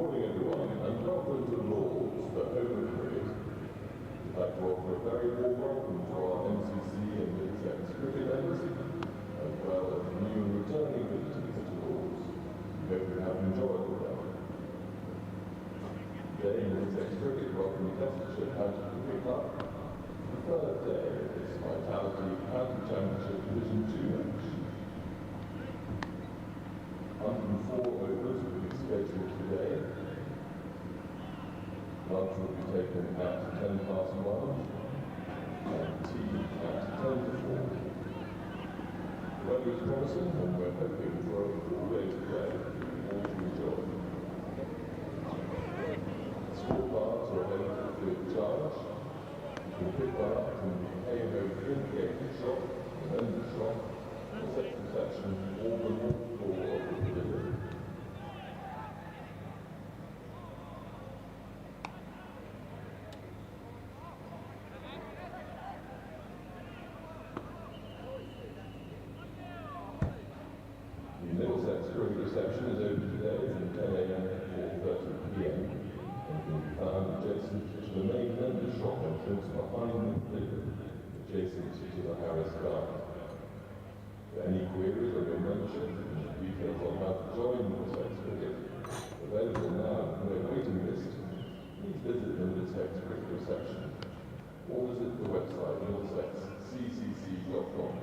morning, everyone, and welcome to Lord's, the home of cricket. We'd like to offer a very warm welcome to our MCC and Middlesex Cricket members, as well as new and returning visitors to Lord's. We hope you have enjoyed them. Today, Middlesex Cricket welcome Leicestershire County Cricket Club, the third day of this Vitality County Championship Division 2 match. 104 overs will be scheduled today. Lunch will be taken at 1:10 past 1 and tea at 10 to 4. The weather is promising and we're hoping for a full day to play for all to enjoy. Scorecards are available free of charge. You can pick one up from the A&O in-game shop, the vendor shop, the section section, or the north floor of the pavilion. The Middlesex Cricket reception is open today from 10 a.m. to 4:30 p.m. and can be found adjacent to the main vendor shop entrance behind the pavilion, adjacent to the Harris Garden. For any queries or your membership and details on how to join Middlesex Cricket, available now on their waiting list, please visit the Middlesex Cricket reception or visit the website middlesexccc.com.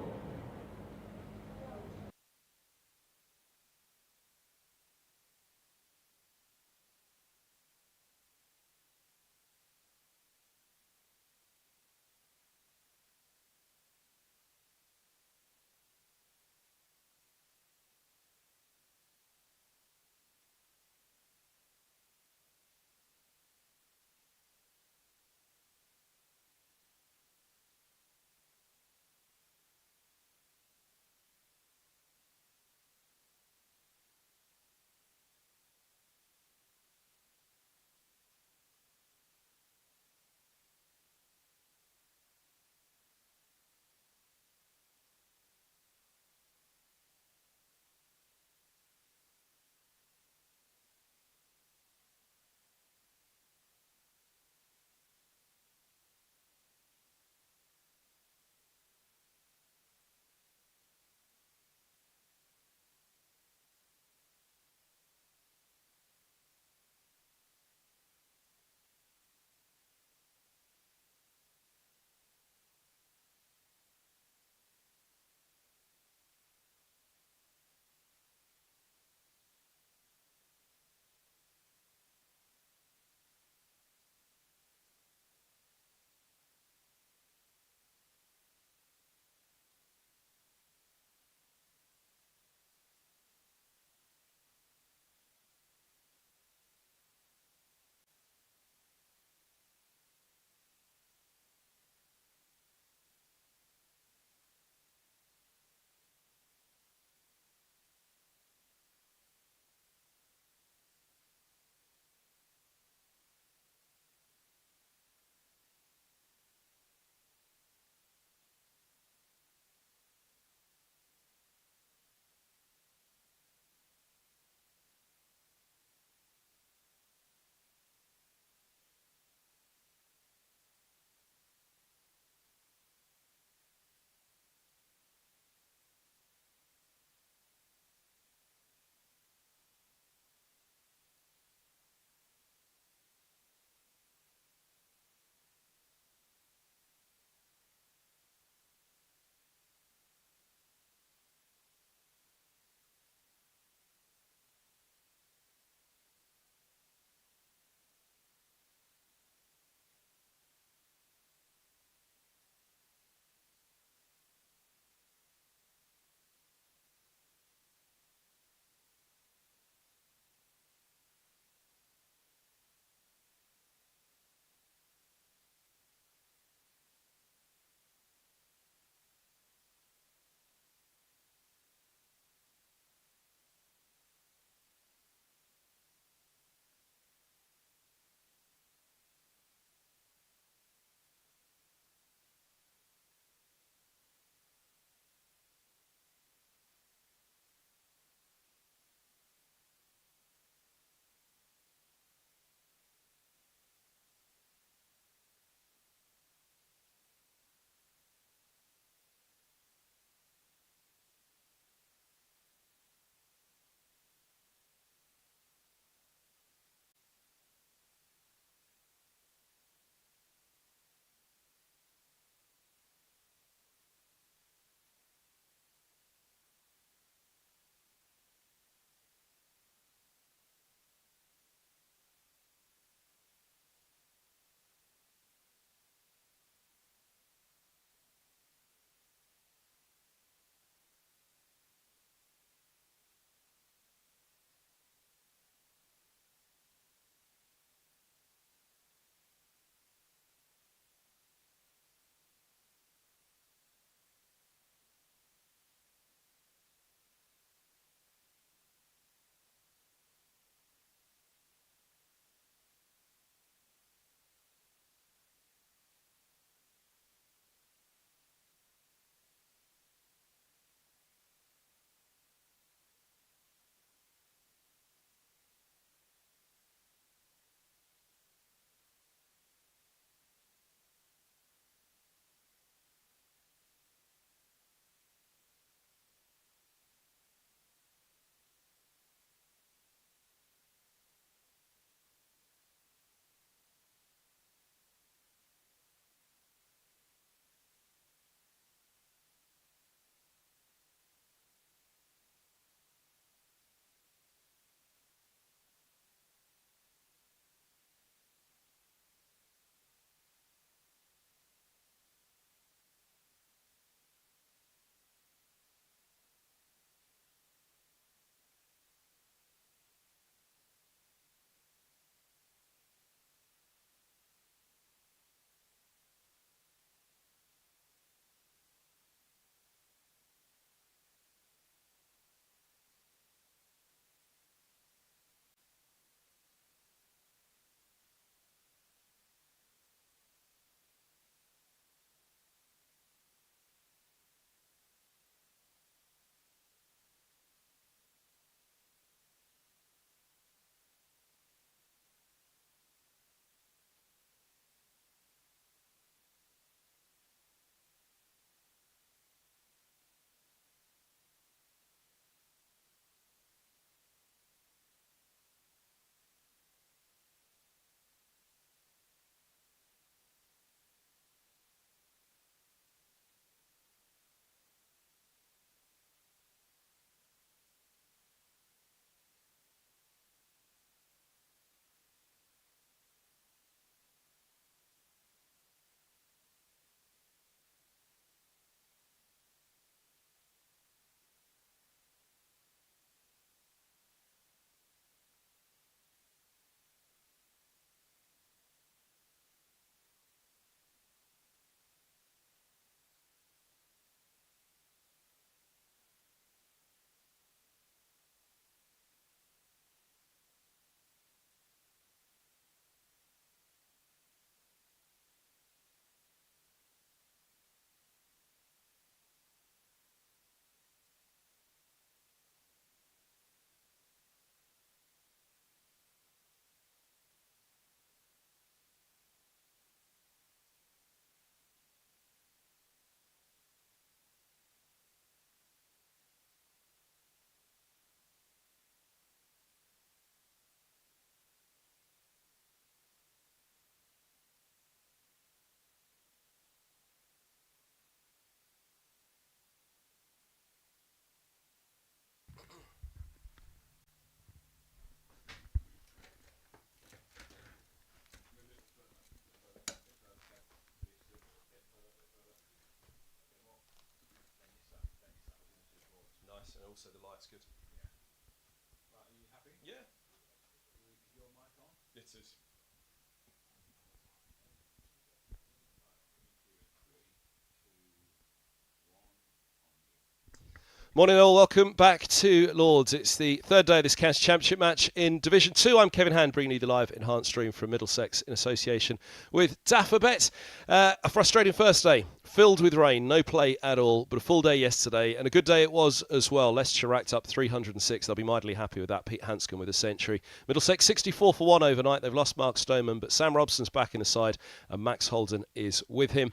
Morning all, welcome back to Lords. It's the third day of this County Championship match in Division 2. I'm Kevin Hand, bringing you the live enhanced stream from Middlesex in association with Daffabet. A frustrating first day, filled with rain, no play at all, but a full day yesterday, and a good day it was as well. Leicestershire racked up 306. They'll be mightily happy with that. Pete Hanscom with a century. Middlesex 64 for 1 overnight. They've lost Mark Stoneman, but Sam Robson's back in the side, and Max Holden is with him.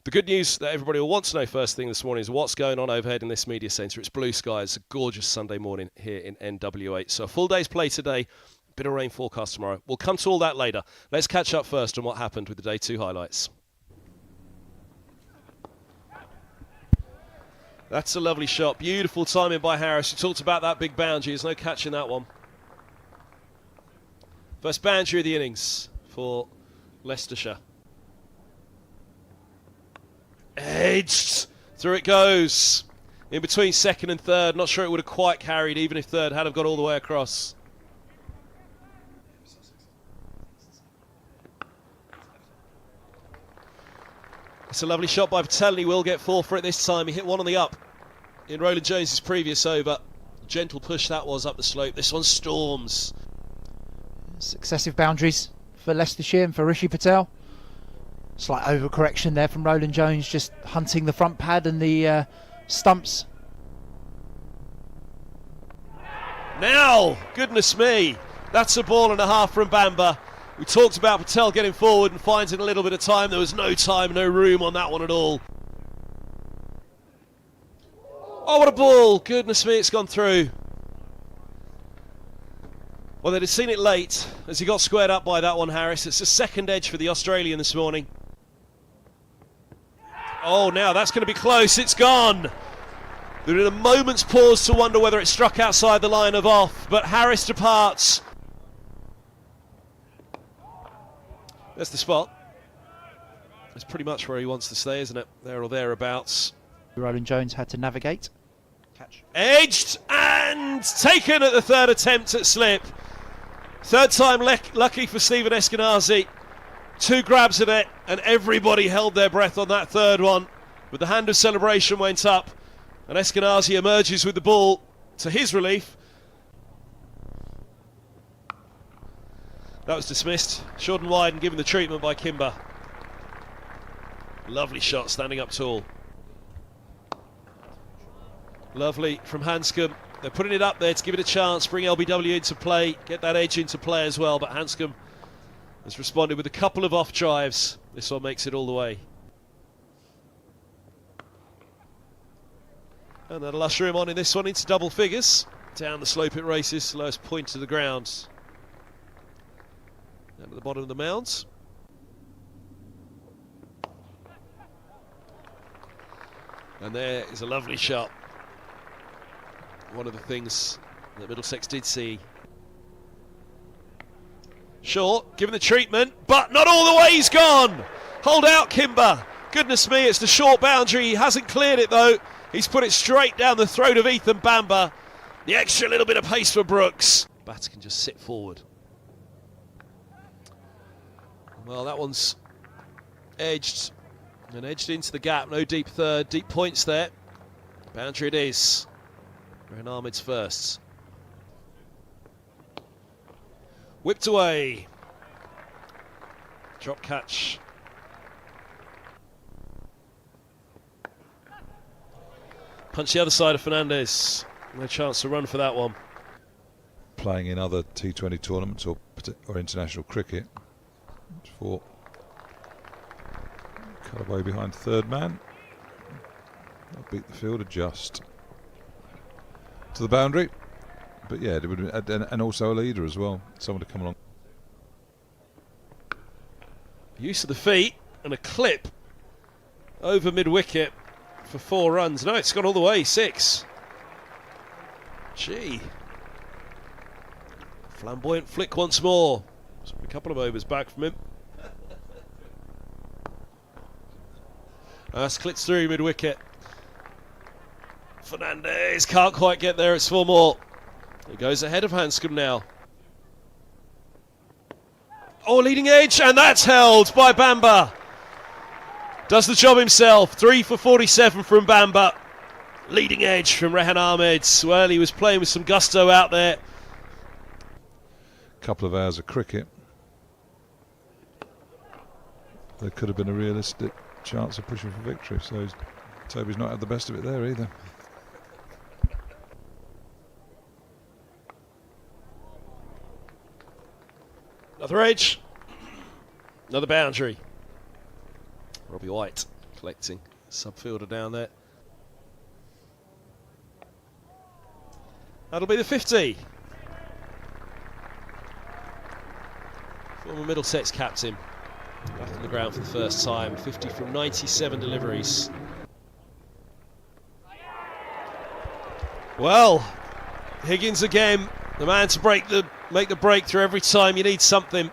The good news that everybody will want to know first thing this morning is what's going on overhead in this media centre. It's blue skies, a gorgeous Sunday morning here in NW8. So a full day's play today, a bit of rain forecast tomorrow. We'll come to all that later. Let's catch up first on what happened with the Day 2 highlights. That's a lovely shot. Beautiful timing by Harris. We talked about that big boundary. There's no catching that one. First boundary of the innings for Leicestershire. Edged. Through it goes. In between second and third. Not sure it would have quite carried, even if third had have got all the way across. It's a lovely shot by Patel, and he will get 4 for it this time. He hit one on the up in Roland Jones' previous over. Gentle push that was up the slope. This one storms. Successive boundaries for Leicestershire and for Rishi Patel. Slight overcorrection there from Roland Jones, just hunting the front pad and the stumps. Now, goodness me, that's a ball and a half from Bamber. We talked about Patel getting forward and finding a little bit of time. There was no time, no room on that one at all. Oh, what a ball. Goodness me, it's gone through. Well, they'd have seen it late as he got squared up by that one, Harris. It's a second edge for the Australian this morning. Oh, now that's going to be close. It's gone. There was a moment's pause to wonder whether it struck outside the line of off, but Harris departs. That's the spot. That's pretty much where he wants to stay, isn't it? There or thereabouts. Roland Jones had to navigate. Catch. Edged and taken at the third attempt at slip. Third time lucky for Stephen Eskenazi. 2 grabs of it, and everybody held their breath on that third one. But the hand of celebration went up, and Eskenazi emerges with the ball to his relief. That was dismissed. Short and wide and given the treatment by Kimber. Lovely shot, standing up tall. Lovely from Hanscom. They're putting it up there to give it a chance, bring LBW into play, get that edge into play as well, but Hanscom has responded with a couple of off drives. This one makes it all the way. And that'll usher him on in this one into double figures. Down the slope it races, lowest point to the ground. Down at the bottom of the mounds. And there is a lovely shot. One of the things that Middlesex did see. Short, given the treatment, but not all the way he's gone. Hold out, Kimber. Goodness me, it's the short boundary. He hasn't cleared it though. He's put it straight down the throat of Ethan Bamber. The extra little bit of pace for Brooks. Batter can just sit forward. Well, that one's edged and edged into the gap. No deep third, deep points there. Boundary it is. Rehan Ahmed's first. Whipped away. Drop catch. Punch the other side of Fernandez. No chance to run for that one. Playing in other T20 tournaments or international cricket. For cut away behind third man. They'll beat the fielder just to the boundary. But yeah, it would have been, and also a leader as well. Someone to come along. Use of the feet and a clip over mid-wicket for 4 runs. No, it's gone all the way, 6. Gee. Flamboyant flick once more. A couple of overs back from him. That's clipped through mid-wicket. Fernandez can't quite get there, it's 4 more. He goes ahead of Hanscom now. Oh, leading edge, and that's held by Bamber. Does the job himself. 3 for 47 from Bamber. Leading edge from Rehan Ahmed. Well, he was playing with some gusto out there. Couple of hours of cricket. There could have been a realistic chance of pushing for victory, so Toby's not had the best of it there either. Another edge. Another boundary. Robbie White collecting subfielder down there. That'll be the 50. Former Middlesex captain. Back on the ground for the first time. 50 from 97 deliveries. Well, Higgins again. The man to make the breakthrough every time you need something.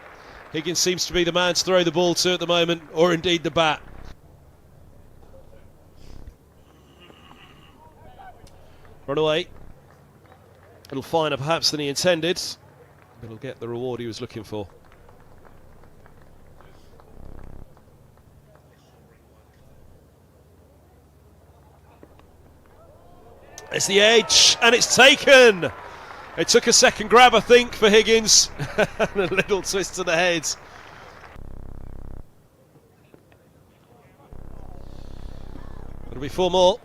Higgins seems to be the man to throw the ball to at the moment, or indeed the bat. Run away. A little finer perhaps than he intended, but he'll get the reward he was looking for. It's the edge, and it's taken! It took a second grab, I think, for Higgins. And a little twist to the head. It'll be 4 more.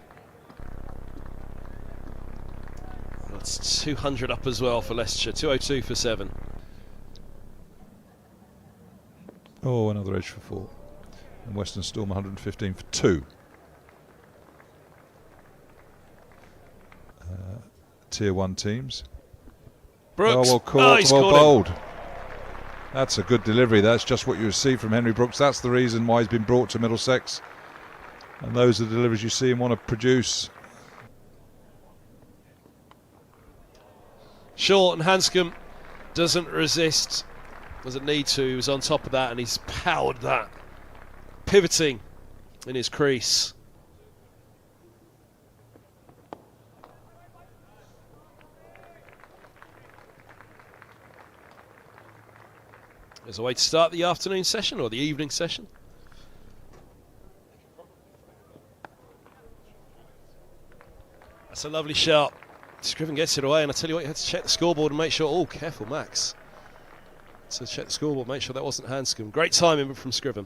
That's 200 up as well for Leicestershire. 202 for 7. Oh, another edge for 4. And Western Storm 115 for 2. Tier 1 teams. Brooks. Oh, well caught, well bowled. Him. That's a good delivery. That's just what you receive from Henry Brooks. That's the reason why he's been brought to Middlesex. And those are the deliveries you see him want to produce. Short, and Hanscom doesn't resist. Doesn't need to. He was on top of that and he's powered that. Pivoting in his crease. There's a way to start the afternoon session or the evening session. That's a lovely shot. Scriven gets it away, and I tell you what, you had to check the scoreboard and make sure. Oh, careful, Max. So check the scoreboard, make sure that wasn't Hanscom. Great timing from Scriven.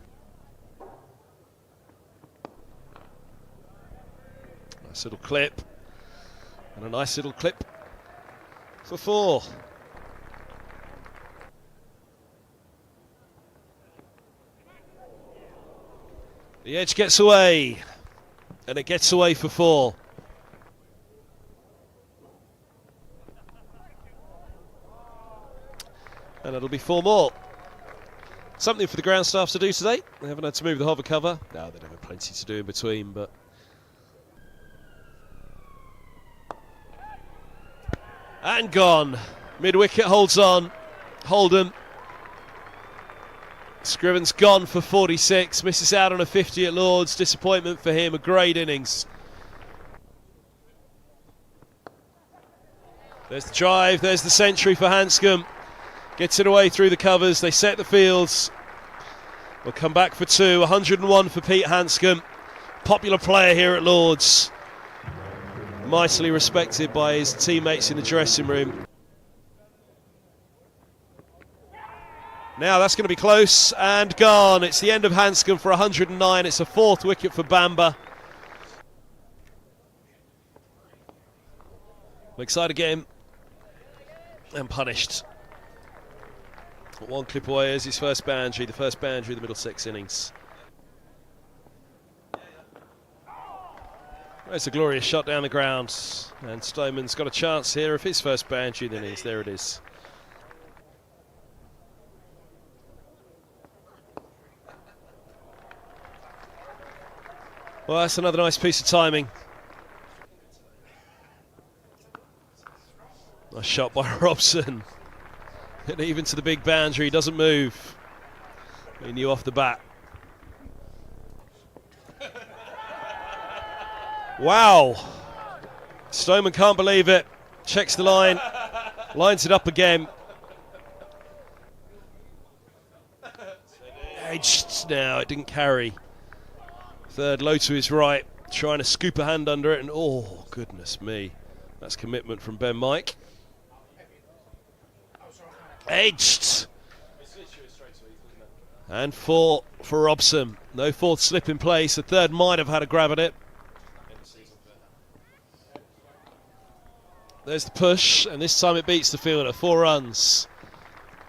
Nice little clip. And a nice little clip for 4. The edge gets away, and it gets away for 4. And it'll be 4 more. Something for the ground staff to do today. They haven't had to move the hover cover. No, they'd have plenty to do in between, but... And gone. Mid-wicket holds on. Holden. Scriven's gone for 46, misses out on a 50 at Lord's. Disappointment for him, a great innings. There's the drive, there's the century for Hanscom. Gets it away through the covers, they set the fields. We'll come back for 2, 101 for Pete Hanscom. Popular player here at Lord's. Mightily respected by his teammates in the dressing room. Now that's going to be close and gone. It's the end of Hanscom for 109. It's a 4th wicket for Bamber. Big side again. And punished. 1 clip away is his first boundary, the first boundary of the Middlesex innings. There's a glorious shot down the ground. And Stoneman's got a chance here of his first boundary in the innings. There it is. Well, that's another nice piece of timing. Nice shot by Robson. And even to the big boundary, he doesn't move. He knew off the bat. Wow. Stoneman can't believe it. Checks the line. Lines it up again. Edged now, it didn't carry. Third low to his right, trying to scoop a hand under it, and oh, goodness me. That's commitment from Ben Mike. Edged. And 4 for Robson. No fourth slip in place. The third might have had a grab at it. There's the push, and this time it beats the fielder. 4 runs.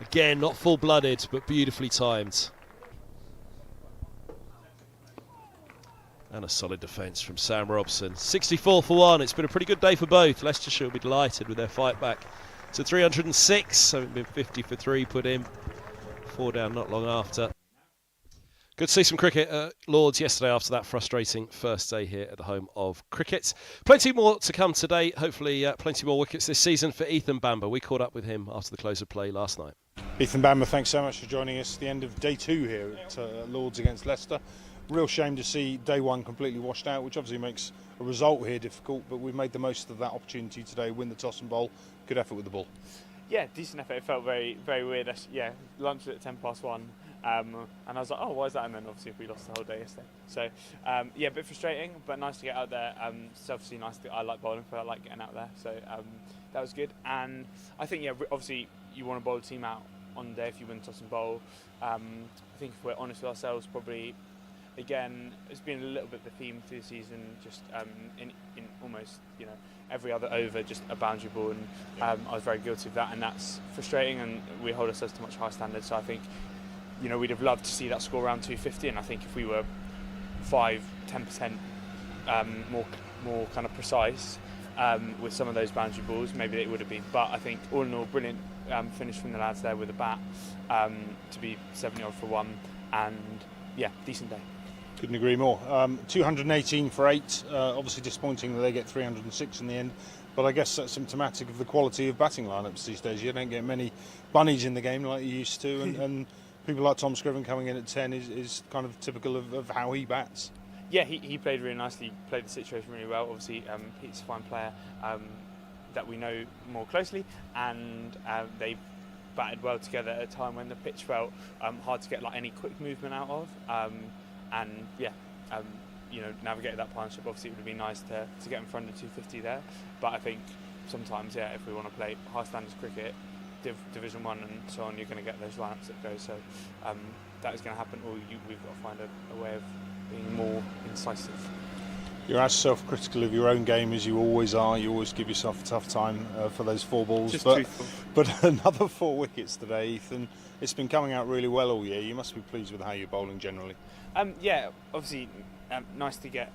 Again, not full-blooded, but beautifully timed. And a solid defence from Sam Robson. 64 for 1. It's been a pretty good day for both. Leicestershire will be delighted with their fight back to 306. So it's been 50 for 3 put in. 4 down not long after. Good to see some cricket at Lords yesterday after that frustrating first day here at the home of cricket. Plenty more to come today. Hopefully plenty more wickets this season for Ethan Bamber. We caught up with him after the close of play last night. Ethan Bamber, thanks so much for joining us at the end of day 2 here at Lords against Leicester. Real shame to see day 1 completely washed out, which obviously makes a result here difficult, but we've made the most of that opportunity today, win the toss and bowl. Good effort with the ball. Yeah, decent effort. It felt very, very weird. Yeah, lunch at 1:10, and I was like, oh, why is that? And then obviously we lost the whole day yesterday. So yeah, a bit frustrating, but nice to get out there. It's obviously nice. I like bowling, but I like getting out there. So that was good. And I think, yeah, obviously you want to bowl a team out on the day if you win toss and bowl. I think if we're honest with ourselves, probably. Again, it's been a little bit the theme through the season, just in almost, every other over, just a boundary ball, and I was very guilty of that, and that's frustrating, and we hold ourselves to much higher standards. So I think, we'd have loved to see that score around 250, and I think if we were 5-10% more kind of precise with some of those boundary balls, maybe it would have been. But I think all in all, brilliant finish from the lads there with a bat to be 70-odd for 1, and yeah, decent day. Couldn't agree more. 218 for 8. Obviously disappointing that they get 306 in the end, but I guess that's symptomatic of the quality of batting lineups these days. You don't get many bunnies in the game like you used to, and people like Tom Scriven coming in at 10 is kind of typical of how he bats. Yeah, he played really nicely, played the situation really well. Obviously, Pete's a fine player that we know more closely, and they batted well together at a time when the pitch felt hard to get any quick movement out of. And yeah, navigated that partnership. Obviously, it would have been nice to get in front of 250 there. But I think sometimes, yeah, if we want to play high standards cricket, Division 1 and so on, you're going to get those lineups that go. So that is going to happen, or we've got to find a way of being more incisive. You're as self-critical of your own game as you always are. You always give yourself a tough time for those 4 balls. Just but, truthful. But another 4 wickets today, Ethan. It's been coming out really well all year. You must be pleased with how you're bowling generally. Yeah, obviously, nice to get.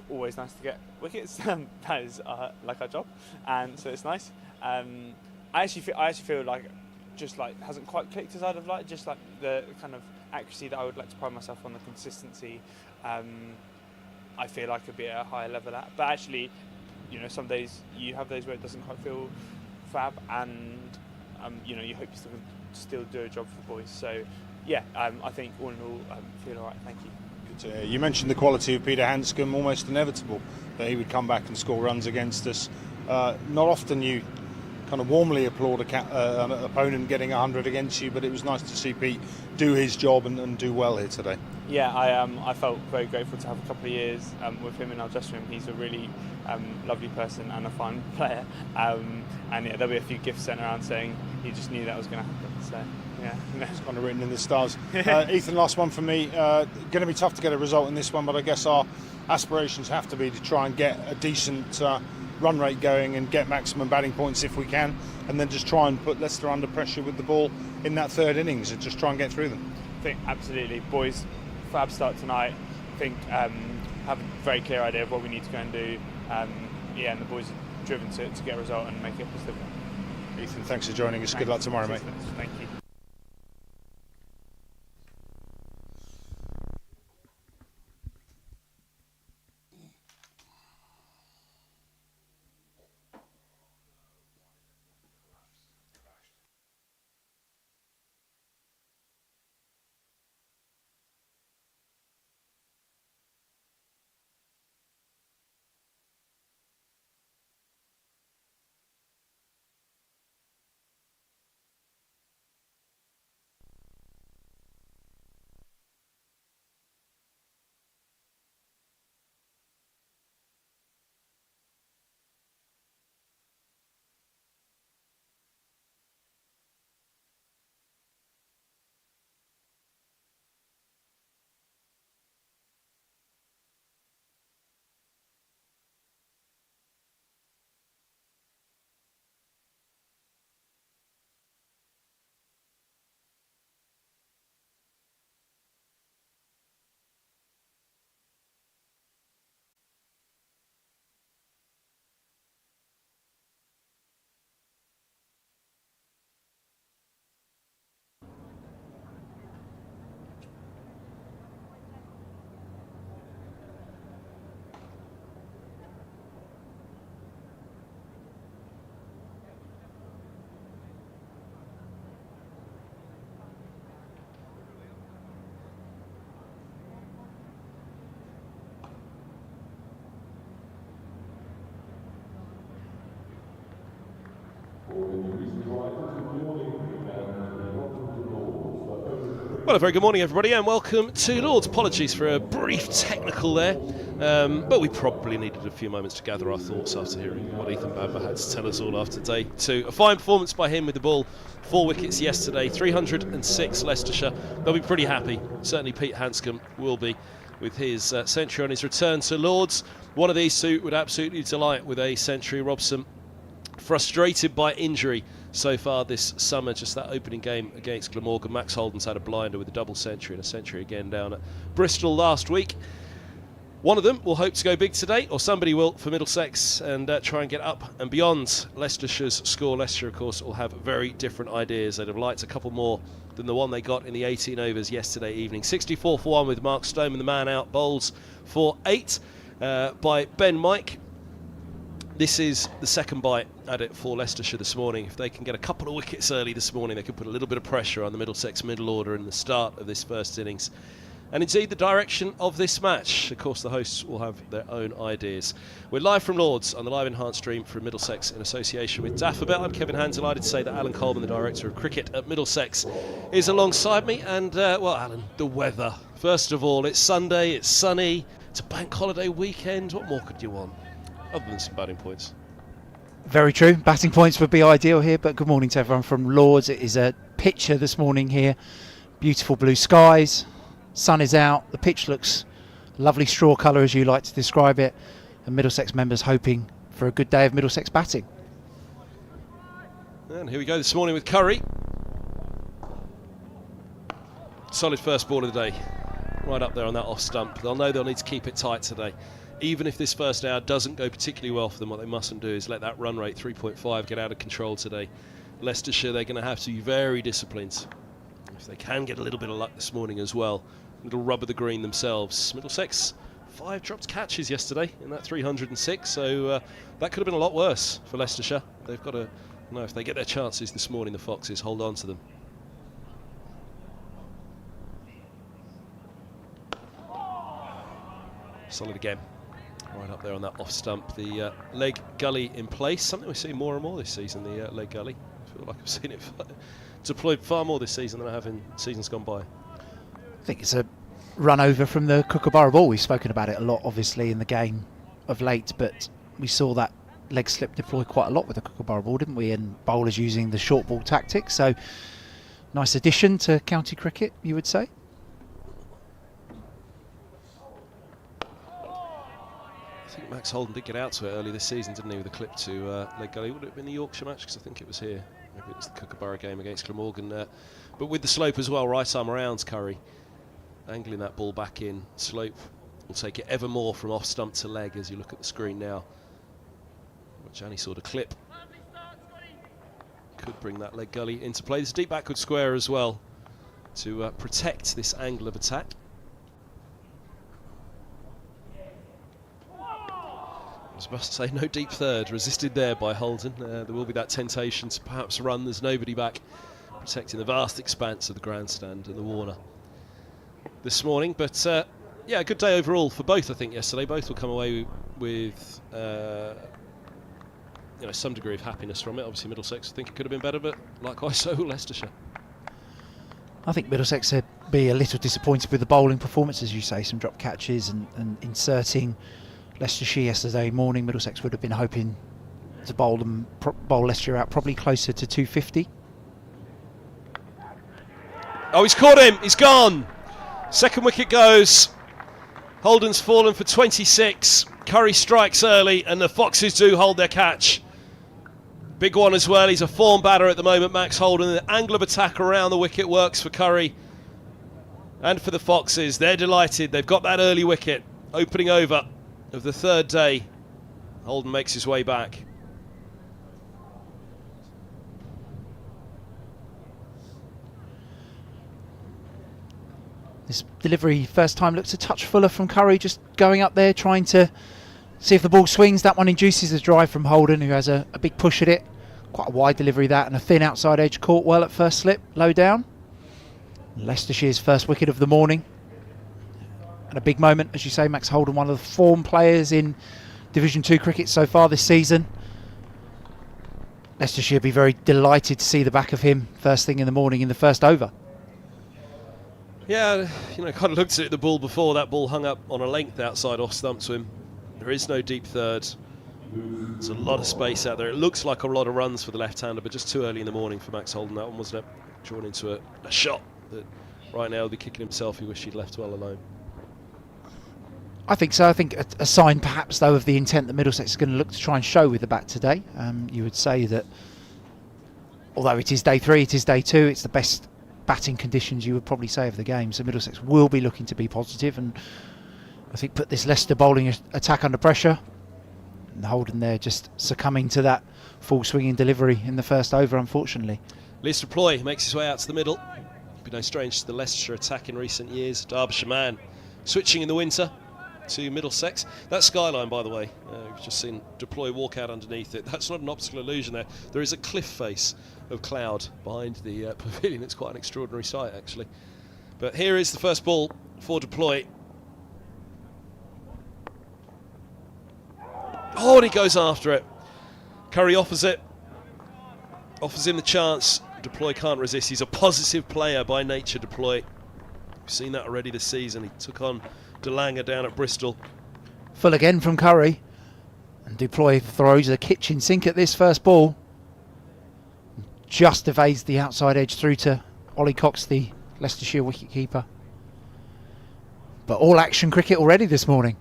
Always nice to get wickets. That is like our job, and so it's nice. I actually feel like hasn't quite clicked as I'd have liked. Just like the kind of accuracy that I would like to pride myself on, the consistency. I feel I could be at a higher level at, but actually, some days you have those where it doesn't quite feel fab, and you hope you still do a job for the boys. So yeah, I think all in all, feel all right. Thank you. Good to hear. You mentioned the quality of Peter Hanscom, almost inevitable that he would come back and score runs against us. Not often you kind of warmly applaud an opponent getting 100 against you, but it was nice to see Pete do his job and do well here today. Yeah, I felt very grateful to have a couple of years with him in our dressing room. He's a really lovely person and a fine player, and yeah, there'll be a few gifts sent around saying he just knew that was going to happen. So yeah, it's kind of written in the stars. Ethan, last one for me. Going to be tough to get a result in this one, but I guess our aspirations have to be to try and get a decent run rate going and get maximum batting points if we can, and then just try and put Leicester under pressure with the ball in that 3rd innings and just try and get through them. I think absolutely, boys. Fab start tonight. I think have a very clear idea of what we need to go and do. Yeah, and the boys are driven to get a result and make it a positive one. Ethan, thanks for joining us. Good luck tomorrow, mate. Thank you. Well, a very good morning, everybody, and welcome to Lords. Apologies for a brief technical there, but we probably needed a few moments to gather our thoughts after hearing what Ethan Bamber had to tell us all after day 2. A fine performance by him with the ball, 4 wickets yesterday, 306 Leicestershire. They'll be pretty happy. Certainly Pete Hanscom will be with his century on his return to Lords. One of these two would absolutely delight with a century. Robson, frustrated by injury so far this summer, just that opening game against Glamorgan. Max Holden's had a blinder with a double century and a century again down at Bristol last week. One of them will hope to go big today, or somebody will for Middlesex, and try and get up and beyond Leicestershire's score. Leicestershire, of course, will have very different ideas. They'd have liked a couple more than the one they got in the 18 overs yesterday evening. 64 for 1 with Mark Stoneman, the man out, bowls for 8 by Ben Mike. This is the second bite at it for Leicestershire this morning. If they can get a couple of wickets early this morning, they could put a little bit of pressure on the Middlesex middle order in the start of this first innings. And indeed the direction of this match. Of course, the hosts will have their own ideas. We're live from Lords on the live enhanced stream from Middlesex in association with Daff Bell. I'm Kevin Hand, delighted to say that Alan Coleman, the director of cricket at Middlesex, is alongside me. And, well, Alan, the weather. First of all, it's Sunday, it's sunny, it's a bank holiday weekend. What more could you want? Other than some batting points. Very true. Batting points would be ideal here, but good morning to everyone from Lords. It is a picture this morning here. Beautiful blue skies. Sun is out. The pitch looks lovely straw colour, as you like to describe it. And Middlesex members hoping for a good day of Middlesex batting. And here we go this morning with Curry. Solid first ball of the day. Right up there on that off stump. They'll know they'll need to keep it tight today. Even if this first hour doesn't go particularly well for them, what they mustn't do is let that run rate, 3.5, get out of control today. Leicestershire, they're going to have to be very disciplined. If they can get a little bit of luck this morning as well, a little rub of the green themselves. Middlesex, 5 dropped catches yesterday in that 306, so that could have been a lot worse for Leicestershire. They've got to know if they get their chances this morning, the Foxes hold on to them. Solid again. Right up there on that off stump, the leg gully in place. Something we're seeing more and more this season, the leg gully. I feel like I've seen it deployed far more this season than I have in seasons gone by. I think it's a run over from the Kookaburra ball. We've spoken about it a lot, obviously, in the game of late, but we saw that leg slip deploy quite a lot with the Kookaburra ball, didn't we? And bowlers using the short ball tactic. So, nice addition to county cricket, you would say. I think Max Holden did get out to it early this season, didn't he, with a clip to leg gully. Would it have been the Yorkshire match? Because I think it was here. Maybe it was the Kookaburra game against Glamorgan. But with the slope as well, right arm around Curry. Angling that ball back in. Slope will take it ever more from off stump to leg as you look at the screen now. Which Annie saw the clip. Could bring that leg gully into play. There's a deep backward square as well to protect this angle of attack. I was about to say no deep third, resisted there by Holden. There will be that temptation to perhaps run. There's nobody back protecting the vast expanse of the grandstand and the Warner this morning. But yeah, a good day overall for both, I think, yesterday. Both will come away with some degree of happiness from it. Obviously Middlesex, I think it could have been better, but likewise so will Leicestershire. I think Middlesex would be a little disappointed with the bowling performance, as you say, some drop catches and inserting Leicestershire yesterday morning. Middlesex would have been hoping to bowl Leicestershire out probably closer to 250. Oh, he's caught him, he's gone. Second wicket goes. Holden's fallen for 26. Curry strikes early and the Foxes do hold their catch. Big one as well, he's a form batter at the moment, Max Holden. The angle of attack around the wicket works for Curry and for the Foxes. They're delighted, they've got that early wicket. Opening over of the third day. Holden makes his way back. This delivery first time looks a touch fuller from Curry, just going up there trying to see if the ball swings. That one induces a drive from Holden, who has a big push at it. Quite a wide delivery that, and a thin outside edge caught well at first slip, low down. Leicestershire's first wicket of the morning. And a big moment, as you say, Max Holden, one of the form players in Division 2 cricket so far this season. Leicestershire will be very delighted to see the back of him first thing in the morning in the first over. Yeah, kind of looked at the ball before. That ball hung up on a length outside off stump to him. There is no deep third. There's a lot of space out there. It looks like a lot of runs for the left-hander, but just too early in the morning for Max Holden. That one wasn't it? Drawn into a shot that right now will be kicking himself. He wished he'd left well alone. I think so. I think a sign perhaps, though, of the intent that Middlesex is going to look to try and show with the bat today. You would say that although it is day 3, it is day 2, it's the best batting conditions you would probably say of the game. So Middlesex will be looking to be positive and I think put this Leicester bowling attack under pressure. And Holden there just succumbing to that full swinging delivery in the first over, unfortunately. Leicester Ploy makes his way out to the middle. Be no strange to the Leicestershire attack in recent years. Derbyshire man switching in the winter to Middlesex. That skyline, by the way, we've just seen Deploy walk out underneath it. That's not an optical illusion there. There is a cliff face of cloud behind the pavilion. It's quite an extraordinary sight, actually. But here is the first ball for Deploy. Oh, and he goes after it. Curry offers him the chance. Deploy can't resist. He's a positive player by nature, Deploy. We've seen that already this season. He took on De Lange down at Bristol. Full again from Curry. And Deploy throws a kitchen sink at this first ball. Just evades the outside edge through to Ollie Cox, the Leicestershire wicketkeeper. But all action cricket already this morning.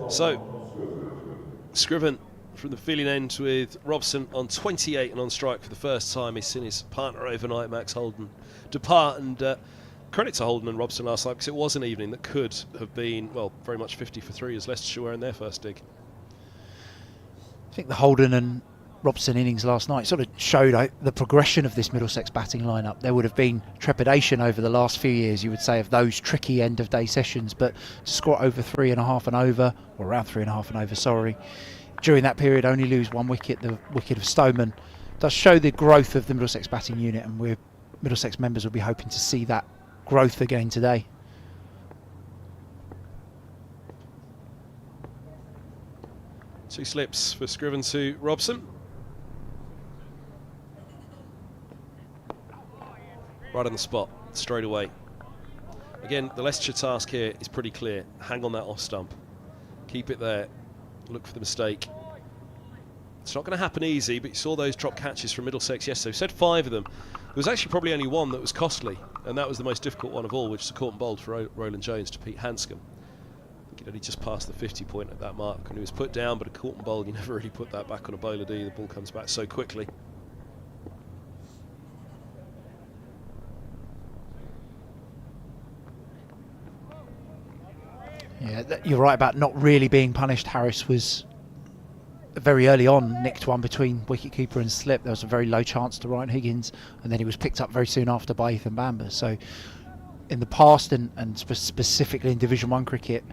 So, Scriven from the fielding end with Robson on 28 and on strike for the first time. He's seen his partner overnight, Max Holden, depart, and credit to Holden and Robson last night because it was an evening that could have been, well, very much 50 for 3 as Leicestershire were in their first dig. I think the Holden and Robson innings last night sort of showed the progression of this Middlesex batting lineup. There would have been trepidation over the last few years, you would say, of those tricky end of day sessions, but to score over 3.5 and over, or around 3.5 and over, sorry, during that period only lose 1 wicket, the wicket of Stoneman, does show the growth of the Middlesex batting unit, and Middlesex members will be hoping to see that growth again today. Two slips for Scriven to Robson. Right on the spot, straight away. Again, the Leicestershire task here is pretty clear. Hang on that off stump. Keep it there. Look for the mistake. It's not going to happen easy, but you saw those drop catches from Middlesex yesterday. We said 5 of them. There was actually probably only one that was costly, and that was the most difficult one of all, which is a caught and bowled for Roland Jones to Pete Hanscom. I think he'd only just passed the 50 point at that mark when he was put down, but a caught and bowled, you never really put that back on a bowler, do you? The ball comes back so quickly. Yeah, you're right about not really being punished. Harris was very early on nicked one between wicketkeeper and slip. There was a very low chance to Ryan Higgins, and then he was picked up very soon after by Ethan Bamber. So in the past, and specifically in Division 1 cricket,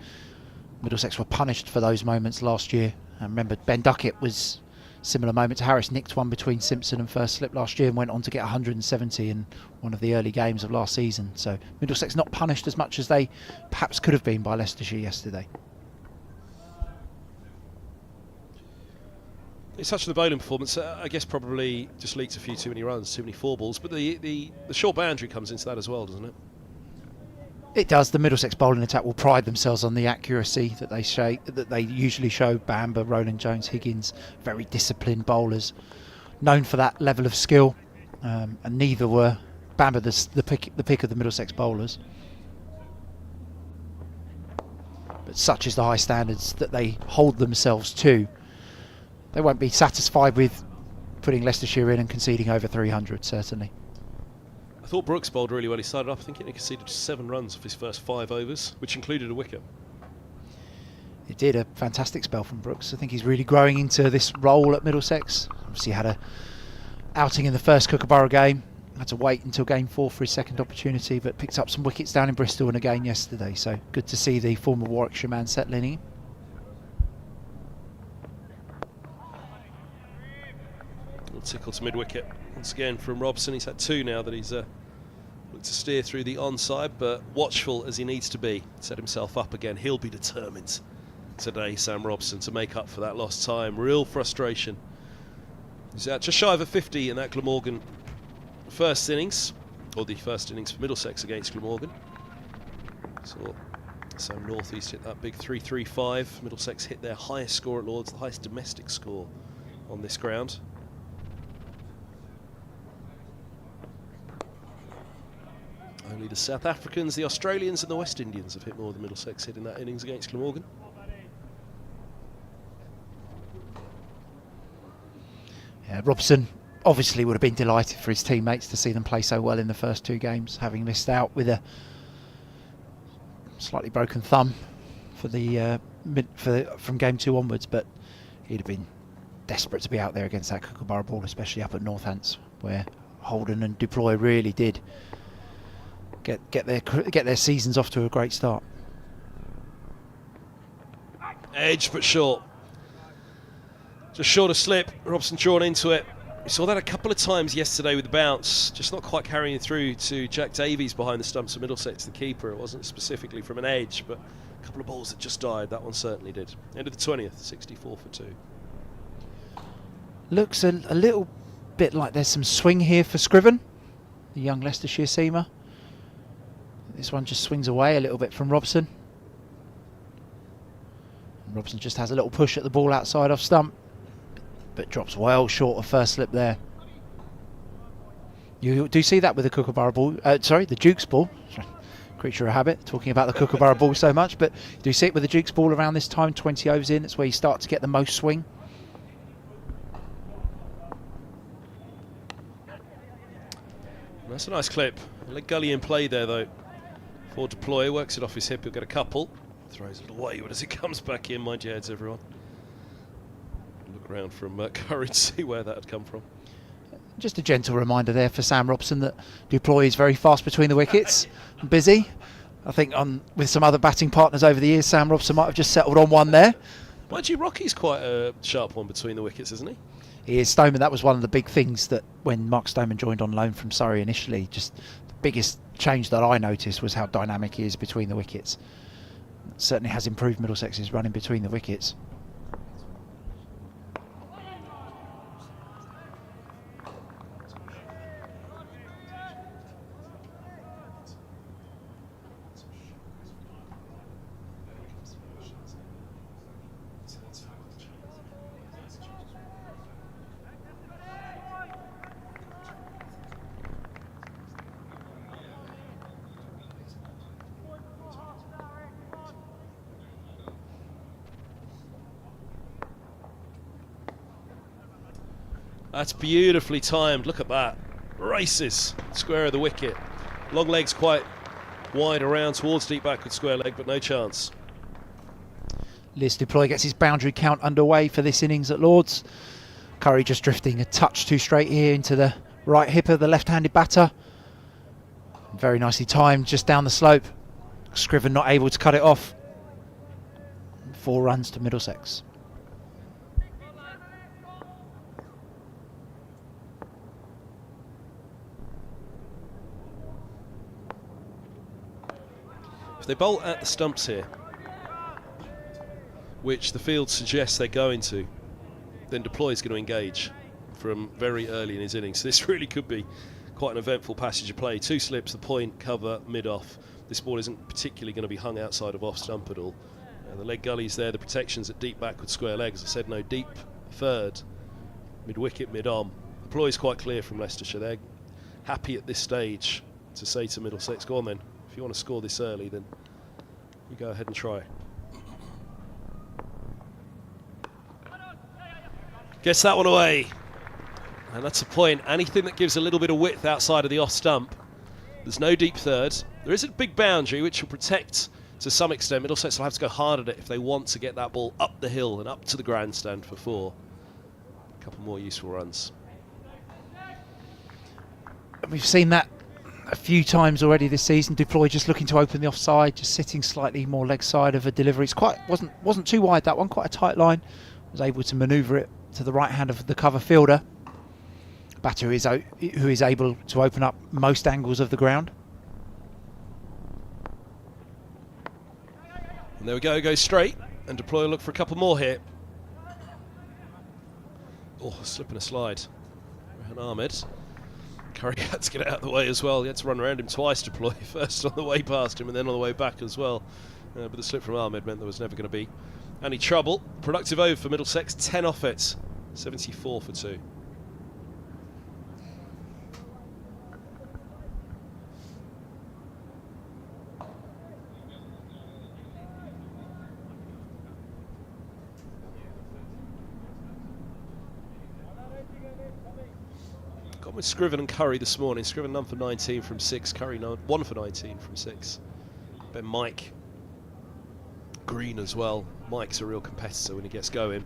Middlesex were punished for those moments last year. I remember Ben Duckett was similar moment to Harris, nicked one between Simpson and first slip last year and went on to get 170 in one of the early games of last season. So Middlesex not punished as much as they perhaps could have been by Leicestershire yesterday. It's such the bowling performance, I guess probably just leaked a few too many runs, too many 4 balls, but the short boundary comes into that as well, doesn't it? It does. The Middlesex bowling attack will pride themselves on the accuracy that they usually show. Bamber, Roland Jones, Higgins, very disciplined bowlers, known for that level of skill, and neither were Bamber the pick of the Middlesex bowlers. But such is the high standards that they hold themselves to. They won't be satisfied with putting Leicestershire in and conceding over 300, certainly. I thought Brooks bowled really well. He started off, I think he conceded 7 runs off his first 5 overs, which included a wicket. It did a fantastic spell from Brooks. I think he's really growing into this role at Middlesex. Obviously had a outing in the first Kookaburra game. Had to wait until game 4 for his second opportunity, but picked up some wickets down in Bristol and again yesterday. So good to see the former Warwickshire man settling in. Tickle to mid-wicket once again from Robson. He's had 2 now that he's looked to steer through the onside, but watchful as he needs to be. Set himself up again. He'll be determined today, Sam Robson, to make up for that lost time. Real frustration. He's at just shy of a 50 in that Glamorgan first innings, or the first innings for Middlesex against Glamorgan. So Sam North East hit that big 3-3-5. Middlesex hit their highest score at Lords, the highest domestic score on this ground. Only the South Africans, the Australians and the West Indians have hit more than Middlesex hit in that innings against Glamorgan. Yeah, Robson obviously would have been delighted for his teammates to see them play so well in the first two games, having missed out with a slightly broken thumb for the from game 2 onwards, but he'd have been desperate to be out there against that Kookaburra ball, especially up at Northants, where Holden and Duploy really did get their seasons off to a great start. Edge but short. Just short of slip. Robson drawn into it. We saw that a couple of times yesterday with the bounce, just not quite carrying through to Jack Davies behind the stumps of Middlesex, the keeper. It wasn't specifically from an edge, but a couple of balls that just died. That one certainly did. End of the 20th, 64 for 2. Looks a little bit like there's some swing here for Scriven, the young Leicestershire seamer. This one just swings away a little bit from Robson. And Robson just has a little push at the ball outside off stump, but drops well short of first slip there. You do see that with the Kookaburra ball, the Duke's ball. Creature of habit, talking about the Kookaburra ball so much, but you do see it with the Duke's ball around this time, 20 overs in. It's where you start to get the most swing. That's a nice clip. Leg gully in play there though. For Deploy, works it off his hip, he'll get a couple. Throws it away, but as it comes back in, mind your heads everyone. Look around from Curry to see where that had come from. Just a gentle reminder there for Sam Robson that Duploy is very fast between the wickets and busy. I think with some other batting partners over the years, Sam Robson might have just settled on one there. Mind you, Rocky's quite a sharp one between the wickets, isn't he? He is. Stoneman, that was one of the big things that when Mark Stoneman joined on loan from Surrey initially, just the biggest change that I noticed was how dynamic he is between the wickets. It certainly has improved Middlesex's running between the wickets. That's beautifully timed. Look at that. Races. Square of the wicket. Long legs quite wide around towards deep back with square leg, but no chance. Liz Duploy gets his boundary count underway for this innings at Lords. Curry just drifting a touch too straight here into the right hip of the left-handed batter. Very nicely timed just down the slope. Scriven not able to cut it off. 4 runs to Middlesex. If they bolt at the stumps here, which the field suggests they're going to, then Deploy is going to engage from very early in his innings. So this really could be quite an eventful passage of play. 2 slips, the point, cover, mid-off. This ball isn't particularly going to be hung outside of off-stump at all. The leg gully's there, the protections at deep back with square legs. I said no deep third, mid-wicket, mid-arm. Deploy's quite clear from Leicestershire. They're happy at this stage to say to Middlesex, go on then. If you want to score this early, then you go ahead and try. Gets that one away. And that's a point. Anything that gives a little bit of width outside of the off stump. There's no deep third. There is a big boundary which will protect to some extent. Middlesex will have to go hard at it if they want to get that ball up the hill and up to the grandstand for 4. A couple more useful runs. We've seen that a few times already this season. Deploy just looking to open the offside, just sitting slightly more leg side of a delivery. It's wasn't too wide, that one, quite a tight line. Was able to manoeuvre it to the right hand of the cover fielder. Batter who is able to open up most angles of the ground. And there we go, goes straight. And Deploy will look for a couple more here. Oh, slip and a slide. And Ahmed. Curry had to get it out of the way as well. He had to run around him twice, Deploy. First on the way past him and then on the way back as well. But the slip from Ahmed meant there was never going to be any trouble. Productive over for Middlesex. 10 off it. 74 for 2. Got with Scriven and Curry this morning. Scriven none for 19 from 6. Curry 1 for 19 from 6. Then Mike Green as well. Mike's a real competitor when he gets going.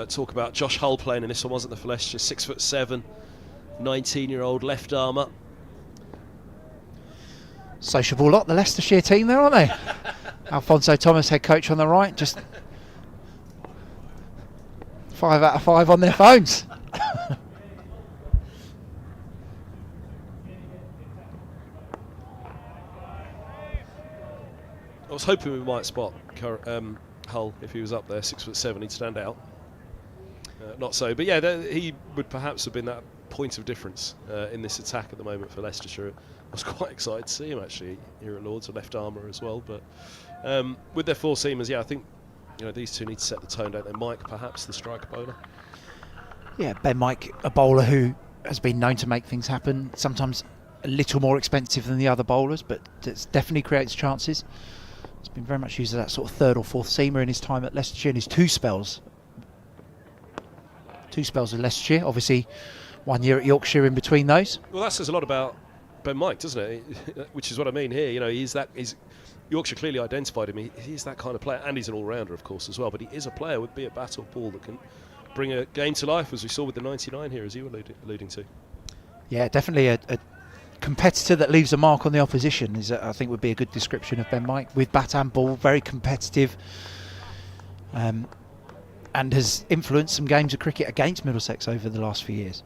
Talk about Josh Hull playing in this one, wasn't there, for Leicestershire? 6'7", 19-year-old left armour. Sociable lot, the Leicestershire team there, aren't they? Alfonso Thomas, head coach on the right, just 5 out of 5 on their phones. I was hoping we might spot Hull if he was up there. 6'7", he'd stand out. Not so, but yeah, he would perhaps have been that point of difference in this attack at the moment for Leicestershire. I was quite excited to see him actually here at Lords, a left armour as well. But with their four seamers, yeah, I think these two need to set the tone, don't they? Mike, perhaps the striker bowler. Yeah, Ben Mike, a bowler who has been known to make things happen. Sometimes a little more expensive than the other bowlers, but it definitely creates chances. He's been very much used as that sort of third or fourth seamer in his time at Leicestershire, in his two spells with Leicestershire. Obviously, 1 year at Yorkshire in between those. Well, that says a lot about Ben Mike, doesn't it? Which is what I mean here. Yorkshire clearly identified him. He's that kind of player, and he's an all-rounder, of course, as well. But he is a player with be a bat or ball that can bring a game to life, as we saw with the 99 here, as you were alluding to. Yeah, definitely a competitor that leaves a mark on the opposition is, I think, would be a good description of Ben Mike. With bat and ball, very competitive, and has influenced some games of cricket against Middlesex over the last few years.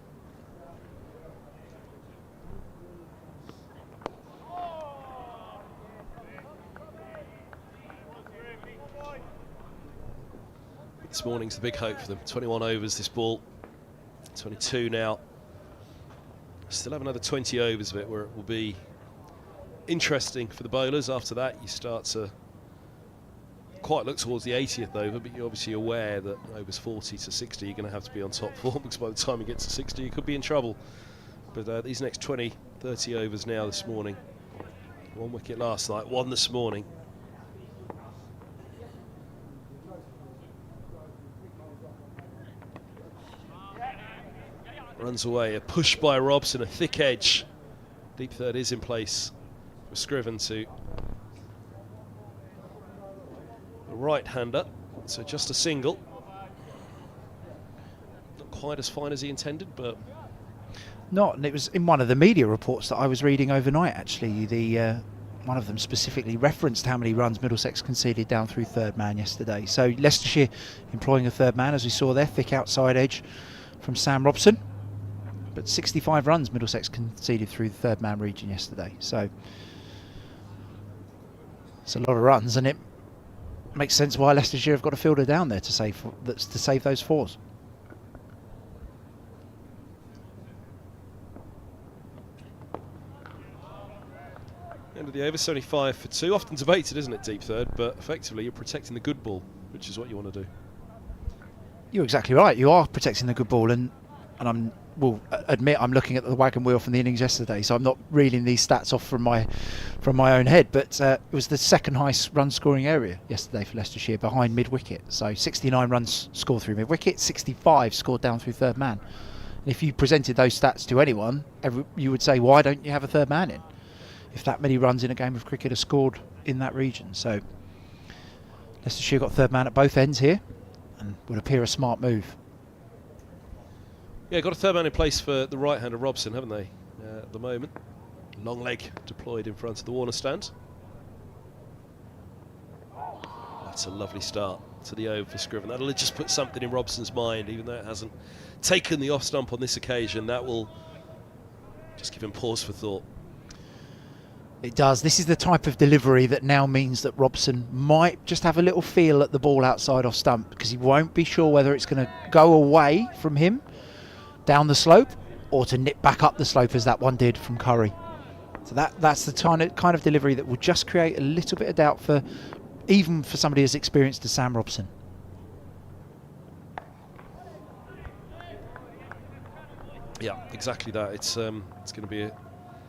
This morning's the big hope for them. 21 overs this ball, 22 now. Still have another 20 overs of it where it will be interesting for the bowlers. After that, you start to quite look towards the 80th over, but you're obviously aware that overs 40 to 60 you're going to have to be on top form, because by the time you get to 60 you could be in trouble. But these next 20, 30 overs now this morning. 1 wicket last night, 1 this morning. Runs away, a push by Robson, a thick edge. Deep third is in place for Scriven to the right-hander, so just a single. Not quite as fine as he intended, but... Not, and it was in one of the media reports that I was reading overnight, actually. One of them specifically referenced how many runs Middlesex conceded down through third man yesterday. So Leicestershire employing a third man, as we saw there, thick outside edge from Sam Robson. But 65 runs Middlesex conceded through the third man region yesterday. So it's a lot of runs, and it makes sense why Leicestershire have got a fielder down there to save those fours. End of the over, 75 for 2. Often debated, isn't it, deep third, but effectively you're protecting the good ball, which is what you want to do. You're exactly right. You are protecting the good ball, and I will admit I'm looking at the wagon wheel from the innings yesterday, so I'm not reeling these stats off from my own head. But it was the second highest run scoring area yesterday for Leicestershire, behind mid wicket. So 69 runs scored through mid wicket, 65 scored down through third man. And if you presented those stats to anyone, you would say, why don't you have a third man in, if that many runs in a game of cricket are scored in that region? So Leicestershire got third man at both ends here, and would appear a smart move. Yeah, got a third man in place for the right-hander Robson, haven't they, at the moment? Long leg deployed in front of the Warner stand. That's a lovely start to the over for Scriven. That'll just put something in Robson's mind, even though it hasn't taken the off stump on this occasion. That will just give him pause for thought. It does. This is the type of delivery that now means that Robson might just have a little feel at the ball outside off stump, because he won't be sure whether it's going to go away from him down the slope or to nip back up the slope as that one did from Curry. So that's the kind of delivery that will just create a little bit of doubt even for somebody as experienced as Sam Robson. Yeah, exactly that. It's going to be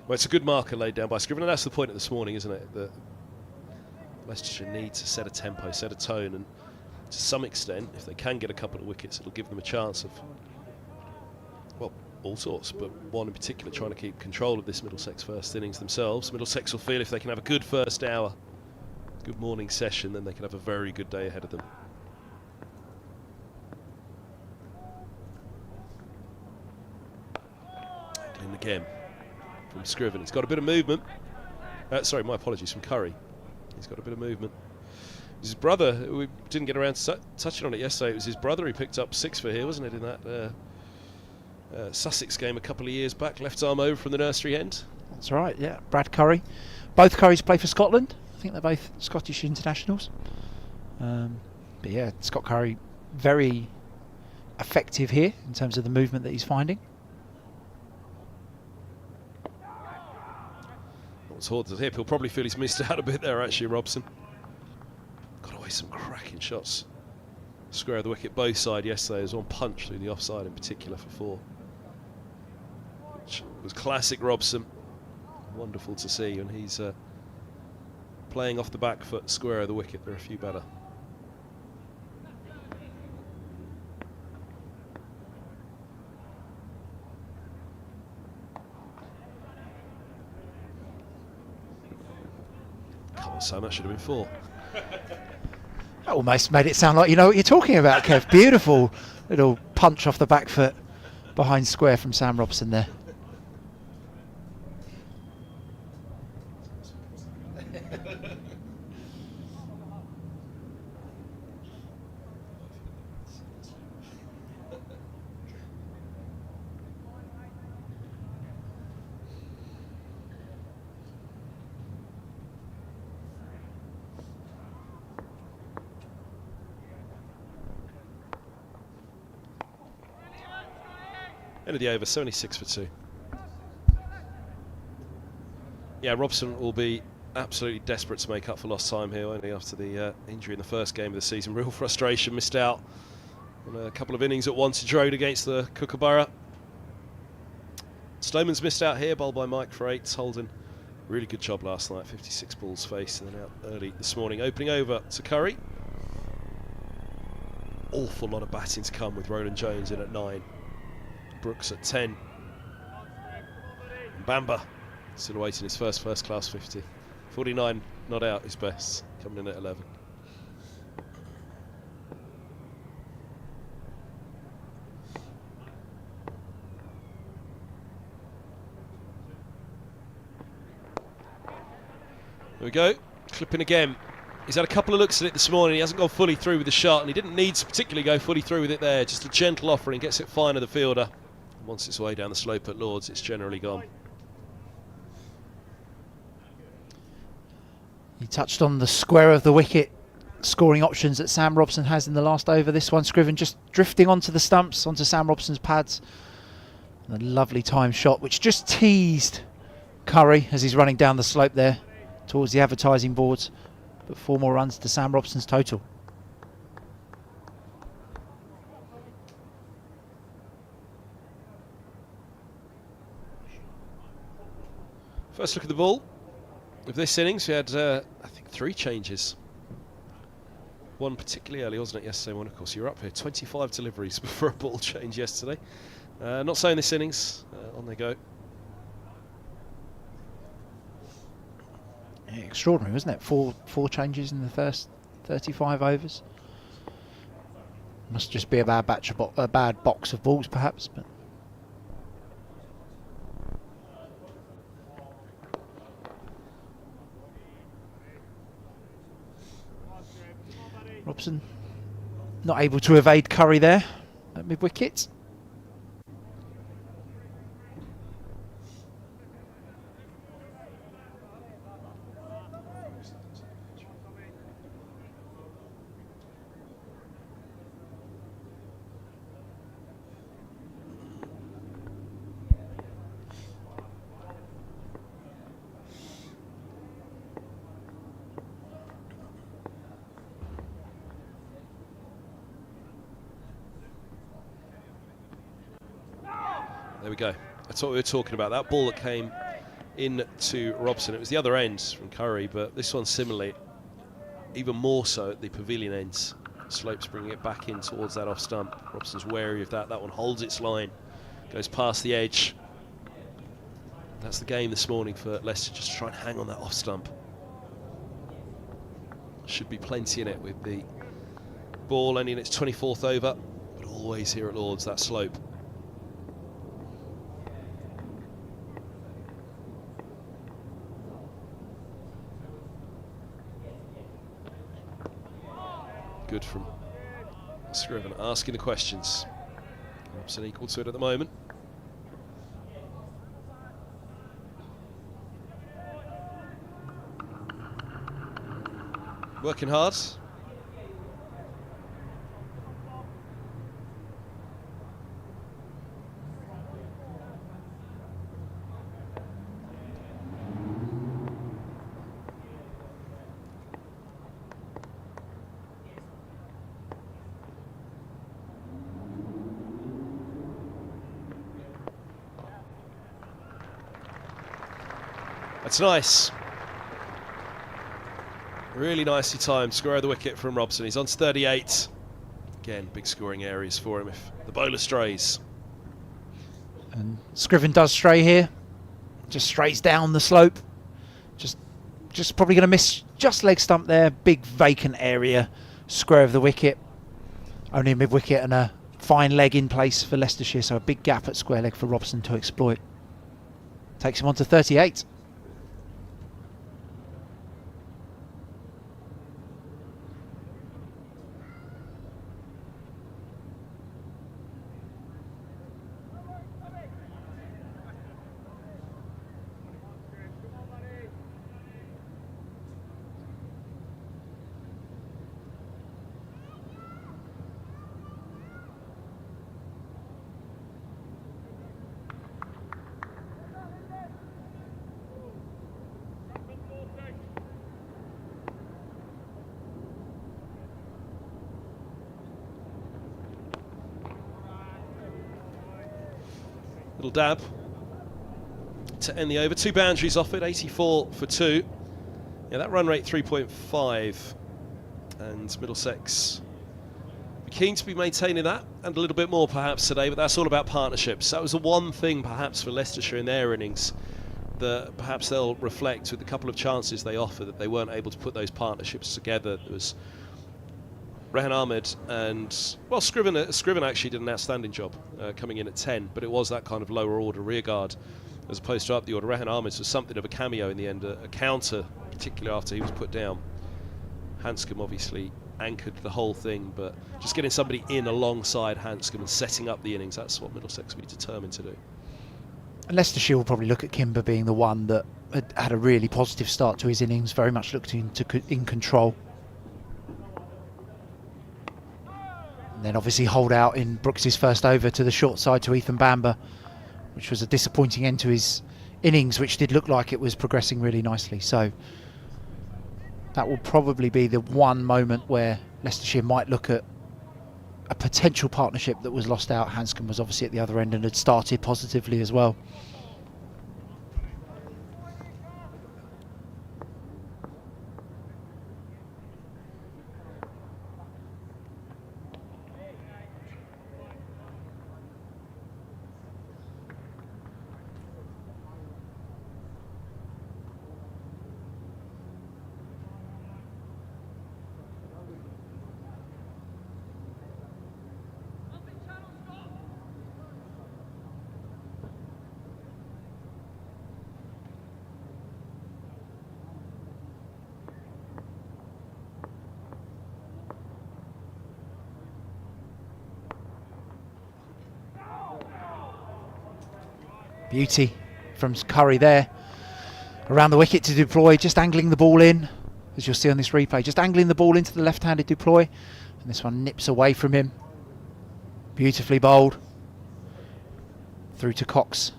it's a good marker laid down by Scriven, and that's the point of this morning, isn't it? That Leicestershire needs to set a tempo, set a tone, and to some extent, if they can get a couple of wickets, it'll give them a chance of, well, all sorts, but one in particular trying to keep control of this Middlesex first innings themselves. Middlesex will feel if they can have a good first hour, good morning session, then they can have a very good day ahead of them. And again from Scriven, it's got a bit of movement. Sorry, my apologies, from Curry. He's got a bit of movement. His brother, we didn't get around to touching on it yesterday, it was his brother who picked up 6 for here, wasn't it, in that Sussex game a couple of years back, left arm over from the nursery end. That's right, yeah. Brad Curry. Both Currys play for Scotland. I think they're both Scottish internationals. But yeah, Scott Curry, very effective here in terms of the movement that he's finding. What's hard to hip, he'll probably feel he's missed out a bit there actually, Robson. Got away some cracking shots. Square of the wicket both side yesterday. There was one punch through the offside in particular for 4. Which was classic Robson. Wonderful to see when he's playing off the back foot square of the wicket. There are a few better. Come on, Sam, that should have been 4. That almost made it sound like you know what you're talking about, Kev. Beautiful little punch off the back foot behind square from Sam Robson there. End of the over, 76 for 2. Yeah, Robson will be absolutely desperate to make up for lost time here, only after the injury in the first game of the season. Real frustration, missed out on a couple of innings at Wantage Road against the Kookaburra. Stoneman's missed out here, bowled by Mike for 8. Holden, really good job last night, 56 balls faced, and then out early this morning. Opening over to Curry. Awful lot of batting to come with Roland Jones in at 9. Brooks at 10. And Bamber still awaiting his first class 50. 49 not out, his best, coming in at 11. There we go, clipping again. He's had a couple of looks at it this morning. He hasn't gone fully through with the shot, and he didn't need to particularly go fully through with it there. Just a gentle offering, gets it fine of the fielder. Once it's way down the slope at Lords, it's generally gone. He touched on the square of the wicket scoring options that Sam Robson has in the last over. This one, Scriven just drifting onto the stumps, onto Sam Robson's pads. And a lovely time shot, which just teased Curry as he's running down the slope there towards the advertising boards. But 4 more runs to Sam Robson's total. First look at the ball of this innings. We had, I think, 3 changes. One particularly early, wasn't it, yesterday? One, of course, you were up here. 25 deliveries before a ball change yesterday. Not so in this innings. On they go. Yeah, extraordinary, wasn't it? Four changes in the first 35 overs. Must just be a bad box of balls, perhaps. But Robson not able to evade Curry there at mid-wicket. There we go. That's what we were talking about. That ball that came in to Robson. It was the other end from Curry, but this one similarly, even more so at the pavilion ends. Slope's bringing it back in towards that off stump. Robson's wary of that. That one holds its line, goes past the edge. That's the game this morning for Leicester, just to try and hang on that off stump. Should be plenty in it with the ball only in its 24th over, but always here at Lord's, that slope. Good from Scriven asking the questions. Robson equal to it at the moment. Working hard. That's nice. Really nicely timed, square of the wicket from Robson. He's on to 38. Again, big scoring areas for him if the bowler strays. And Scriven does stray here. Just strays down the slope. Just probably going to miss just leg stump there. Big vacant area, square of the wicket. Only a mid-wicket and a fine leg in place for Leicestershire, so a big gap at square leg for Robson to exploit. Takes him on to 38. Little dab to end the over. 2 boundaries off it, 84 for 2. Yeah, that run rate 3.5, and Middlesex keen to be maintaining that and a little bit more perhaps today, but that's all about partnerships. That was the one thing perhaps for Leicestershire in their innings that perhaps they'll reflect with the couple of chances they offer, that they weren't able to put those partnerships together. There was Rehan Ahmed and, well, Scriven actually did an outstanding job coming in at 10, but it was that kind of lower order rear guard as opposed to up the order. Rehan Ahmed was something of a cameo in the end, a counter, particularly after he was put down. Hanscom obviously anchored the whole thing, but just getting somebody in alongside Hanscom and setting up the innings, that's what Middlesex will be determined to do. Leicestershire will probably look at Kimber being the one that had a really positive start to his innings, very much looked in control. And then obviously hold out in Brooks's first over to the short side to Ethan Bamber, which was a disappointing end to his innings, which did look like it was progressing really nicely. So that will probably be the one moment where Leicestershire might look at a potential partnership that was lost out. Hanscom was obviously at the other end and had started positively as well. Beauty from Curry there. Around the wicket to deploy, just angling the ball in, as you'll see on this replay, just angling the ball into the left-handed deploy. And this one nips away from him. Beautifully bowled. Through to Cox.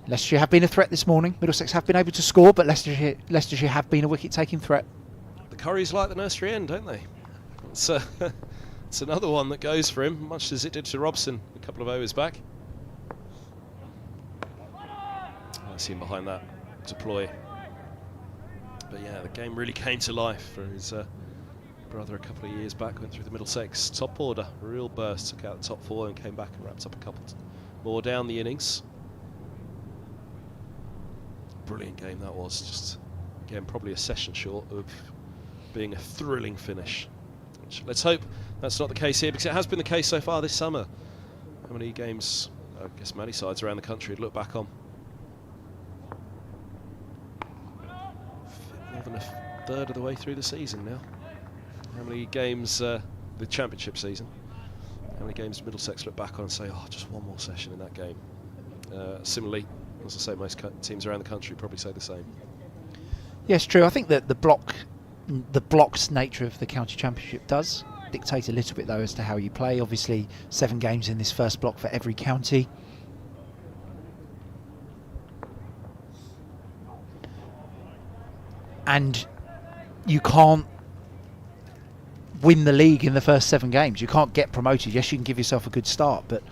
Leicestershire have been a threat this morning. Middlesex have been able to score, but Leicestershire have been a wicket-taking threat. The Currys like the nursery end, don't they? It's another one that goes for him, much as it did to Robson a couple of overs back. I see him behind that deploy. But yeah, the game really came to life for his brother a couple of years back. Went through the Middlesex top order, real burst, took out the top 4 and came back and wrapped up a couple more down the innings. Brilliant game that was. Just again, probably a session short of being a thrilling finish. Which, let's hope that's not the case here, because it has been the case so far this summer. How many games, I guess many sides around the country would look back on. More than a third of the way through the season now. How many games, the championship season, how many games Middlesex look back on and say, oh, just one more session in that game. Similarly, as I say, most teams around the country probably say the same. Yes, true. I think that the blocks nature of the county championship does dictate a little bit, though, as to how you play. Obviously, 7 games in this first block for every county. And you can't win the league in the first 7 games. You can't get promoted. Yes, you can give yourself a good start, but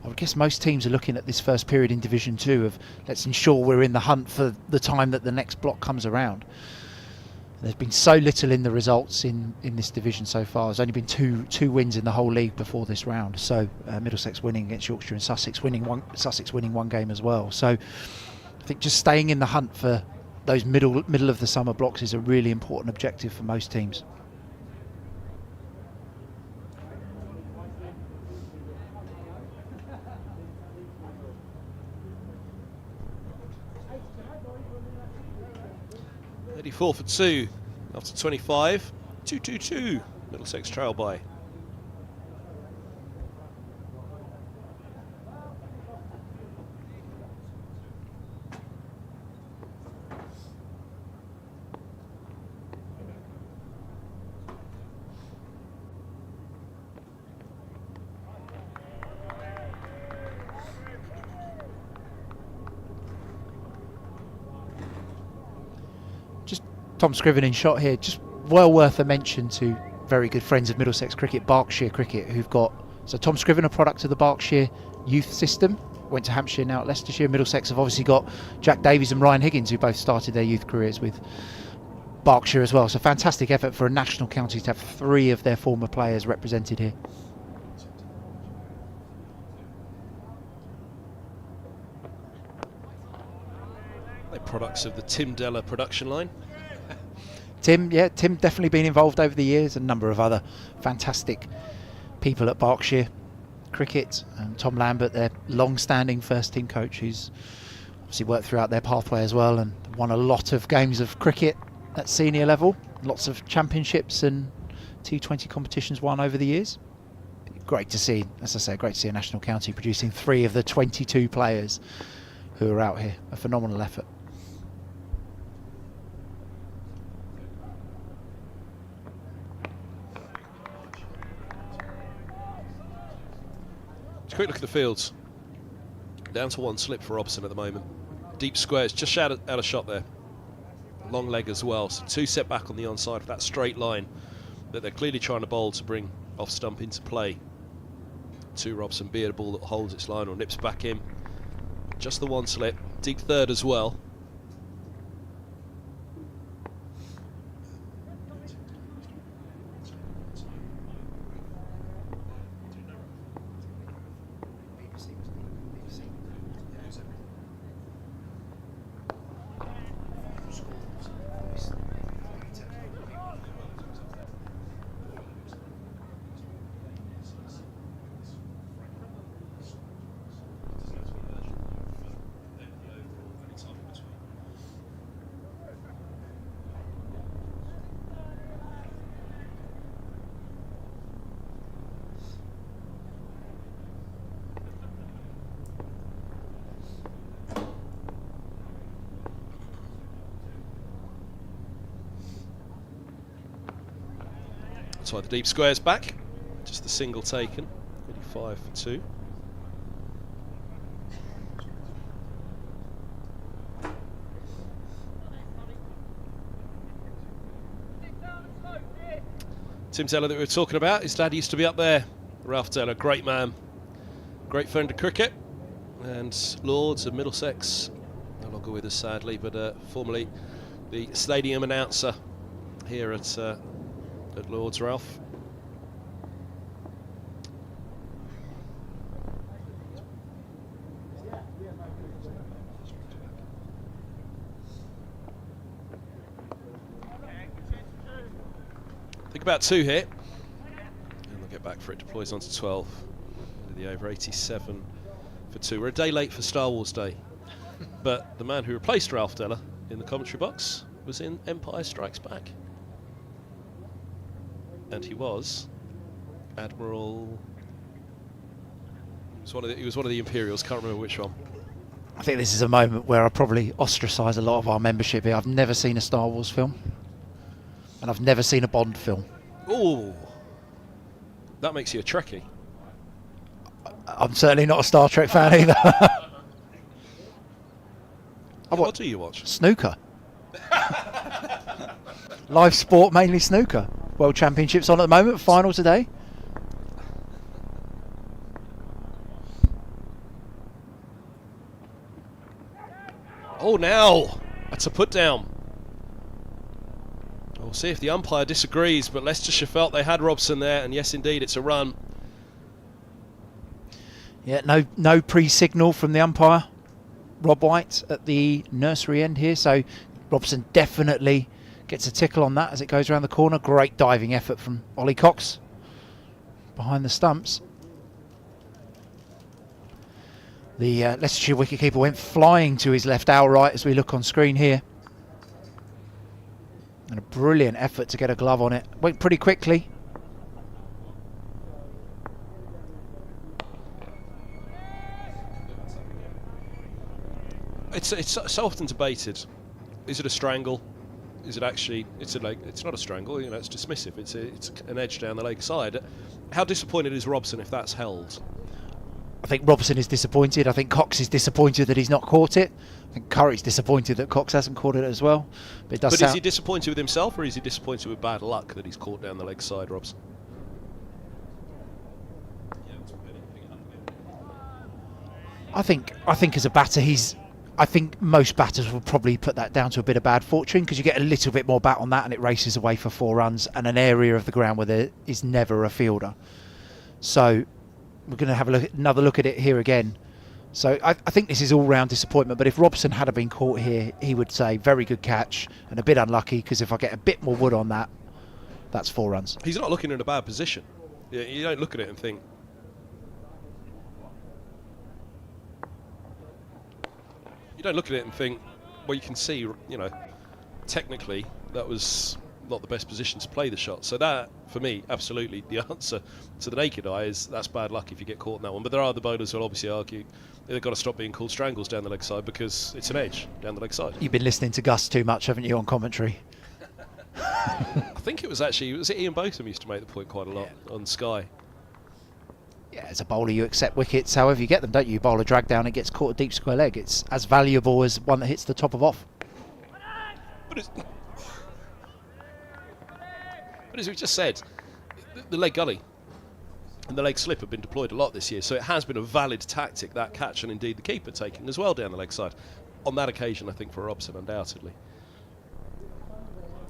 I guess most teams are looking at this first period in Division 2 of let's ensure we're in the hunt for the time that the next block comes around. There's been so little in the results in this division so far. There's only been two wins in the whole league before this round. So Middlesex winning against Yorkshire and Sussex winning one game as well. So I think just staying in the hunt for those middle of the summer blocks is a really important objective for most teams. .84 for 2 after 25. 2-2-2. Middlesex trail by. Tom Scriven in shot here, just well worth a mention to very good friends of Middlesex Cricket, Berkshire Cricket, who've got, so Tom Scriven, a product of the Berkshire youth system, went to Hampshire, now at Leicestershire. Middlesex have obviously got Jack Davies and Ryan Higgins, who both started their youth careers with Berkshire as well. So fantastic effort for a national county to have 3 of their former players represented here. They're products of the Tim Della production line. Tim definitely been involved over the years. A number of other fantastic people at Berkshire Cricket. Tom Lambert, their long-standing first-team coach, who's obviously worked throughout their pathway as well and won a lot of games of cricket at senior level. Lots of championships and T20 competitions won over the years. Great to see, as I say, great to see a national county producing 3 of the 22 players who are out here. A phenomenal effort. Quick look at the fields. Down to 1 slip for Robson at the moment. Deep squares, just out of shot there. Long leg as well, so 2 set back on the onside of that straight line that they're clearly trying to bowl to bring off stump into play. To Robson, be it a ball that holds its line or nips back in. Just the 1 slip, deep third as well. Outside the deep squares back. Just the single taken. 85 for 2. Tim Teller that we were talking about, his dad used to be up there. Ralph Teller, great man, great friend of cricket, and Lords of Middlesex, no longer with us sadly, but formerly the stadium announcer here at Lords, Ralph. Think about 2 here, and they'll get back for it. Deploys onto 12. Into the over 87 for 2. We're a day late for Star Wars Day, but the man who replaced Ralph Teller in the commentary box was in Empire Strikes Back, and he was Admiral. He was one of the Imperials. Can't remember which one. I think this is a moment where I probably ostracise a lot of our membership here. I've never seen a Star Wars film. And I've never seen a Bond film. Ooh, that makes you a Trekkie. I'm certainly not a Star Trek fan either. What do you watch? Snooker. Live sport, mainly snooker. World Championships on at the moment, final today. Oh, now that's a put down. We'll see if the umpire disagrees, but Leicestershire felt they had Robson there, and yes, indeed, it's a run. Yeah, no pre-signal from the umpire, Rob White, at the nursery end here, so Robson definitely gets a tickle on that as it goes around the corner. Great diving effort from Ollie Cox behind the stumps. The Leicestershire wicketkeeper went flying to his left outright as we look on screen here. And a brilliant effort to get a glove on it. Went pretty quickly. It's so often debated. Is it a strangle? Is it actually? It's not a strangle. You know, it's dismissive. It's an edge down the leg side. How disappointed is Robson if that's held? I think Robson is disappointed. I think Cox is disappointed that he's not caught it. I think Curry's disappointed that Cox hasn't caught it as well. But is he disappointed with himself, or is he disappointed with bad luck that he's caught down the leg side, Robson? I think as a batter, I think most batters will probably put that down to a bit of bad fortune, because you get a little bit more bat on that and it races away for 4 runs and an area of the ground where there is never a fielder. So we're going to have another look at it here again. So I think this is all-round disappointment, but if Robson had been caught here, he would say very good catch and a bit unlucky, because if I get a bit more wood on that, that's 4 runs. He's not looking in a bad position. You don't look at it and think, well, you can see, you know, technically that was not the best position to play the shot. So that, for me, absolutely the answer to the naked eye is that's bad luck if you get caught in that one. But there are the bowlers who will obviously argue they've got to stop being called strangles down the leg side because it's an edge down the leg side. You've been listening to Gus too much, haven't you, on commentary? I think was it Ian Botham used to make the point quite a lot on Sky. Yeah, as a bowler you accept wickets however you get them, don't you? You bowl a drag down, it gets caught a deep square leg. It's as valuable as one that hits the top of off. But as we've just said, the leg gully and the leg slip have been deployed a lot this year, so it has been a valid tactic, that catch, and indeed the keeper taking as well down the leg side. On that occasion, I think for Robson, undoubtedly,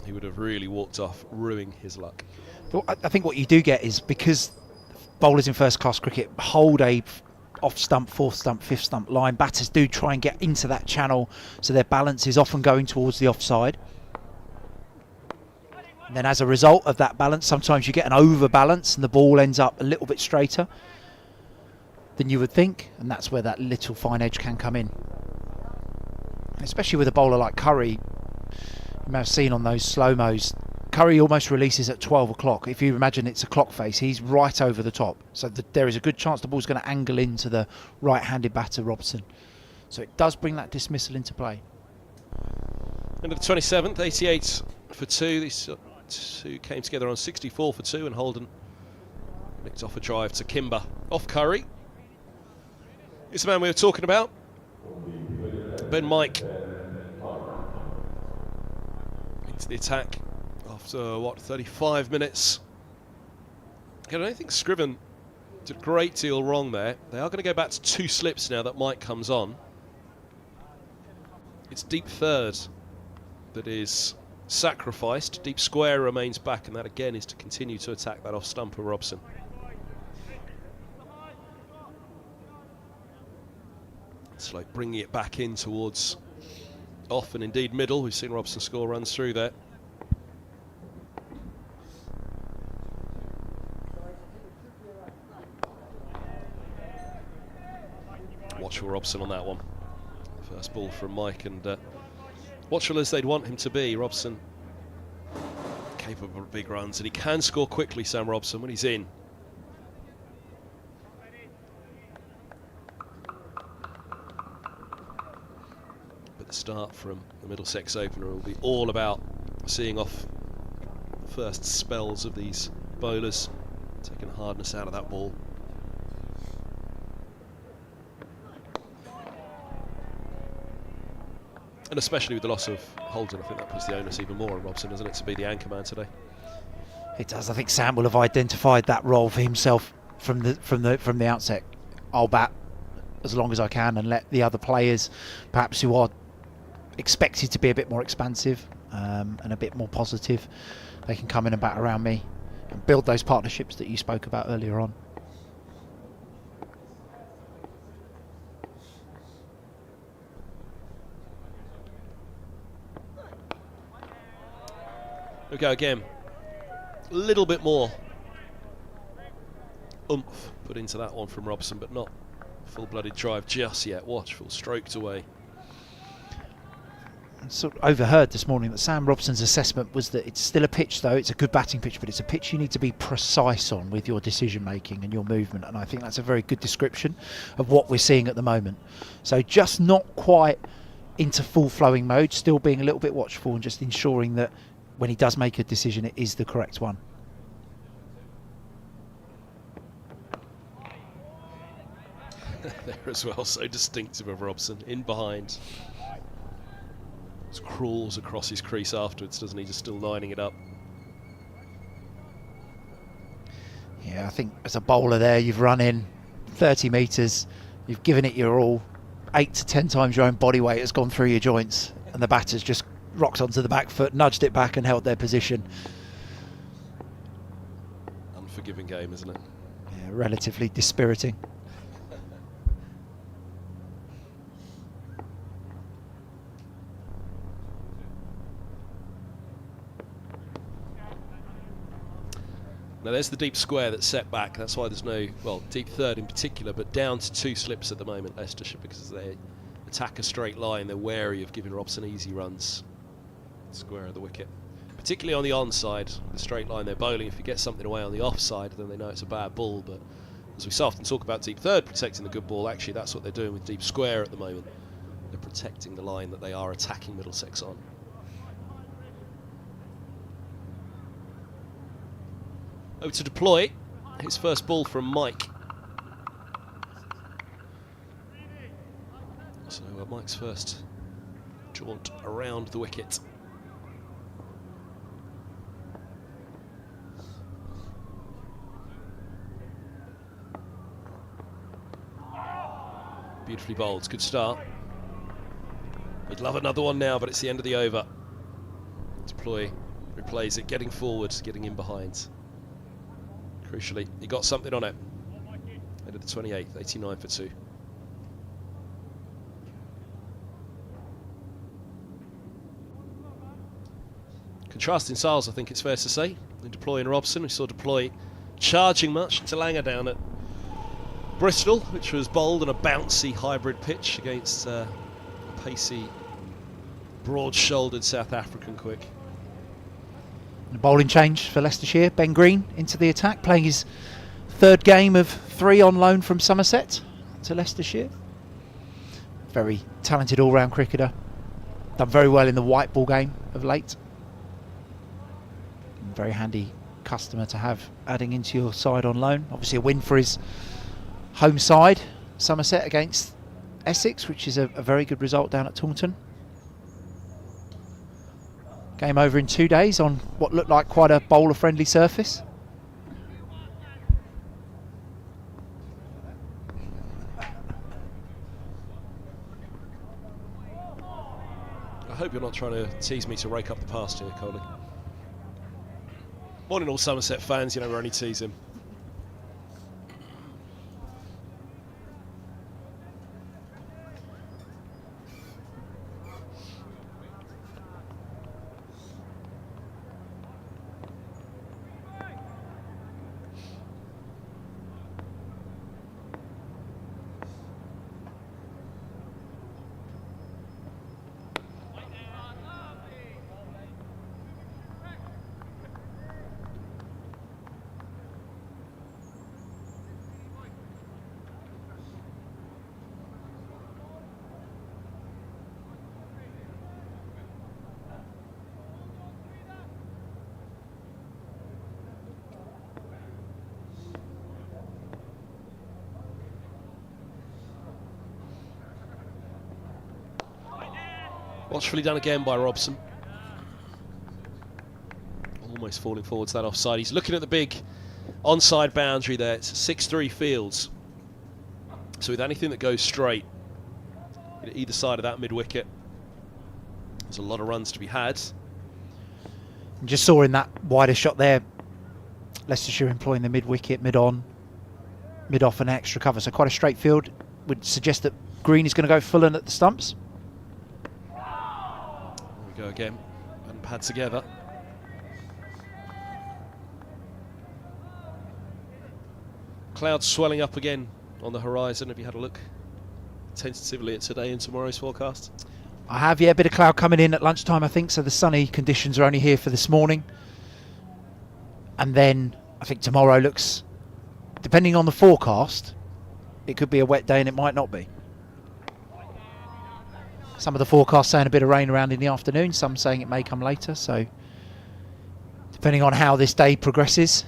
he would have really walked off, ruining his luck. But I think what you do get is, because bowlers in first-class cricket hold a off-stump, fourth-stump, fifth-stump line, batters do try and get into that channel, so their balance is often going towards the offside. And then as a result of that balance, sometimes you get an overbalance and the ball ends up a little bit straighter than you would think, and that's where that little fine edge can come in. Especially with a bowler like Curry, you may have seen on those slow-mos, Curry almost releases at 12 o'clock. If you imagine it's a clock face, he's right over the top. So there is a good chance the ball's going to angle into the right-handed batter, Robson. So it does bring that dismissal into play. Into the 27th, 88 for 2. These two came together on 64 for 2, and Holden nicked off a drive to Kimber. Off Curry. It's the man we were talking about. Ben Mike into the attack after, 35 minutes. I don't think Scriven did a great deal wrong there. They are going to go back to 2 slips now that Mike comes on. It's deep third that is sacrificed. Deep square remains back, and that again is to continue to attack that off stump of Robson. It's like bringing it back in towards off and indeed middle. We've seen Robson score runs through there. Watchful Robson on that one. First ball from Mike, and watchful as they'd want him to be. Robson capable of big runs, and he can score quickly, Sam Robson, when he's in. But the start from the Middlesex opener will be all about seeing off the first spells of these bowlers, taking the hardness out of that ball. And especially with the loss of Holden, I think that puts the onus even more on Robson, doesn't it, to be the anchor man today? It does. I think Sam will have identified that role for himself from the outset. I'll bat as long as I can and let the other players, perhaps who are expected to be a bit more expansive and a bit more positive, they can come in and bat around me and build those partnerships that you spoke about earlier on. We go again. A little bit more oomph put into that one from Robson, but not full-blooded drive just yet. Watchful, stroked away. I sort of overheard this morning that Sam Robson's assessment was that it's still a pitch, though. It's a good batting pitch, but it's a pitch you need to be precise on with your decision-making and your movement, and I think that's a very good description of what we're seeing at the moment. So just not quite into full-flowing mode, still being a little bit watchful and just ensuring that when he does make a decision, it is the correct one. There as well, so distinctive of Robson. In behind. Just crawls across his crease afterwards, doesn't he? Just still lining it up. Yeah, I think as a bowler there, you've run in 30 metres, you've given it your all, 8 to 10 times your own body weight has gone through your joints, and the batter's just rocked onto the back foot, nudged it back and held their position. Unforgiving game, isn't it? Yeah, relatively dispiriting. Now there's the deep square that's set back. That's why there's no, well, deep third in particular, but down to 2 slips at the moment, Leicestershire, because they attack a straight line. They're wary of giving Robson easy runs. Square of the wicket, particularly on the onside, the straight line they're bowling. If you get something away on the offside, then they know it's a bad ball. But as we so often talk about deep third protecting the good ball, actually that's what they're doing with deep square at the moment. They're protecting the line that they are attacking Middlesex on. Over to deploy. His first ball from Mike. So Mike's first jaunt around the wicket. Beautifully bowled, good start. We'd love another one now, but it's the end of the over. Deploy replays it, getting forward, getting in behind. Crucially, he got something on it. End of the 28th, 89 for 2. Contrasting styles, I think it's fair to say. In Deploy and Robson, we saw Deploy charging much to Langer down at Bristol, which was bowled on a bouncy hybrid pitch against a pacey, broad-shouldered South African quick. A bowling change for Leicestershire. Ben Green into the attack, playing his 3rd game of 3 on loan from Somerset to Leicestershire. Very talented all-round cricketer. Done very well in the white ball game of late. Very handy customer to have adding into your side on loan. Obviously a win for his home side, Somerset, against Essex, which is a very good result down at Taunton. Game over in 2 days on what looked like quite a bowler-friendly surface. I hope you're not trying to tease me to rake up the past here, Coley. Morning all Somerset fans, you know we're only teasing. Watchfully done again by Robson. Almost falling forwards that offside. He's looking at the big onside boundary there. It's 6-3 Fields. So with anything that goes straight at either side of that mid-wicket, there's a lot of runs to be had. Just saw in that wider shot there, Leicestershire employing the mid-wicket, mid-on, mid-off and extra cover. So quite a straight field. Would suggest that Green is going to go full in at the stumps. Go again and pad together. Clouds swelling up again on the horizon. Have you had a look tentatively at today and tomorrow's forecast? I have, yeah, a bit of cloud coming in at lunchtime, I think, so the sunny conditions are only here for this morning. And then I think tomorrow looks, depending on the forecast, it could be a wet day and it might not be. Some of the forecasts saying a bit of rain around in the afternoon, some saying it may come later, so depending on how this day progresses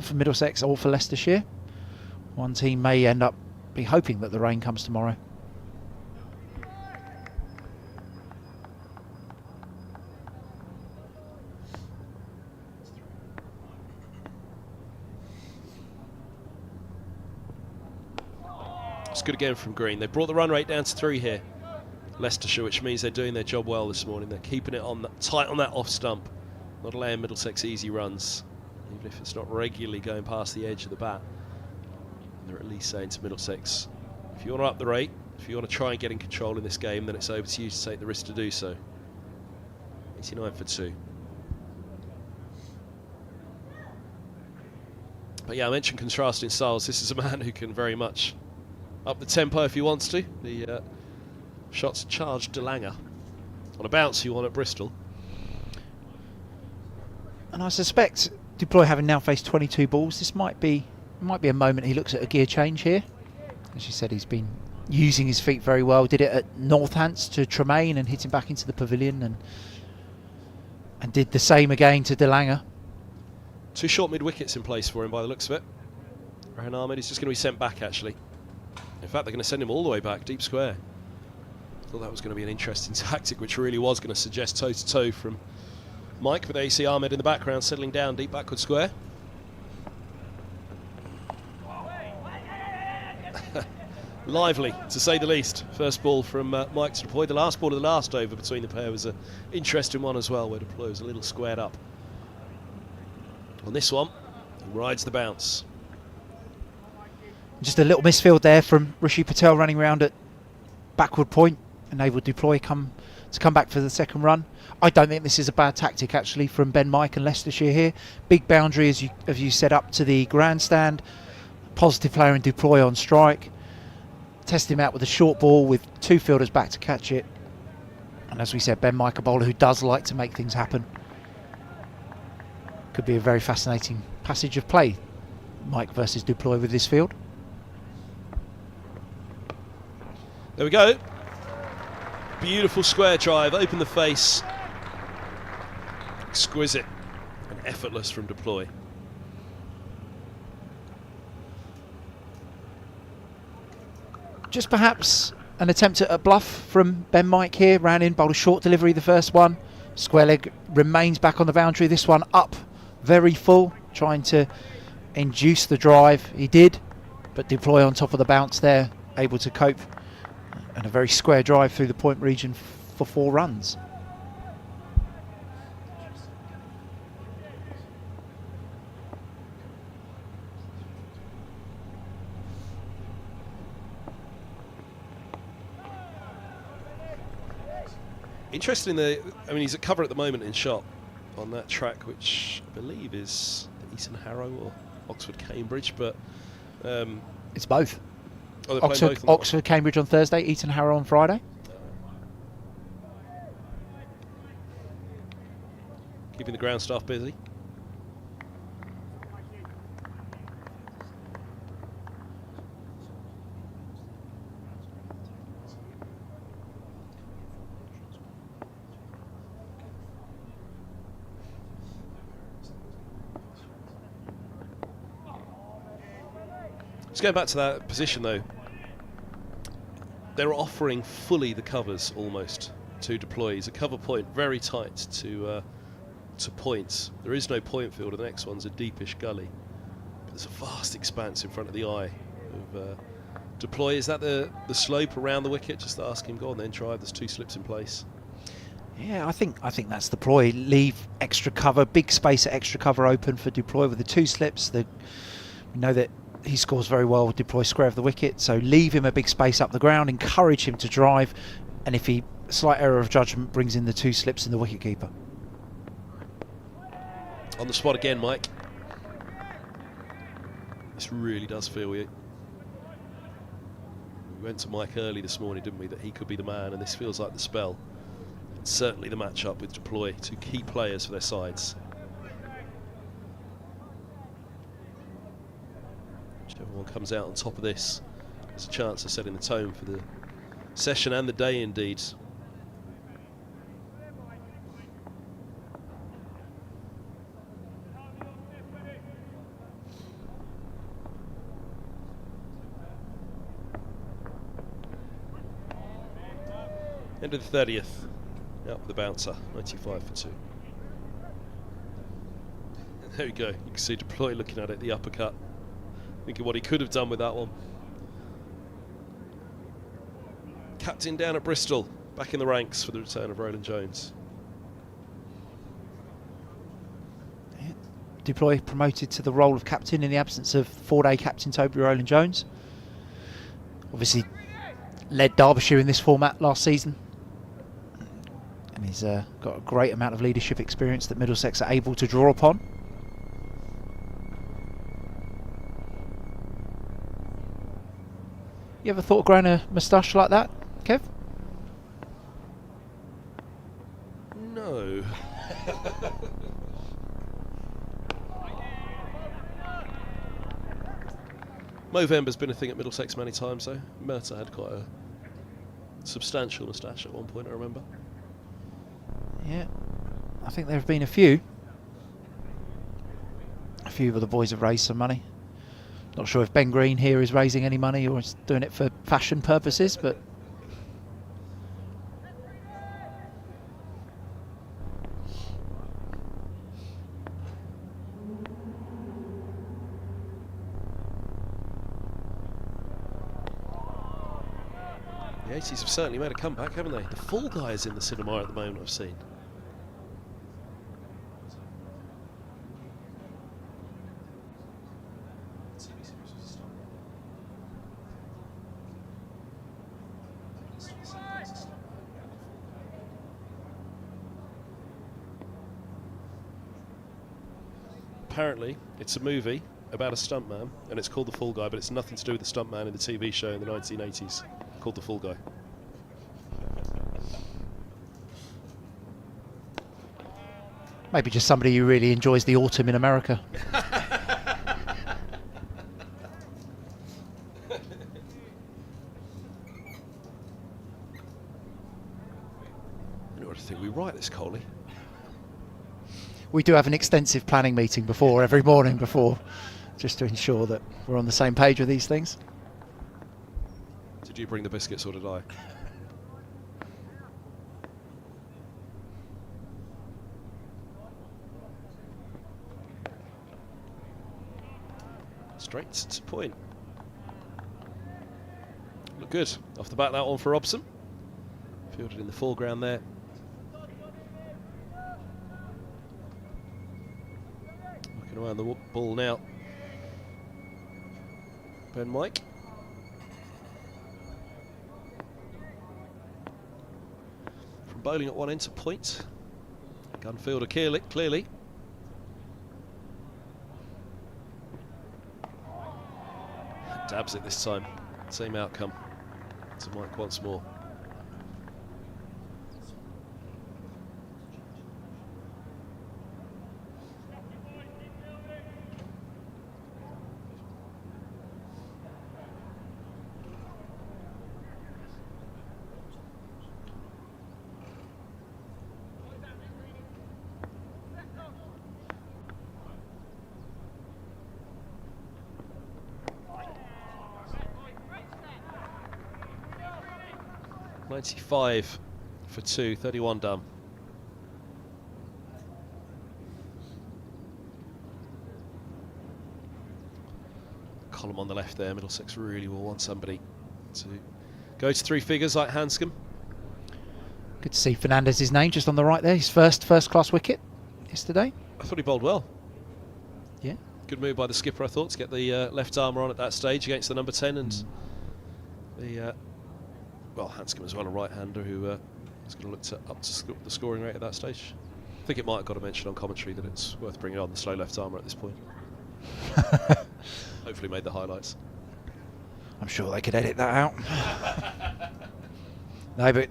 for Middlesex or for Leicestershire, one team may end up be hoping that the rain comes tomorrow. It's good again from Green. They brought the run rate down to 3 here, Leicestershire, which means they're doing their job well this morning. They're keeping it on tight on that off stump, not allowing Middlesex easy runs, even if it's not regularly going past the edge of the bat. And they're at least saying to Middlesex, if you want to up the rate, if you want to try and get in control in this game, then it's over to you to take the risk to do so. 89 for 2. But yeah, I mentioned contrasting styles. This is a man who can very much up the tempo if he wants to. The shots charged DeLanger on a bounce you won at Bristol. And I suspect Duploy, having now faced 22 balls, this might be a moment he looks at a gear change here. As you said, he's been using his feet very well. Did it at Northants to Tremaine and hit him back into the pavilion, and did the same again to DeLanger. 2 short mid-wickets in place for him by the looks of it. Rahan Ahmed is just going to be sent back, actually. In fact, they're going to send him all the way back, deep square. Thought that was going to be an interesting tactic, which really was going to suggest toe-to-toe from Mike, with AC Ahmed in the background, settling down deep backward square. Lively, to say the least. First ball from Mike to Duploy. The last ball of the last over between the pair was an interesting one as well, where Duploy was a little squared up. On this one, he rides the bounce. Just a little misfield there from Rishi Patel running around at backward point, enabled Duploy to come back for the second run. I don't think this is a bad tactic actually from Ben Mike and Leicestershire here. Big boundary as you set up to the grandstand. Positive player in Duploy on strike. Test him out with a short ball with 2 fielders back to catch it. And as we said, Ben Mike, a bowler who does like to make things happen. Could be a very fascinating passage of play, Mike versus Duploy with this field. There we go. Beautiful square drive, open the face. Exquisite. and effortless from deploy. Just perhaps an attempt at a bluff from Ben Mike here. Ran in, bowled a short delivery the first one. Square leg remains back on the boundary. This one up very full, trying to induce the drive. He did, but deploy on top of the bounce there, able to cope. And a very square drive through the point region for 4 runs. Interesting, I mean, he's at cover at the moment in shot on that track, which I believe is the Eton Harrow or Oxford Cambridge, but it's both. Oh, they're playing both on Oxford Cambridge on Thursday, Eton Harrow on Friday. Keeping the ground staff busy. Let's go back to that position though. They're offering fully the covers almost to deploy. He's a cover point, very tight to points. There is no point field, and the next one's a deepish gully. But there's a vast expanse in front of the eye of deploy. Is that the slope around the wicket? Just ask him, go on then, drive. There's 2 slips in place. Yeah, I think that's the ploy. Leave extra cover, big space at extra cover open for deploy with the 2 slips. We know that he scores very well with deploy square of the wicket, so leave him a big space up the ground, encourage him to drive, and if he slight error of judgment brings in the 2 slips in the wicketkeeper. On the spot again, Mike. This really does feel we went to Mike early this morning, didn't we, that he could be the man, and this feels like the spell. It's certainly the matchup with deploy, 2 key players for their sides. Whichever one comes out on top of this, there's a chance of setting the tone for the session and the day indeed. End of the 30th. Out with the bouncer, 95 for 2. And there we go. You can see deploy looking at it, the uppercut. Thinking what he could have done with that one. Captain down at Bristol, back in the ranks for the return of Roland Jones. Yeah. Deploy promoted to the role of captain in the absence of 4-day captain Toby Roland Jones. Obviously led Derbyshire in this format last season. And he's got a great amount of leadership experience that Middlesex are able to draw upon. You ever thought of growing a moustache like that, Kev? No. Movember's been a thing at Middlesex many times though. Merta had quite a substantial moustache at one point, I remember. Yeah, I think there have been a few. A few of the boys have raised some money. Not sure if Ben Green here is raising any money or is doing it for fashion purposes, but The 80s have certainly made a comeback, haven't they? The Fall Guys in the cinema at the moment, I've seen. Apparently, it's a movie about a stuntman, and it's called The Fall Guy, but it's nothing to do with the stuntman in the TV show in the 1980s called The Fall Guy. maybe just somebody who really enjoys the autumn in America. I don't think we write this, Coley. we do have an extensive planning meeting before every morning just to ensure that we're on the same page with these things. Did you bring the biscuits or did I? Straight to point. Look good. Off the bat, that one for Robson. Fielded in the foreground there. Looking around the ball now. Ben Mike. From bowling at one end to point. Gunfielder clearly. Dabs it this time. Same outcome. To Mike once more. .95 for 2, 31 done. Column on the left there. Middlesex really will want somebody to go to 3 figures like Hanscom. Good to see Fernandez's name just on the right there. His first class wicket yesterday. I thought he bowled well. Yeah. Good move by the skipper, I thought, to get the left armour on at that stage against the number 10 and the well, Hanscom as well, a right-hander who is going to look to up to the scoring rate at that stage. I think it might have got a mention on commentary that it's worth bringing on the slow left armour at this point. Hopefully made the highlights. I'm sure they could edit that out. No, but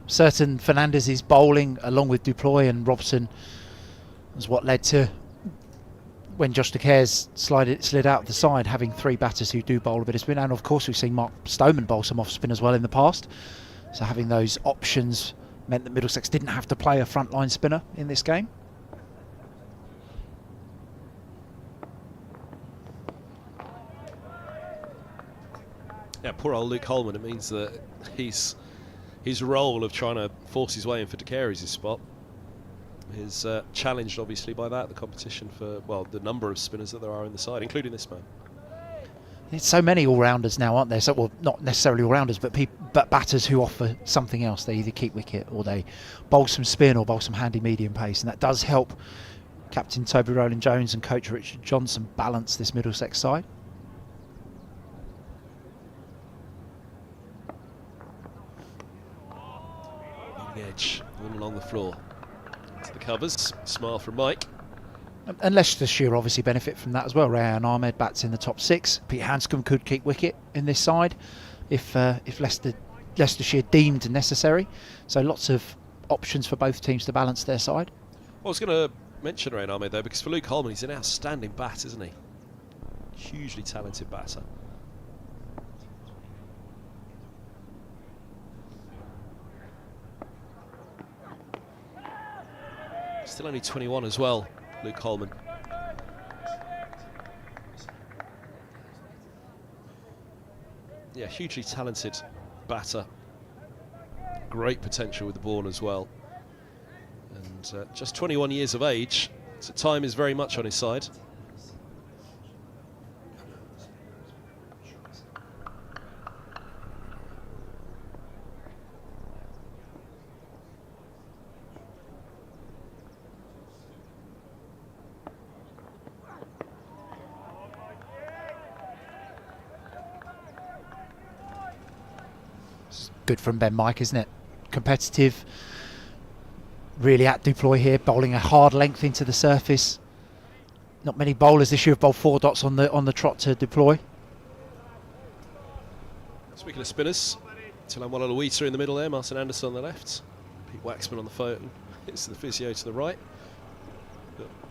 certain Fernandez's bowling, along with Duploi and Robson, was what led to, when Josh De Cares slid out the side, having 3 batters who do bowl a bit of spin. And of course we've seen Mark Stoneman bowl some off spin as well in the past. So having those options meant that Middlesex didn't have to play a frontline spinner in this game. Yeah, poor old Luke Holman. It means that his role of trying to force his way in for De Cares' spot is challenged obviously by that, the competition for, well, the number of spinners that there are in the side, including this man. There's so many all-rounders now, aren't there? So, well, not necessarily all-rounders, but batters who offer something else. They either keep wicket or they bowl some spin or bowl some handy medium pace, and that does help Captain Toby Rowland-Jones and Coach Richard Johnson balance this Middlesex side. The edge, all along the floor. To the covers, smile from Mike. And Leicestershire obviously benefit from that as well. Rayan Ahmed bats in the top 6. Pete Hanscom could keep wicket in this side if Leicestershire deemed necessary. So lots of options for both teams to balance their side. Well, I was going to mention Rayan Ahmed though, because for Luke Holman, he's an outstanding bat, isn't he? Hugely talented batter. Still only 21 as well, Luke Holman. Yeah, hugely talented batter. Great potential with the ball as well. And just 21 years of age, so time is very much on his side. Good from Ben Mike, isn't it? Competitive, really at Duploi here, bowling a hard length into the surface. Not many bowlers this year have bowled 4 dots on the trot to Duploi. Speaking of spinners, Tilan Wallaluita in the middle there, Martin Anderson on the left, Pete Waxman on the phone, it's the physio to the right.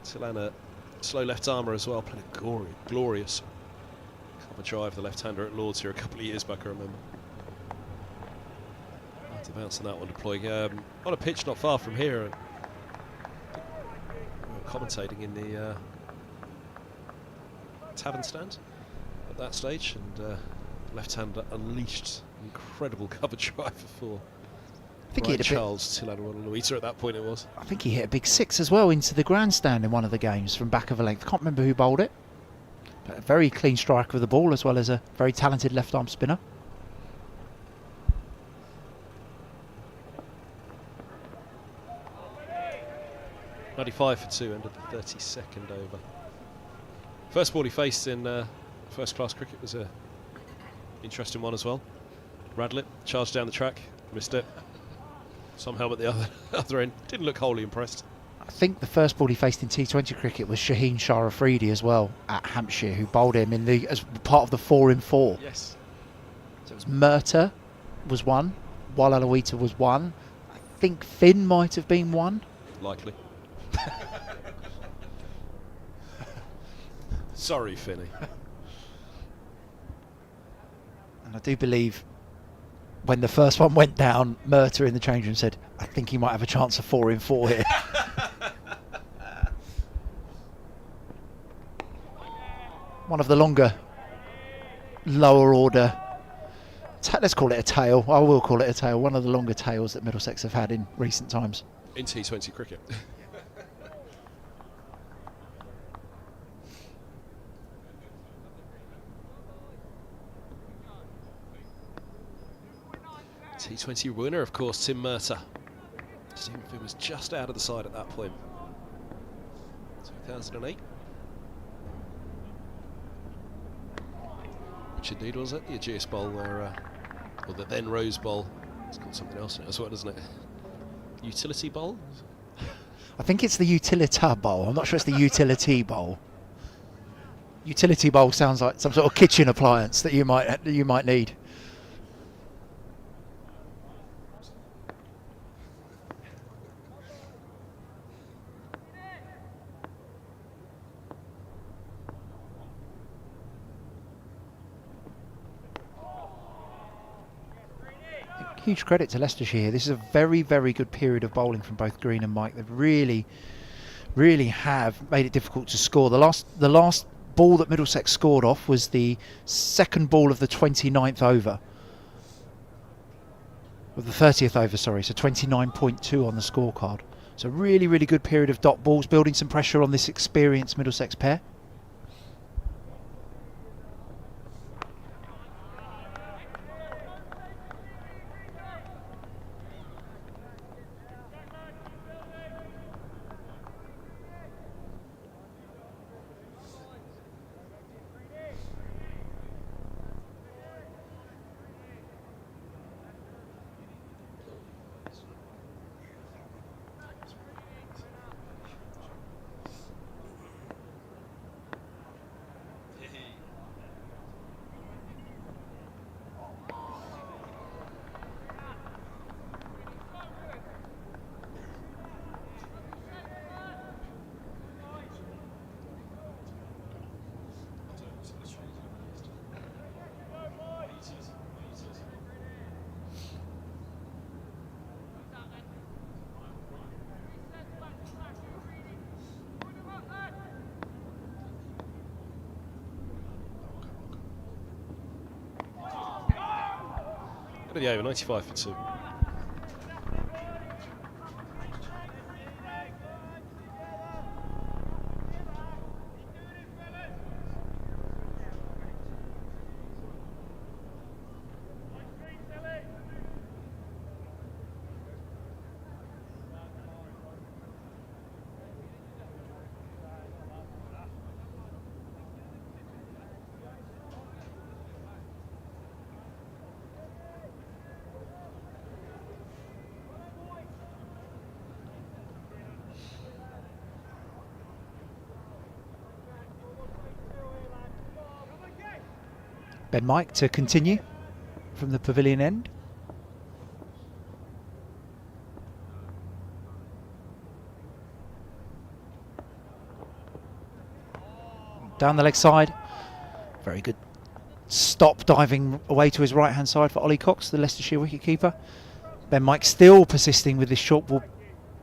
Tilan a slow left armour as well, playing a glorious cover drive, the left-hander at Lords here a couple of years back, I remember. To bounce on that one, deploying on a pitch not far from here. commentating in the tavern stand at that stage, and left-hander unleashed incredible cover drive for I think he hit a Charles Tilano at that point. It was. I think he hit a big 6 as well into the grandstand in one of the games from back of a length. Can't remember who bowled it, but a very clean striker of the ball as well as a very talented left-arm spinner. .95 for 2, ended the 32nd over. First ball he faced in first-class cricket was a interesting one as well. Radlett charged down the track, missed it. Some helmet the other end. Didn't look wholly impressed. I think the first ball he faced in T20 cricket was Shaheen Shah Afridi as well at Hampshire, who bowled him in the as part of the 4 in 4. Yes. So it was Murtagh was 1, while Aloita was 1. I think Finn might have been 1. Likely. Sorry, Finney. And I do believe when the first one went down, Murtagh in the change room said, I think he might have a chance of 4 in 4 here. One of the longer, lower order, let's call it a tail. I will call it a tail. One of the longer tails that Middlesex have had in recent times. In T20 cricket. T20 winner, of course, Tim Murtagh. Stephen Finn was just out of the side at that point. 2008. Which indeed was it? The Aegeus Bowl, where, or the then Rose Bowl. It's called something else now as well, isn't it? Utility Bowl? I think it's the Utilita Bowl. I'm not sure it's the Utility Bowl. Utility Bowl sounds like some sort of kitchen appliance that you might need. Huge credit to Leicestershire here. This is a very, very good period of bowling from both Green and Mike. They've really have made it difficult to score. The last ball that Middlesex scored off was the second ball of the 29th over. Of the 30th over, sorry. So 29.2 on the scorecard. So really, really good period of dot balls, building some pressure on this experienced Middlesex pair. The over, 95 for 2. Ben Mike to continue from the pavilion end. Down the leg side. Very good stop, diving away to his right hand side for Ollie Cox, the Leicestershire wicketkeeper. Ben Mike still persisting with this short ball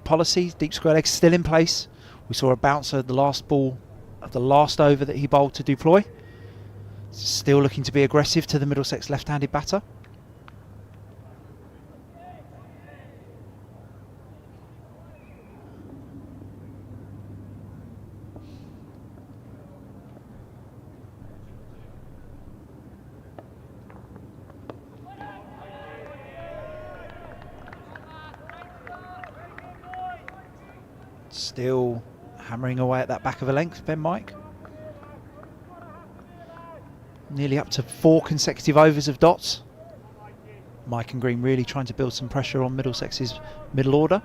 policy. Deep square leg still in place. We saw a bouncer at the last ball of the last over that he bowled to Duploy. Still looking to be aggressive to the Middlesex left-handed batter. Still hammering away at that back of a length, Ben Mike. Nearly up to 4 consecutive overs of dots. Mike and Green really trying to build some pressure on Middlesex's middle order.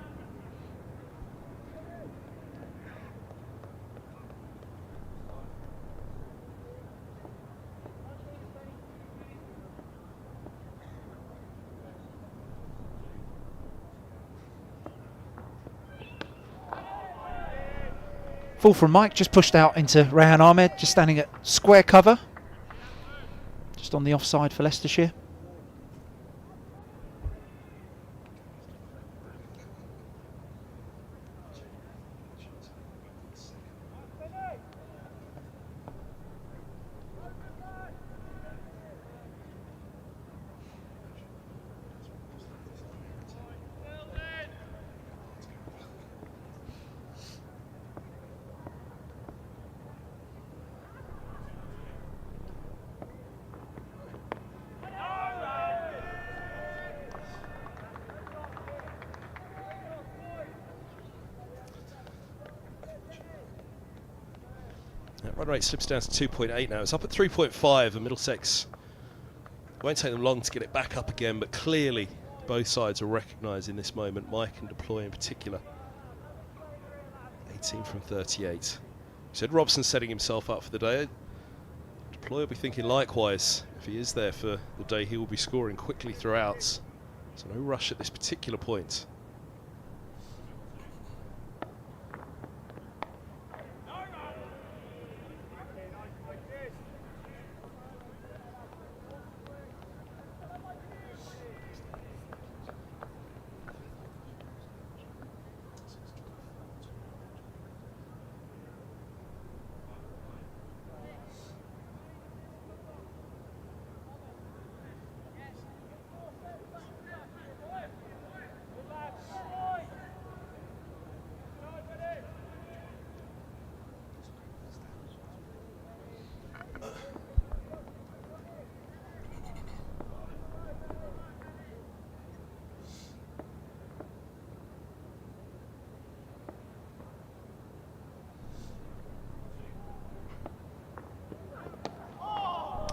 Full from Mike, just pushed out into Rehan Ahmed, just standing at square cover. Just on the offside for Leicestershire. Run rate slips down to 2.8 now. It's up at 3.5 and Middlesex won't take them long to get it back up again, but clearly both sides are recognising this moment, Mike and Deploy in particular. 18 from 38. We said Robson setting himself up for the day. Deploy will be thinking likewise. If he is there for the day, he will be scoring quickly throughout. So no rush at this particular point.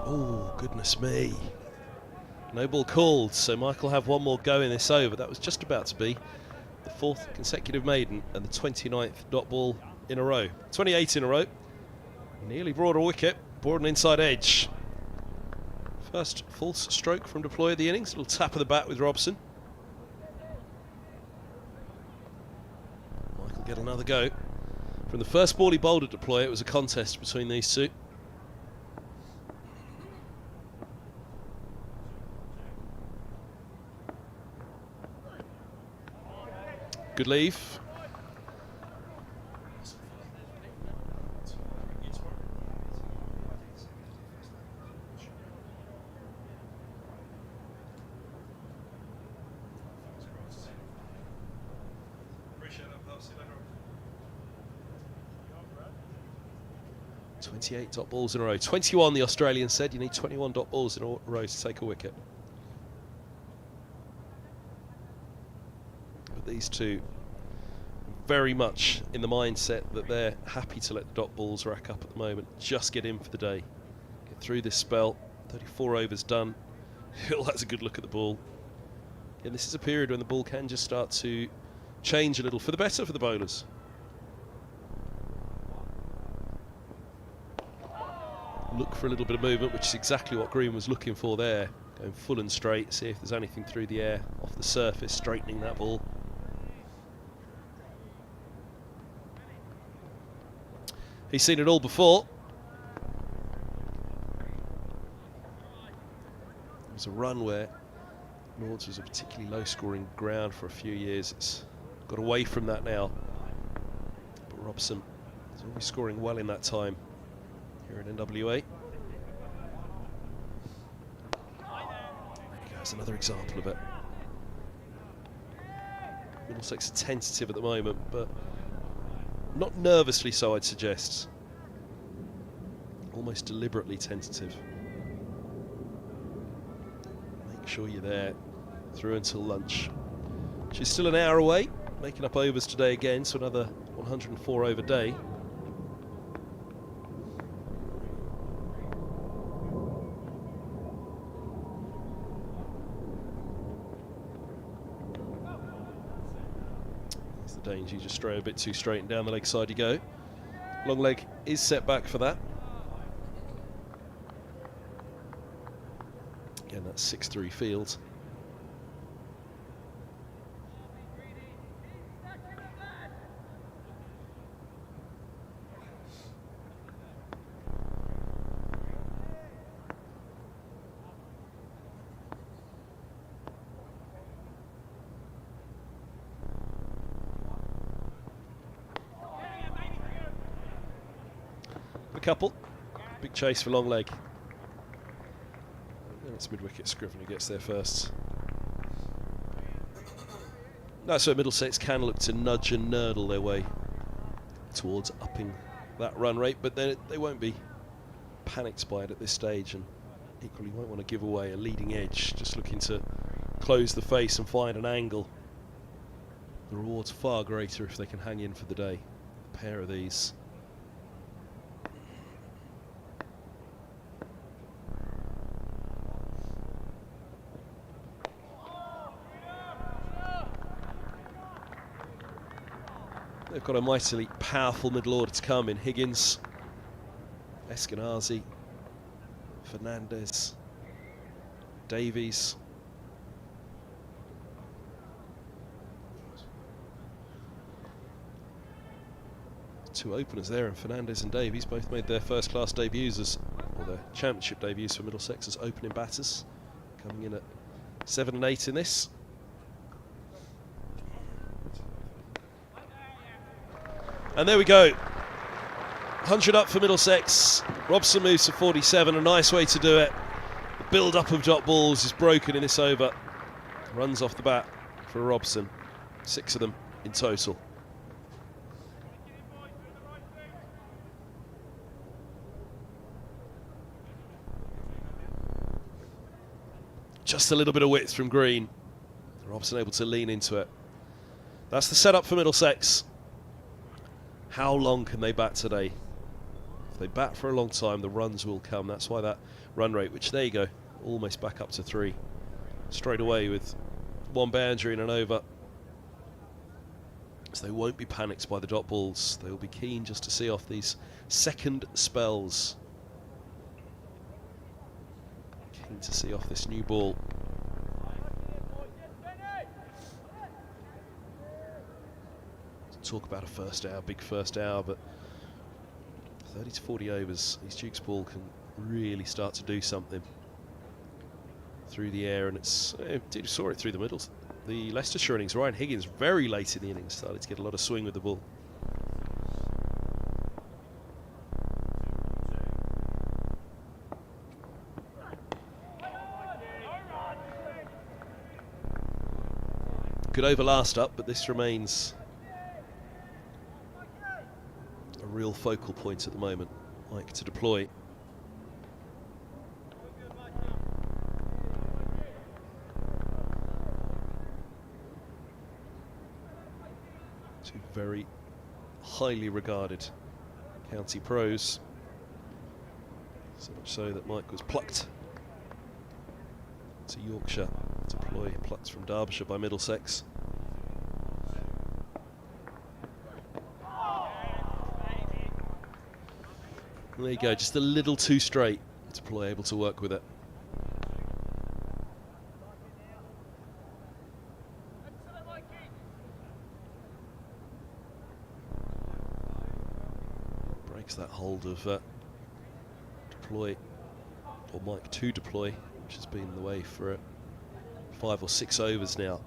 Oh, goodness me. No ball called, so Mike will have one more go in this over. That was just about to be the 4th consecutive maiden and the 29th dot ball in a row. 28 in a row. Nearly brought a wicket, brought an inside edge. First false stroke from Deploy of the innings. A little tap of the bat with Robson. Mike will get another go. From the first ball he bowled at Deploy, it was a contest between these two. Good leave. Appreciate that, pal. See you later. 28 dot balls in a row. 21, the Australian said. You need 21 dot balls in a row to take a wicket. These two very much in the mindset that they're happy to let the dot balls rack up at the moment. Just get in for the day. Get through this spell. 34 overs done. Hill has a good look at the ball. And this is a period when the ball can just start to change a little for the better for the bowlers. Look for a little bit of movement, which is exactly what Green was looking for there. Going full and straight, see if there's anything through the air, off the surface, straightening that ball. He's seen it all before. There was a run where Lords was a particularly low-scoring ground for a few years. It's got away from that now. But Robson is always scoring well in that time here in NWA. That's another example of it. Middlesex are tentative at the moment, but not nervously so, I'd suggest. Almost deliberately tentative. Make sure you're there through until lunch. She's still an hour away, making up overs today again, so another 104 over day. Danger, you just stray a bit too straight and down the leg side you go. Long leg is set back for that. Again, that's 6-3 field. Couple. Big chase for long leg. And it's mid-wicket. Scriven who gets there first. That's where Middlesex can look to nudge and nurdle their way towards upping that run rate, but they won't be panicked by it at this stage, and equally won't want to give away a leading edge, just looking to close the face and find an angle. The reward's far greater if they can hang in for the day. A pair of these. They've got a mightily powerful middle order to come in Higgins, Eskenazi, Fernandez, Davies. Two openers there, and Fernandez and Davies both made their first-class debuts or their championship debuts for Middlesex as opening batters, coming in at 7 and 8 in this. And there we go. 100 up for Middlesex. Robson moves to 47, a nice way to do it. The build-up of dot balls is broken in this over. Runs off the bat for Robson. 6 of them in total. Just a little bit of width from Green. Robson able to lean into it. That's the setup for Middlesex. How long can they bat today? If they bat for a long time, the runs will come. That's why that run rate, which there you go, almost back up to 3. Straight away with 1 boundary and an over. So they won't be panicked by the dot balls. They will be keen just to see off these second spells. Keen to see off this new ball. Talk about a first hour, big first hour, but 30 to 40 overs, these Duke's ball can really start to do something through the air, and it's you saw it through the middle. The Leicestershire innings, Ryan Higgins very late in the innings started to get a lot of swing with the ball. Good over last up, but this remains a real focal point at the moment. Mike to deploy. Two very highly regarded county pros. So much so that Mike was plucked to Yorkshire. Deploy plucked from Derbyshire by Middlesex. And there you go, just a little too straight. Deploy able to work with it. Breaks that hold of deploy, or Mike to deploy, which has been the way for 5 or 6 overs now.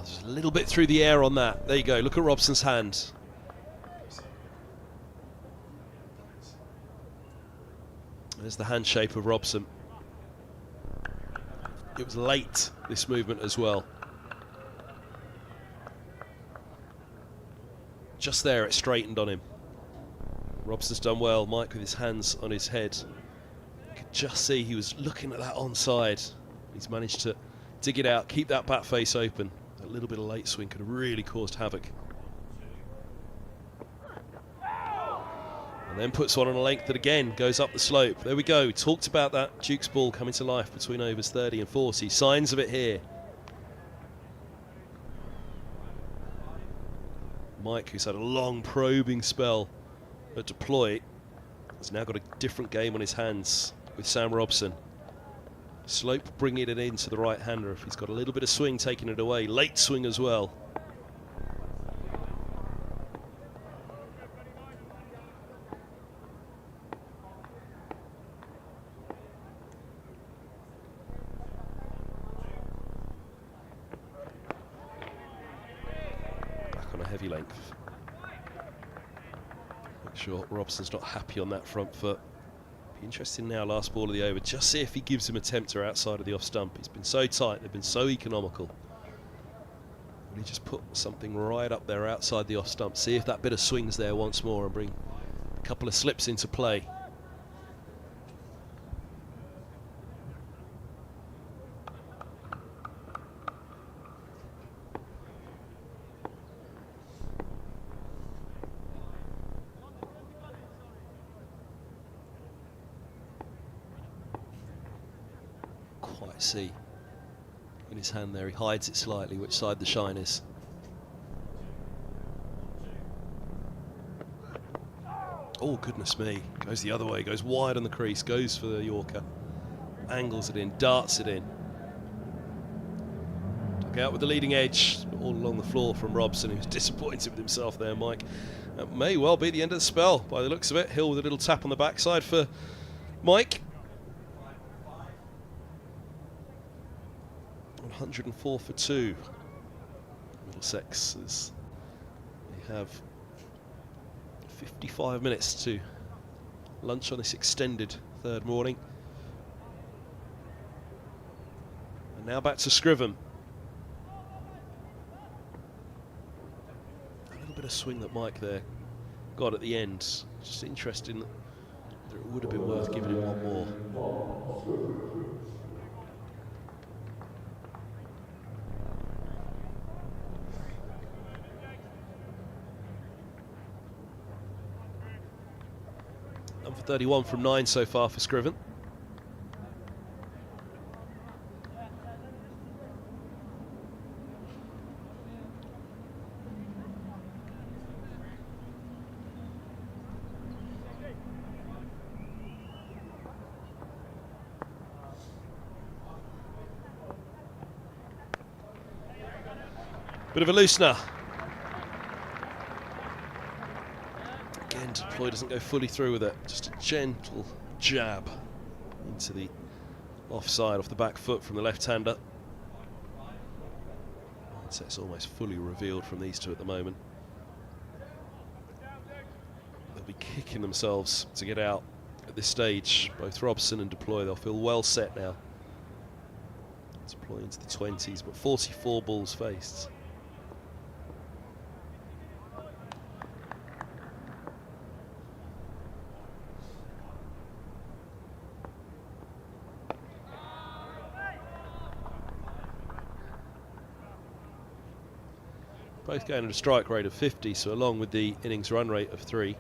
Just a little bit through the air on that. There you go. Look at Robson's hand. There's the hand shape of Robson. It was late, this movement as well. Just there, it straightened on him. Robson's done well. Mike with his hands on his head. You could just see he was looking at that onside. He's managed to dig it out, keep that bat face open. A little bit of late swing could have really caused havoc. And then puts one on a length that again goes up the slope. There we go. Talked about that Duke's ball coming to life between overs 30 and 40. Signs of it here. Mike, who's had a long probing spell at deploy, has now got a different game on his hands with Sam Robson. Slope bringing it into the right-hander. If he's got a little bit of swing, taking it away. Late swing as well. Back on a heavy length. Make sure Robson's not happy on that front foot. Interesting now, last ball of the over. Just see if he gives him a tempter outside of the off stump. He's been so tight, they've been so economical. Will he just put something right up there outside the off stump? See if that bit of swing's there once more and bring a couple of slips into play. See in his hand there, he hides it slightly which side the shine is. Oh goodness me, goes the other way, goes wide on the crease, goes for the Yorker, angles it in, darts it in. Dug out with the leading edge, all along the floor from Robson, who's disappointed with himself there. Mike, that may well be the end of the spell by the looks of it. Hill with a little tap on the backside for Mike. 104 for 2. Middlesex, as they have 55 minutes to lunch on this extended third morning. And now back to Scriven. A little bit of swing that Mike there got at the end. Just interesting that it would have been worth giving him one more. Number 31 from 9 so far for Scriven. Bit of a loosener. Again, deploy doesn't go fully through with it. Just a gentle jab into the offside off the back foot from the left-hander. So it's almost fully revealed from these two at the moment. They'll be kicking themselves to get out at this stage. Both Robson and Deploy, they'll feel well set now. Deploy into the 20s, but 44 balls faced. Both going at a strike rate of 50, so along with the innings run rate of 3.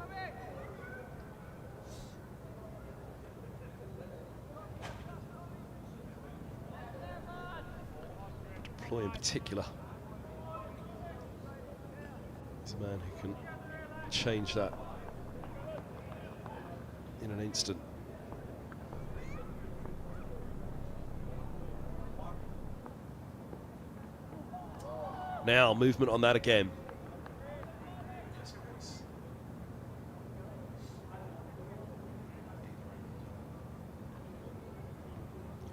Deploy in particular is a man who can change that in an instant. Now, movement on that again.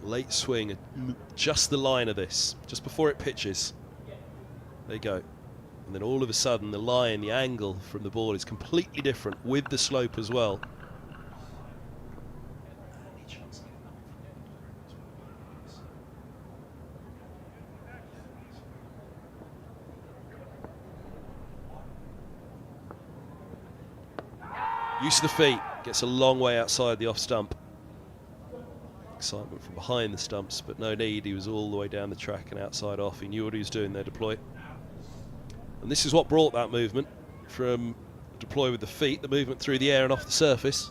Late swing, just the line of this, just before it pitches. There you go. And then all of a sudden the line, the angle from the ball is completely different with the slope as well. Use of the feet, gets a long way outside the off stump. Excitement from behind the stumps, but no need. He was all the way down the track and outside off. He knew what he was doing there, deploy. And this is what brought that movement from deploy with the feet, the movement through the air and off the surface.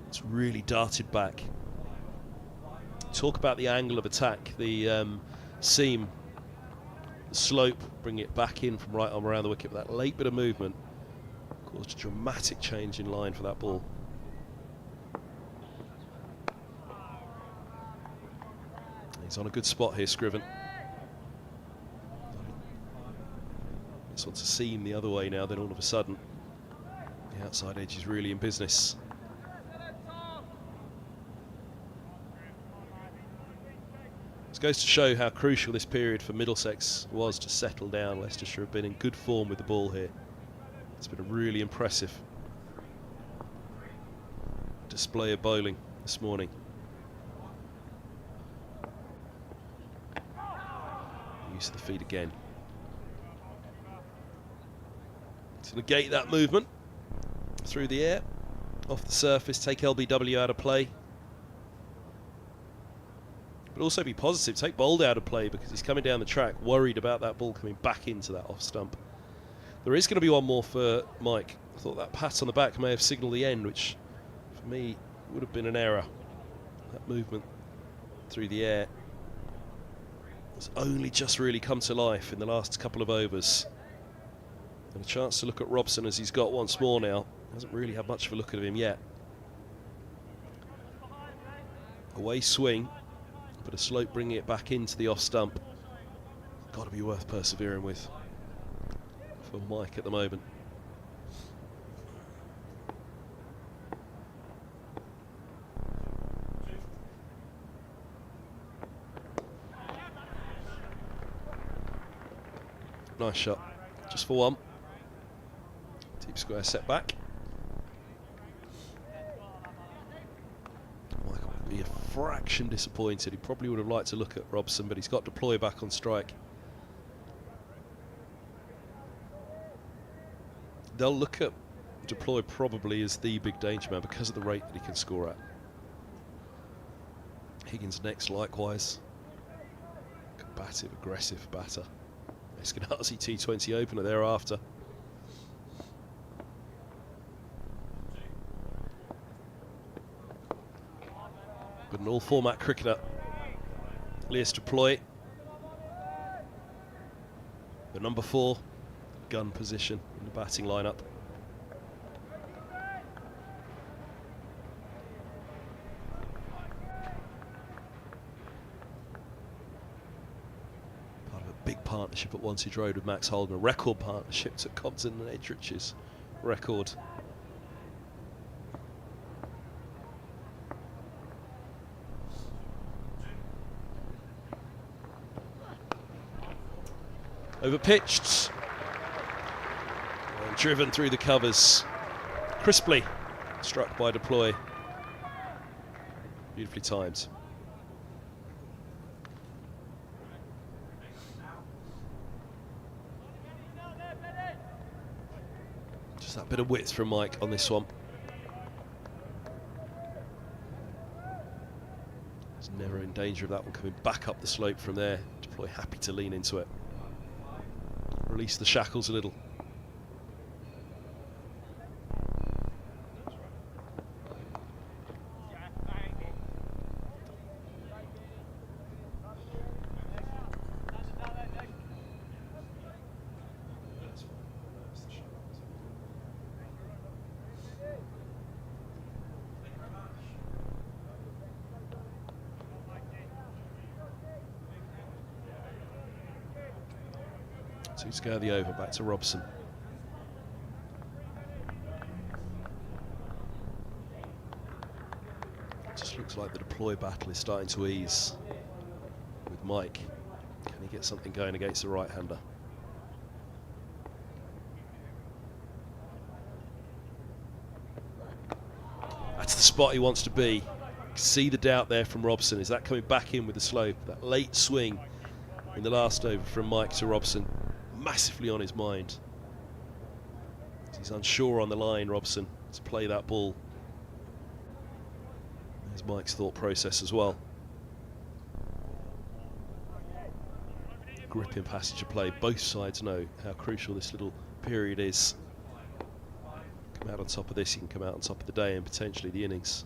It's really darted back. Talk about the angle of attack, the seam, the slope, bringing it back in from right arm around the wicket with that late bit of movement. Caused a dramatic change in line for that ball. He's on a good spot here, Scriven. This one's a seam the other way now, then all of a sudden the outside edge is really in business. This goes to show how crucial this period for Middlesex was to settle down. Leicestershire have been in good form with the ball here. It's been a really impressive display of bowling this morning. Use of the feet again. To negate that movement through the air, off the surface, take LBW out of play. But also be positive, take Bold out of play because he's coming down the track worried about that ball coming back into that off stump. There is going to be one more for Mike. I thought that pat on the back may have signalled the end, which for me would have been an error. That movement through the air has only just really come to life in the last couple of overs. And a chance to look at Robson as he's got once more now. Hasn't really had much of a look at him yet. Away swing, but a slope bringing it back into the off stump. Got to be worth persevering with for Mike at the moment. Nice shot, just for one. Deep square set back. Mike would be a fraction disappointed. He probably would have liked to look at Robson, but he's got deploy back on strike. They'll look at deploy probably as the big danger man because of the rate that he can score at. Higgins next likewise. Combative, aggressive batter. Eskenazi T20 opener thereafter. But an all-format cricketer. Leicestershire deploy. The number 4 gun position in the batting lineup. Part of a big partnership at Wantage Road with Max Holden, a record partnership to Compton and Edrich's record. Overpitched. And driven through the covers. Crisply struck by deploy. Beautifully timed. Just that bit of width from Mike on this one. He's never in danger of that one coming back up the slope from there. Deploy happy to lean into it. Release the shackles a little. Two to go the over, back to Robson. Just looks like the deploy battle is starting to ease with Mike Can he get something going against the right-hander? That's the spot he wants to be. See the doubt there from Robson. Is that coming back in with the slope? That late swing in the last over from Mike to Robson, massively on his mind. He's unsure on the line, Robson, to play that ball. There's Mike's thought process as well. Gripping passage of play. Both sides know how crucial this little period is. Come out on top of this, you can come out on top of the day and potentially the innings.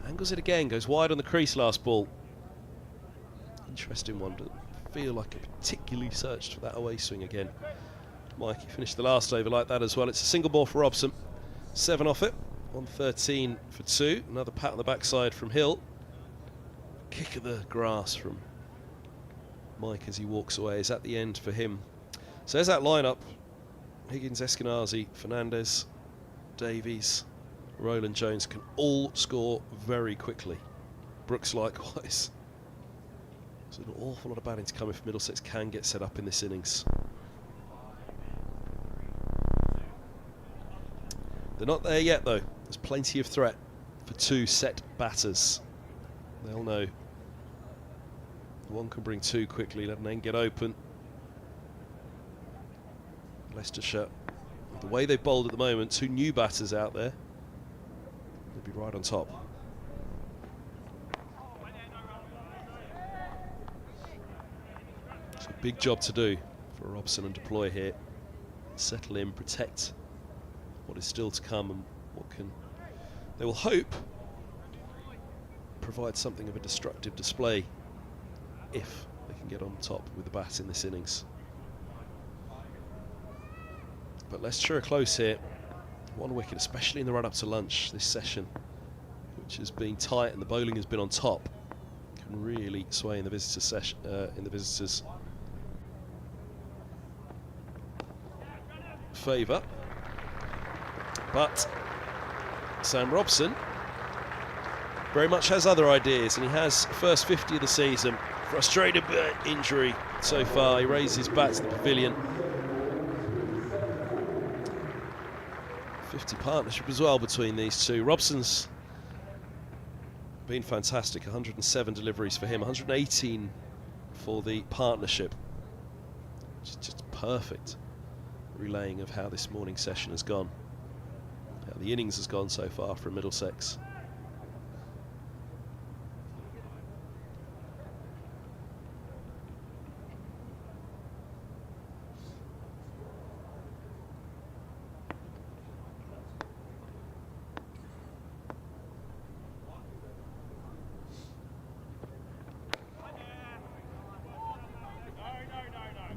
Angles it again, goes wide on the crease last ball. Interesting one, but feel like it particularly searched for that away swing again. Mikey finished the last over like that as well. It's a single ball for Robson. 7 off it. 113 for 2. Another pat on the backside from Hill. Kick of the grass from Mike as he walks away is at the end for him. So there's that lineup. Higgins, Eskenazi, Fernandez, Davies, Roland Jones can all score very quickly. Brooks likewise. So an awful lot of batting to come if Middlesex can get set up in this innings. They're not there yet though. There's plenty of threat for 2 set batters. They'll know. One can bring 2 quickly, let an end get open. Leicestershire, the way they've bowled at the moment, 2 new batters out there. They'll be right on top. It's a big job to do for Robson and deploy here. Settle in, protect what is still to come and what can, they will hope, provide something of a destructive display if they can get on top with the bat in this innings. But Leicestershire are close here. 1 wicket, especially in the run-up to lunch this session, which has been tight and the bowling has been on top, can really sway in the visitors' session. Favour. But Sam Robson very much has other ideas, and he has first 50 of the season. Frustrated by injury so far. He raised his bat to the pavilion. 50 partnership as well between these two. Robson's been fantastic. 107 deliveries for him, 118 for the partnership. It's just perfect relaying of how this morning session has gone, how the innings has gone so far from Middlesex.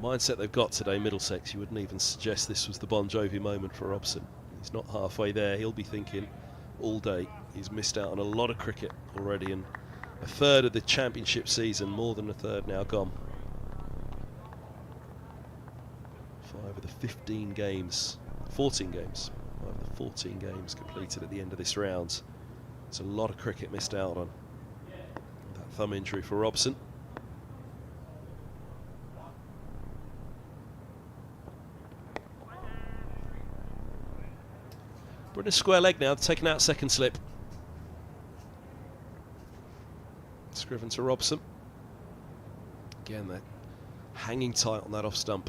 Mindset they've got today, Middlesex, you wouldn't even suggest this was the Bon Jovi moment for Robson. He's not halfway there. He'll be thinking all day. He's missed out on a lot of cricket already, and a third of the championship season, more than a third now gone. 5 of the 15 games, 14 games, 5 of the 14 games completed at the end of this round. It's a lot of cricket missed out on. That thumb injury for Robson. We're in a square leg now, taking out second slip. Scriven to Robson. Again, they're hanging tight on that off stump.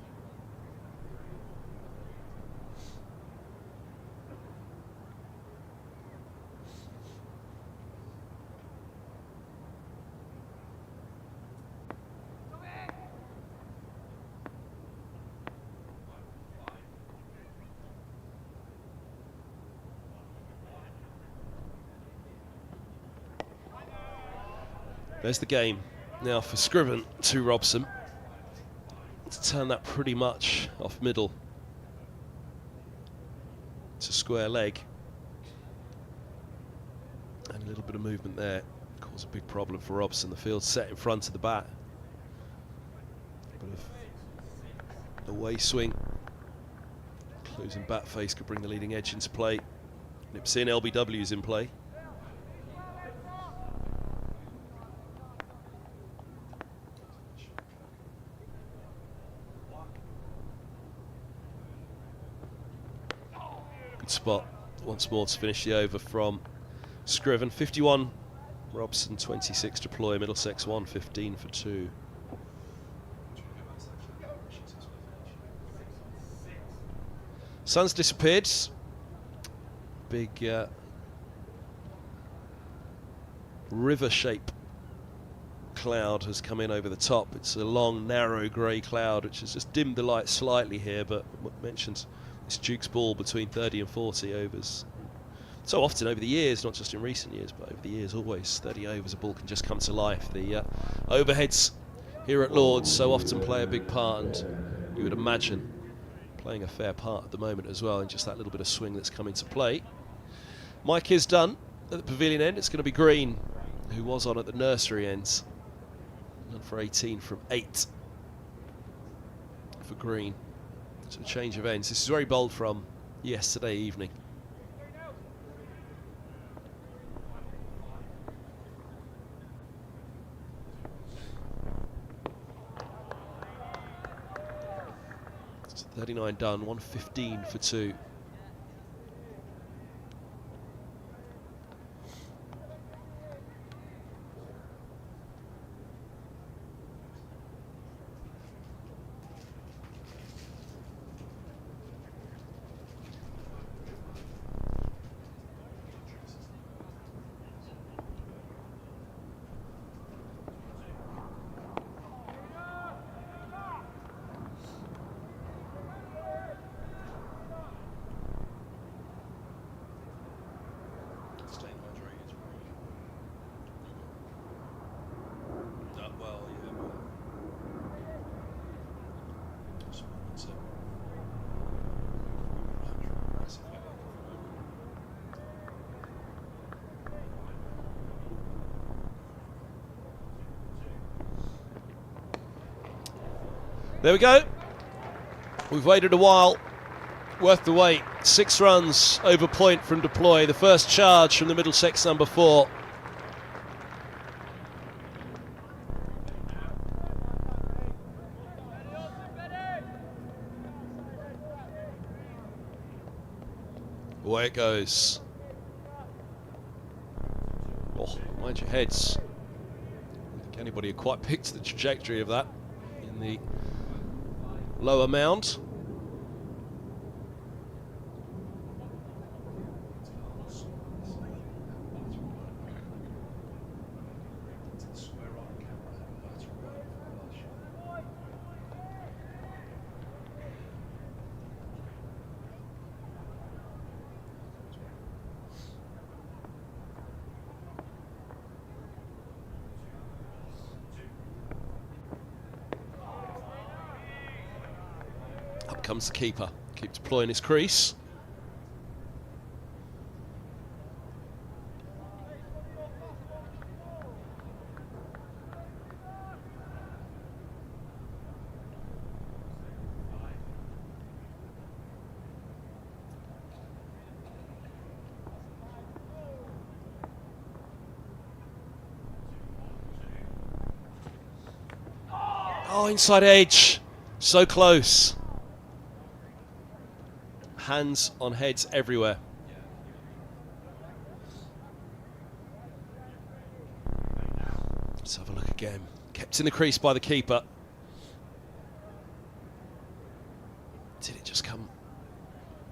There's the game now for Scriven to Robson. To turn that pretty much off middle to square leg. And a little bit of movement there caused a big problem for Robson. The field's set in front of the bat. A bit of away swing. Closing bat face could bring the leading edge into play. Nips in, LBW's in play. spot once more to finish the over from Scriven. 51 Robson, 26 deploy, Middlesex 1, 15 for 2. Sun's disappeared. Big river shape cloud has come in over the top. It's a long, narrow grey cloud which has just dimmed the light slightly here, but mentioned this Duke's ball between 30 and 40 overs. So often over the years, not just in recent years, but over the years, always 30 overs, a ball can just come to life. The overheads here at Lord's so often play a big part, and you would imagine playing a fair part at the moment as well, and just that little bit of swing that's come into play. Mike is done at the pavilion end. It's going to be Green, who was on at the nursery ends. And for 18 from 8 for Green. So a change of ends. This is very bold from yesterday evening. It's 39 done, 115 for 2. There we go. We've waited a while. Worth the wait. 6 runs over point from deploy. The first charge from the Middlesex number 4. Away it goes. Oh, mind your heads. I don't think anybody had quite picked the trajectory of that in the lower mound. Comes the keeper, keeps deploying his crease. Oh, inside edge, so close. Hands on heads everywhere. Let's have a look again. Kept in the crease by the keeper. Did it just come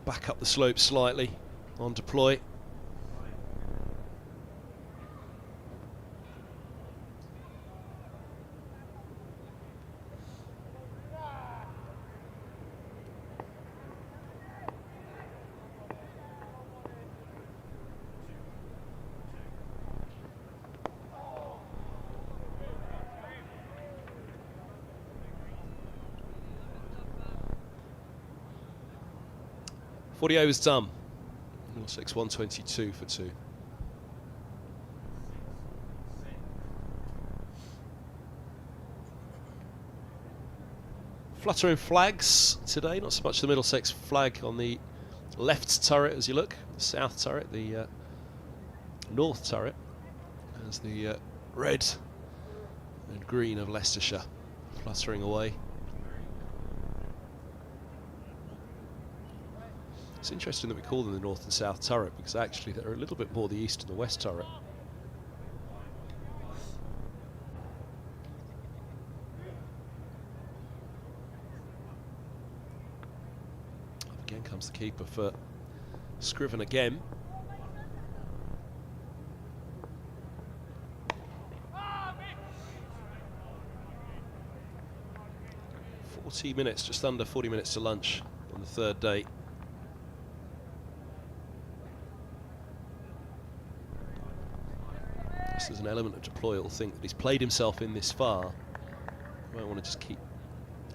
back up the slope slightly on deploy? .40 overs done. Middlesex 122 for 2. Fluttering flags today, not so much the Middlesex flag on the left turret as you look, the south turret, the north turret, as the red and green of Leicestershire fluttering away. It's interesting that we call them the north and south turret, because actually they're a little bit more the east and the west turret. Up again comes the keeper for Scriven again. Minutes, just under 40 minutes to lunch on the third day. There's an element of deploy who'll think that he's played himself in this far. He won't want to just keep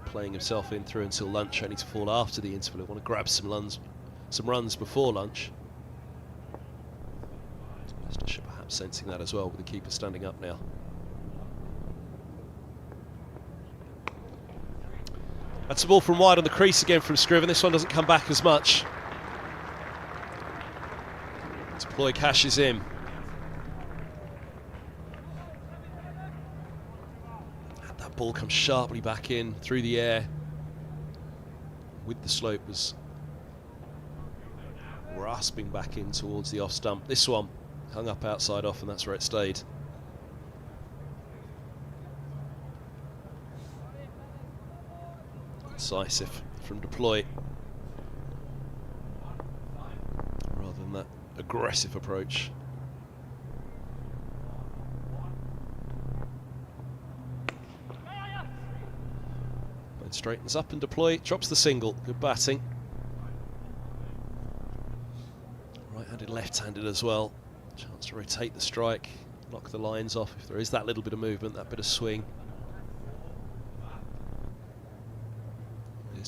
playing himself in through until lunch, only to fall after the interval. He'll want to grab some runs before lunch. Leicestershire perhaps sensing that as well, with the keeper standing up now. That's a ball from wide on the crease again from Scriven. This one doesn't come back as much. Deploy cashes in. And that ball comes sharply back in through the air. With the slope was rasping back in towards the off stump. This one hung up outside off, and that's where it stayed. Decisive from deploy, rather than that aggressive approach. Then straightens up and deploy, drops the single. Good batting. Right-handed, left-handed as well. Chance to rotate the strike, knock the lines off if there is that little bit of movement, that bit of swing.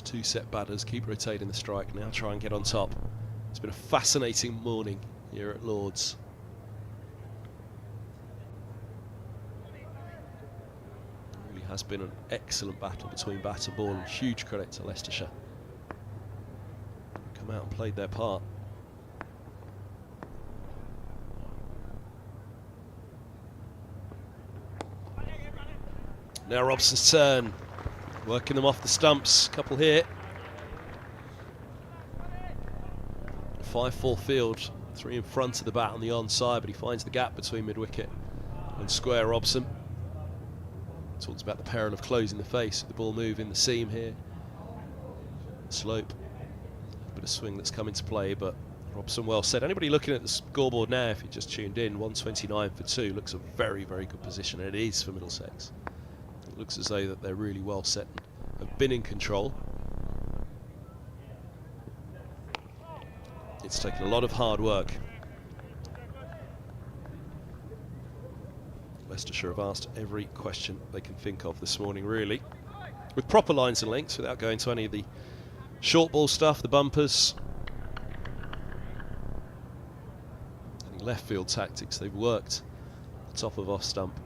Two set batters, keep rotating the strike, now try and get on top. It's been a fascinating morning here at Lord's. It really has been an excellent battle between bat and ball, and huge credit to Leicestershire. Come out and played their part. Now Robson's turn. Working them off the stumps, couple here. 5-4 field, 3 in front of the bat on the onside, but he finds the gap between mid-wicket and square Robson. Talks about the peril of closing the face with the ball moving the seam here. Slope, a bit of swing that's come into play, but Robson well set. Anybody looking at the scoreboard now, if you just tuned in, 129 for 2, looks a very, very good position, and it is for Middlesex. It looks as though that they're really well set and have been in control. It's taken a lot of hard work. Leicestershire have asked every question they can think of this morning, really, with proper lines and links, without going to any of the short ball stuff, the bumpers, any left field tactics. They've worked the top of off stump.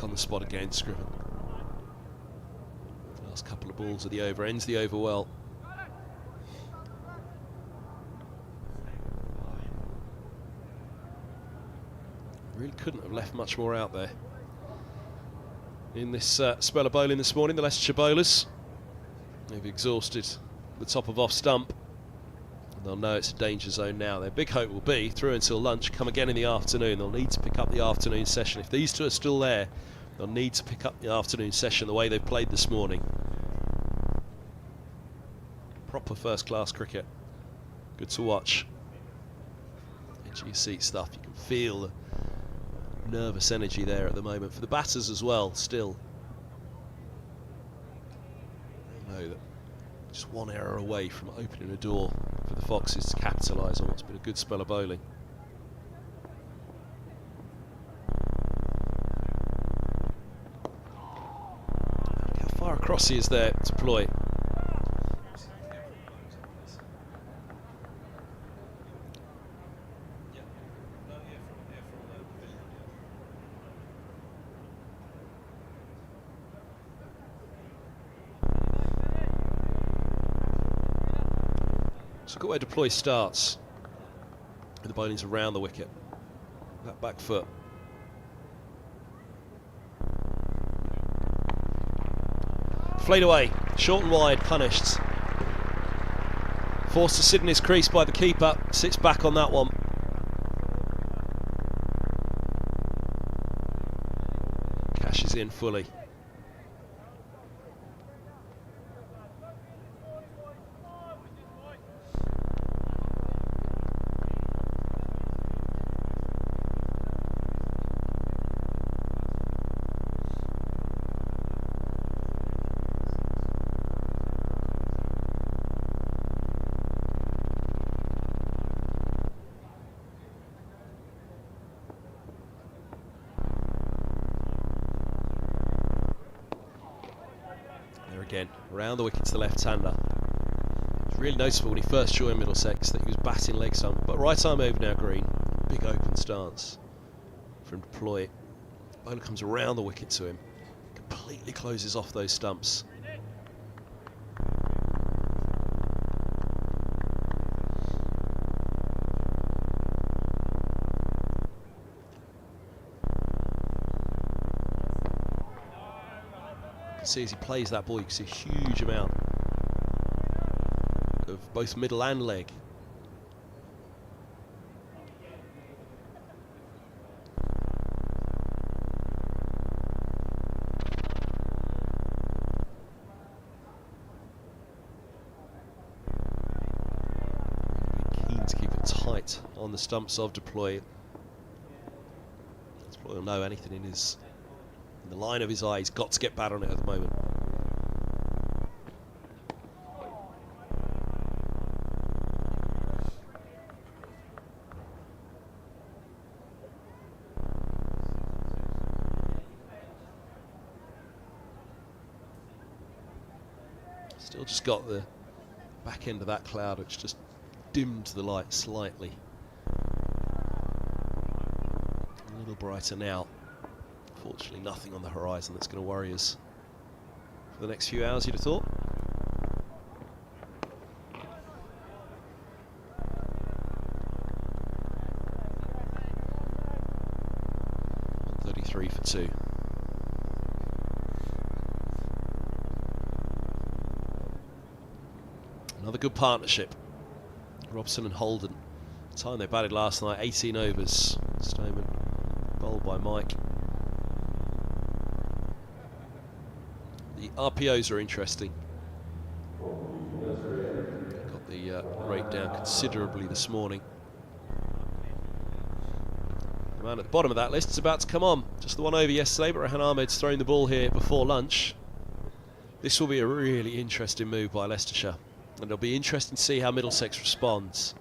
On the spot again, Scriven. Last couple of balls of the over, ends the over well. Really couldn't have left much more out there. In this spell of bowling this morning, the Leicestershire bowlers, they've exhausted the top of off stump. And they'll know it's a danger zone now. Their big hope will be, through until lunch, come again in the afternoon. They'll need to pick up the afternoon session. If these two are still there, they'll need to pick up the afternoon session the way they've played this morning. Proper first-class cricket. Good to watch. Edge of your seat stuff. You can feel the nervous energy there at the moment. For the batters as well, still. I know that just one error away from opening a door for the Foxes to capitalise on what's been a good spell of bowling. Look how far across he is there to deploy. look at where deploy starts. The bowling's around the wicket. That back foot. Flayed away, short and wide, punished. Forced to sit in his crease by the keeper, sits back on that one. Cashes in fully. Again, around the wicket to the left-hander. It's really noticeable when he first joined Middlesex that he was batting leg stump, but right arm over now green. Big open stance from deploy. Bowler comes around the wicket to him, completely closes off those stumps. See as he plays that ball, you can see a huge amount of both middle and leg. Keen to keep it tight on the stumps of deploy. Deploy will know anything in the line of his eye, he's got to get bad on it at the moment. Still just got the back end of that cloud which just dimmed the light slightly. A little brighter now. Fortunately, nothing on the horizon that's going to worry us for the next few hours, you'd have thought. 33 for 2. Another good partnership. Robson and Holden. The time they batted last night, 18 overs. Stoneman bowled by Mike. The RPOs are interesting. Got the rate down considerably this morning. The man at the bottom of that list is about to come on. Just the one over yesterday, but Rehan Ahmed's thrown the ball here before lunch. This will be a really interesting move by Leicestershire, and it'll be interesting to see how Middlesex responds.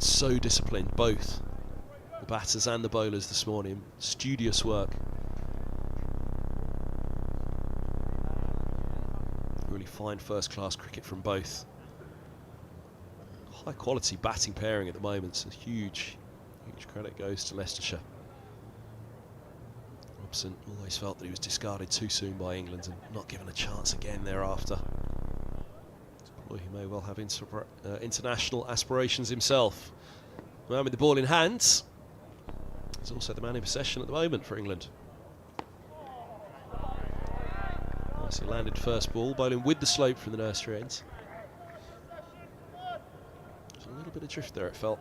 So disciplined, both the batters and the bowlers this morning. Studious work. Really fine first-class cricket from both. High quality batting pairing at the moment, so huge credit goes to Leicestershire. Robson always felt that he was discarded too soon by England and not given a chance again thereafter. Boy, he may well have international aspirations himself. The man with the ball in hand is also the man in possession at the moment for England. Nicely landed first ball, bowling with the slope from the nursery ends. There's a little bit of drift there, it felt.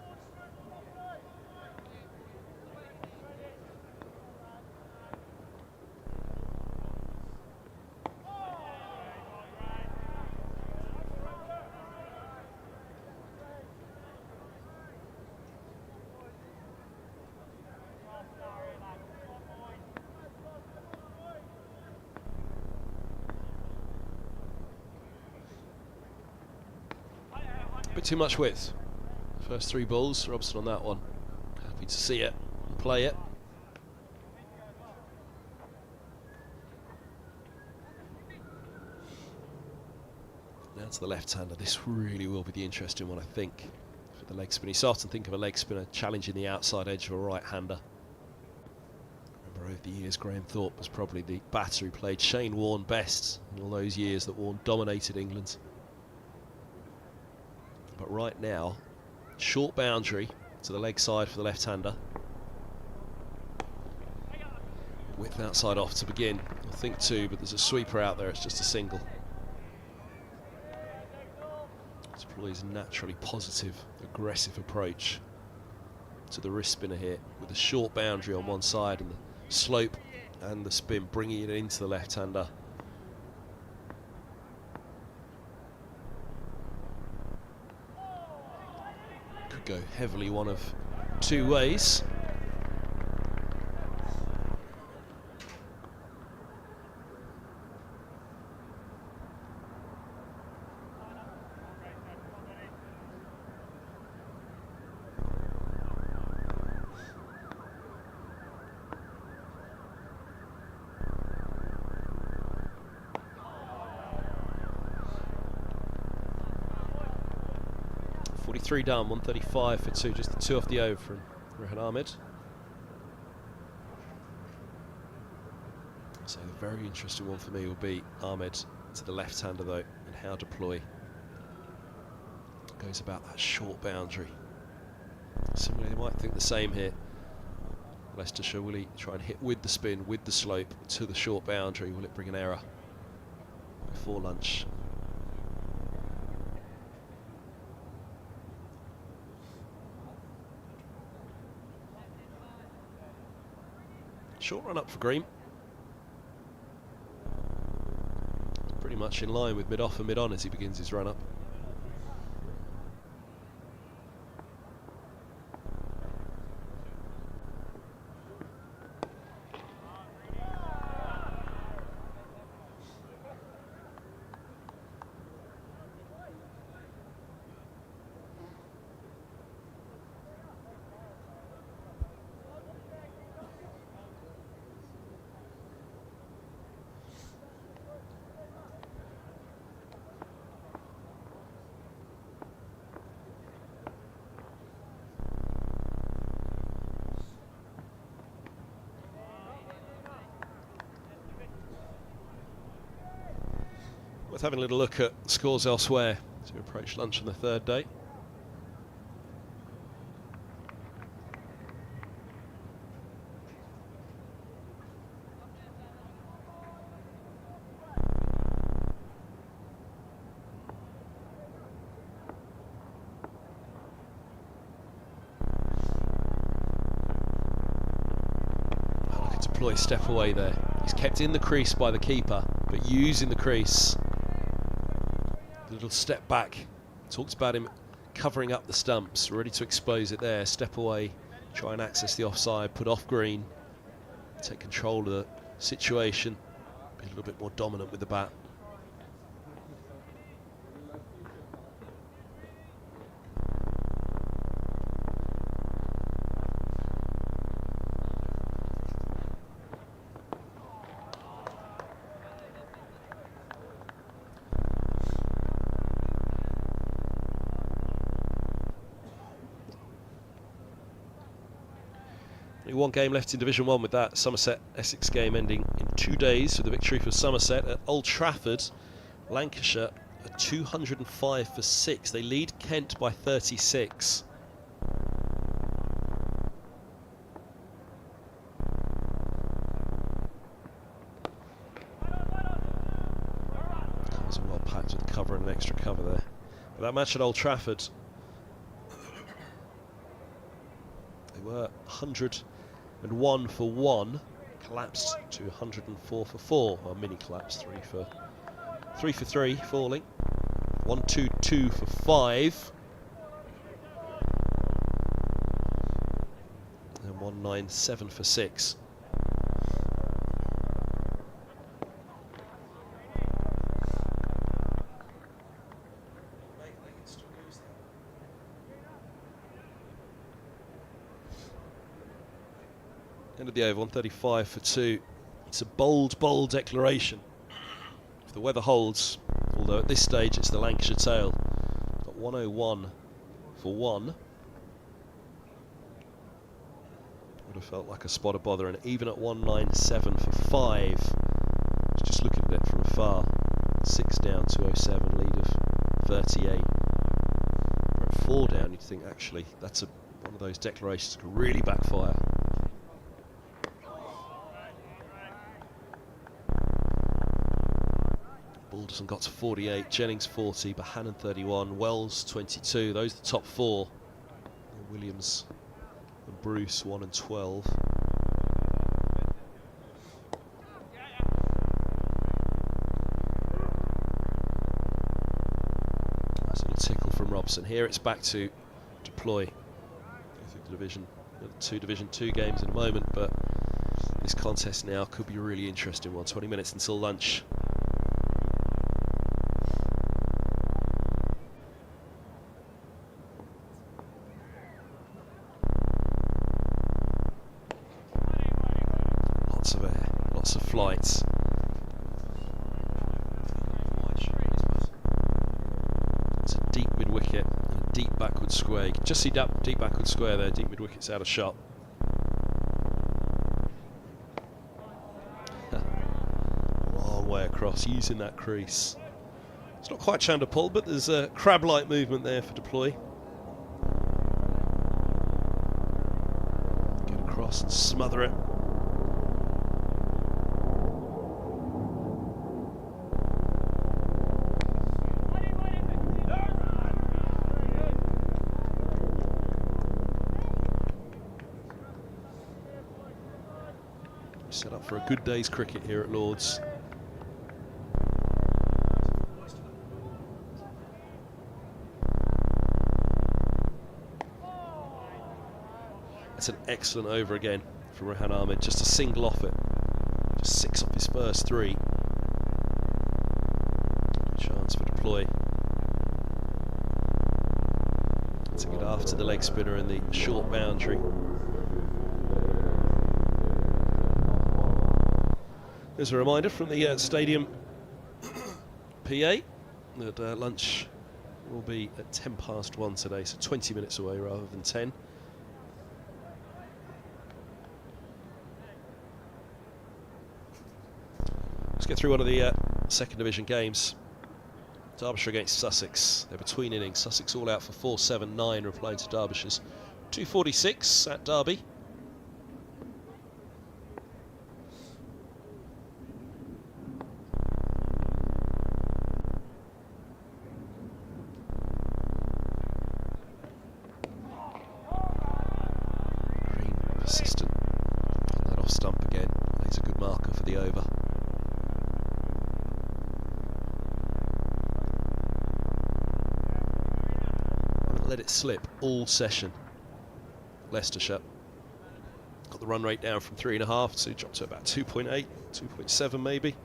Bit too much width. First 3 balls, Robson on that one. Happy to see it and play it. Now to the left-hander. This really will be the interesting one, I think, for the leg spinner. You so often think of a leg spinner challenging the outside edge of a right-hander. Remember over the years, Graham Thorpe was probably the batter who played Shane Warne best in all those years that Warne dominated England. But right now, short boundary to the leg side for the left-hander. Width outside off to begin. I think two, but there's a sweeper out there. It's just a single. Deploys a naturally positive, aggressive approach to the wrist spinner here, with a short boundary on one side and the slope and the spin bringing it into the left-hander. Could go heavily one of two ways. Three down, 135 for two, just the two off the over from Rehan Ahmed. So the very interesting one for me will be Ahmed to the left-hander though, and how deploy goes about that short boundary. Similarly, they might think the same here. Leicestershire, will he try and hit with the spin, with the slope to the short boundary? Will it bring an error before lunch? Short run up for Green. Pretty much in line with mid-off and mid-on as he begins his run up. Worth having a little look at scores elsewhere as we approach lunch on the third day. Oh, look at deploy, step away there. He's kept in the crease by the keeper, but using the crease. Little step back. Talked about him covering up the stumps, ready to expose it there. Step away, try and access the offside, put off Green, take control of the situation, be a little bit more dominant with the bat. One game left in Division 1 with that Somerset-Essex game ending in 2 days with a victory for Somerset at Old Trafford. Lancashire are 205 for 6. They lead Kent by 36. Covers are well packed with cover and an extra cover there. But that match at Old Trafford, they were 101 for 1, collapsed to 104 for 4. Well, mini collapse, 3 for 3, falling. 1-2-2 for 5. And 1-9-7 for 6. End of the over, 135 for 2. It's a bold, bold declaration. If the weather holds, although at this stage it's the Lancashire tail. Got 101 for 1. Would have felt like a spot of bother, and even at 197 for 5, just looking at it from afar, 6 down, 207, lead of 38. We're at 4 down, you'd think actually that's one of those declarations that could really backfire. Balderson got to 48, Jennings 40, Bohannon 31, Wells 22. Those are the top 4. And Williams and Bruce 1 and 12. Nice little tickle from Robson. Here it's back to deploy. Go through the Division 2 games in a moment, but this contest now could be a really interesting one. 20 minutes until lunch. Lots of air, lots of flights. It's a deep mid-wicket and a deep backward square. You can just see that deep backward square there. Deep mid-wicket's out of shot. Long way across, using that crease. It's not quite Chandler pull, but there's a crab-like movement there for deploy. Get across and smother it. Set up for a good day's cricket here at Lord's. That's an excellent over again from Rehan Ahmed, just a single off it. Just 6 off his first 3. Chance for deploy. To get after the leg spinner in the short boundary. There's a reminder from the stadium PA that lunch will be at 1:10 today, so 20 minutes away rather than 10. Let's get through one of the second division games. Derbyshire against Sussex. They're between innings. Sussex all out for 479, replying to Derbyshire's 246 at Derby. Persistent on that off stump again. He's a good marker for the over. Let it slip all session. Leicestershire got the run rate down from 3.5 to dropped to about 2.8, 2.7 maybe.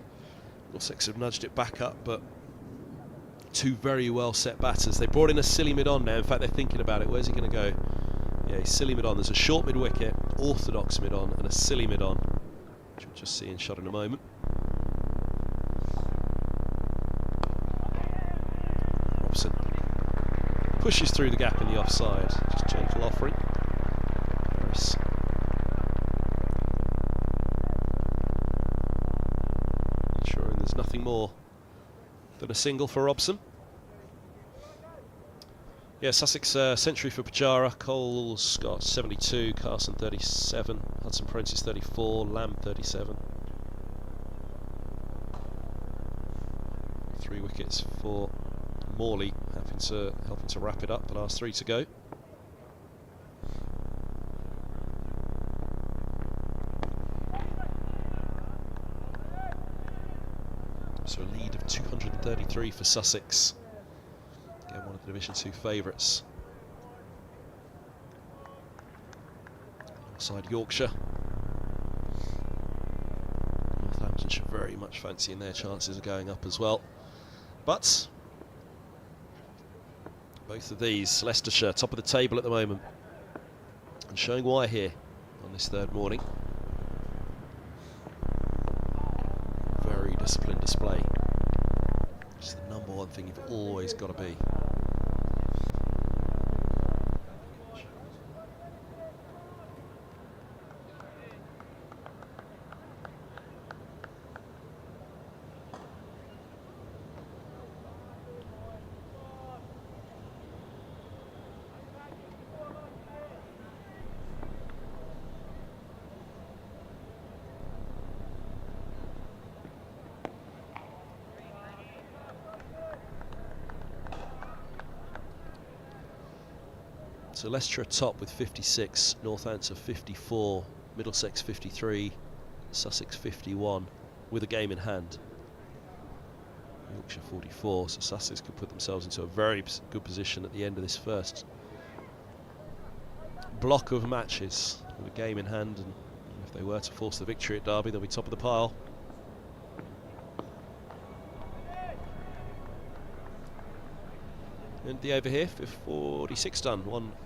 Middlesex have nudged it back up, but 2 very well set batters. They brought in a silly mid-on now. In fact, they're thinking about it. Where's he going to go? Yeah, he's silly mid-on. There's a short mid-wicket, orthodox mid-on, and a silly mid-on, which we'll just see in shot in a moment. Robson pushes through the gap in the offside. Just gentle offering. Harris. Ensuring there's nothing more than a single for Robson. Yeah, Sussex century for Pujara. Cole's got 72, Carson 37, Hudson Prentice 34, Lamb 37. 3 wickets for Morley, helping to wrap it up. The last 3 to go. So a lead of 233 for Sussex. Again, one of the Division 2 favourites. Alongside Yorkshire. Northamptonshire very much fancying their chances of going up as well. But both of these, Leicestershire top of the table at the moment, and showing why here on this third morning. Very disciplined display. It's the number one thing you've always got to be. So Leicestershire top with 56, Northampton 54, Middlesex 53, Sussex 51, with a game in hand. Yorkshire 44, so Sussex could put themselves into a very good position at the end of this first block of matches with a game in hand, and if they were to force the victory at Derby, they'll be top of the pile. And the over here, 46 done,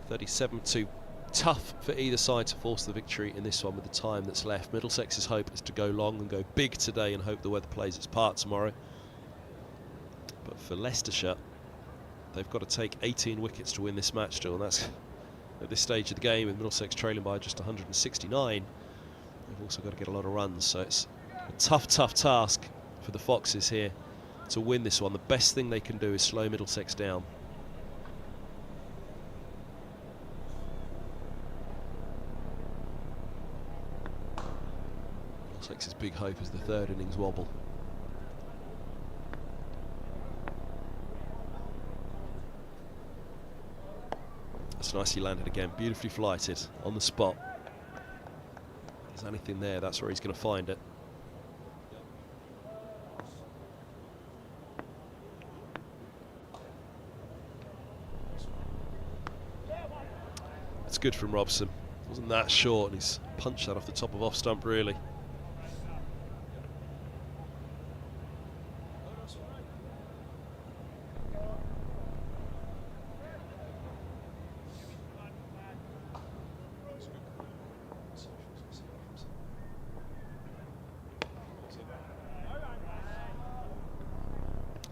137-2. Tough for either side to force the victory in this one with the time that's left. Middlesex's hope is to go long and go big today and hope the weather plays its part tomorrow. But for Leicestershire, they've got to take 18 wickets to win this match still, and that's at this stage of the game with Middlesex trailing by just 169. They've also got to get a lot of runs, so it's a tough task for the Foxes here to win this one. The best thing they can do is slow Middlesex down. Middlesex's big hope is the third innings wobble. That's nicely landed again, beautifully flighted on the spot. If there's anything there, that's where he's going to find it. It's good from Robson. Wasn't that short, and he's punched that off the top of off stump really.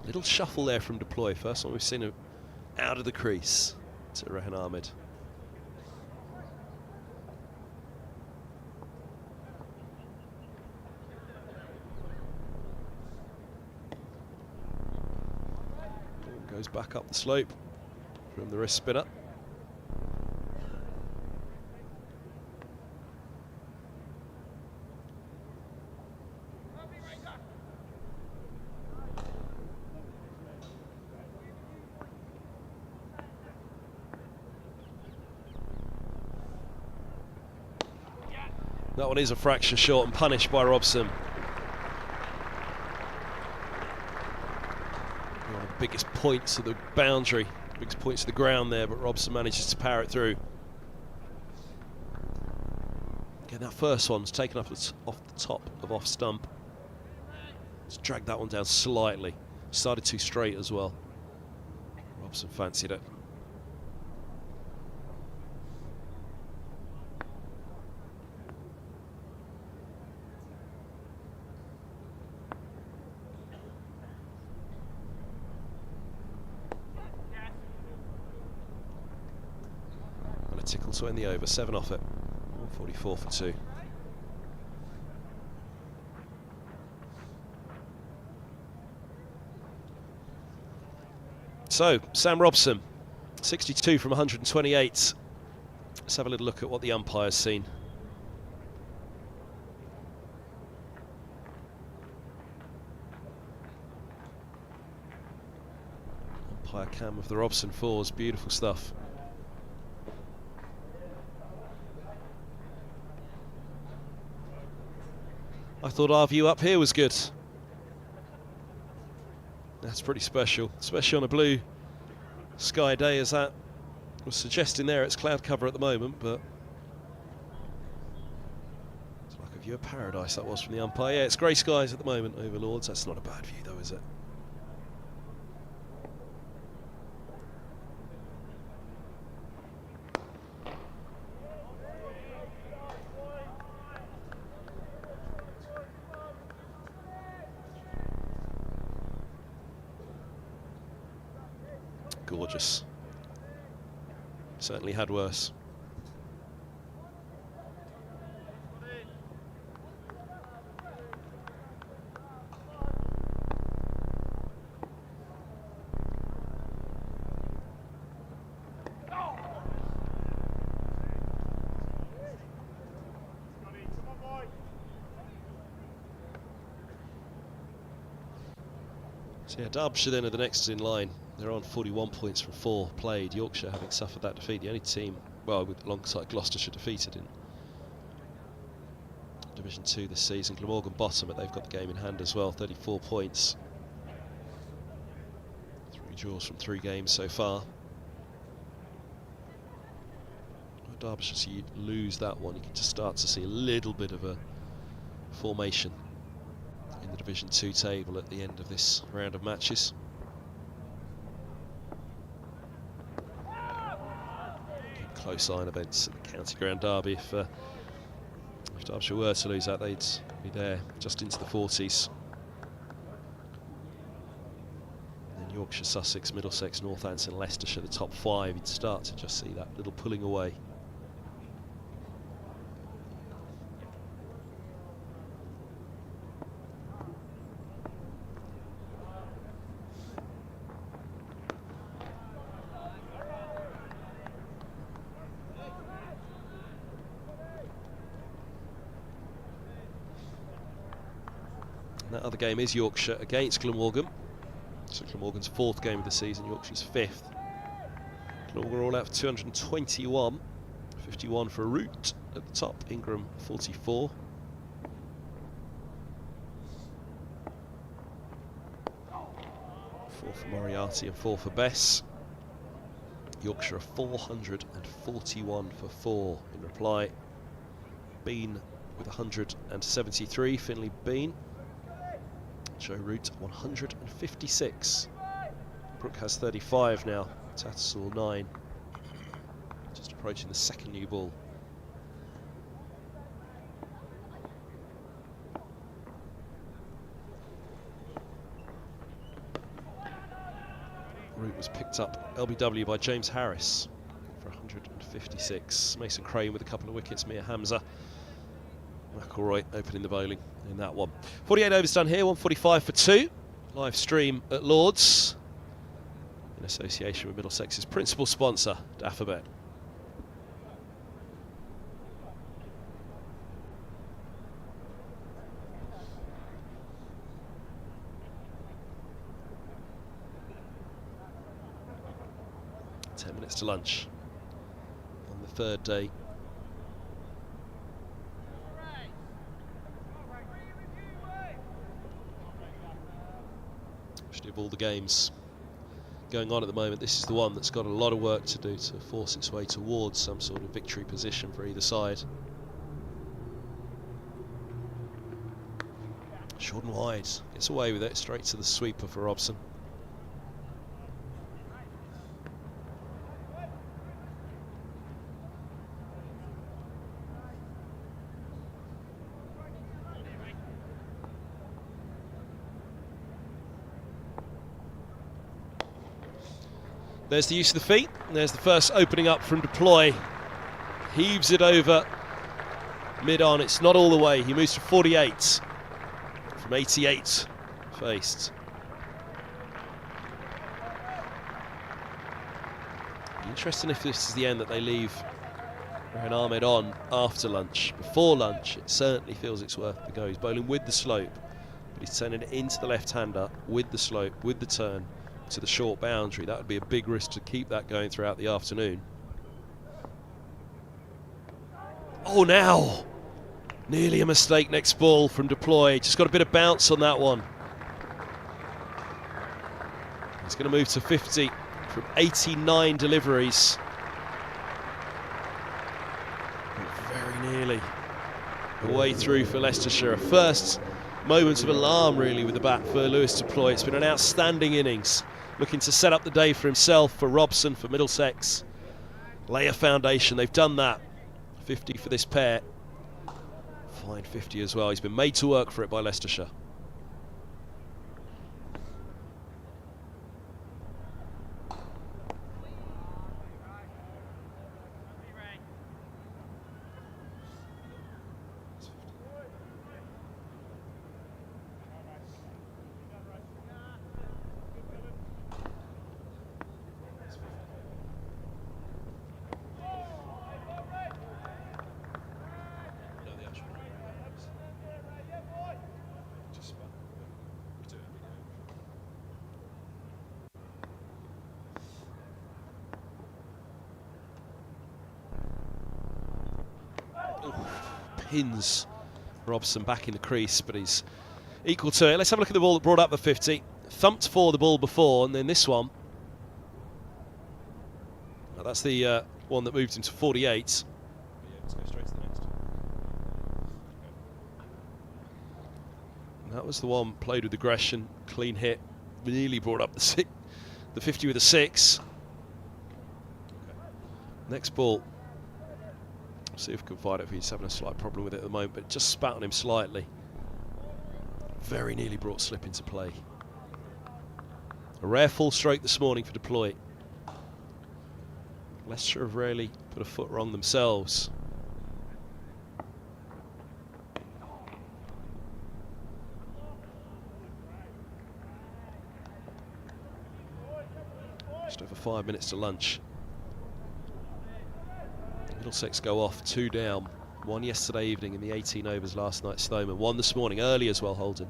Little shuffle there from deploy. First one we've seen him out of the crease to Rehan Ahmed. Goes back up the slope from the wrist spinner. That one is a fraction short and punished by Robson. One of the biggest points of the boundary, biggest points of the ground there, but Robson manages to power it through. Again, that first one's taken up off the top of off stump. Let's drag that one down slightly. Started too straight as well. Robson fancied it. Tickle to end the over, 7 off it, 144 for 2. So, Sam Robson, 62 from 128. Let's have a little look at what the umpire's seen. Umpire cam of the Robson fours, beautiful stuff. I thought our view up here was good. That's pretty special, especially on a blue sky day, as that was suggesting there. It's cloud cover at the moment, but it's like a view of paradise that was from the umpire. Yeah, it's grey skies at the moment over Lords. That's not a bad view though, is it? Gorgeous. Certainly had worse. So yeah, Derbyshire then are the next in line. They're on 41 points from 4 played. Yorkshire having suffered that defeat. The only team, well, alongside Gloucestershire, defeated in Division 2 this season. Glamorgan bottom, but they've got the game in hand as well. 34 points. 3 draws from 3 games so far. Derbyshire, so you lose that one, you can just start to see a little bit of a formation in the Division 2 table at the end of this round of matches. Keep close eye on events at the County Ground Derby. If Derbyshire were to lose that, they'd be there just into the 40s. And then Yorkshire, Sussex, Middlesex, Northampton, Leicestershire, the top 5, you'd start to just see that little pulling away. That other game is Yorkshire against Glamorgan. So Glamorgan's 4th game of the season, Yorkshire's 5th. Glamorgan all out for 221, 51 for Root at the top, Ingram 44. Four for Moriarty and 4 for Bess. Yorkshire 441 for 4 in reply. Bean with 173, Finley Bean. Joe Root 156. Brooke has 35 now. Tattersall 9. Just approaching the second new ball. Root was picked up LBW by James Harris for 156. Mason Crane with a couple of wickets. Mia Hamza. McElroy opening the bowling in that one. 48 overs done here, 145 for 2. Live stream at Lord's in association with Middlesex's principal sponsor, Daffabet. Ten minutes to lunch on the 3rd day. Of all the games going on at the moment, this is the one that's got a lot of work to do to force its way towards some sort of victory position for either side. Short and wide, gets away with it, straight to the sweeper for Robson. There's the use of the feet. There's the first opening up from deploy. Heaves it over mid-on. It's not all the way. He moves to 48 from 88 faced. Interesting if this is the end that they leave Rehan Ahmed on after lunch. Before lunch, it certainly feels it's worth the go. He's bowling with the slope, but he's turning it into the left-hander with the slope, with the turn to the short boundary. That would be a big risk to keep that going throughout the afternoon. Oh, now nearly a mistake next ball from deploy. Just got a bit of bounce on that one. He's going to move to 50 from 89 deliveries. Very nearly the way through for Leicestershire. A first moment of alarm really with the bat for Lewis Deploy. It's been an outstanding innings. Looking to set up the day for himself, for Robson, for Middlesex. Lay a foundation. They've done that. 50 for this pair. Fine 50 as well. He's been made to work for it by Leicestershire. Pins Robson back in the crease, but he's equal to it. Let's have a look at the ball that brought up the 50. Thumped for the ball before, and then this one. Now that's the one that moved him to 48. Yeah, let's go straight to the next. And that was the one played with aggression, clean hit, nearly brought up the 50 with a 6. Next ball. See if we can find it if he's having a slight problem with it at the moment, but just spat on him slightly. Very nearly brought slip into play. A rare full stroke this morning for Deploy. Leicestershire have rarely put a foot wrong themselves. Just over 5 minutes to lunch. Middlesex go off 2 down. 1 yesterday evening in the 18 overs last night, Stoneman. 1 this morning, early as well, Holden.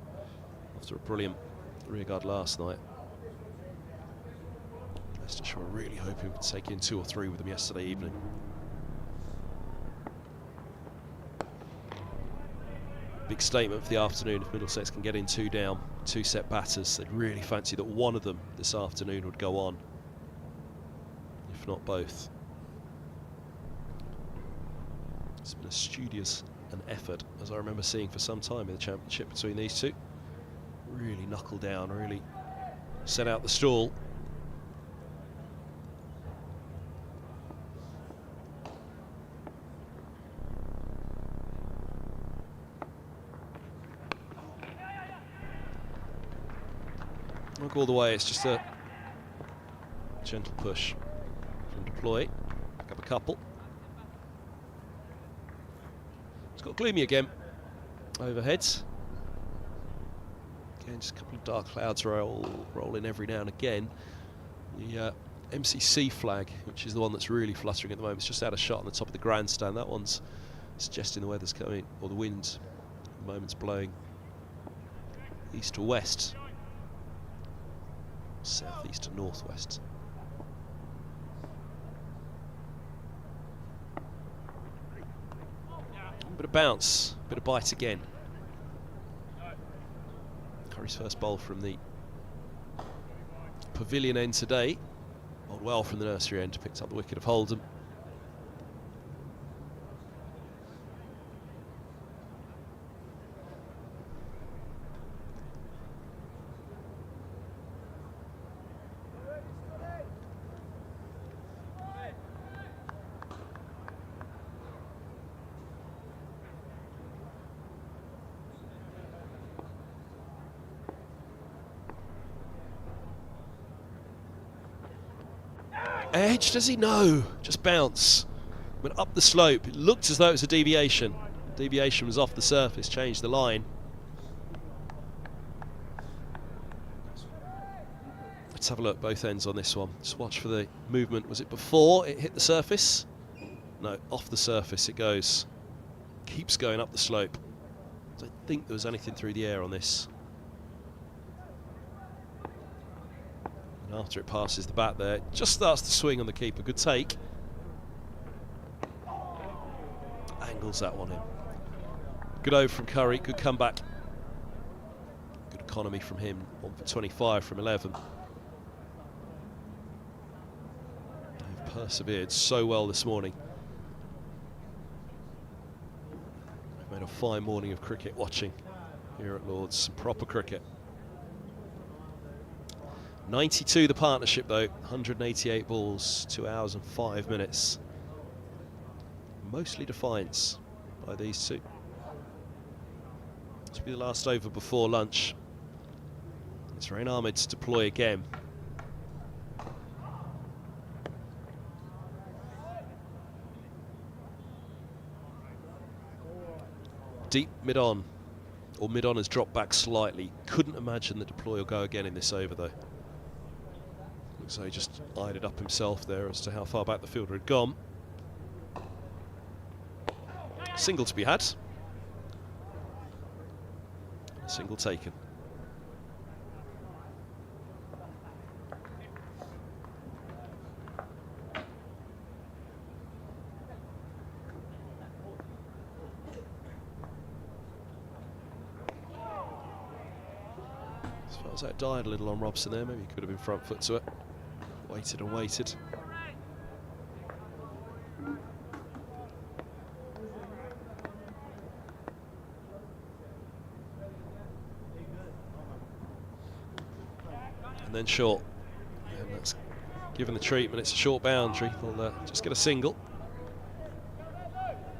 After a brilliant rearguard last night. Leicestershire were really hoping to take in 2 or 3 with them yesterday evening. Big statement for the afternoon if Middlesex can get in 2 down, 2 set batters. They'd really fancy that one of them this afternoon would go on, if not both. It's been a studious an effort, as I remember seeing for some time in the championship between these two. Really knuckle down, really set out the stall. Won't go all the way, it's just a gentle push from Deploy. Pick up a couple. It's got gloomy again overhead. Again, just a couple of dark clouds roll in every now and again. The MCC flag, which is the one that's really fluttering at the moment, it's just out of shot on the top of the grandstand. That one's suggesting the weather's coming, or the wind at the moment's blowing east to west, southeast to northwest. Bit of bounce, bit of bite again. Curry's first bowl from the pavilion end today. Bowled well from the nursery end, picked up the wicket of Holden. Edge, does he? No, just bounce. Went up the slope. It looked as though it was a deviation. The deviation was off the surface, changed the line. Let's have a look, both ends on this one. Just watch for the movement. Was it before it hit the surface? No, off the surface it goes. Keeps going up the slope. I don't think there was anything through the air on this. And after it passes the bat there, it just starts to swing on the keeper. Good take. Angles that one in. Good over from Curry, good comeback. Good economy from him, 1 for 25 from 11. They've persevered so well this morning. They've made a fine morning of cricket watching here at Lord's. Some proper cricket. 92 the partnership though, 188 balls, 2 hours and 5 minutes. Mostly defiance by these two. This will be the last over before lunch. It's Rain Ahmed to deploy again. Deep mid-on, or mid-on has dropped back slightly. Couldn't imagine that Deploy will go again in this over though. So he just eyed it up himself there as to how far back the fielder had gone. Single to be had. Single taken. Sounds like it died a little on Robson there. Maybe he could have been front foot to it. Waited and waited. And then short. And that's given the treatment. It's a short boundary. They'll just get a single.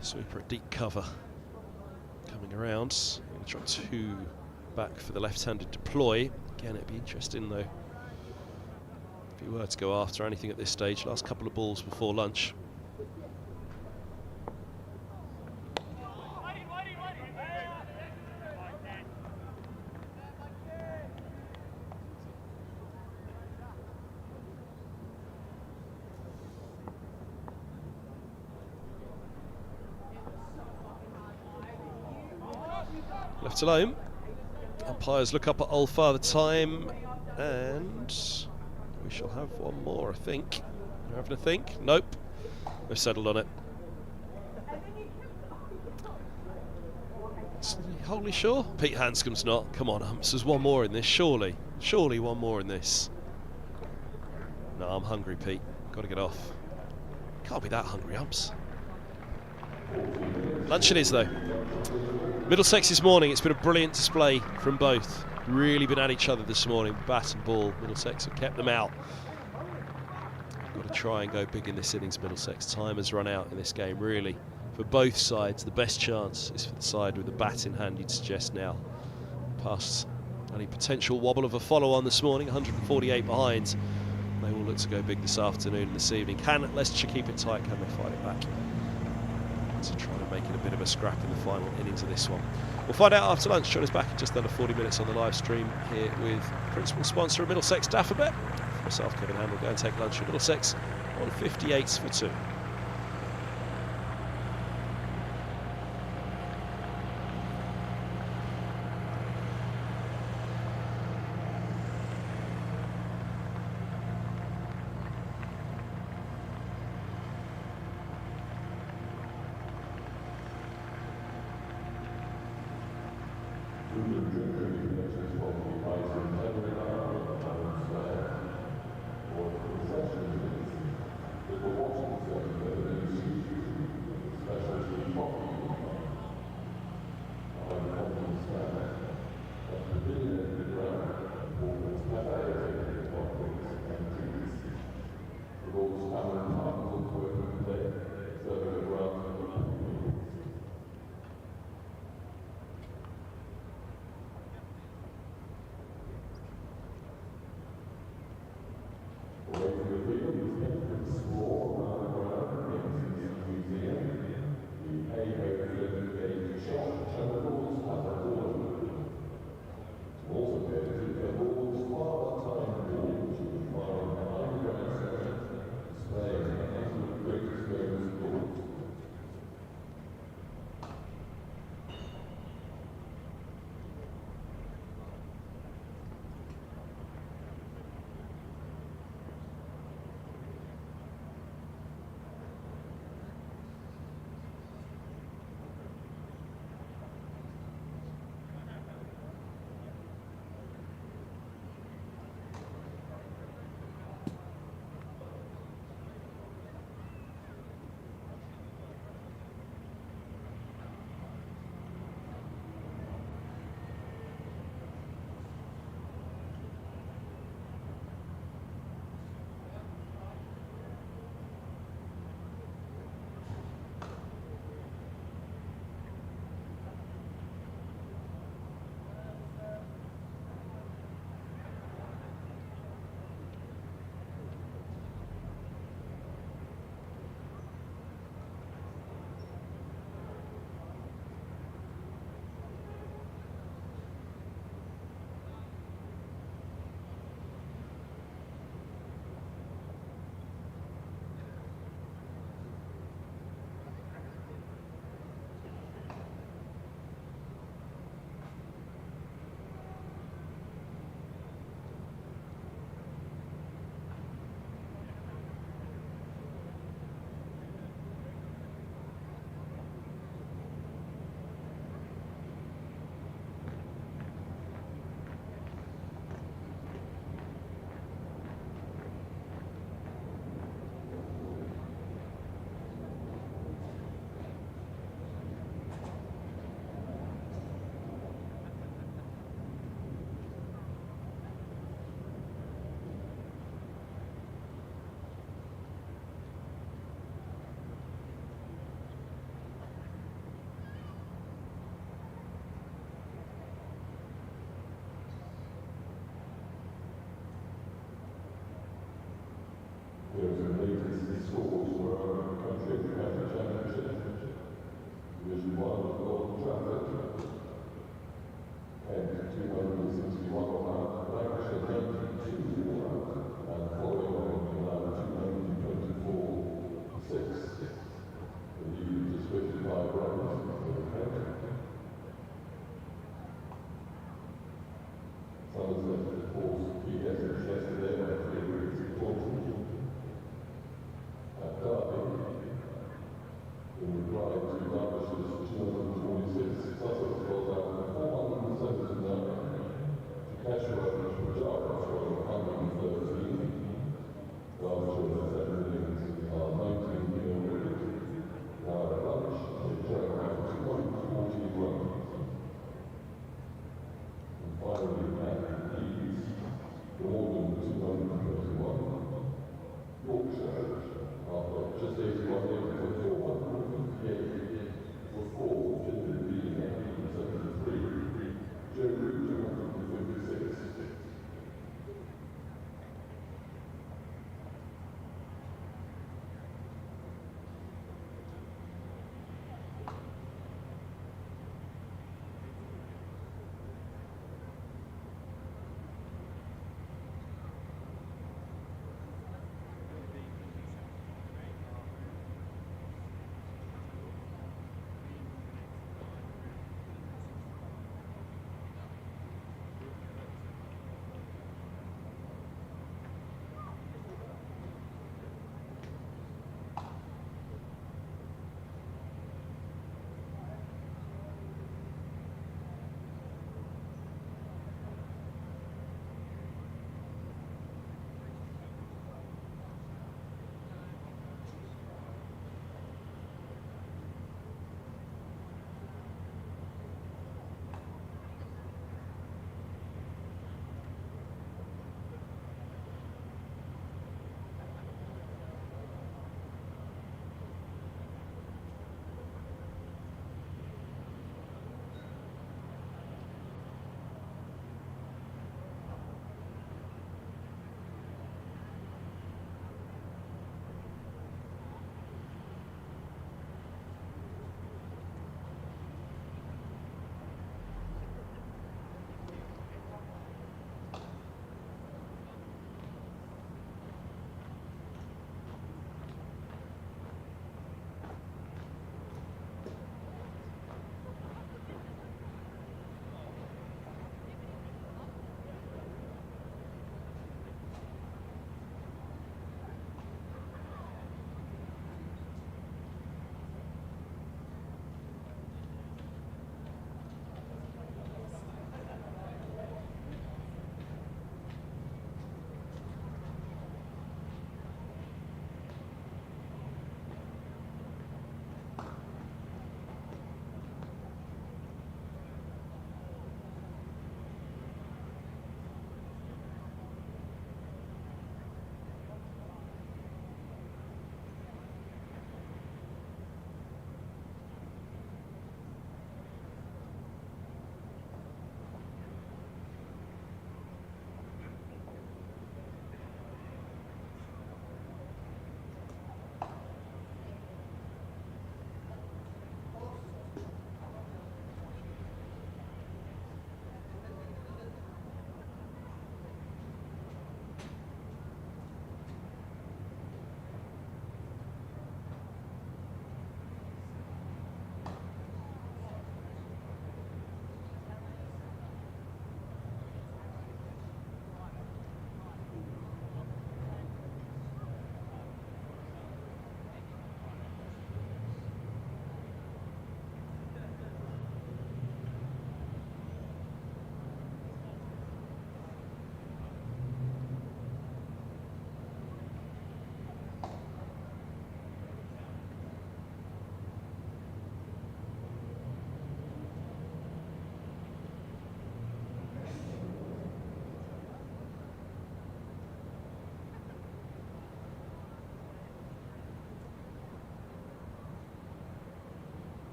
Sweeper at deep cover. Coming around. Going to try 2 back for the left-handed deploy. Again, it'd be interesting though if he were to go after anything at this stage. Last couple of balls before lunch. Left alone. Umpires look up at Old Father Time, and we shall have one more, I think. You're having a think? Nope. They've settled on it. Wholly sure? Pete Hanscom's not. Come on, umps. There's one more in this, surely. Surely one more in this. No, I'm hungry, Pete. Got to get off. Can't be that hungry, umps. Lunch it is, though. Middlesex this morning, it's been a brilliant display from both. Really been at each other this morning, bat and ball. Middlesex have kept them out. Got to try and go big in this innings, Middlesex. Time has run out in this game, really. For both sides, the best chance is for the side with the bat in hand, you'd suggest now. Past any potential wobble of a follow-on this morning, 148 behind. They will look to go big this afternoon and this evening. Can Leicestershire keep it tight? Can they fight it back? To try and make it a bit of a scrap in the final innings of this one. We'll find out after lunch. Join us back in just under 40 minutes on the live stream here with principal sponsor of Middlesex, Daffabet. Myself, Kevin Hand, will go and take lunch at Middlesex on 58s for 2.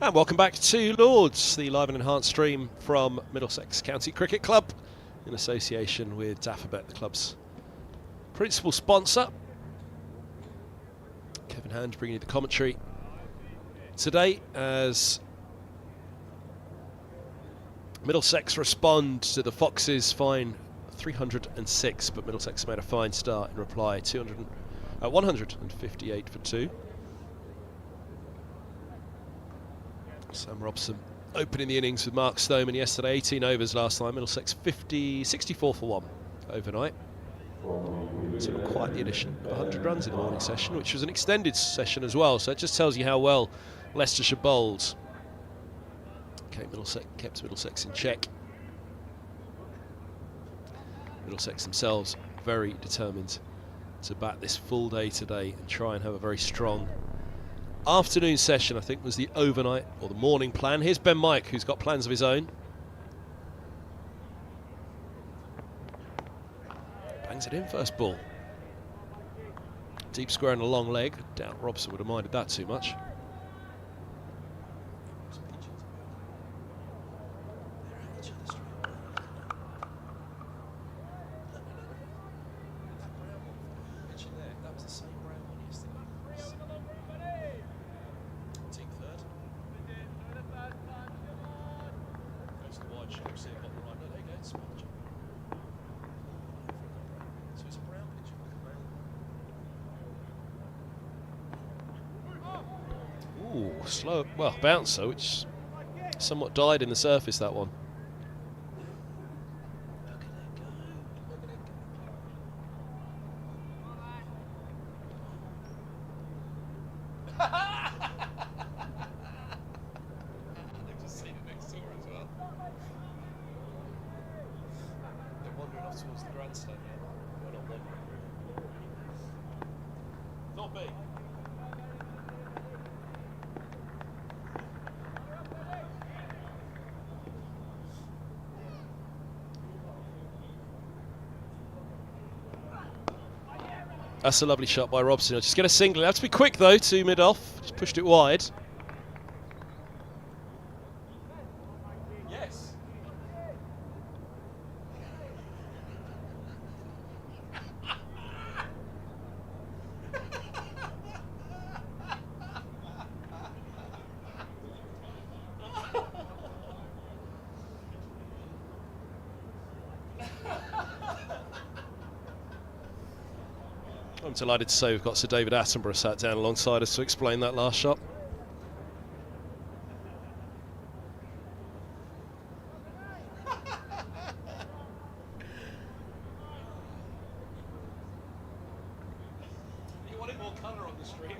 And welcome back to Lords, the live and enhanced stream from Middlesex County Cricket Club in association with Daffabet, the club's principal sponsor. Kevin Hand bringing you the commentary today as Middlesex respond to the Foxes' fine 306, but Middlesex made a fine start in reply, 158 for 2. Sam Robson opening the innings with Mark Stoneman yesterday, 18 overs last time. Middlesex 64 for 1 overnight. So quite the addition of 100 runs in the morning session, which was an extended session as well. So it just tells you how well Leicestershire bowled. Kept Middlesex in check. Middlesex themselves very determined to bat this full day today and try and have a very strong afternoon session, I think, was the overnight or the morning plan. Here's Ben Mike, who's got plans of his own. Bangs it in first ball. Deep square and a long leg. Doubt Robson would have minded that too much. Slow, well, bouncer, which somewhat died in the surface, that one. They've just seen it next door as well. They're wandering off towards the grandstand now. Well, not wandering. Not me. That's a lovely shot by Robson. I'll just get a single. It has to be quick though to mid-off. Just pushed it wide. Yes. I'm delighted to say we've got Sir David Attenborough sat down alongside us to explain that last shot. You wanted more colour on the stream.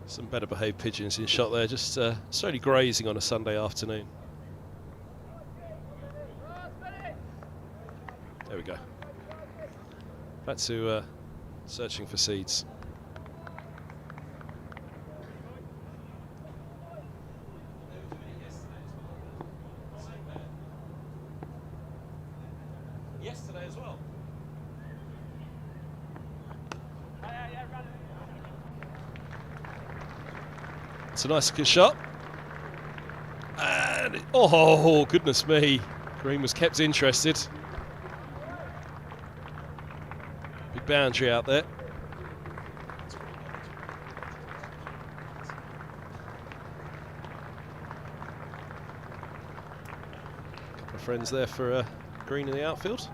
Some better behaved pigeons in shot there, just slowly grazing on a Sunday afternoon. There we go. Back to searching for seeds. Yesterday as well. It's a nice good shot. And oh, goodness me. Green was kept interested. Big boundary out there. Couple of friends there for Green in the outfield.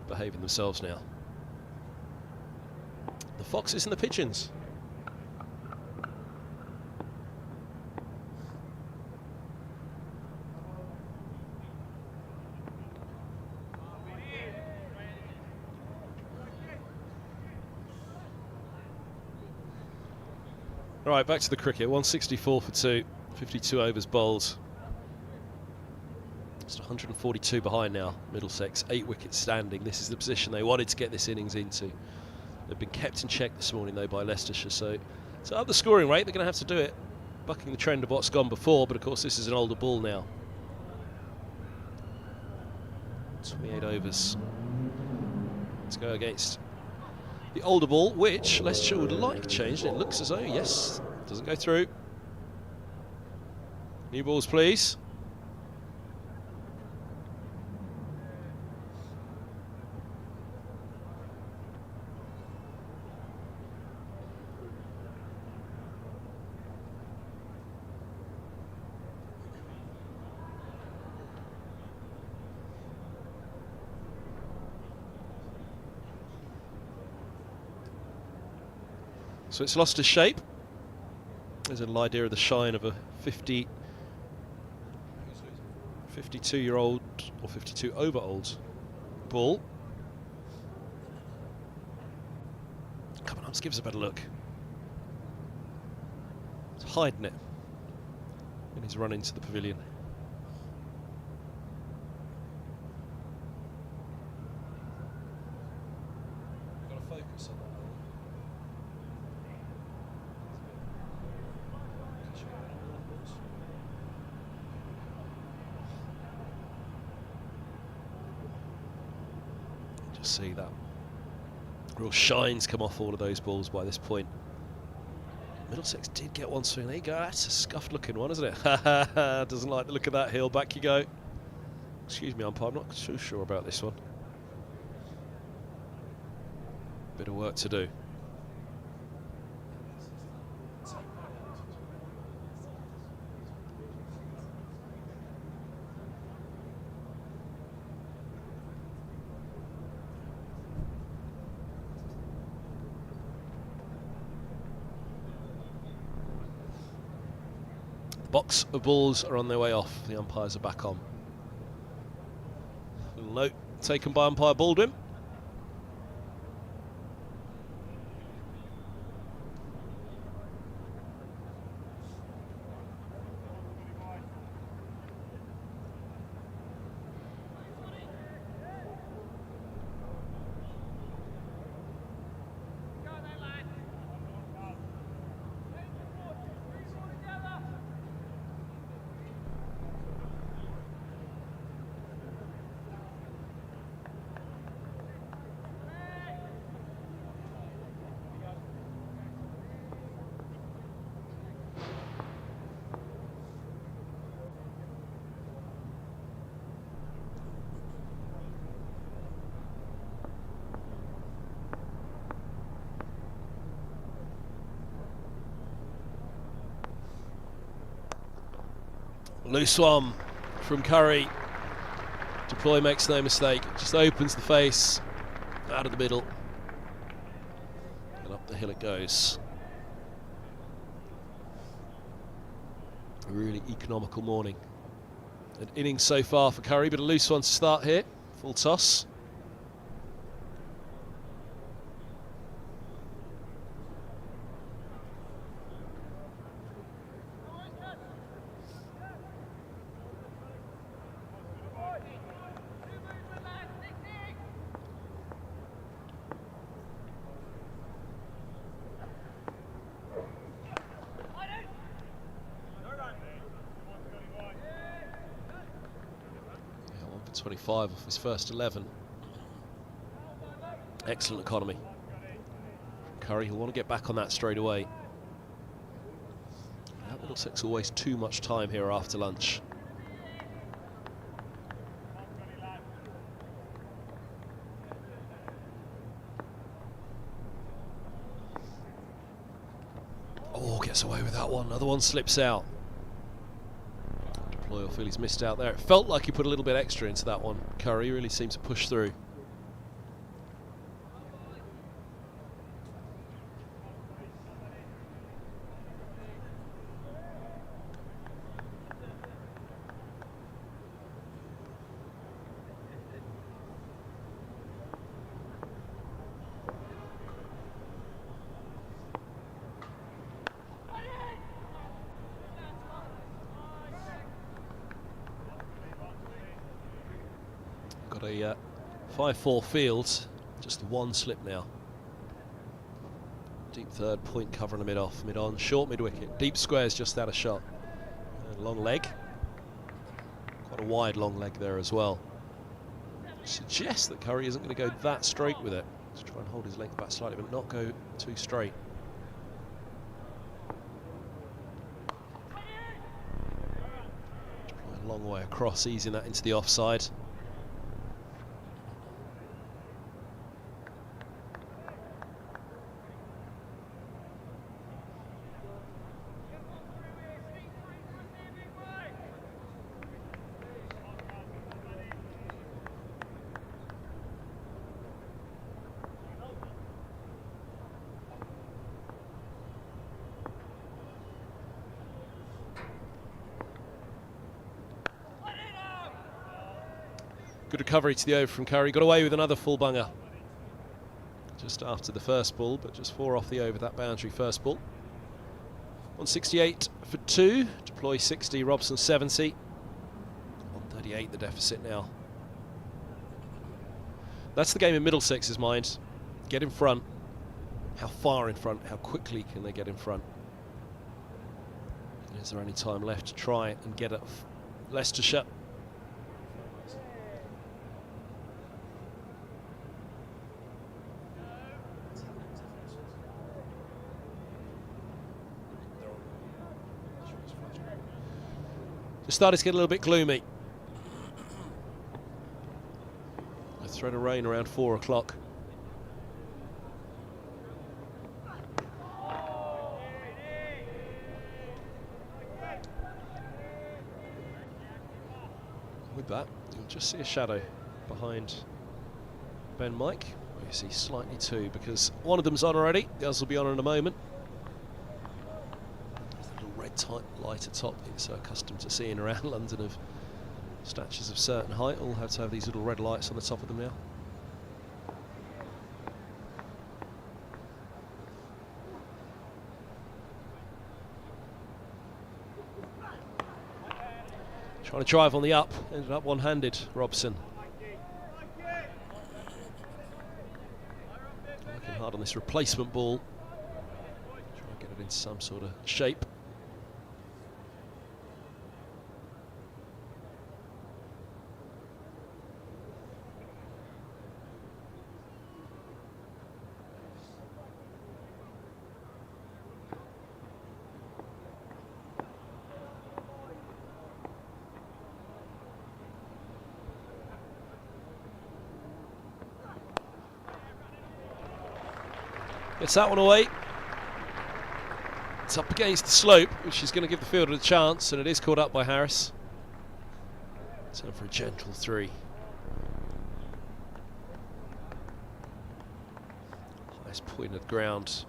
Behaving themselves now. The Foxes and the Pigeons. Right, back to the cricket. 164 for 2, 52 overs bowled. Just 142 behind now, Middlesex. 8 wickets standing. This is the position they wanted to get this innings into. They've been kept in check this morning, though, by Leicestershire. So to up the scoring rate, they're going to have to do it, bucking the trend of what's gone before. But of course, this is an older ball now. 28 overs. Let's go against the older ball, which Leicestershire would like changed. It looks as though, yes, doesn't go through. New balls, please. So it's lost its shape. There's a little idea of the shine of a 52-year-old or 52-over-old ball. Come on, let's give us a better look. It's hiding it in his run into the pavilion. Got to focus on that. Just see that real shines come off all of those balls by this point. Middlesex did get one swing. There you go. That's a scuffed looking one, isn't it? Doesn't like the look of that hill. Back you go. Excuse me, umpire. I'm not too sure about this one. Bit of work to do. Box of balls are on their way off. The umpires are back on. Little note taken by umpire Baldwin. Loose one from Curry. Deploy makes no mistake. Just opens the face out of the middle. And up the hill it goes. A really economical morning. An innings so far for Curry, but a loose one to start here. Full toss. Yeah, 1 for 25 off his first 11. Excellent economy. Curry, he'll want to get back on that straight away. That Middlesex always too much time here after lunch. Oh, gets away with that one. Another one slips out. Deploy will feel he's missed out there. It felt like he put a little bit extra into that one. Curry really seemed to push through. Got a 5-4 field, just one slip now. Deep third, point covering the mid-off, mid-on, short mid-wicket. Deep squares just out of shot. And long leg. Quite a wide long leg there as well. Suggests that Curry isn't going to go that straight with it. Just try and hold his length back slightly, but not go too straight. A long way across, easing that into the offside. Good recovery to the over from Curry. Got away with another full bunger just after the first ball, but just 4 off the over that boundary first ball. 168 for 2. Deploy 60. Robson 70. 138 the deficit now. That's the game in Middlesex's mind. Get in front. How far in front? How quickly can they get in front? And is there any time left to try and get at Leicestershire? It started to get a little bit gloomy. A threat of rain around 4 o'clock. With that, you'll just see a shadow behind Ben Mike. You see slightly two, because one of them's on already, the others will be on in a moment. Type light atop it's accustomed to seeing around London of statues of certain height. All have to have these little red lights on the top of them now. Trying to drive on the up, ended up one-handed, Robson. Working hard on this replacement ball. Try and get it into some sort of shape. Gets that one away. It's up against the slope, which is going to give the fielder a chance, and it is caught up by Harris. Time for a gentle 3. Highest point of the ground.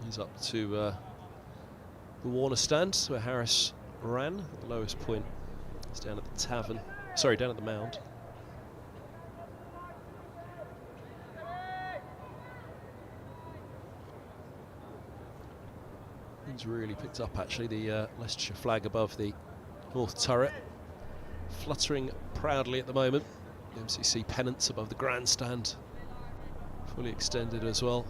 He's up to the Warner stand, where Harris ran. The lowest point is down at the tavern. Sorry, down at the mound. He's really picked up actually the Leicestershire flag above the north turret, fluttering proudly at the moment. The MCC pennants above the grandstand, fully extended as well.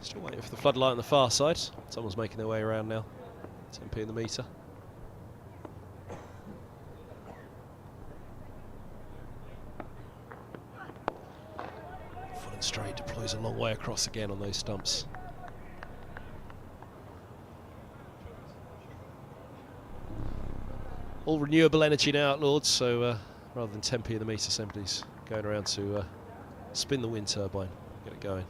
Still waiting for the floodlight on the far side. Someone's making their way around now. 10p in the metre. Full and straight, deploys a long way across again on those stumps. All renewable energy now at Lords, so rather than 10p in the metre, somebody's going around to spin the wind turbine, get it going.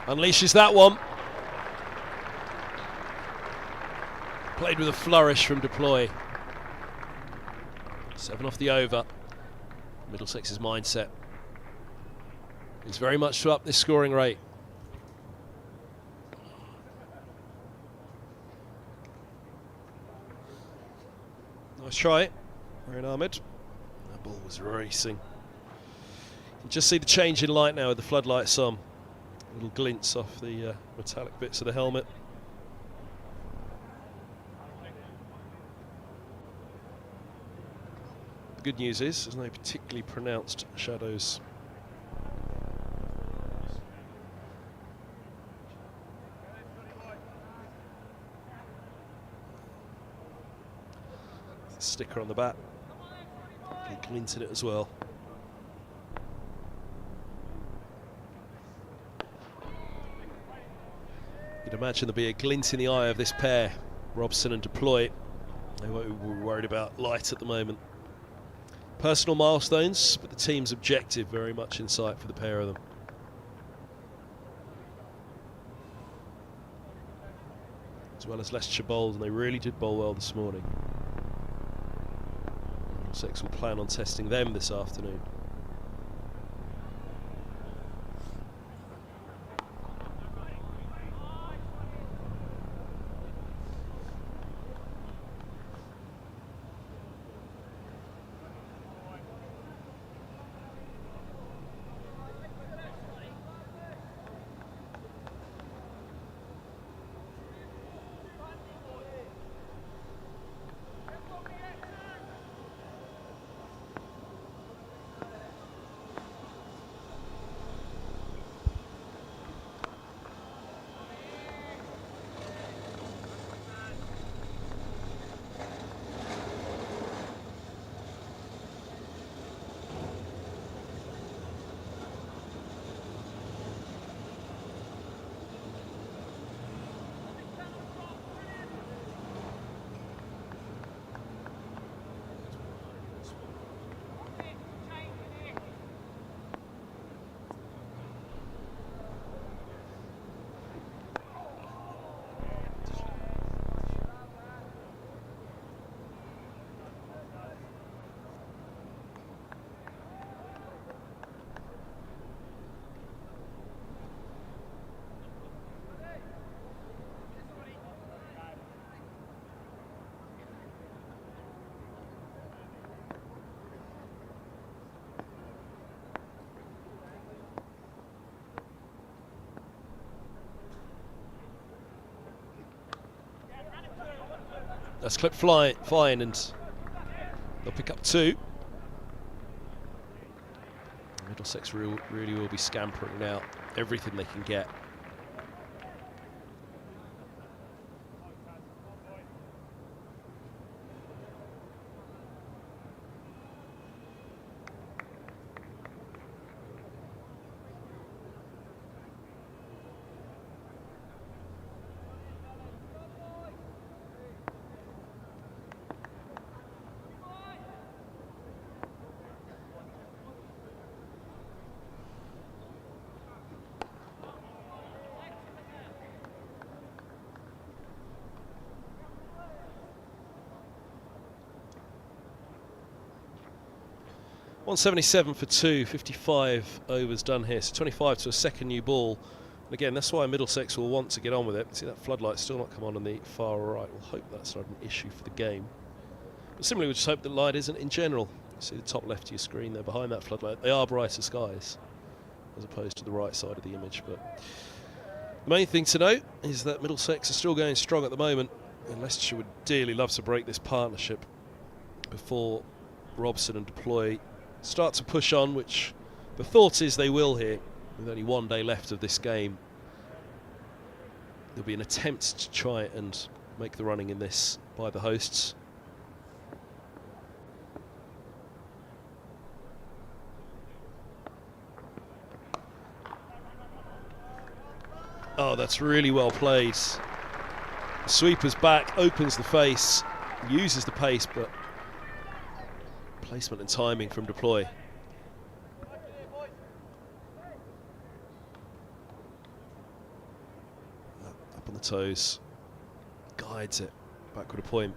Unleashes that one. Played with a flourish from Deploy. 7 off the over. Middlesex's mindset is very much to up this scoring rate. Nice try, Aaron Ahmed. That ball was racing. You can just see the change in light now with the floodlights on. Little glints off the metallic bits of the helmet. The good news is there's no particularly pronounced shadows. Sticker on the bat. Big glint in it as well. You'd imagine there'd be a glint in the eye of this pair, Robson and Deploy. They won't be worried about light at the moment. Personal milestones, but the team's objective very much in sight for the pair of them. As well as Leicestershire bowled, and they really did bowl well this morning. Middlesex will plan on testing them this afternoon. That's clipped fine, and they'll pick up 2. Middlesex really will be scampering now, everything they can get. .177 for 2, 55 overs done here, so 25 to a second new ball. And again, that's why Middlesex will want to get on with it. See that floodlight's still not come on the far right. We'll hope that's not an issue for the game. But similarly, we just hope that light isn't in general. You see the top left of your screen there behind that floodlight. They are brighter skies as opposed to the right side of the image. But the main thing to note is that Middlesex are still going strong at the moment, and Leicestershire would dearly love to break this partnership before Robson and Deploy start to push on, which the thought is they will here. With only 1 day left of this game, there'll be an attempt to try and make the running in this by the hosts. Oh, that's really well played. The sweeper's back, opens the face, uses the pace, but placement and timing from Deploy. the toes, guides it backward a point.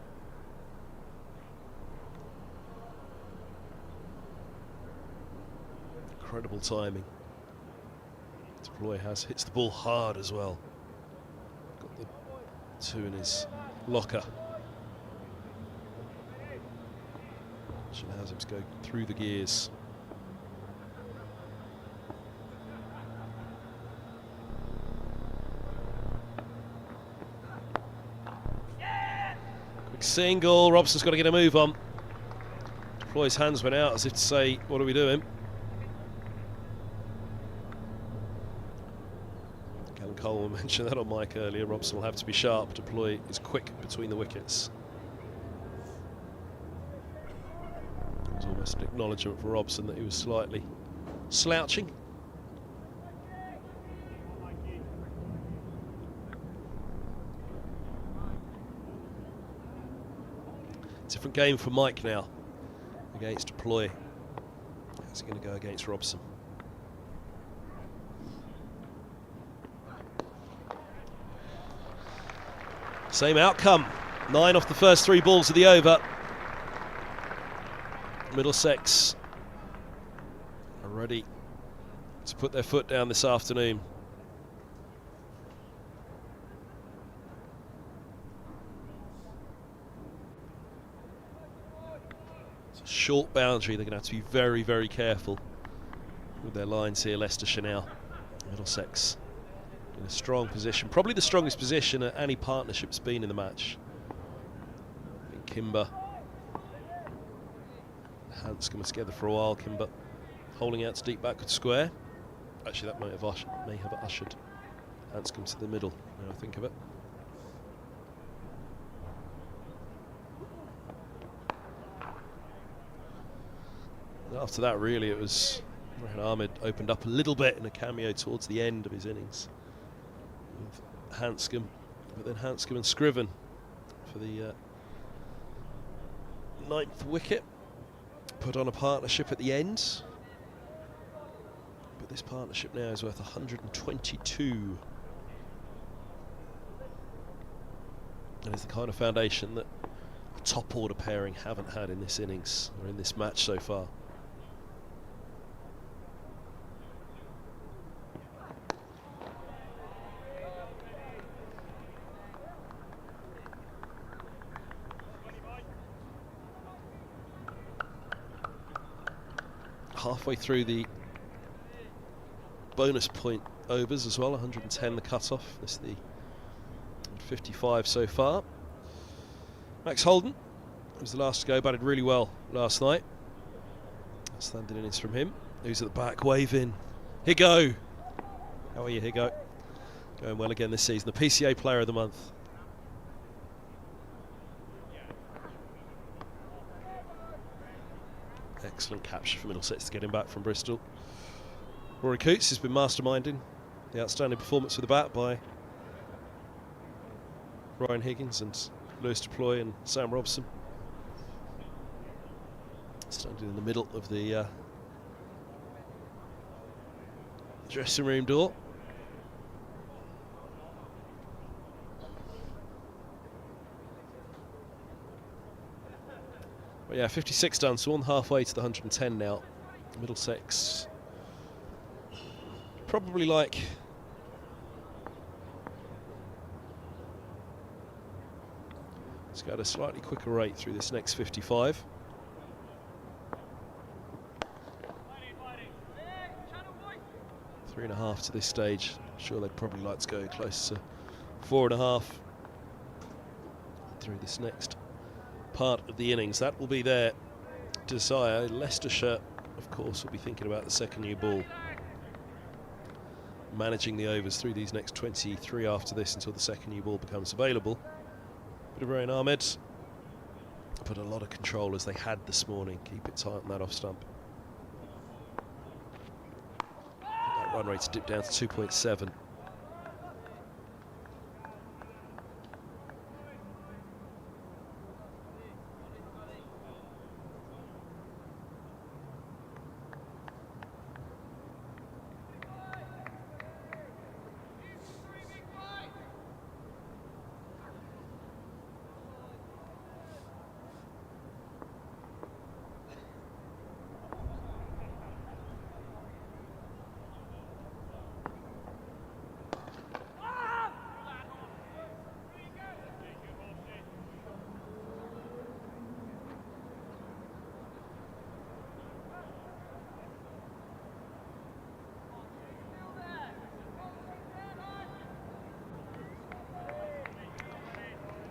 Incredible timing. Deploy hits the ball hard as well. Got the 2 in his locker, which allows him to go through the gears. Quick single. Robson's got to get a move on. Deploy's hands went out as if to say, what are we doing? Cole mentioned that on mic earlier. Robson will have to be sharp. Deploy is quick between the wickets. It was almost an acknowledgement for Robson that he was slightly slouching. Different game for Mike now against Deploy. How's he going to go against Robson? Same outcome. 9 off the first 3 balls of the over. Middlesex are ready to put their foot down this afternoon. It's a short boundary. They're going to have to be very, very careful with their lines here. Leicestershire now. Middlesex in a strong position, probably the strongest position that any partnership's been in the match. Kimber, Hanscom together for a while. Kimber holding out to deep backward square. Actually, that may have ushered Hanscom to the middle, now I think of it. And after that, really, it was Ahmed opened up a little bit in a cameo towards the end of his innings with Hanscom, but then Hanscom and Scriven for the 9th wicket. Put on a partnership at the end, but this partnership now is worth 122, and it's the kind of foundation that a top order pairing haven't had in this innings or in this match so far. Halfway through the bonus point overs as well, 110 the cut-off. This is the 55 so far. Max Holden was the last to go, batted really well last night. Standing innings from him. Who's at the back waving? Higo! How are you, Higo? Going well again this season. The PCA Player of the Month. Excellent capture for Middlesex to get him back from Bristol. Rory Coates has been masterminding the outstanding performance with the bat by Ryan Higgins and Lewis Deploy and Sam Robson. Standing in the middle of the dressing room door. Well, yeah, 56 done, so on halfway to the 110 now. Middlesex probably like let's go at a slightly quicker rate through this next 55. Three and a half to this stage. Sure, they'd probably like to go close to 4.5 through this next part of the innings. That will be their desire. Leicestershire, of course, will be thinking about the second new ball, managing the overs through these next 23 after this until the second new ball becomes available. Bit of rain, Ahmed, but a lot of control as they had this morning. Keep it tight on that off stump. That run rate to dip down to 2.7.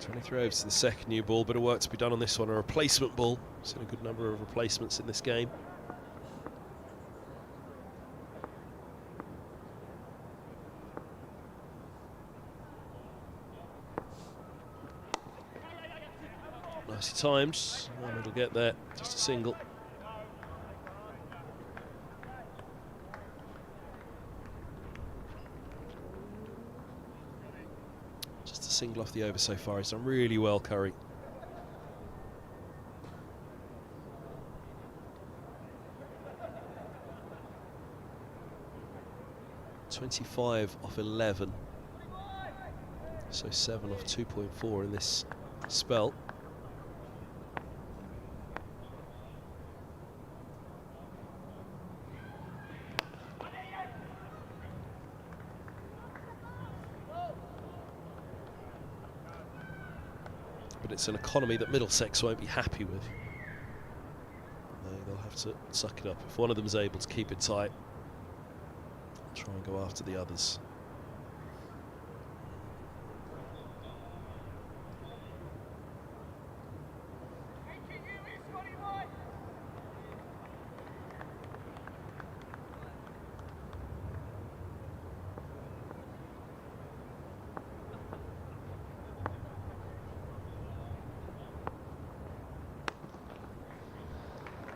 23 overs to the second new ball. Bit of work to be done on this one. A replacement ball. Seen a good number of replacements in this game. Nicely timed. And it'll get there. Just a single. Just a single off the over so far. He's done really well, Curry. 25 off 11. So 7 off 2.4 in this spell. But it's an economy that Middlesex won't be happy with. They'll have to suck it up. If one of them is able to keep it tight, try and go after the others.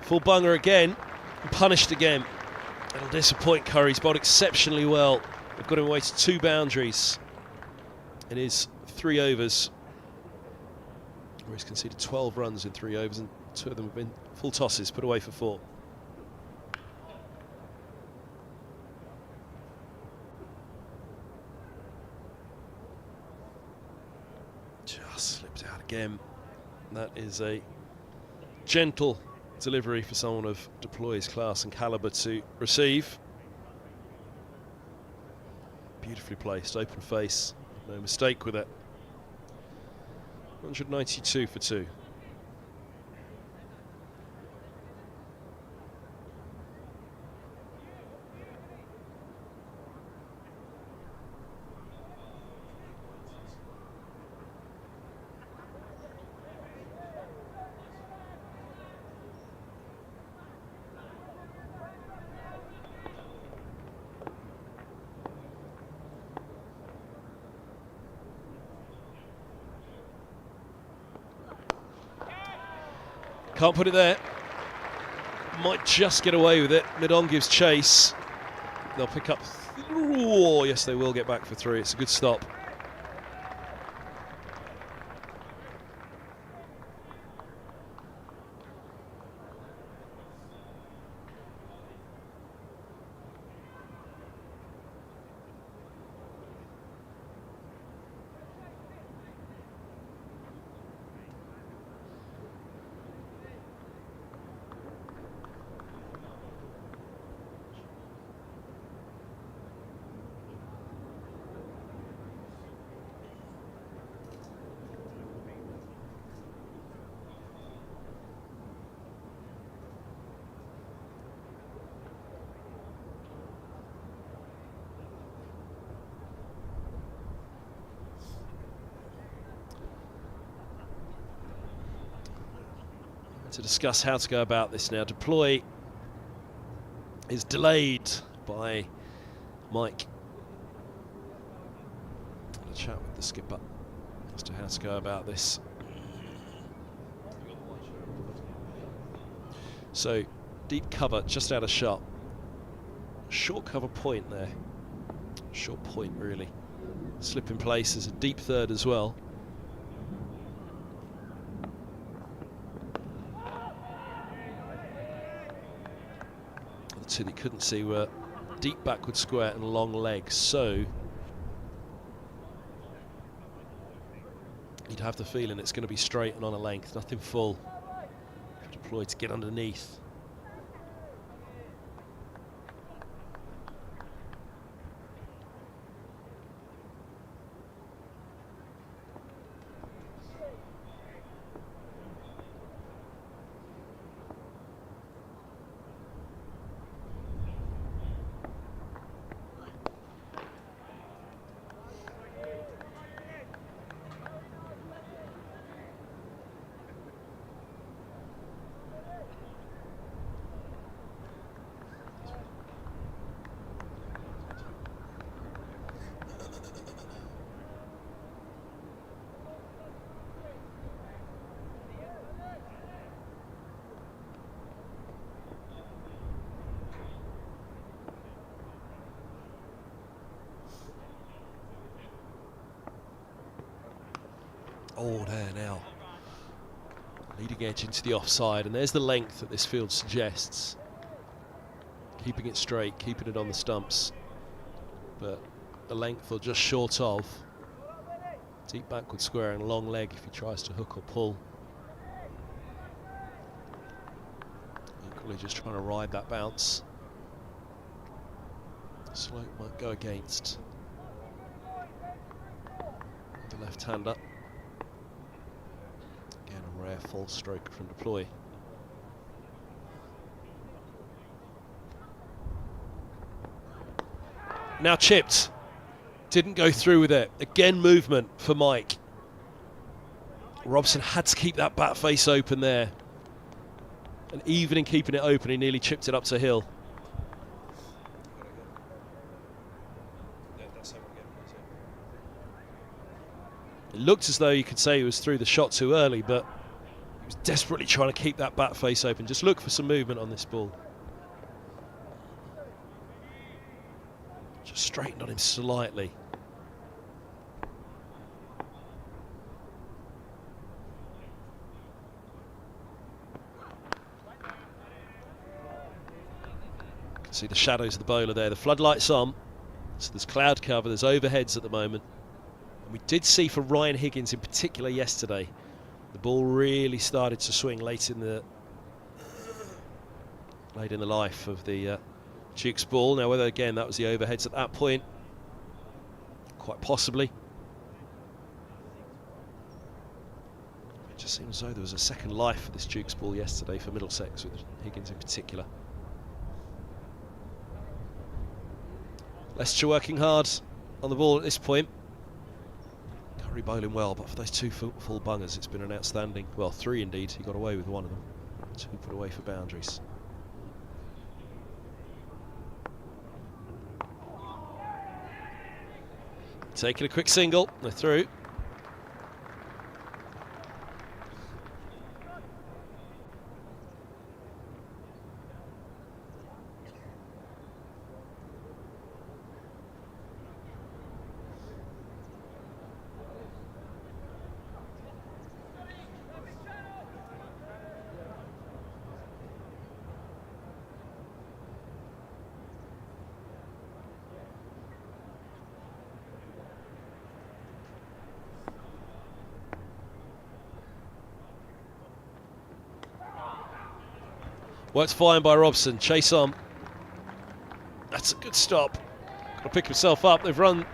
Full bunger again, punished again. It'll disappoint Curry. He's bowled exceptionally well. They've got him away to 2 boundaries in his 3 overs, where he's conceded 12 runs in 3 overs, and 2 of them have been full tosses, put away for 4. Just slipped out again. That is a gentle delivery for someone of Deploy's class and calibre to receive. Beautifully placed, open face, no mistake with it. 192 for 2. Can't put it there. Might just get away with it. Mid-on gives chase. They'll pick up. Oh, yes, they will get back for 3. It's a good stop. To discuss how to go about this now. Deploy is delayed by Mike. I'll chat with the skipper as to how to go about this. So, deep cover just out of shot. Short cover point there. Short point, really. Slip in place is a deep third as well. The 2 that you couldn't see were deep backward square and long legs, so you'd have the feeling it's going to be straight and on a length, nothing full. Deployed to get underneath. Oh, there now. Leading edge into the offside, and there's the length that this field suggests. Keeping it straight, keeping it on the stumps. But the length or just short of. Deep backward square and long leg if he tries to hook or pull. Equally just trying to ride that bounce. Slope might go against the left-hander. Again, a rare false stroke from deploy. Now chipped. Didn't go through with it. Again, movement for Mike. Robson had to keep that bat face open there. And even in keeping it open, he nearly chipped it up to Hill. It looked as though you could say he was through the shot too early, but he was desperately trying to keep that bat face open. Just look for some movement on this ball. Just straightened on him slightly. You can see the shadows of the bowler there. The floodlights on, so there's cloud cover, there's overheads at the moment. And we did see for Ryan Higgins in particular yesterday, the ball really started to swing late in the life of the Duke's ball. Now whether again that was the overheads at that point, quite possibly. It just seems as though there was a second life for this Duke's ball yesterday for Middlesex, with Higgins in particular. Leicestershire working hard on the ball at this point. Curry bowling well, but for those two full bungers it's been an outstanding, well, three indeed. He got away with one of them, two put away for boundaries. Taking a quick single, they're through. Worked fine by Robson. Chase on. That's a good stop. Got to pick himself up. They've run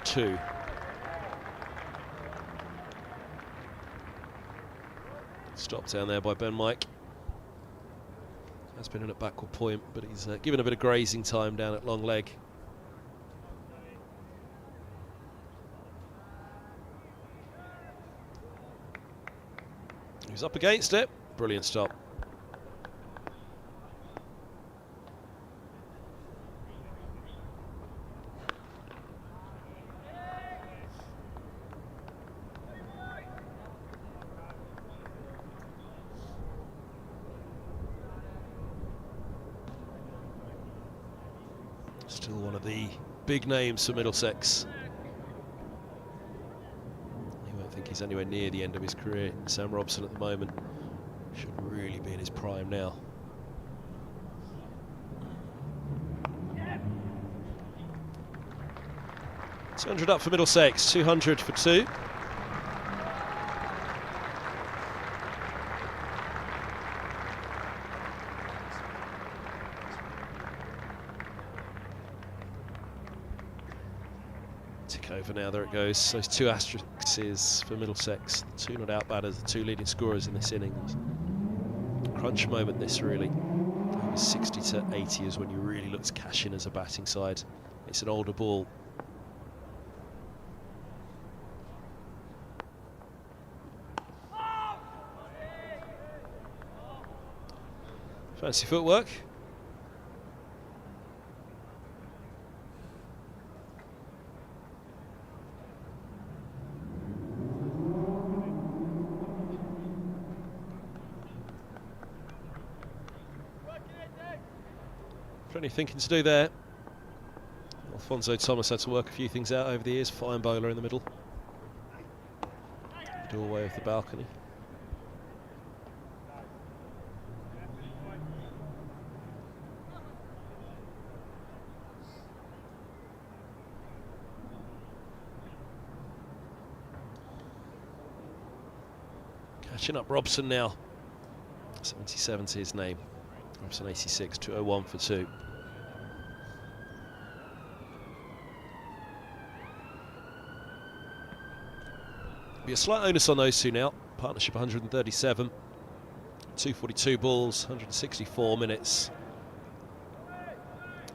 two. Stop down there by Ben Mike. Has been in at backward point, but he's given a bit of grazing time down at long leg. He's up against it. Brilliant stop. Still one of the big names for Middlesex. I think he's anywhere near the end of his career. Sam Robson at the moment should really be in his prime now. $200 up for Middlesex, 200 for two. Tick over now, there it goes. Those two asterisks for Middlesex. The two not out batters, the two leading scorers in this innings. Crunch moment this really. 60 to 80 is when you really look to cash in as a batting side. It's an older ball. Fancy footwork. Plenty of thinking to do there. Well, Fonzo Thomas had to work a few things out over the years. Fine bowler in the middle. Doorway of the balcony. Catching up Robson now. 77 to his name. Robson 86, 201 for 2. Be a slight onus on those two now. Partnership 137, 242 balls, 164 minutes.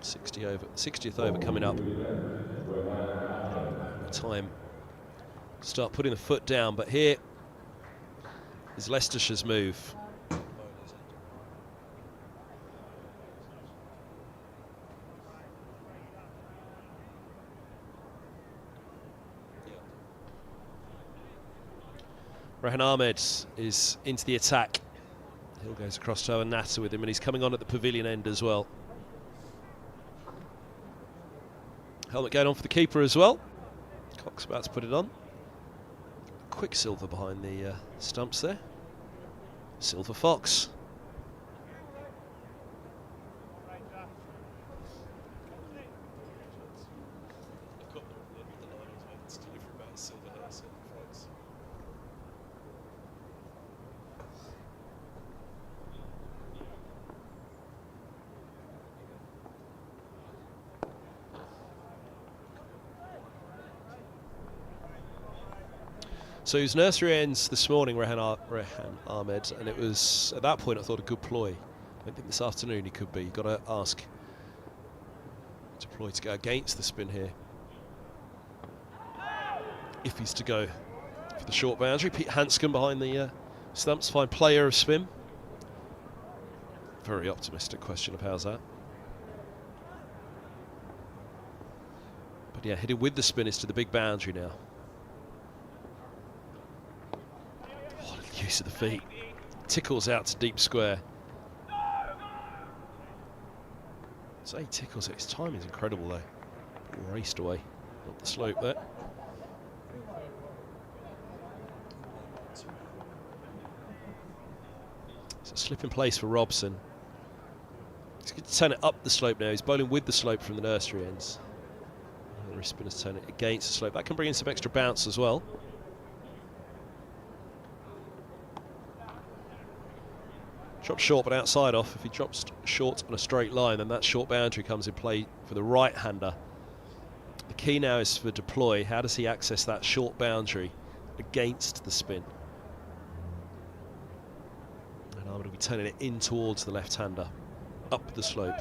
60th over coming up. Time to start putting the foot down, but here is Leicestershire's move. Rehan Ahmed is into the attack. Hill goes across to Owen Natter with him, and he's coming on at the pavilion end as well. Helmet going on for the keeper as well. Cox about to put it on. Quicksilver behind the stumps there. Silver Fox. So his nursery ends this morning, Rehan Ahmed, and it was, at that point, I thought a good ploy. I think this afternoon he could be. You've got to ask to ploy to go against the spin here. If he's to go for the short boundary. Pete Hanscom behind the stumps, fine player of spin. Very optimistic question of how's that. But yeah, headed with the spin is to the big boundary now. Use of the feet, tickles out to deep square. So he tickles it. His timing is incredible though. Raced away up the slope there. So slip in place for Robson. He's going to turn it up the slope now. He's bowling with the slope from the nursery ends. The wrist spinner's turn it against the slope. That can bring in some extra bounce as well. Drops short but outside off. If he drops short on a straight line, then that short boundary comes in play for the right-hander. The key now is for deploy. How does he access that short boundary against the spin? And I'm going to be turning it in towards the left-hander, up the slope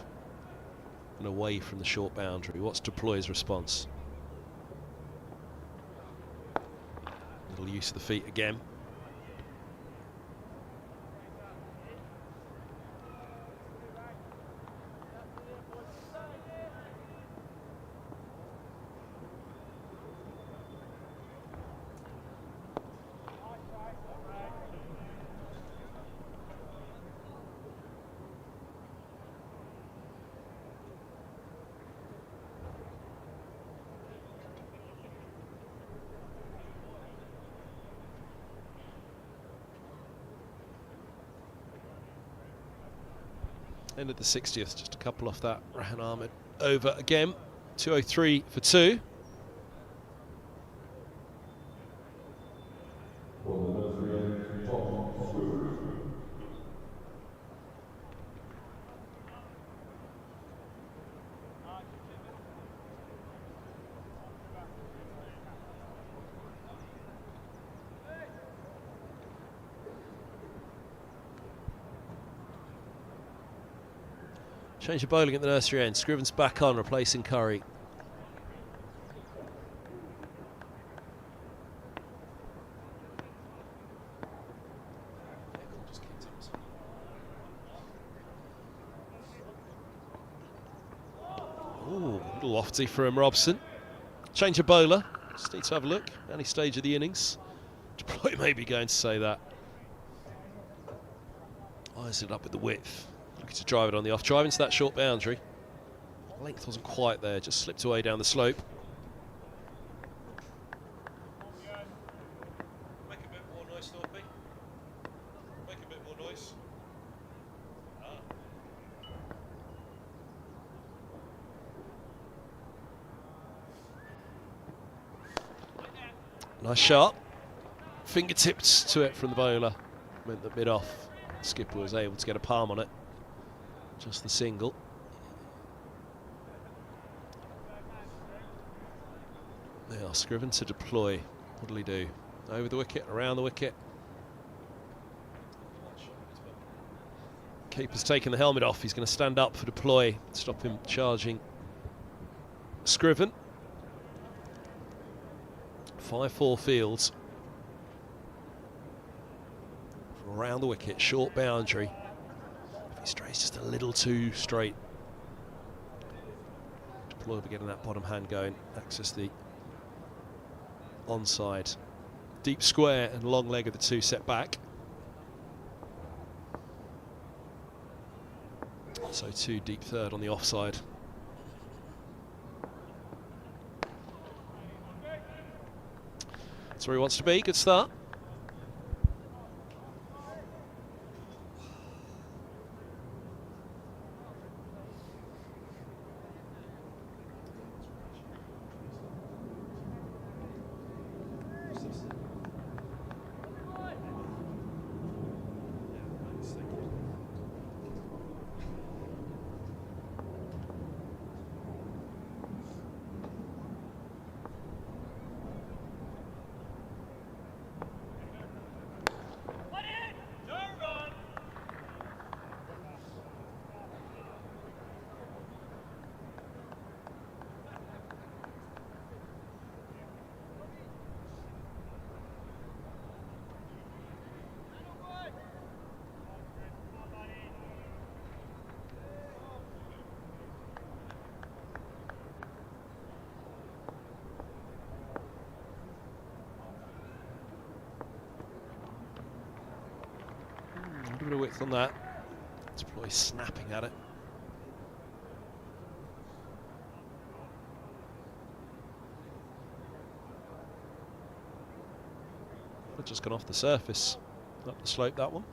and away from the short boundary. What's deploy's response? Little use of the feet again. End of the 60th, just a couple off that. Rehan Ahmed over again. 203 for 2. Change of bowling at the nursery end. Scriven's back on, replacing Curry. Ooh, a little lofty from Robson. Change of bowler. Just need to have a look. Any stage of the innings. Deploy may be going to say that. Eyes it up with the width. Looking to drive it on the off. Drive into that short boundary. Length wasn't quite there, just slipped away down the slope. Make a bit more noise, Thorpe. Make a bit more noise. Nice shot. Fingertips to it from the bowler. Meant that mid-off, skipper was able to get a palm on it. Just the single. They are Scriven to deploy. What'll he do? Over the wicket, around the wicket. Keeper's taking the helmet off. He's going to stand up for deploy. Stop him charging Scriven. 5-4 fields. From around the wicket, short boundary. If he strays just a little too straight. Deploy will be getting that bottom hand going. Access the onside. Deep square and long leg of the two set back. So two deep third on the offside. That's where he wants to be. Good start. A bit of width on that. Deploy snapping at it. It's just gone off the surface. Up the slope, that one.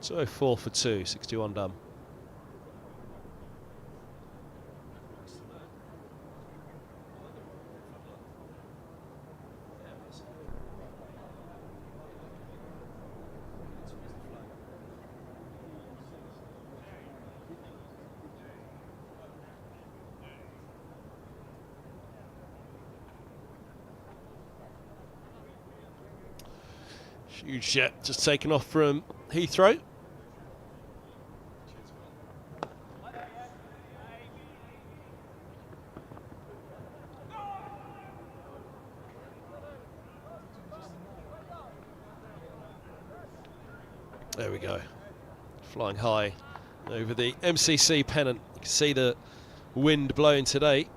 So 4 for 2, 61 done. Huge jet just taken off from Heathrow. There we go. Flying high over the MCC pennant. You can see the wind blowing today.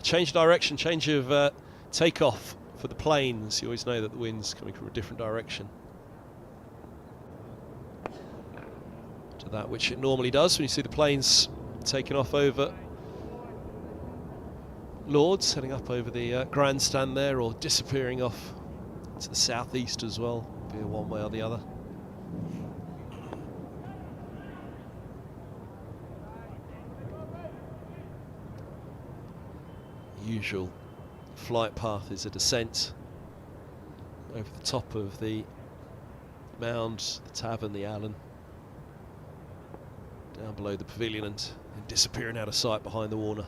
Change of direction, change of takeoff for the planes. You always know that the wind's coming from a different direction to that which it normally does when you see the planes taking off over Lords, heading up over the grandstand there, or disappearing off to the southeast as well, be it one way or the other. Usual flight path is a descent over the top of the mound, the tavern, the Allen, down below the pavilion and disappearing out of sight behind the Warner.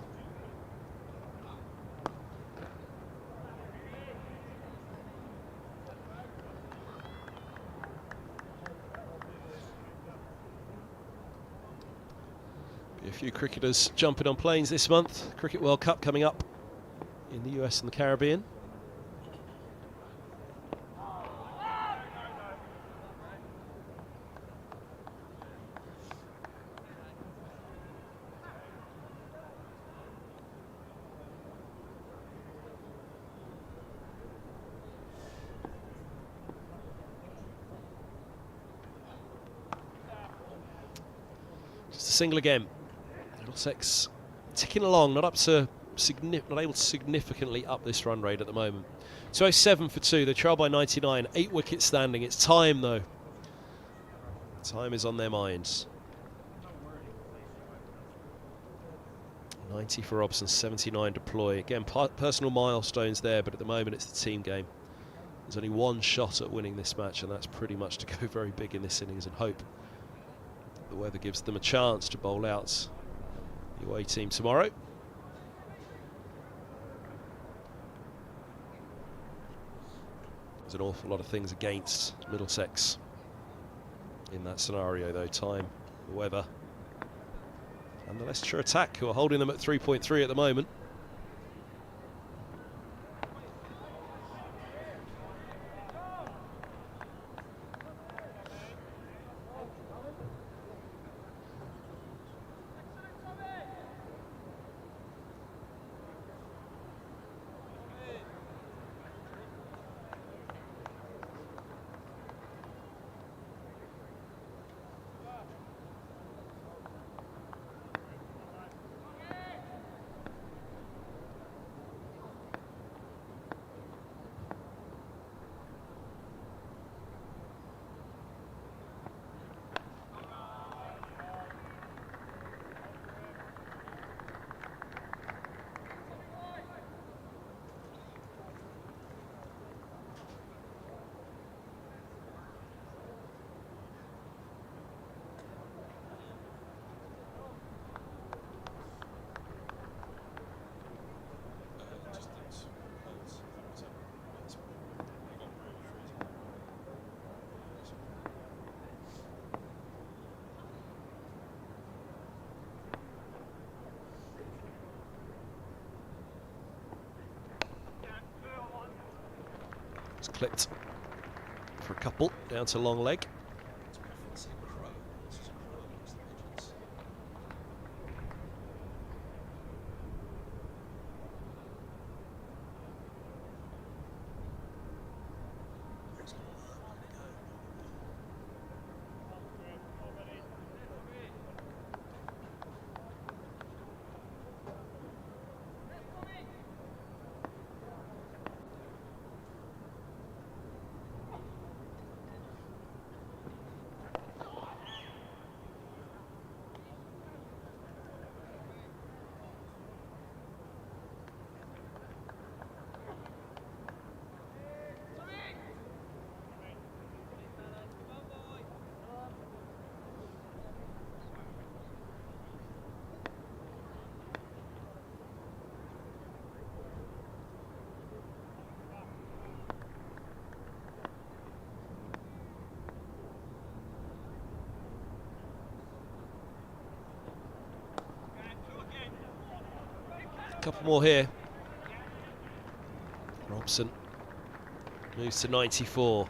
A few cricketers jumping on planes this month. Cricket World Cup coming up in the US and the Caribbean. Just a single again. Middlesex ticking along, not able to significantly up this run rate at the moment. 207 for 2, they trail by 99, 8 wickets standing. It's time though. Time is on their minds. 90 for Robson, 79 deploy. Again, personal milestones there, but at the moment it's the team game. There's only one shot at winning this match, and that's pretty much to go very big in this innings and hope the weather gives them a chance to bowl out the away team tomorrow. There's an awful lot of things against Middlesex in that scenario though. Time, the weather, and the Leicestershire attack, who are holding them at 3.3 at the moment. It's clipped for a couple, down to long leg. Couple more here. Robson moves to 94.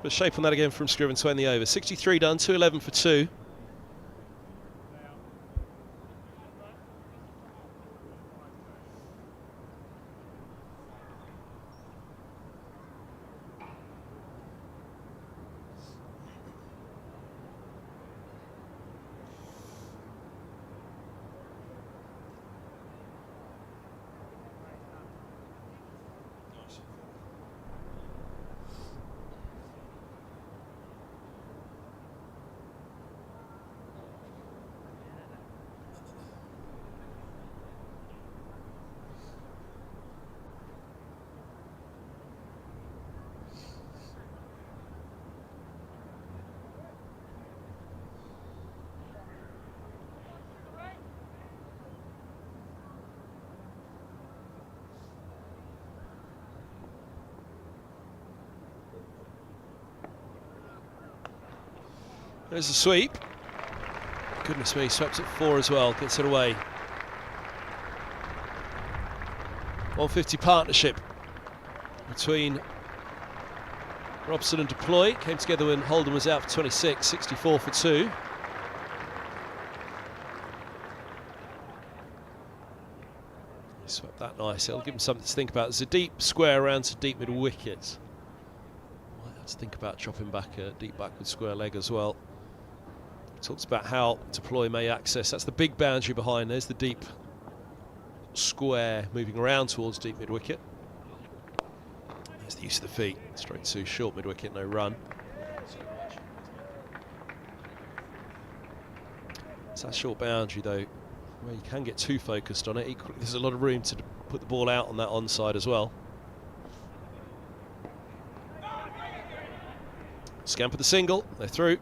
But shape on that again from Scriven to end the over. 63 done, 211 for 2. There's a sweep. Goodness me, swept at 4 as well, gets it away. 150 partnership between Robson and Deploy. Came together when Holden was out for 26, 64 for 2. He swept that nice. It'll give him something to think about. There's a deep square around to deep mid wicket. Might have to think about chopping back a deep backward square leg as well. Talks about how Deploy may access. That's the big boundary behind. There's the deep square moving around towards deep mid wicket. There's the use of the feet. Straight to short mid wicket, no run. It's that short boundary though, where you can get too focused on it. Equally, there's a lot of room to put the ball out on that onside as well. Scamper the single. They're through.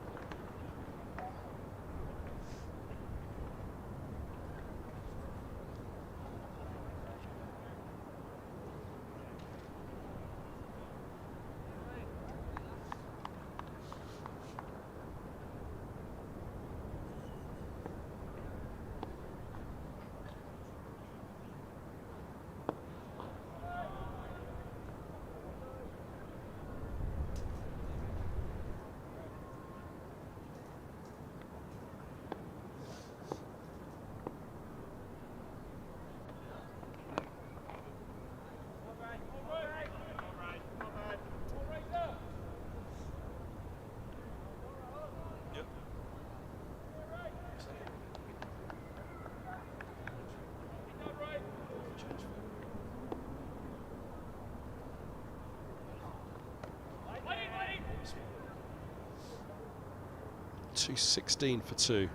.216 for 2.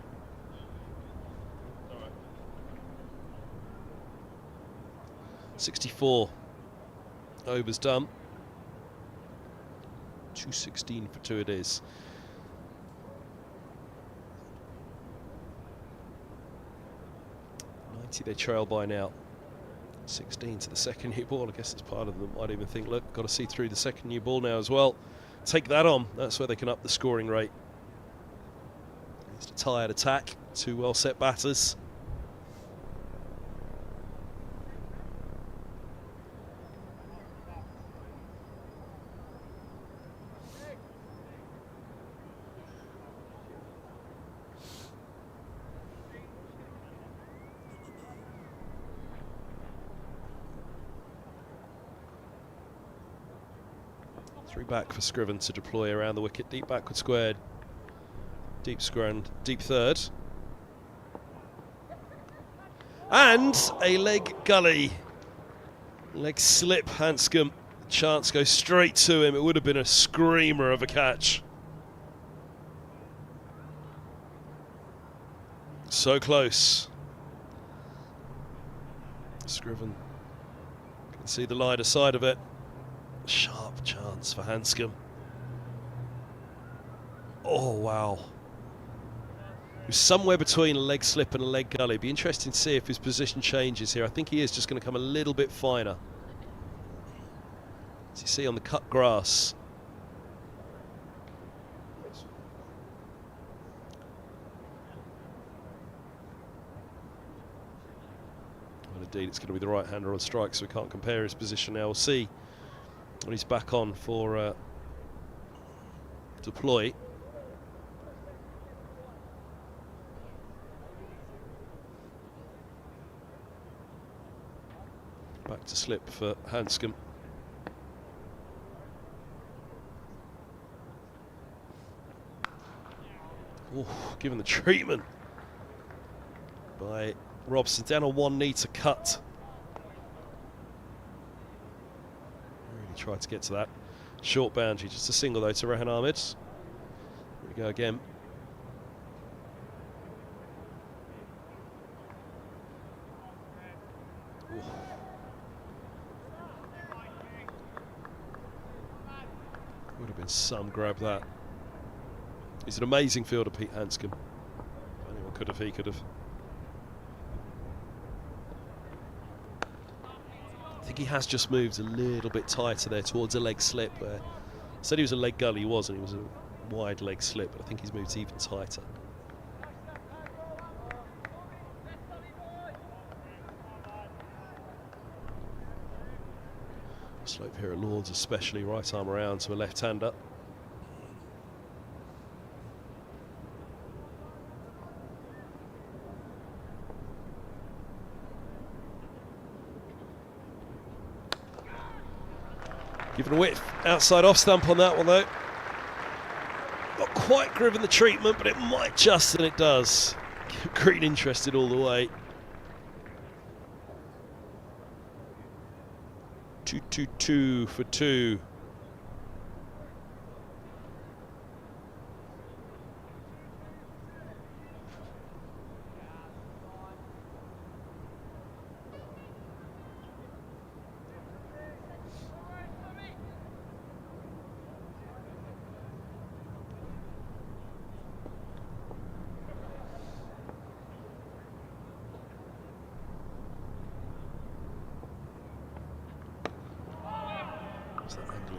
.64 overs done. 216 for 2 it is. .90 they trail by now. 16 to the second new ball. I guess it's part of them. Might even think, look, got to see through the second new ball now as well. Take that on. That's where they can up the scoring rate. It's a tired attack. 2 well set batters. Three back for Scriven to deploy around the wicket. Deep backward squared. Deep square and deep third. And a leg gully. Leg slip, Hanscom. Chance goes straight to him. It would have been a screamer of a catch. So close. Scriven can see the lighter side of it. Sharp chance for Hanscom. Oh, wow. It was somewhere between a leg slip and a leg gully. Be interesting to see if his position changes here. I think he is just going to come a little bit finer. As you see on the cut grass. Well, indeed, it's going to be the right-hander on strike, so we can't compare his position now. We'll see when he's back on for deploy. Back to slip for Hanscom. Oh, given the treatment by Robson, down on one knee to cut. Really tried to get to that. Short boundary, just a single though to Rehan Ahmed. Here we go again. Ooh. Would have been some grab that. He's an amazing fielder, Pete Hanscom. If anyone could have, he could have. I think he has just moved a little bit tighter there towards a leg slip where I said he was a leg gully, he wasn't. He was a wide leg slip, but I think he's moved even tighter. Slope here at Lords, especially right arm around to a left-hander. Given a width, outside off stump on that one though. Not quite given the treatment, but it might just, and it does. Green interested all the way. 2-2-2 for 2.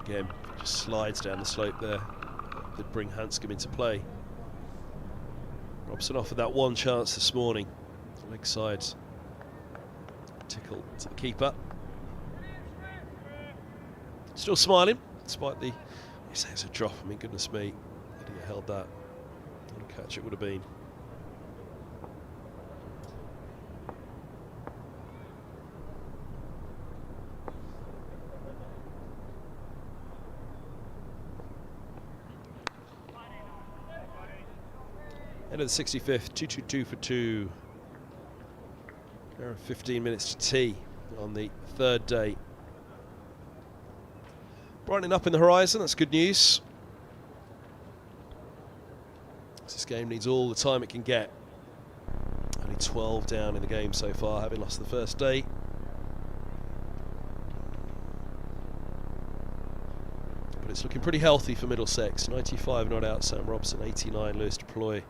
Again, just slides down the slope there. Did bring Hanscom into play. Robson offered that one chance this morning. Leg side tickle to the keeper. Still smiling, despite the. You say it's a drop. I mean, goodness me, had he held that, what a catch it would have been. End of the 65th, 2-2-2 for 2. There are 15 minutes to tea on the third day. Brightening up in the horizon, that's good news. This game needs all the time it can get. Only 12 down in the game so far, having lost the first day. But it's looking pretty healthy for Middlesex. 95 not out, Sam Robson, 89 Lewis Deploy.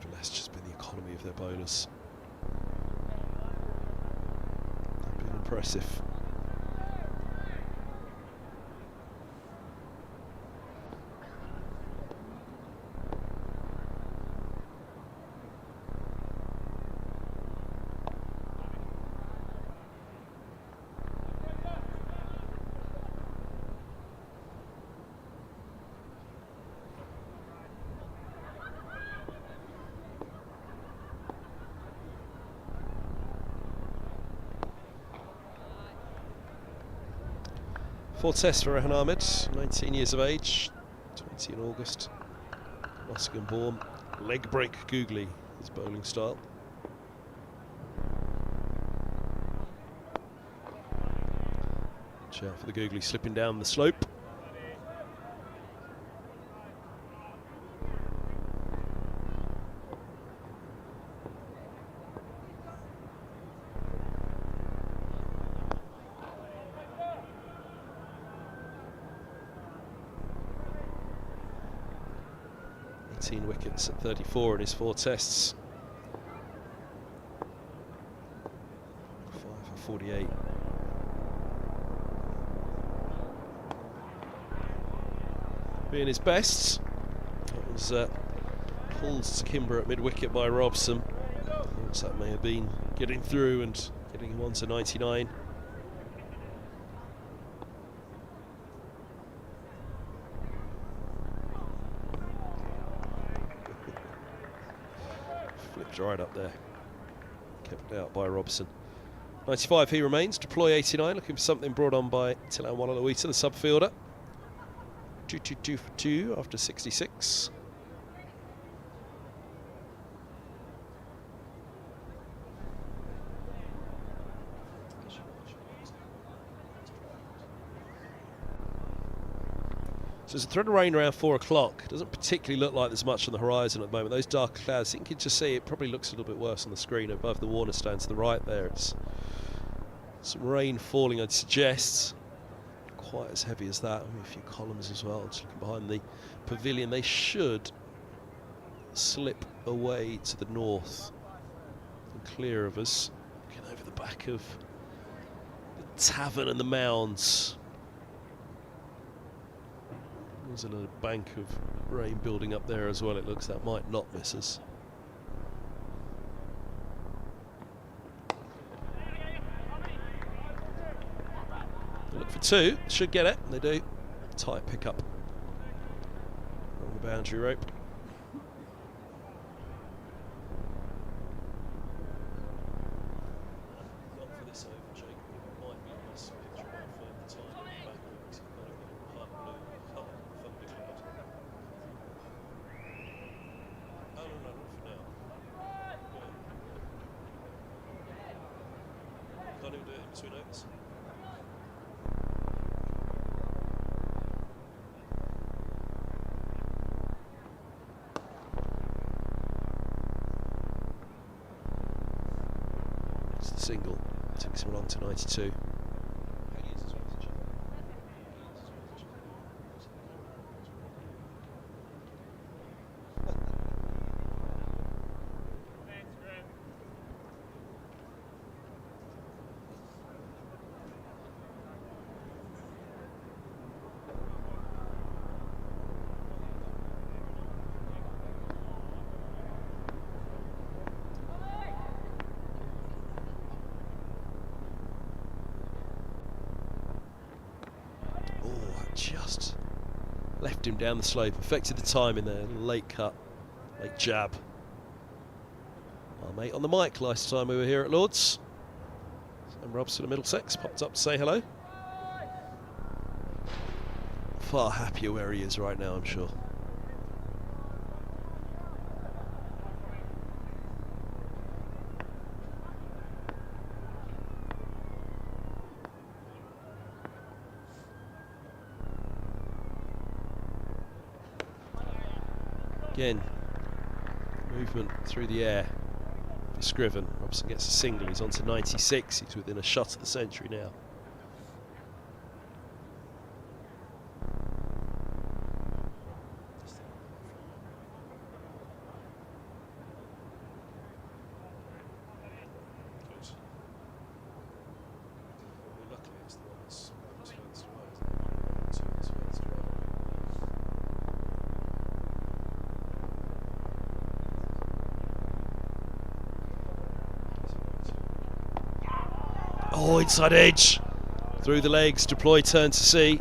For Leicester's been the economy of their bowlers. They've been impressive. Fourth test for Rehan Ahmed, 19 years of age, 20 in August. Nottingham born, leg break googly, his bowling style. Watch out for the googly slipping down the slope. Wickets at 34 in his 4 tests. 5 for 48. Being his best. That was pulled to Kimber at mid-wicket by Robson. That may have been getting through and getting him on to 99. Right up there, kept out by Robson. 95 he remains, Deploy 89, looking for something brought on by Tilan Wallaluita, the subfielder. 2-2-2 for 2 after 66. So there's a thread of rain around 4 o'clock. Doesn't particularly look like there's much on the horizon at the moment. Those dark clouds, you can just see it probably looks a little bit worse on the screen above the Warner stand to the right there. It's some rain falling, I'd suggest. Quite as heavy as that. A few columns as well. Just looking behind the pavilion, they should slip away to the north and clear of us. Looking over the back of the tavern and the mounds. There's a little bank of rain building up there as well. It looks that might not miss us. Look for two, should get it. They do. Tight pickup on the boundary rope. Can't even do it in between overs. It's the single, takes him along to 92. Just left him down the slope, affected the time in there. Late cut, late jab. Our mate on the mic last time we were here at Lord's. And Robson of Middlesex popped up to say hello. Far happier where he is right now, I'm sure. Again, movement through the air for Scriven. Robson gets a single, he's on to 96, he's within a shot of the century now. Oh, inside edge, through the legs, deploy, turn to see.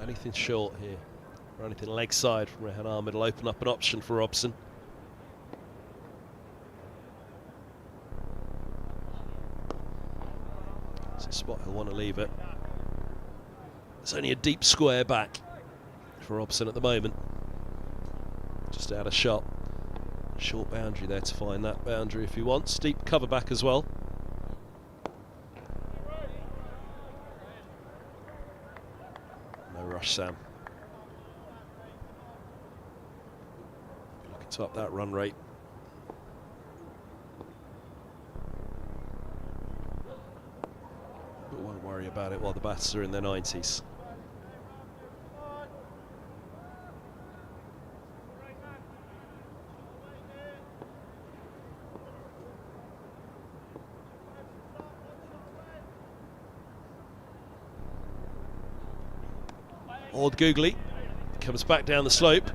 Anything short here, or anything leg side from Rehan Ahmed will open up an option for Robson. It's a spot he'll want to leave it. It's only a deep square back for Robson at the moment. Just out of shot. Short boundary there to find that boundary if he wants. Deep cover back as well. Sam. Looking to up that run rate. But won't worry about it while the batters are in their 90s. Ord Googly comes back down the slope.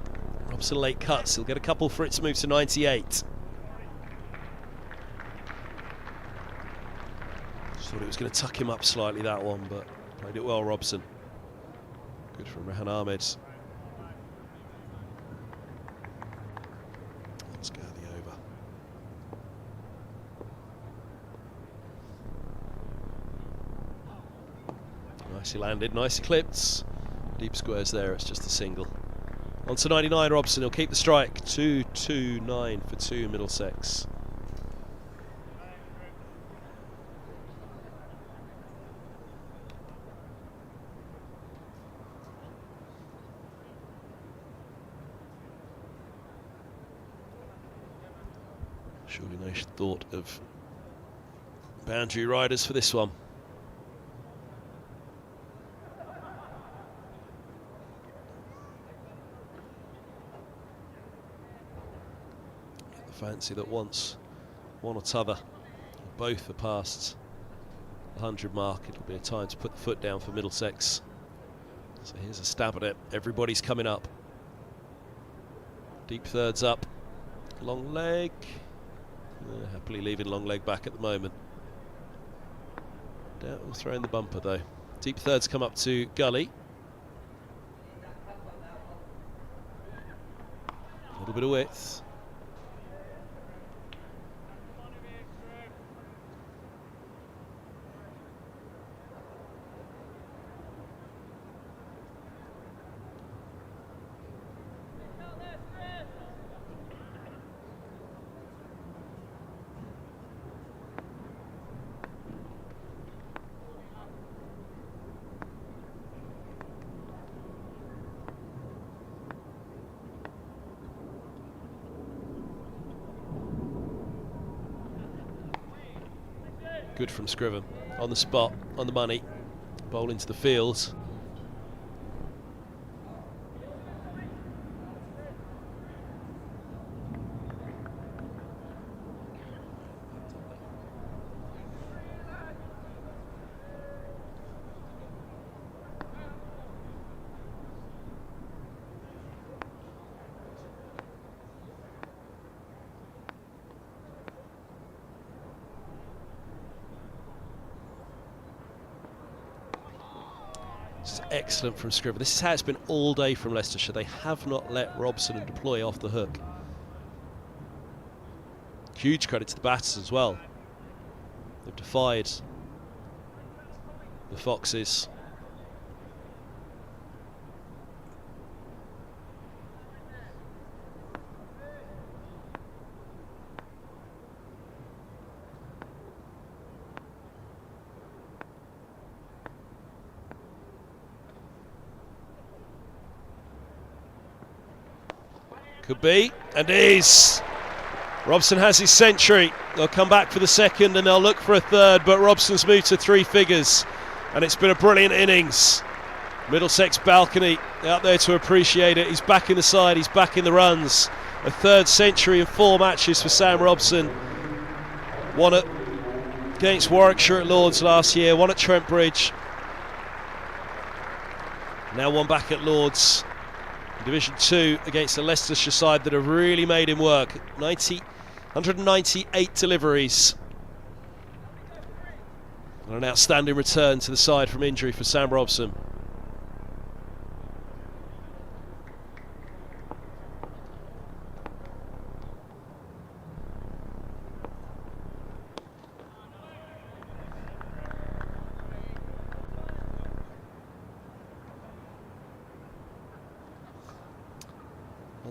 Robson late cuts. He'll get a couple for it to move to 98. Just thought it was going to tuck him up slightly, that one, but played it well, Robson. Good from Rehan Ahmed. Let's go the over. Nicely landed, nicely clipped. Deep squares there, it's just a single. On to 99, Robson, he'll keep the strike. 2-2-9 for 2 Middlesex. Surely no thought of boundary riders for this one. Fancy that once one or t'other, both are past the 100 mark, it'll be a time to put the foot down for Middlesex. So here's a stab at it. Everybody's coming up. Deep thirds up. Long leg. Happily leaving long leg back at the moment. Doubt we'll throw in the bumper though. Deep thirds come up to Gully. A little bit of width. Good from Scriven, on the spot, on the money, bowl into the field. Excellent from Scriven. This is how it's been all day from Leicestershire. They have not let Robson and Deploy off the hook. Huge credit to the batters as well. They've defied the Foxes. Could be, and is. Robson has his century. They'll come back for the second and they'll look for a third, but Robson's moved to 3 figures, and it's been a brilliant innings. Middlesex balcony out there to appreciate it. He's back in the side, he's back in the runs. A 3rd century in 4 matches for Sam Robson. One against Warwickshire at Lords last year, one at Trent Bridge. Now one back at Lords. Division 2 against the Leicestershire side that have really made him work. 198 deliveries. And an outstanding return to the side from injury for Sam Robson.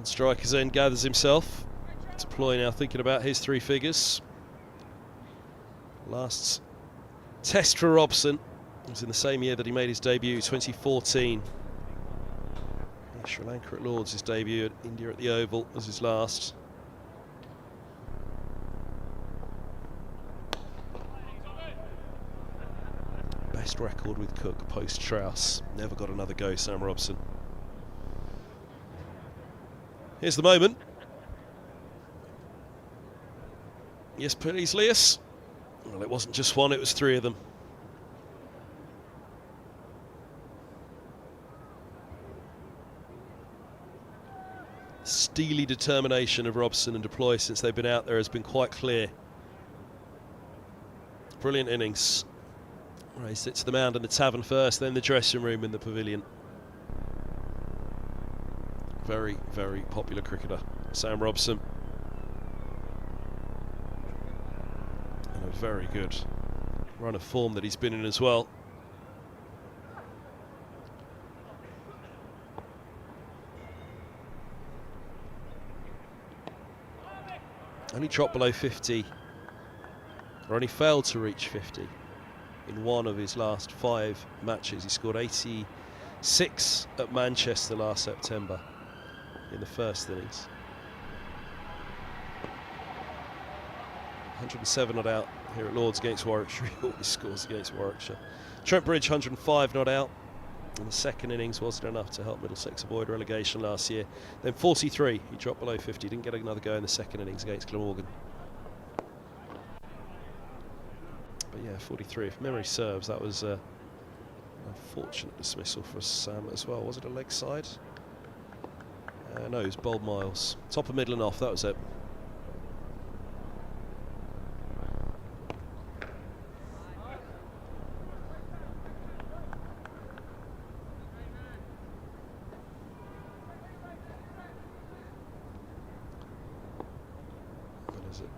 Striker's end gathers himself. Deploy now thinking about his 3 figures. Last test for Robson was in the same year that he made his debut, 2014. Sri Lanka at Lords, his debut, at India at the Oval was his last. Best record with Cook post Strauss. Never got another go, Sam Robson. Here's the moment. Yes, please, Leas. Well, it wasn't just one, it was 3 of them. steely determination of Robson and deploy since they've been out there has been quite clear. Brilliant innings. Raised it to the mound in the tavern first, then the dressing room in the pavilion. Very, very popular cricketer, Sam Robson. And a very good run of form that he's been in as well. Only dropped below 50, or only failed to reach 50 in one of his last 5 matches. He scored 86 at Manchester last September in the first innings. 107 not out here at Lord's against Warwickshire. He always scores against Warwickshire. Trent Bridge 105 not out. In the second innings wasn't enough to help Middlesex avoid relegation last year. Then 43, he dropped below 50, didn't get another go in the second innings against Glamorgan. But yeah, 43, if memory serves, that was a unfortunate dismissal for Sam as well. Was it a leg side? No, it was bowled miles. Top of middle and off, that was it.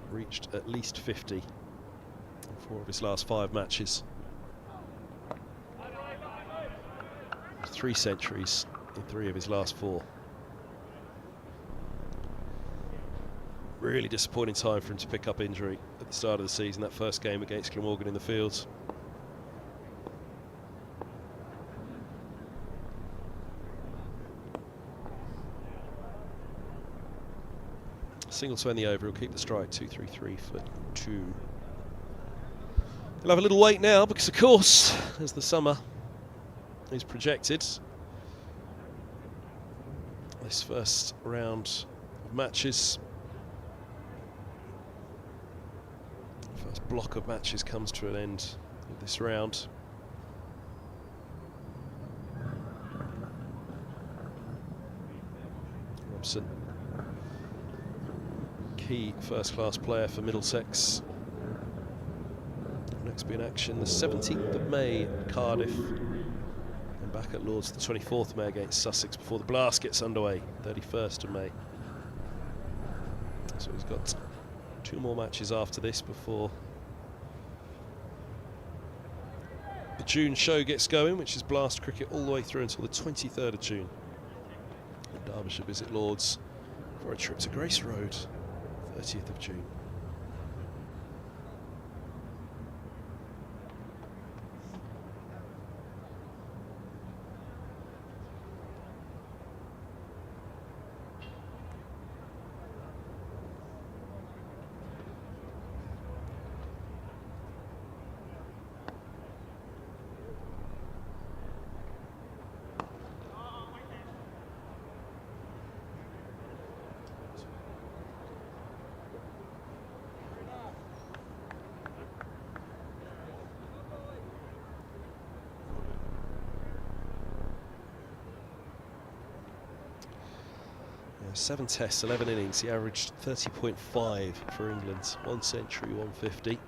Reached at least 50 in 4 of his last 5 matches. 3 centuries in 3 of his last 4. Really disappointing time for him to pick up injury at the start of the season, that first game against Glamorgan in the Fields. Single to end the over, he'll keep the strike, 2-3-3 for 2. He'll have a little wait now because, of course, as the summer is projected, this first round of matches, first block of matches comes to an end of this round. Robson, key first-class player for Middlesex. Next be in action the 17th of May at Cardiff, and back at Lord's the 24th of May against Sussex before the blast gets underway, 31st of May. So he's got 2 more matches after this before the June show gets going, which is blast cricket all the way through until the 23rd of June. And Derbyshire visit Lord's for a trip to Grace Road, 30th of June. Yeah, 7 tests, 11 innings. He averaged 30.5 for England. 1 century, 150.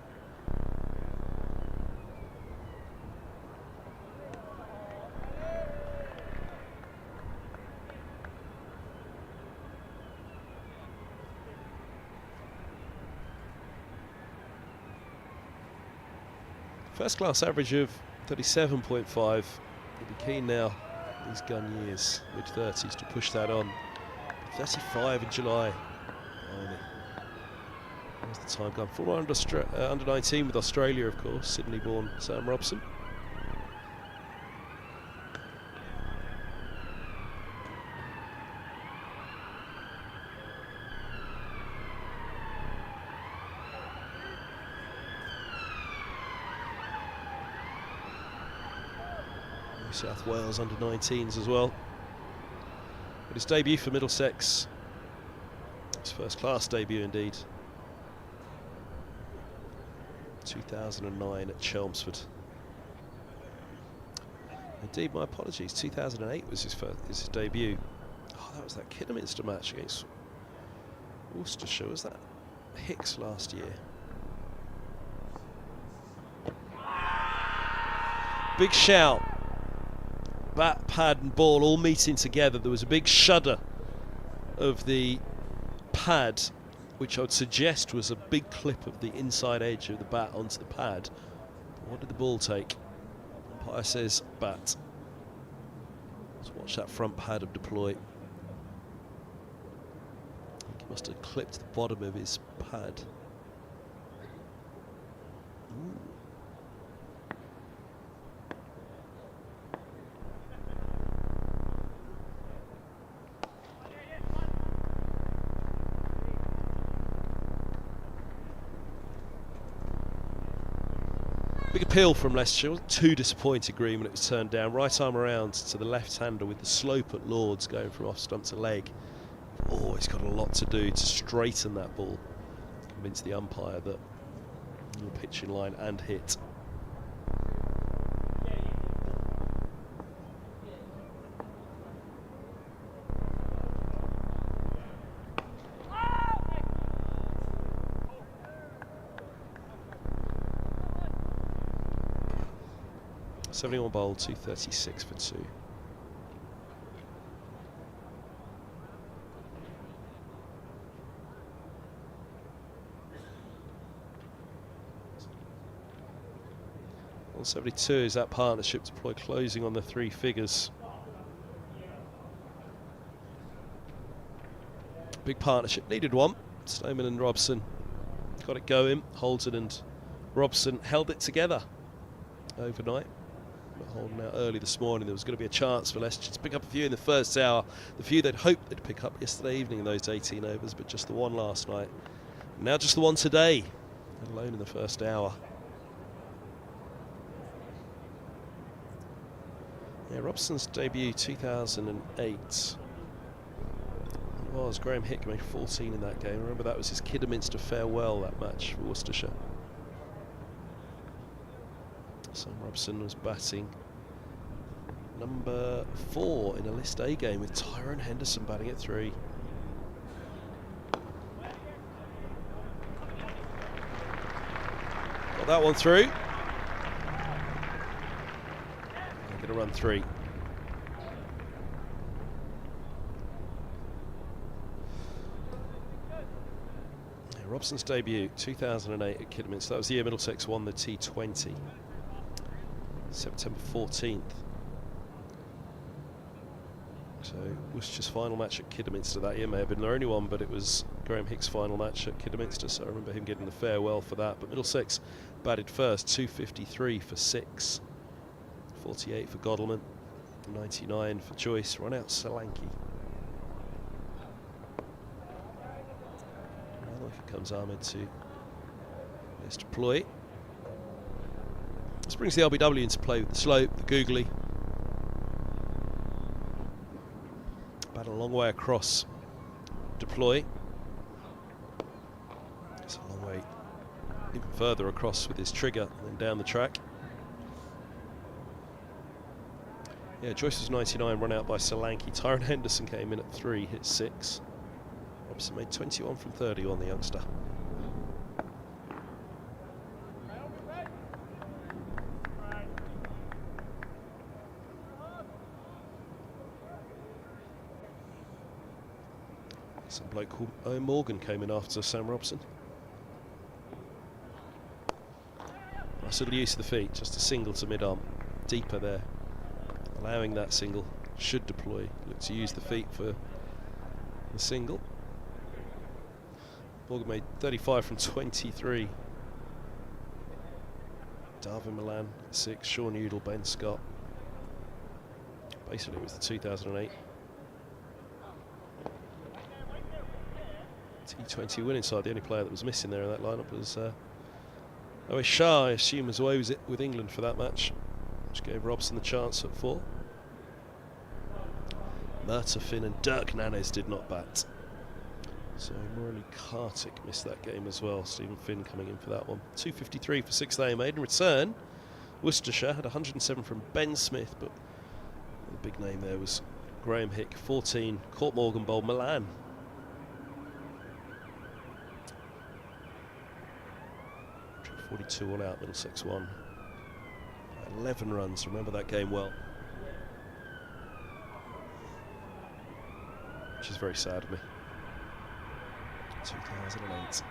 First class average of 37.5. He'll be keen now, these gun years, mid-30s, to push that on. 35 in July. Where's the time gone? Former under 19 with Australia, of course. Sydney-born Sam Robson. New South Wales under 19s as well. But his debut for Middlesex, his first class debut indeed, 2009 at Chelmsford. Indeed, my apologies, 2008 was his debut. Oh, that was that Kidderminster match against Worcestershire. Was that Hicks last year? Big shout. Bat, pad and ball all meeting together. There was a big shudder of the pad, which I would suggest was a big clip of the inside edge of the bat onto the pad. What did the ball take? Umpire says bat. Let's watch that front pad of deploy. I think he must have clipped the bottom of his pad. Ooh. Big appeal from Leicestershire. Wasn't too disappointed, Green, when it was turned down. Right arm around to the left-hander with the slope at Lords going from off stump to leg. Oh, he's got a lot to do to straighten that ball. Convince the umpire that you're pitching line and hit. .71 bowled, 236 for 2. .172 is that partnership deploy closing on the 3 figures. Big partnership, needed one. Stoneman and Robson got it going. Holden and Robson held it together overnight. Holding out early this morning, there was going to be a chance for Leicester to pick up a few in the first hour. The few they'd hoped they'd pick up yesterday evening in those 18 overs, but just the one last night. And now just the one today, alone in the first hour. Yeah, Robson's debut 2008. It was Graham Hick made 14 in that game. Remember, that was his Kidderminster farewell, that match for Worcestershire. Sam Robson was batting number 4 in a List A game with Tyrone Henderson batting at 3. Got that one through. They're going to run 3. Yeah, Robson's debut 2008 at Kidderminster. That was the year Middlesex won the T20. September 14th. So Worcester's final match at Kidderminster that year may have been their only one, but it was Graham Hick's final match at Kidderminster, so I remember him getting the farewell for that. But Middlesex batted first, 253 for 6, 48 for Godalming, 99 for Joyce, run out Solanke. Well, off comes Ahmed to let's deploy. This brings the LBW into play with the slope, the googly. Bat a long way across. Deploy. It's a long way even further across with his trigger and then down the track. Yeah, Joyce was 99, run out by Solanke. Tyrone Henderson came in at 3, hit 6. Robson made 21 from 30 on the youngster. Some bloke called Owen Morgan came in after Sam Robson. Nice little use of the feet, just a single to mid-arm, deeper there. Allowing that single, should deploy. Look to use the feet for the single. Morgan made 35 from 23. Darvin Milan, 6. Sean Udall, Ben Scott. Basically, it was the 2008 T20 winning side. The only player that was missing there in that lineup was Owen Shah, I assume, was away with England for that match, which gave Robson the chance at 4. Murtagh Finn and Dirk Nannes did not bat. So Morley Kartik missed that game as well. Stephen Finn coming in for that one. 253 for 6th aim made. In return, Worcestershire had 107 from Ben Smith, but the big name there was Graham Hick 14, Court Morgan bowled Milan. .42 all out, Middlesex 1. 11 runs, remember that game well. Which is very sad of me. 2008.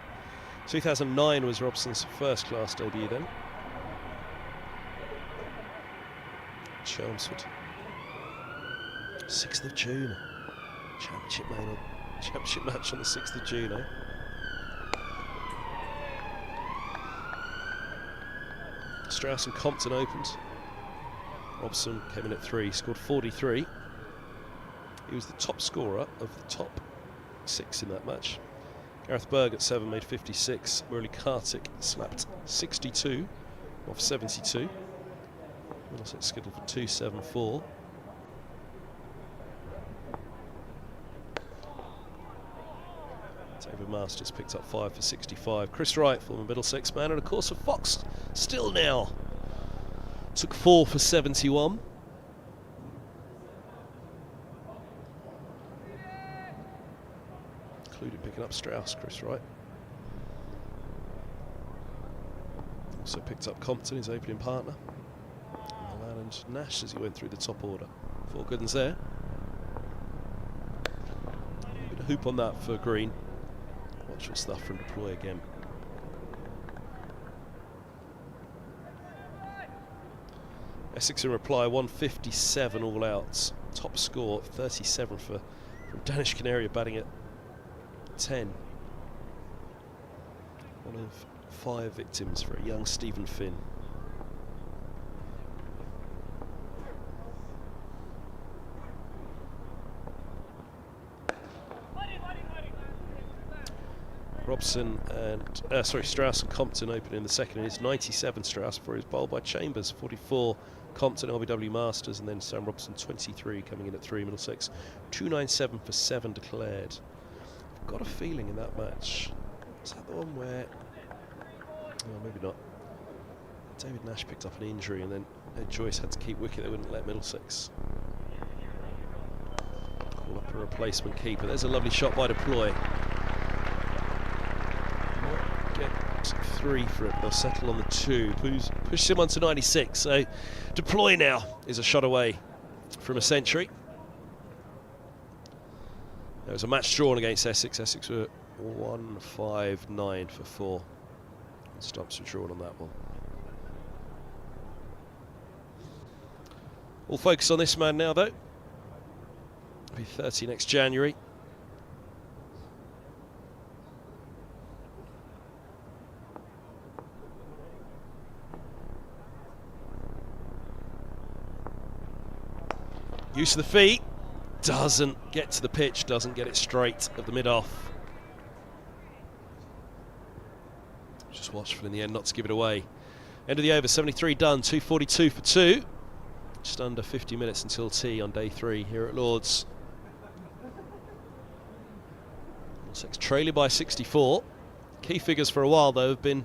2009 was Robson's first class debut then. Chelmsford. 6th of June. Championship match on the 6th of June, eh? Strauss and Compton opened. Robson came in at 3, scored 43. He was the top scorer of the top 6 in that match. Gareth Berg at 7 made 56. Murali Kartik slapped 62 off 72. Middlesex scheduled for 274. David Masters picked up 5 for 65. Chris Wright, former Middlesex man, and of course for Fox, still now, took 4 for 71. Including picking up Strauss, Chris Wright. Also picked up Compton, his opening partner. Milan and Nash as he went through the top order. 4 good ones there. A bit of hoop on that for Green. Watch your stuff from deploy again. Essex in reply, 157 all outs. Top score, 37 from Danish Canaria, batting at 10. One of 5 victims for a young Stephen Finn. Robson and Strauss and Compton open in the second innings. 97 Strauss before he was bowled by Chambers. 44 Compton, LBW Masters, and then Sam Robson 23 coming in at 3 Middlesex. 297 for 7 declared. I've got a feeling in that match. Is that the one where? Oh, maybe not. David Nash picked up an injury, and then Ed Joyce had to keep wicket. They wouldn't let Middlesex call up a replacement keeper. There's a lovely shot by Deploy. Get 3 for it, they'll settle on the 2. Pushes him on to 96, so Deploy now is a shot away from a century. There was a match drawn against Essex. Essex were 159 for 4. Stumps were drawn on that one. We'll focus on this man now, though. He'll be 30 next January. Use of the feet, doesn't get to the pitch, doesn't get it straight at the mid-off. Just watchful in the end not to give it away. End of the over, 73 done, 242 for 2. Just under 50 minutes until tea on day 3 here at Lord's. Middlesex trailing by 64. Key figures for a while though have been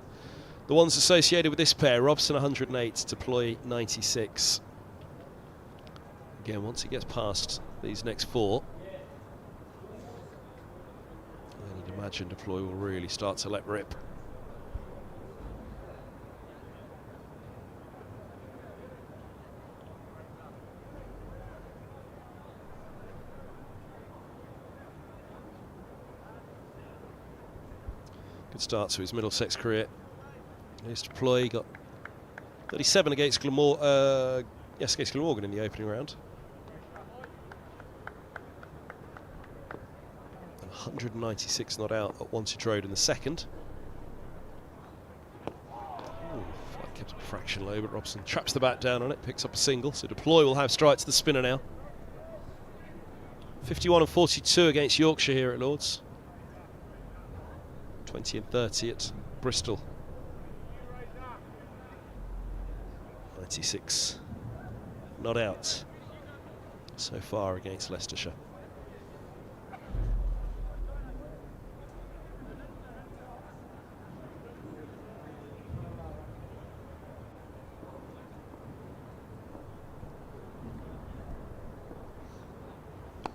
the ones associated with this pair. Robson 108, Deploy 96. Again, once he gets past these next 4, then you'd imagine Deploy will really start to let rip. Good start to his Middlesex career. Here's Deploy, got 37 against Glamorgan in the opening round. 196 not out at Wantage Road in the second. Flight kept a fraction low, but Robson traps the bat down on it, picks up a single, so Deploy will have strike to the spinner now. 51 and 42 against Yorkshire here at Lord's. 20 and 30 at Bristol. 96 not out so far against Leicestershire.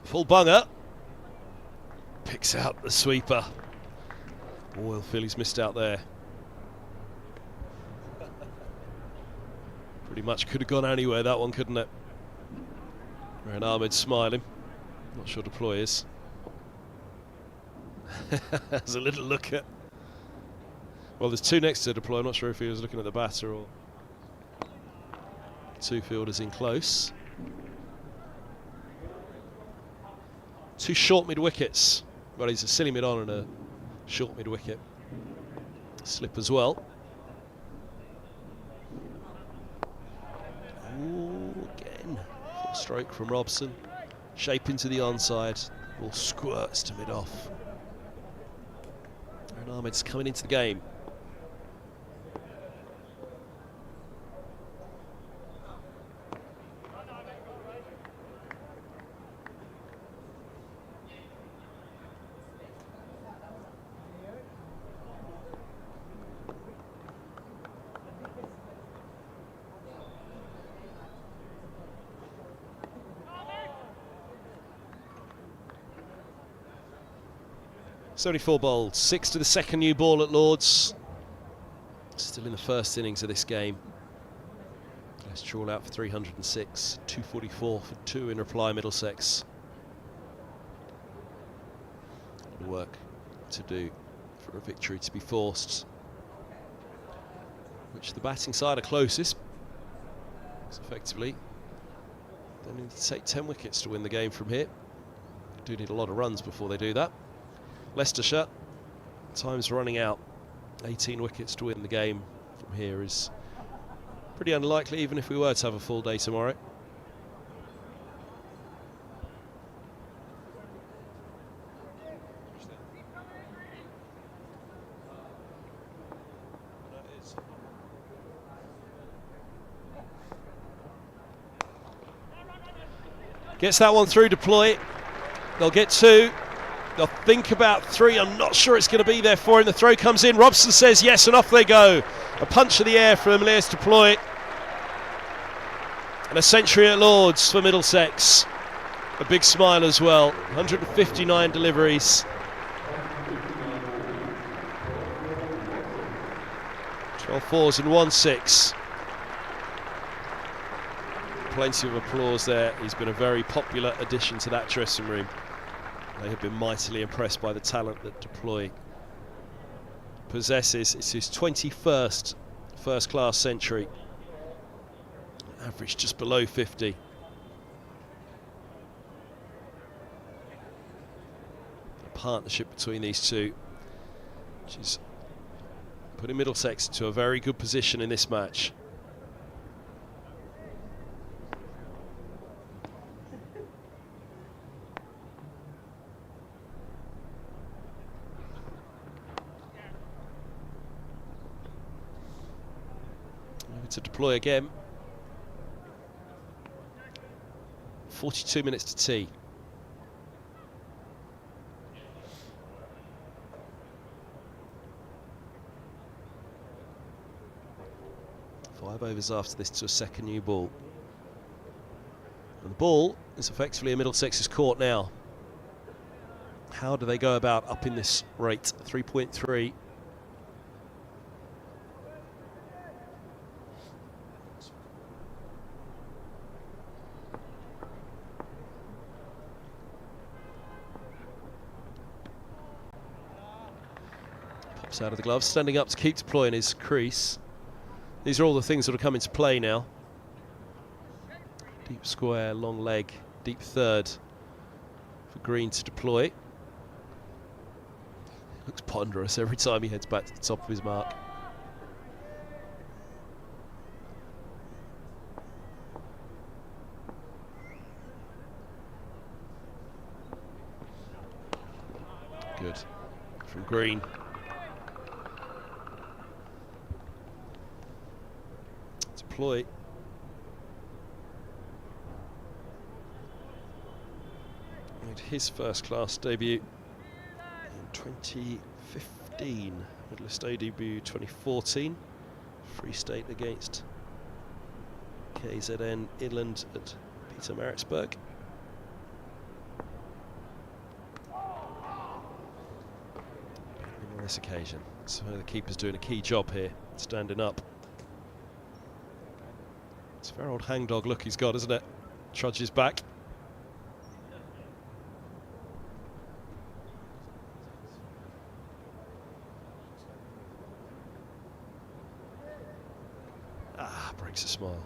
Full bunger. Picks out the sweeper. Oh, I feel he's missed out there. Pretty much could have gone anywhere, that one, couldn't it? And Ahmed smiling. Not sure deploy is. There's a little look at. Well, there's two next to deploy. I'm not sure if he was looking at the batter or. Two fielders in close. Two short mid wickets. Well, he's a silly mid on and a short mid wicket. Slip as well. Ooh, again. Full stroke from Robson. Shape into the onside. Ball squirts to mid off. And Ahmed's coming into the game. It's only 4 bowled, 6 to the second new ball at Lords. Still in the first innings of this game. Leicestershire all out for 306, 244 for 2 in reply, Middlesex. A lot of work to do for a victory to be forced. Which the batting side are closest. So effectively, they need to take 10 wickets to win the game from here. Do need a lot of runs before they do that. Leicestershire, time's running out. 18 wickets to win the game from here is pretty unlikely, even if we were to have a full day tomorrow. Gets that one through deploy. They'll get 2. They'll think about 3. I'm not sure it's going to be there for him. The throw comes in. Robson says yes, and off they go. A punch of the air from Leicestershire deploy. And a century at Lords for Middlesex. A big smile as well. 159 deliveries. 12 fours and 1 6. Plenty of applause there. He's been a very popular addition to that dressing room. They have been mightily impressed by the talent that Deploy possesses. It's his 21st first-class century. Average just below 50. A partnership between these two, which is putting Middlesex into a very good position in this match. To deploy again. 42 minutes to tea. Five overs after this to a second new ball. And the ball is effectively in Middlesex's court now. How do they go about upping this rate? 3.3. Out of the glove, standing up to keep deploying his crease. These are all the things that will come into play now. Deep square, long leg, deep third for Green to deploy. Looks ponderous every time he heads back to the top of his mark. Good from Green. Deploy. Made his first-class debut in 2015. Middlesbrough debut 2014. Free State against KZN Inland at Peter Maritzburg. this occasion. So the keeper's doing a key job here, standing up. It's a very old hangdog look he's got, isn't it? Trudges back. Breaks a smile.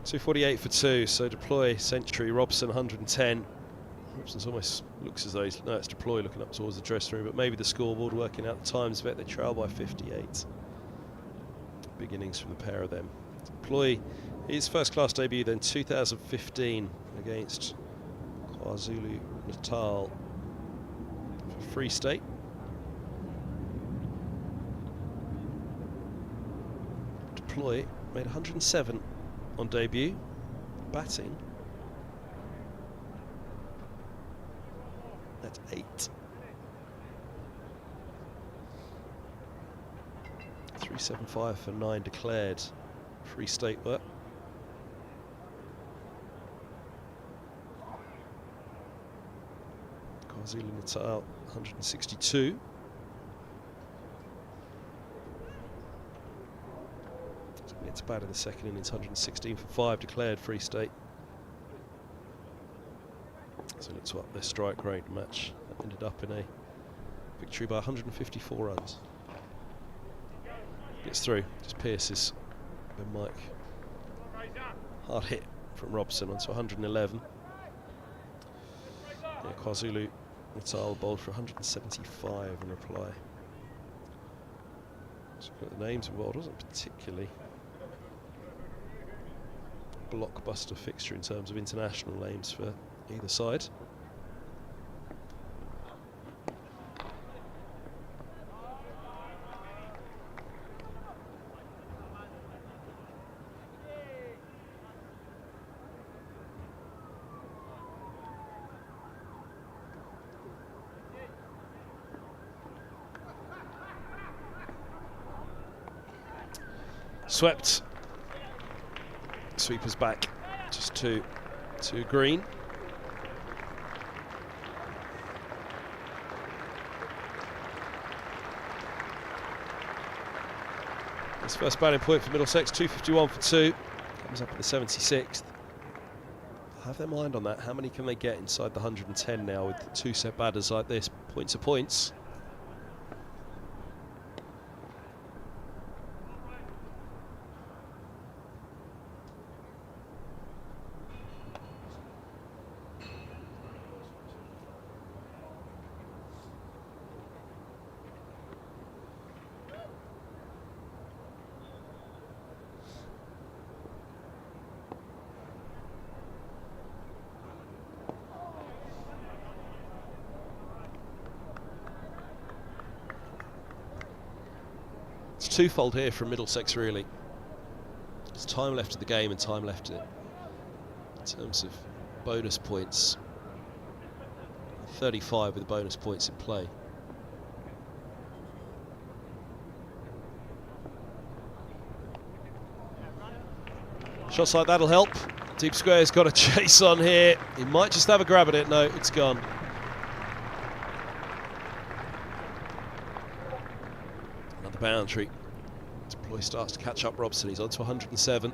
.248 for 2, so deploy century. Robson 110. Robson's almost looks as though he's, no, it's deploy looking up towards the dressing room, but maybe the scoreboard working out the times of it. They trail by 58. Big innings from the pair of them. Deploy his first class debut then 2015 against KwaZulu-Natal for Free State. Deploy made 107 on debut, batting at 8. 375 for 9 declared. Free State work. KwaZulu-Natal 162. It's bad in the second innings, 116 for 5 declared. Free State. So look to up their strike rate. Match that ended up in a victory by 154 runs. Gets through, just pierces Ben Mike. Hard hit from Robson onto 111. Yeah, KwaZulu-Natal bowled for 175 in reply. So look at the names involved, wasn't particularly blockbuster fixture in terms of international names for either side. Swept. Sweepers back, just to green. His first batting point for Middlesex, 251 for 2. Comes up at the 76th. Have their mind on that. How many can they get inside the 110 now with 2 set batters like this? Points are points. Twofold here from Middlesex, really. There's time left in the game and time left in terms of bonus points. 35 with the bonus points in play. Shots like that'll help. Deep square's got a chase on here. He might just have a grab at it. No, it's gone. Another boundary. Deploy starts to catch up Robson. He's on to 107.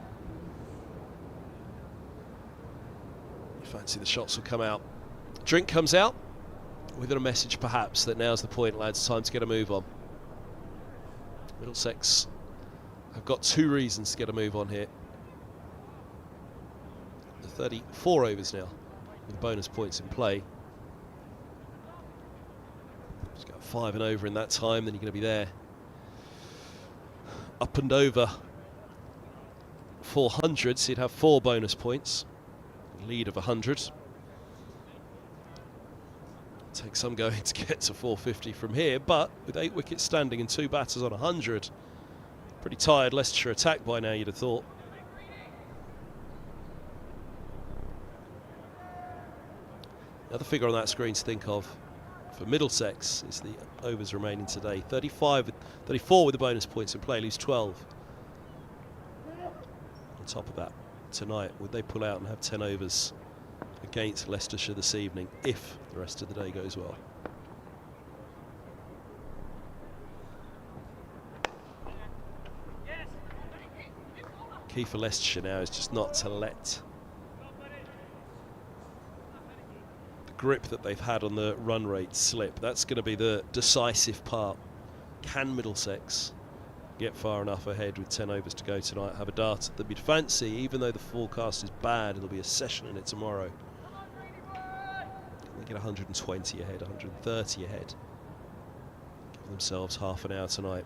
You fancy the shots will come out. Drink comes out with a message perhaps that now's the point, lads. Time to get a move on. Middlesex have got 2 reasons to get a move on here. The 34 overs now with bonus points in play. Just got 5 and over in that time, then you're going to be there. Up and over 400, so you'd have 4 bonus points. Lead of 100. Take some going to get to 450 from here, but with 8 wickets standing and 2 batters on 100, pretty tired Leicestershire attack by now, you'd have thought. The other figure on that screen to think of for Middlesex is the overs remaining today. 34 with the bonus points in play, leaves 12. On top of that, tonight, would they pull out and have 10 overs against Leicestershire this evening if the rest of the day goes well? Key for Leicestershire now is just not to let the grip that they've had on the run rate slip. That's going to be the decisive part. Can Middlesex get far enough ahead with 10 overs to go tonight, have a dart that they'd fancy, even though the forecast is bad, there'll be a session in it tomorrow. Can they get 120 ahead, 130 ahead? Give themselves half an hour tonight.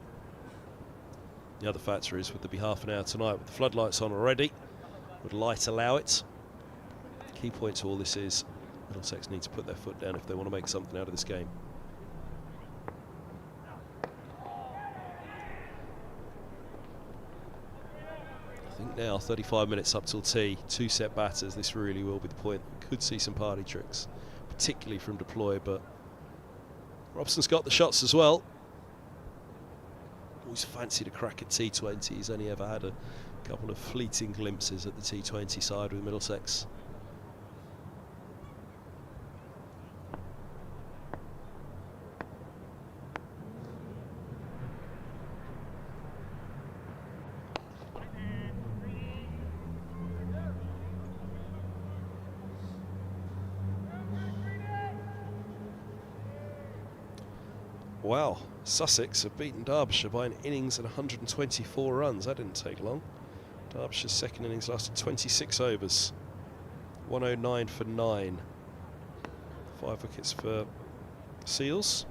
The other factor is, would there be half an hour tonight with the floodlights on already? Would light allow it? Key point to all this is Middlesex need to put their foot down if they want to make something out of this game. I think now 35 minutes up till tea, 2 set batters, this really will be the point. We could see some party tricks, particularly from deploy, but Robson's got the shots as well. Always fancied a crack at T20. He's only ever had a couple of fleeting glimpses at the T20 side with Middlesex. Wow, Sussex have beaten Derbyshire by an innings and 124 runs. That didn't take long. Derbyshire's second innings lasted 26 overs. 109 for 9. 5 wickets for Seals.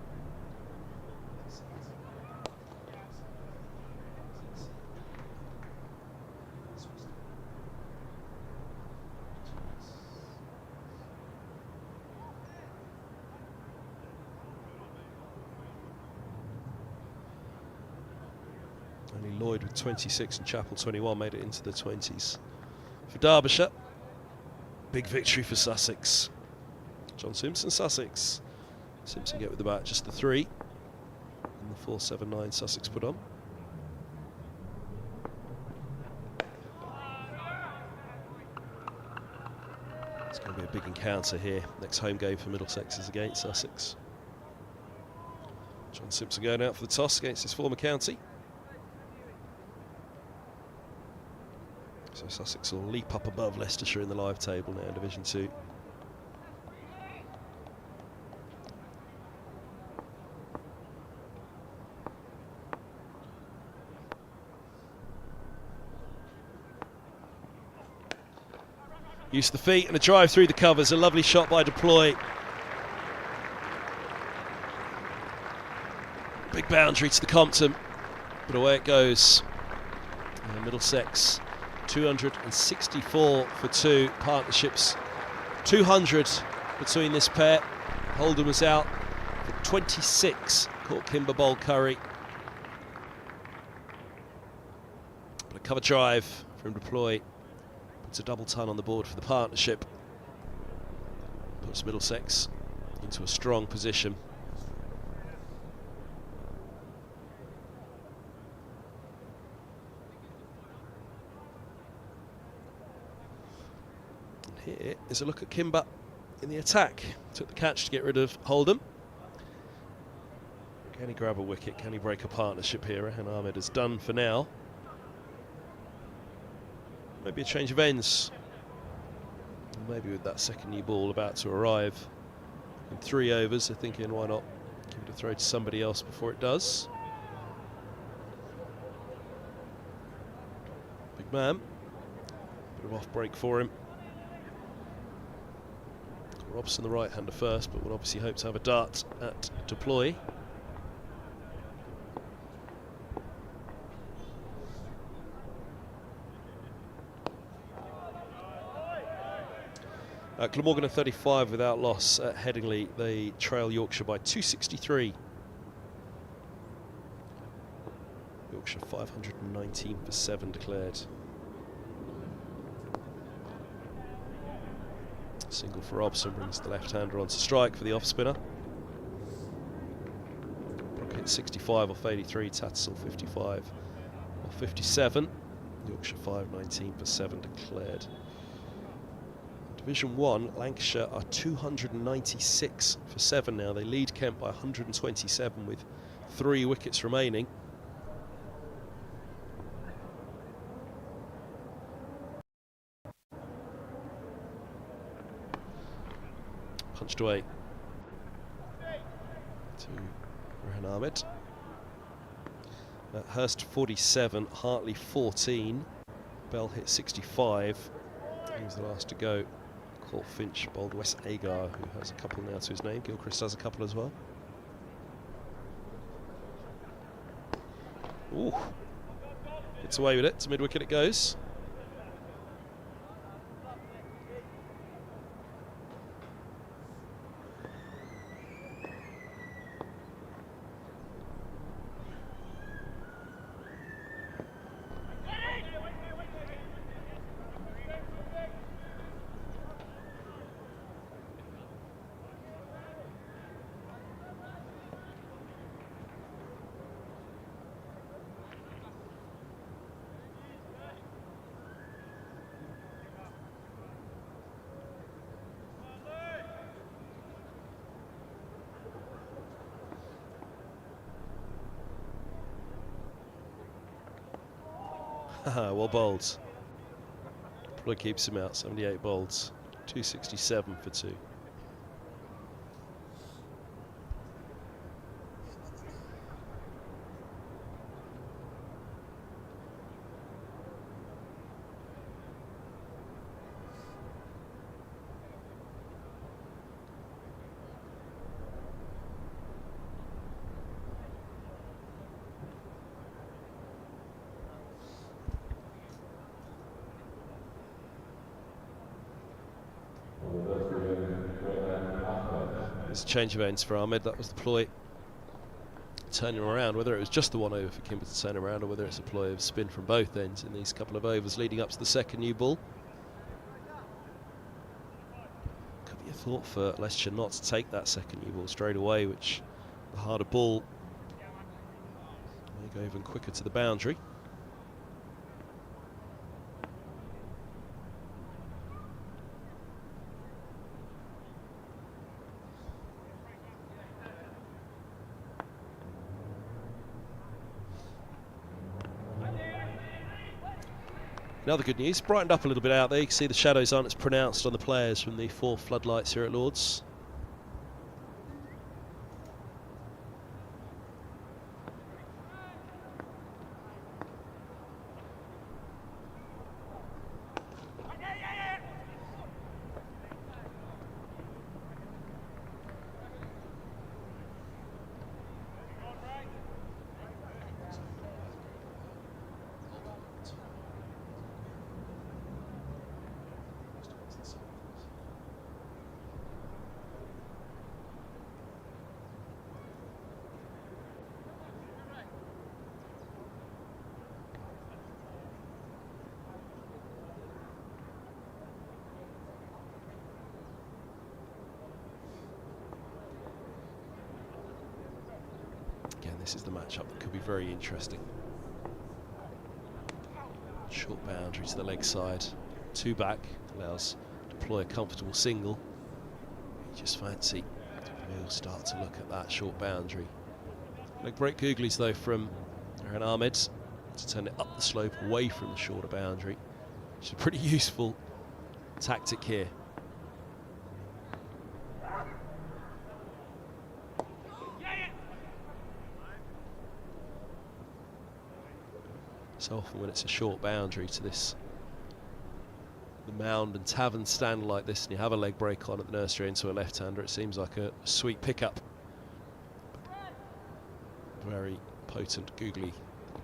Only Lloyd with 26 and Chappell 21 made it into the 20s. For Derbyshire, big victory for Sussex. John Simpson, Sussex. Simpson get with the bat, just the 3. And the 4.79 Sussex put on. It's going to be a big encounter here. Next home game for Middlesex is against Sussex. John Simpson going out for the toss against his former county. So Sussex will leap up above Leicestershire in the live table now in Division 2. Use the feet and a drive through the covers. A lovely shot by Deploy. Big boundary to the Compton, but away it goes. And Middlesex 264 for 2. Partnerships 200 between this pair. Holden was out for 26. Caught Kimber bowled Curry. But a cover drive from Deploy puts a double ton on the board for the partnership. Puts Middlesex into a strong position. Here is a look at Kimber in the attack. Took the catch to get rid of Holden. Can he grab a wicket? Can he break a partnership here? Rehan Ahmed is done for now. Maybe a change of ends. Maybe with that second new ball about to arrive in 3 overs, they're thinking, why not give it a throw to somebody else before it does. Big man. Bit of off break for him. Robson the right-hander first, but would obviously hope to have a dart at Deploy. Glamorgan are 35 without loss at Headingley. They trail Yorkshire by 263. Yorkshire 519 for 7 declared. Single for Robson brings the left-hander onto strike for the off-spinner. Brook hit 65 off 83, Tattersall 55 off 57. Yorkshire 5-19 for 7 declared. Division 1, Lancashire are 296 for 7 now. They lead Kent by 127 with 3 wickets remaining. Punched away to Rehan Ahmed. Hurst 47, Hartley 14. Bell hit 65. He was the last to go. Court Finch bowled Wes Agar, who has a couple now to his name. Gilchrist has a couple as well. Ooh. Gets away with it. To mid-wicket it goes. Well bowled. Probably keeps him out. 78 bowls, 267 for 2. There's a change of ends for Ahmed. That was the ploy. Turning him around, whether it was just the one over for Kimber to turn around or whether it's a ploy of spin from both ends in these couple of overs leading up to the second new ball. Could be a thought for Leicestershire not to take that second new ball straight away, which the harder ball may go even quicker to the boundary. Another good news, brightened up a little bit out there. You can see the shadows aren't as pronounced on the players from the 4 floodlights here at Lord's. Again, this is the matchup that could be very interesting. Short boundary to the leg side, 2 back, allows to deploy a comfortable single. You just fancy we'll start to look at that short boundary. Leg break googlies though from Rehan Ahmed to turn it up the slope away from the shorter boundary, which is a pretty useful tactic here. So often when it's a short boundary to this, the mound and tavern stand like this, and you have a leg break on at the nursery into a left-hander, it seems like a sweet pickup. Very potent googly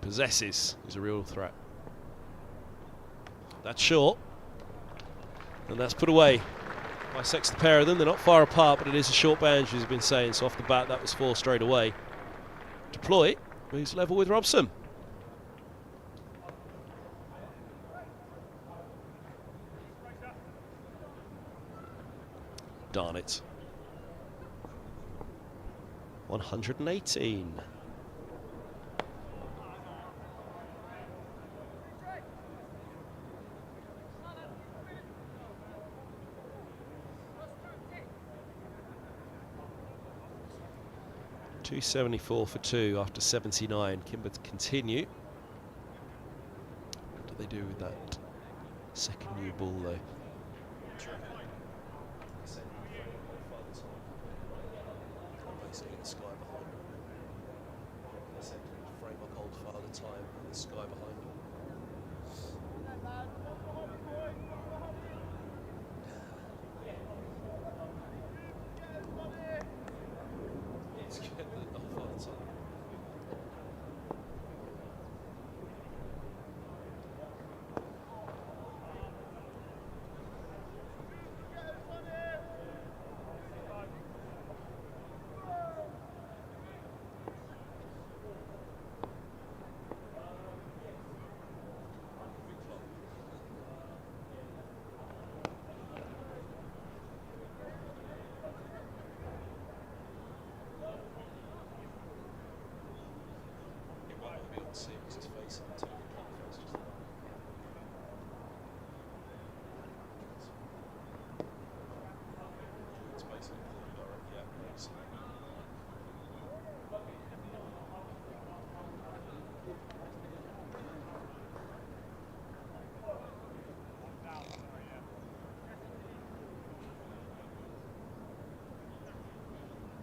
possesses is a real threat. That's short, and that's put away. Bisects the pair of them. They're not far apart, but it is a short boundary, as we've been saying. So off the bat, that was 4 straight away. Deploy moves level with Robson. Darn it. 118. .274 for 2 after 79. Kimber to continue. What do they do with that second new ball though? Basically the sky behind them. Second frame up old father time and the sky behind them. Let's get the old father time.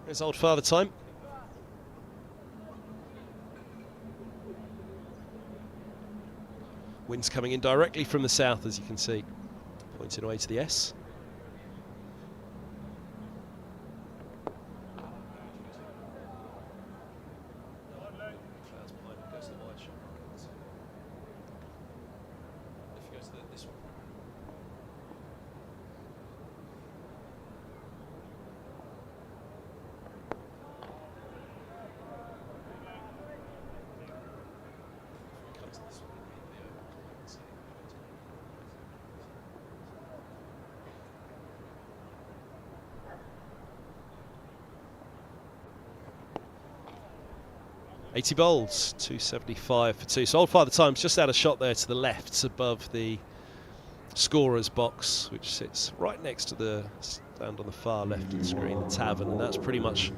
There's old father time. Wind's coming in directly from the south, as you can see, pointing away to the S. Clouds behind him, goes to the wide shot. If he goes to this one. Comes to this one. 80 bowls, 275 for 2. So old father time's just out of shot there to the left above the scorer's box, which sits right next to the stand on the far left of the screen, the tavern, and that's pretty much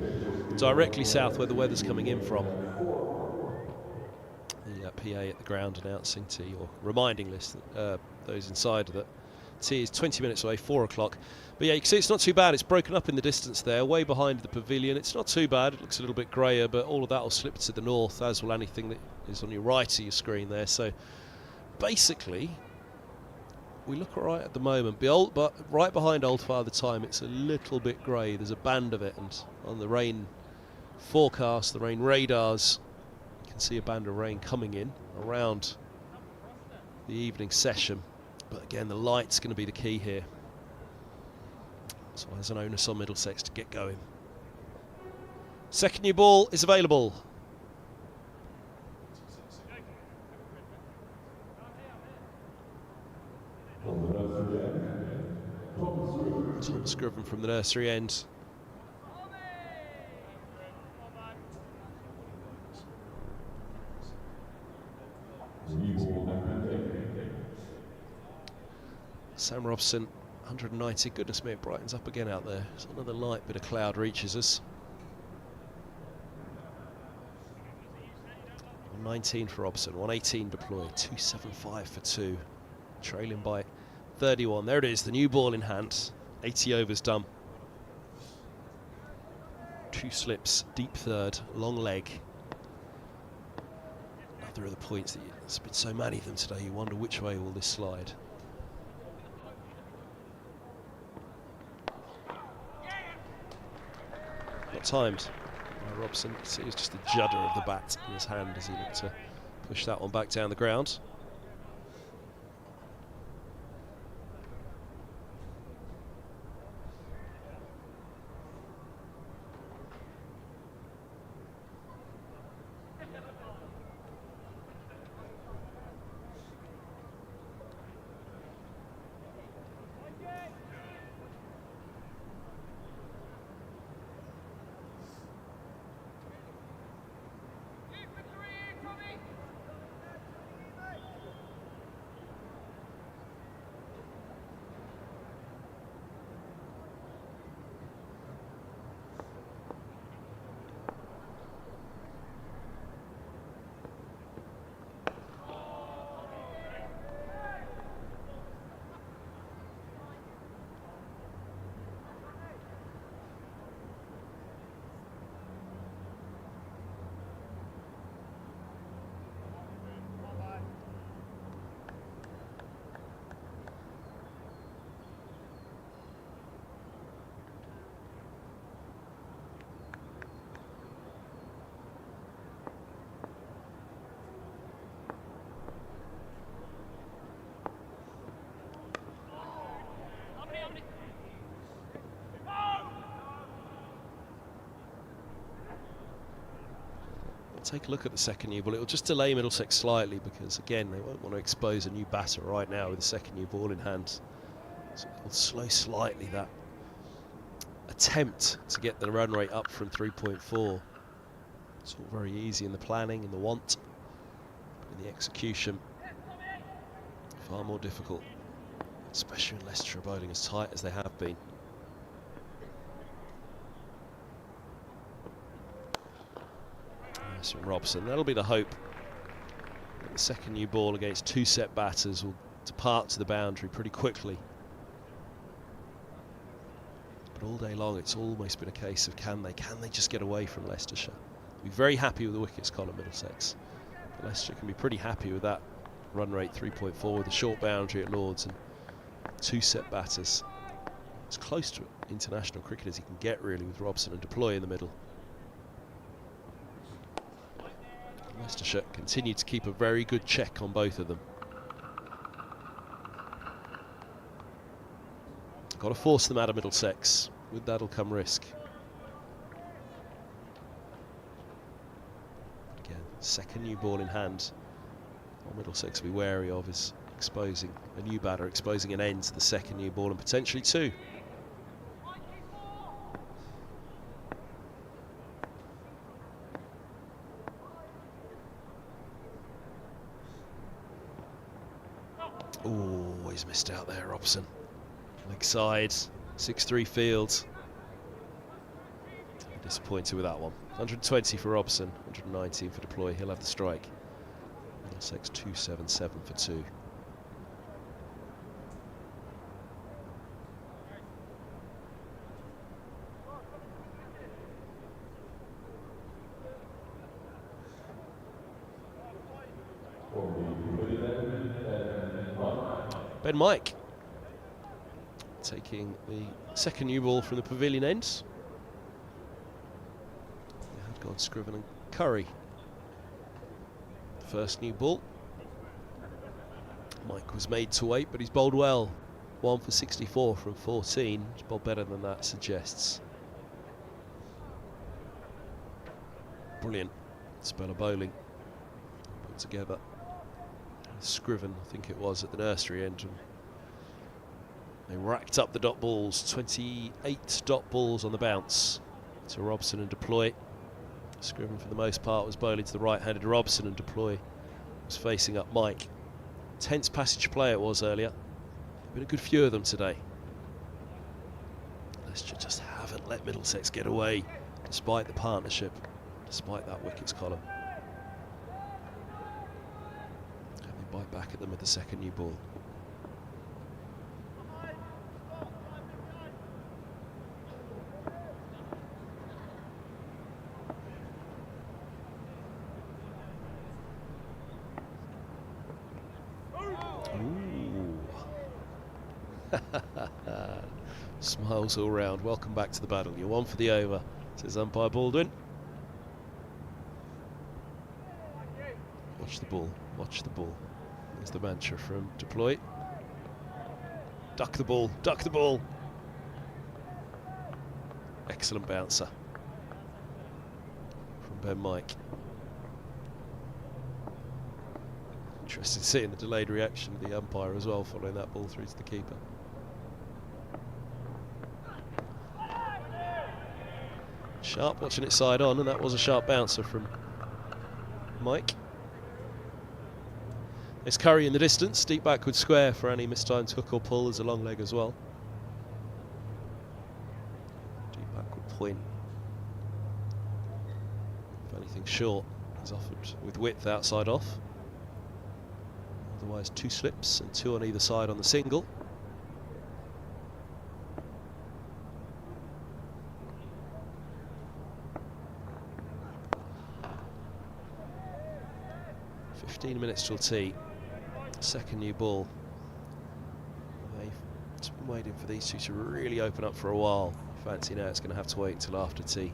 directly south where the weather's coming in from. The PA at the ground announcing tea, or reminding those inside that tea is 20 minutes away, 4 o'clock. But yeah, you can see it's not too bad. It's broken up in the distance there, way behind the pavilion. It's not too bad. It looks a little bit grayer, but all of that will slip to the north, as will anything that is on your right of your screen there. So basically, we look all right at the moment. But right behind Old Father Time, it's a little bit grey. There's a band of it, and on the rain forecast, the rain radars, you can see a band of rain coming in around the evening session. But again, the light's going to be the key here. So there's an onus on Middlesex to get going. Second new ball is available. Tom Scriven from the nursery end. Sam Robson, 190. Goodness me, it brightens up again out there. So another light bit of cloud reaches us. 119 for Robson, 118 deployed, 275 for 2. Trailing by 31. There it is, the new ball in hand. 80 overs done. 2 slips, deep third, long leg. Another of the points that there's been so many of them today, you wonder which way will this slide. Not timed by Robson. See, it was just a judder of the bat in his hand as he looked to push that one back down the ground. take a look at the second new ball. It will just delay Middlesex slightly because, again, they won't want to expose a new batter right now with the second new ball in hand. So it will slow slightly that attempt to get the run rate up from 3.4. It's all very easy in the planning and the want, but in the execution, far more difficult, especially in Leicestershire bowling as tight as they have been. That's from Robson. That'll be the hope. The second new ball against two set batters will depart to the boundary pretty quickly. But all day long, it's almost been a case of can they just get away from Leicestershire? Be very happy with the wickets column, Middlesex. But Leicestershire can be pretty happy with that run rate 3.4 with a short boundary at Lords and two set batters. It's close to international cricket as he can get, really, with Robson and Deploy in the middle. Leicestershire continue to keep a very good check on both of them. Got to force them out of Middlesex. With that'll come risk. Again, second new ball in hand. What Middlesex will be wary of is exposing a new batter, exposing an end to the second new ball and potentially two. Oh, he's missed out there, Robson. Leg side, 6-3 field. Disappointed with that one. 120 for Robson, 119 for Deploy. He'll have the strike. Middlesex 277 for 2. Ben Mike taking the second new ball from the pavilion ends. They had gone Scriven and Curry. First new ball. Mike was made to wait, but he's bowled well. 1 for 64 from 14. He's bowled better than that suggests. Brilliant spell of bowling put together. Scriven, I think it was, at the nursery end. They racked up the dot balls, 28 dot balls on the bounce to Robson and Deploy. Scriven, for the most part, was bowling to the right-handed Robson, and Deploy was facing up Mike. Tense passage play it was earlier. Been a good few of them today. Leicester just haven't let Middlesex get away, despite the partnership, despite that wickets column. Bite back at them with the second new ball. Smiles all round. Welcome back to the battle. You're 1 for the over, says umpire Baldwin. Watch the ball. Watch the ball. There's the mantra from Deploy. Duck the ball, duck the ball. Excellent bouncer from Ben Mike. Interesting seeing the delayed reaction of the umpire as well, following that ball through to the keeper. Sharp watching it side on, and that was a sharp bouncer from Mike. There's Curry in the distance, deep backward square for any mistimed hook or pull as a long leg as well. Deep backward point. If anything short is offered with width outside off. Otherwise 2 slips and 2 on either side on the single. Minutes till tea. Second new ball. They've been waiting for these two to really open up for a while. Fancy now it's going to have to wait until after tea,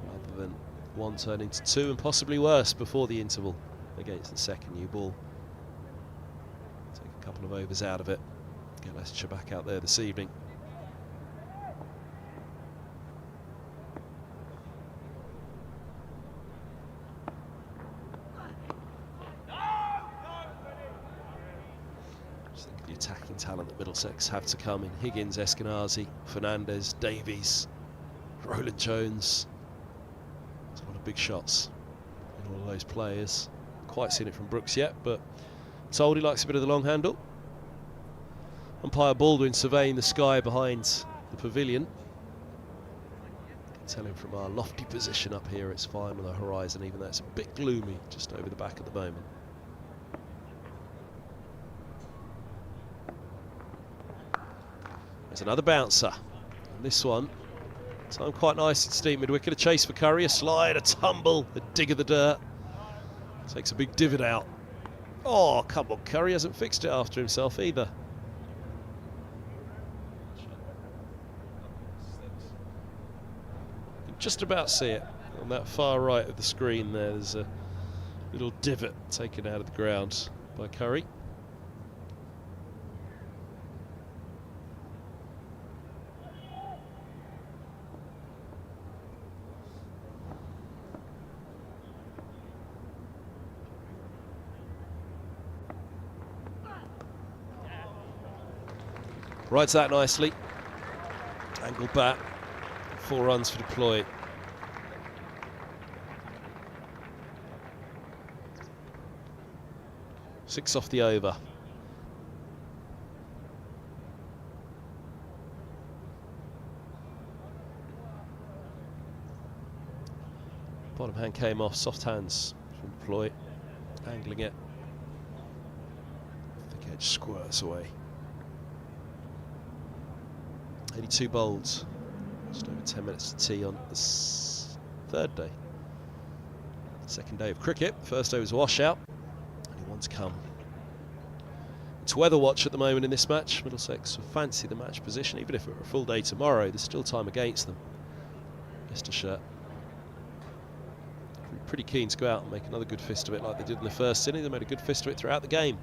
rather than one turn into 2 and possibly worse before the interval against the second new ball. Take a couple of overs out of it. Get Leicestershire back out there this evening. the attacking talent that Middlesex have to come in. Higgins, Eskenazi, Fernandez, Davies, Roland Jones. There's a lot of big shots in all of those players. Quite seen it from Brooks yet, but told he likes a bit of the long handle. Umpire Baldwin surveying the sky behind the pavilion. You can tell him from our lofty position up here it's fine on the horizon, even though it's a bit gloomy just over the back at the moment. There's another bouncer. And this one, timed quite nice at steep mid-wicket. A chase for Curry, a slide, a tumble, a dig of the dirt. Takes a big divot out. Oh, come on, Curry hasn't fixed it after himself either. You can just about see it on that far right of the screen there. There's a little divot taken out of the ground by Curry. Rides that nicely. Angle bat. 4 runs for deploy. Six off the over. Bottom hand came off. Soft hands from deploy. Angling it. Thick edge squirts away. 82 bowls, just over 10 minutes to tea on this third day. Second day of cricket. First day was a washout. Only one to come. It's weather watch at the moment in this match. Middlesex will fancy the match position, even if it were a full day tomorrow. There's still time against them. Leicestershire pretty keen to go out and make another good fist of it like they did in the first inning. They made a good fist of it throughout the game.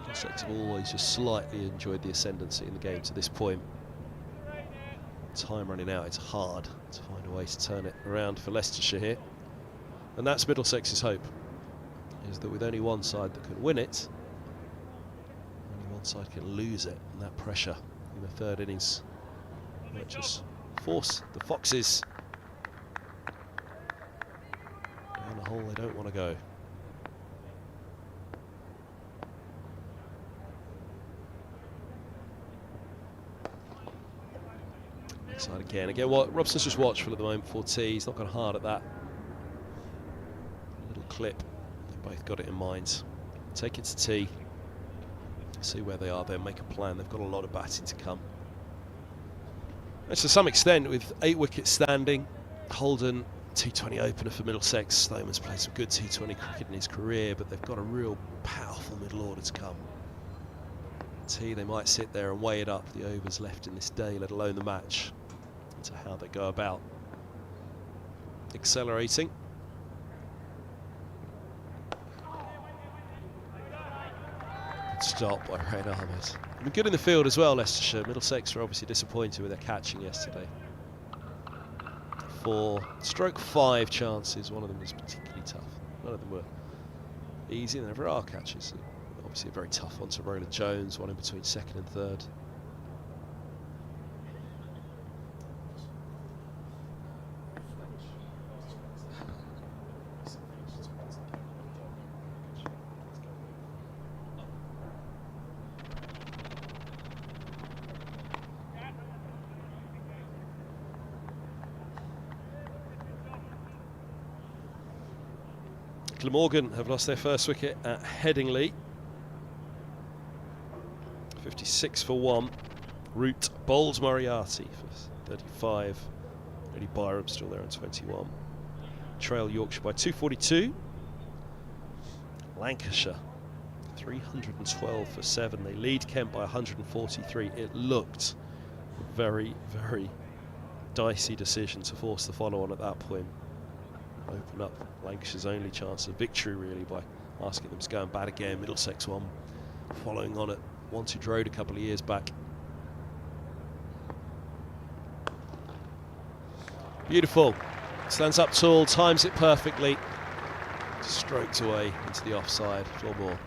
Middlesex have always just slightly enjoyed the ascendancy in the game to this point. Time running out, it's hard to find a way to turn it around for Leicestershire here. And that's Middlesex's hope, is that with only one side that can win it, only one side can lose it, and that pressure in the third innings might just force the Foxes down the hole they don't want to go. Side again. Again, what Robson's just watchful at the moment for tea. He's not gone hard at that. Little clip. They both got it in mind. Take it to tea. See where they are then. Make a plan. They've got a lot of batting to come. And to some extent, with 8 wickets standing, Holden, T20 opener for Middlesex. Sloman's played some good T20 cricket in his career, but they've got a real powerful middle order to come. Tea, they might sit there and weigh it up, the overs left in this day, let alone the match, to how they go about accelerating. Good stop by Rain Ahmed. Been good in the field as well, Leicestershire. Middlesex were obviously disappointed with their catching yesterday. 4/5 chances, one of them was particularly tough. None of them were easy, and there never are catches. Obviously a very tough one to Roland Jones, one in between second and third. Glamorgan have lost their first wicket at Headingley. 56 for 1. Root bowls Moriarty for 35. Eddie Byram still there on 21. Trail Yorkshire by 242. Lancashire 312 for 7. They lead Kent by 143. It looked a very, very dicey decision to force the follow-on at that point. Open up Lancashire's only chance of victory really by asking them to go and bat again. Middlesex one following on at Wantage Road a couple of years back. Beautiful. Stands up tall, times it perfectly. Stroked away into the offside. 4 more.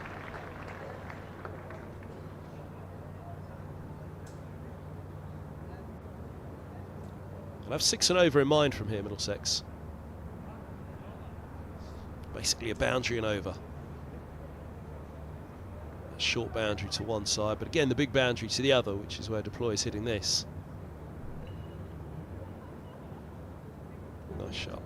I'll have 6 and over in mind from here, Middlesex. Basically a boundary and over. A short boundary to one side, but again the big boundary to the other, which is where Deploy is hitting this. Nice shot.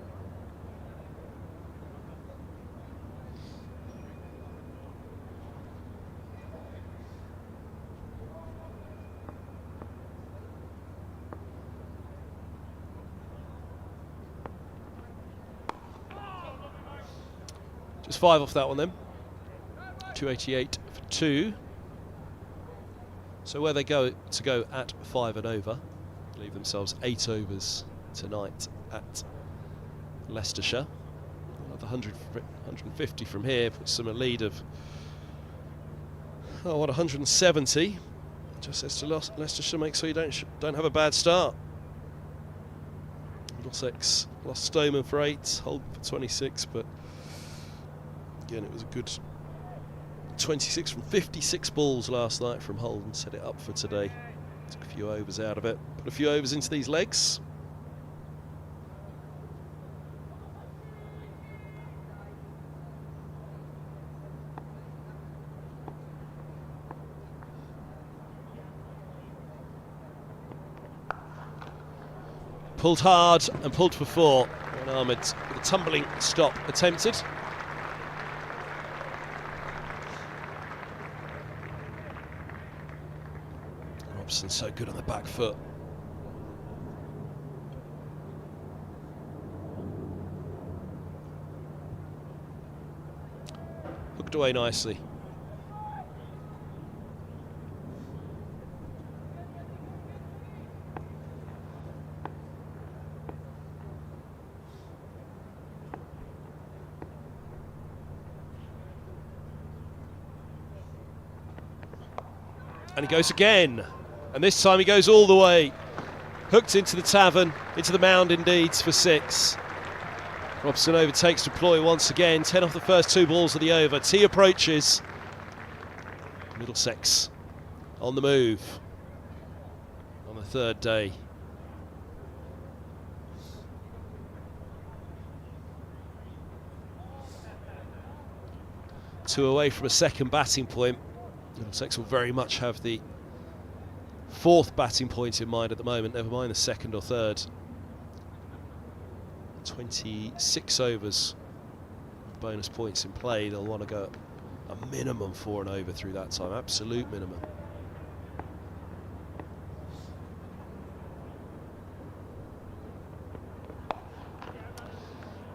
Just 5 off that one then. 288 for 2. So where they go to go at 5 and over, leave themselves 8 overs tonight at Leicestershire. Another 150 from here puts them a lead of 170. Just says to Leicestershire, make sure you don't have a bad start. Middlesex lost Stoneman for 8, Holden for 26, but again, it was a good 26 from 56 balls last night from Holden. Set it up for today. Took a few overs out of it. Put a few overs into these legs. Pulled hard and pulled for 4. And Ahmed with a tumbling stop attempted. Robson so good on the back foot. Hooked away nicely. And he goes again. And this time he goes all the way. Hooked into the tavern, into the mound indeed for 6. Robson overtakes Deploy once again. 10 off the first 2 balls of the over. Tee approaches. Middlesex on the move on the 3rd day. Two away from a second batting point. Middlesex will very much have the 4th batting point in mind at the moment, never mind the 2nd or 3rd. 26 overs, bonus points in play. They'll want to go a minimum 4 and over through that time, absolute minimum.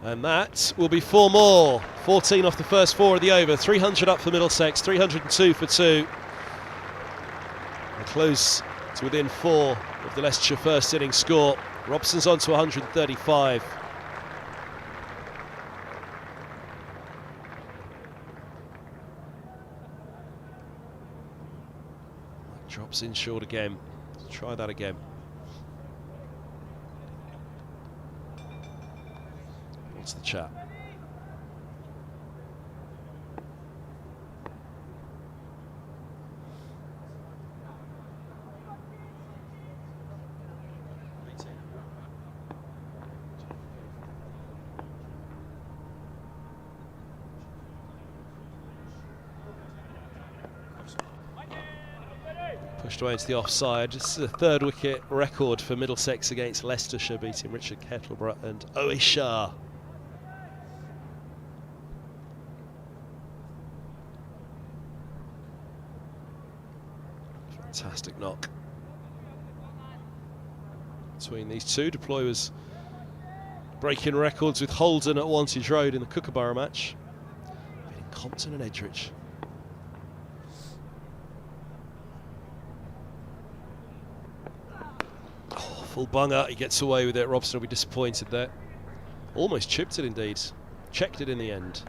And that will be 4 more. 14 off the first 4 of the over. 300 up for Middlesex, 302 for 2. And close to within 4 of the Leicestershire first innings score. Robson's on to 135. Drops in short again. Let's try that again. What's the chat? Pushed away into the offside. This is a 3rd wicket record for Middlesex against Leicestershire, beating Richard Kettleborough and Owe Shah. Fantastic knock between these two. Deploy was breaking records with Holden at Wantage Road in the Kookaburra match. Beating Compton and Edgeridge. Oh, full bunger. He gets away with it. Robson will be disappointed there. Almost chipped it indeed. Checked it in the end.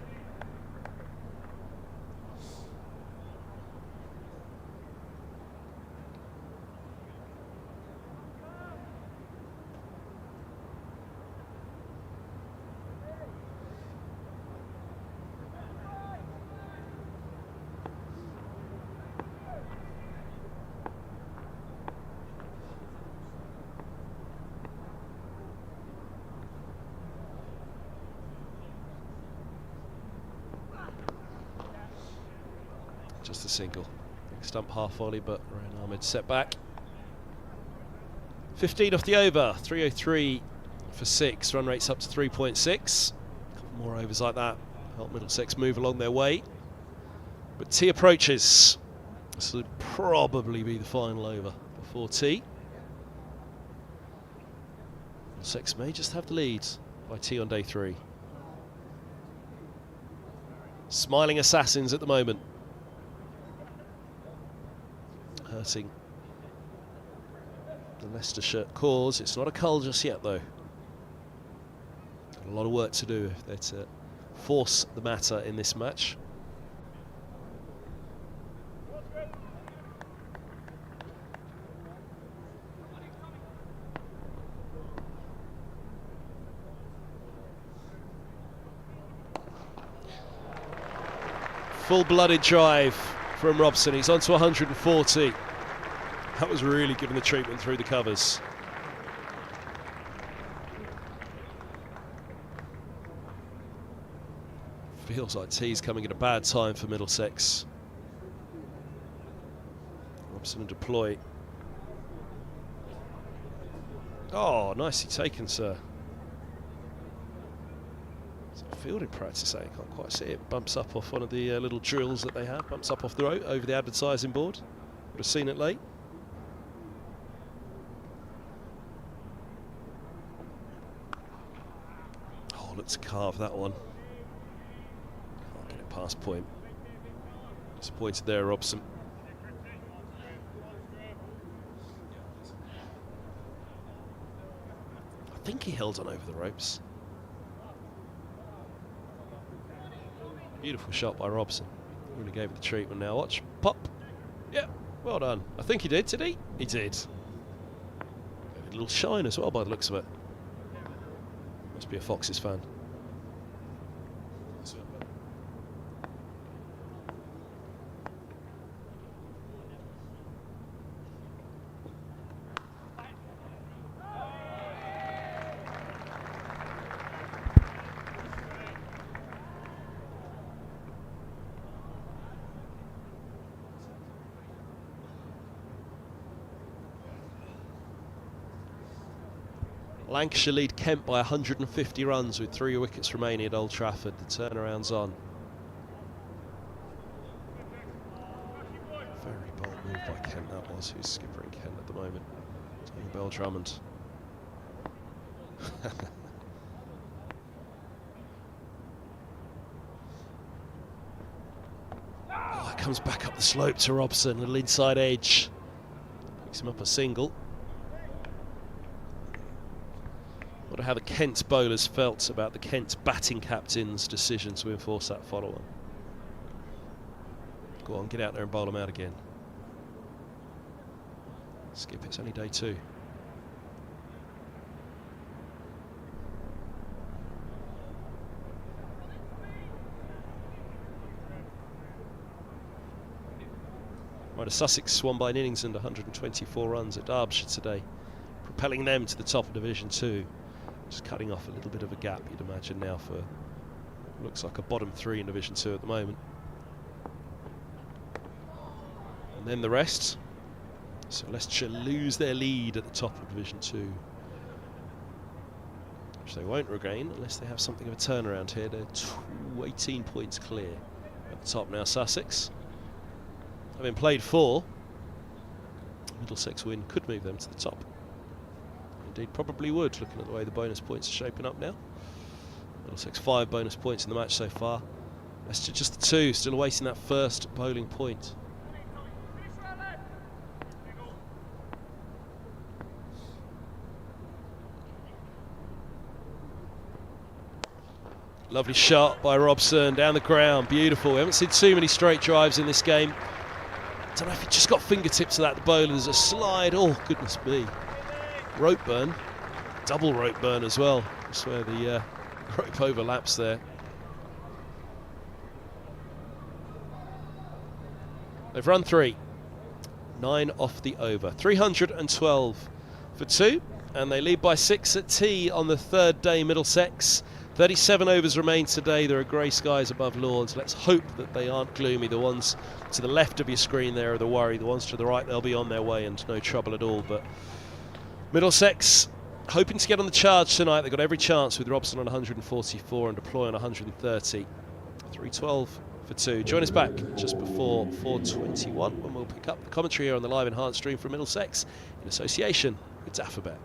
Just a single. Stump half volley, but Ryan Ahmed set back. 15 off the over, 303 for 6. Run rate's up to 3.6. A couple more overs like that help Middlesex move along their way. But tee approaches. This will probably be the final over before tee. Middlesex may just have the lead by tee on day 3. Smiling assassins at the moment. Hurting the Leicestershire cause. It's not a cull just yet, though. Got a lot of work to do if they're to force the matter in this match. Full-blooded drive from Robson. He's on to 140. That was really given the treatment through the covers. Feels like tea's coming at a bad time for Middlesex. Robson and deploy. Oh, nicely taken, sir. Fielding practice, I can't quite see it. Bumps up off one of the little drills that they have. Bumps up off the road over the advertising board. Would have seen it late. Oh, look to carve that one. Can't get it past point. Disappointed there, Robson. I think he held on over the ropes. Beautiful shot by Robson. Really gave it the treatment now. Watch. Pop. Yeah, well done. I think he did he? He did. A little shine as well by the looks of it. Must be a Foxes fan. Lancashire lead Kent by 150 runs with 3 wickets remaining at Old Trafford. The turnaround's on. Very bold move by Kent, that was. Who's skippering Kent at the moment? Tony Bell Drummond. Oh, it comes back up the slope to Robson. A little inside edge. Picks him up a single. I wonder how the Kent bowlers felt about the Kent batting captain's decision to enforce that follow-on. Go on, get out there and bowl them out again. Skip, it's only day 2. Right, Sussex won by an innings and 124 runs at Derbyshire today, propelling them to the top of Division 2. Just cutting off a little bit of a gap, you'd imagine, now for looks like a bottom 3 in Division 2 at the moment. And then the rest. So Leicestershire lose their lead at the top of Division 2, which they won't regain unless they have something of a turnaround here. They're 18 points clear at the top now. Sussex, having played 4, Middlesex win could move them to the top. Indeed, probably would, looking at the way the bonus points are shaping up now. Middlesex 5 bonus points in the match so far. Leicester just the 2, still awaiting that first bowling point. Lovely shot by Robson down the ground, beautiful. We haven't seen too many straight drives in this game. Don't know if he just got fingertips of that, the bowler. There's a slide, oh goodness me. Rope burn, double rope burn as well. That's where the rope overlaps there. They've run 3, 9 off the over, 312 for 2, and they lead by 6 at tee on the 3rd day. Middlesex 37 overs remain today. There are grey skies above Lords. Let's hope that they aren't gloomy. The ones to the left of your screen there are the worry. The ones to the right, they'll be on their way and no trouble at all. But Middlesex hoping to get on the charge tonight. They've got every chance with Robson on 144 and Deploy on 130. 312 for 2. Join us back just before 4:21 when we'll pick up the commentary here on the live enhanced stream from Middlesex in association with Daffabet.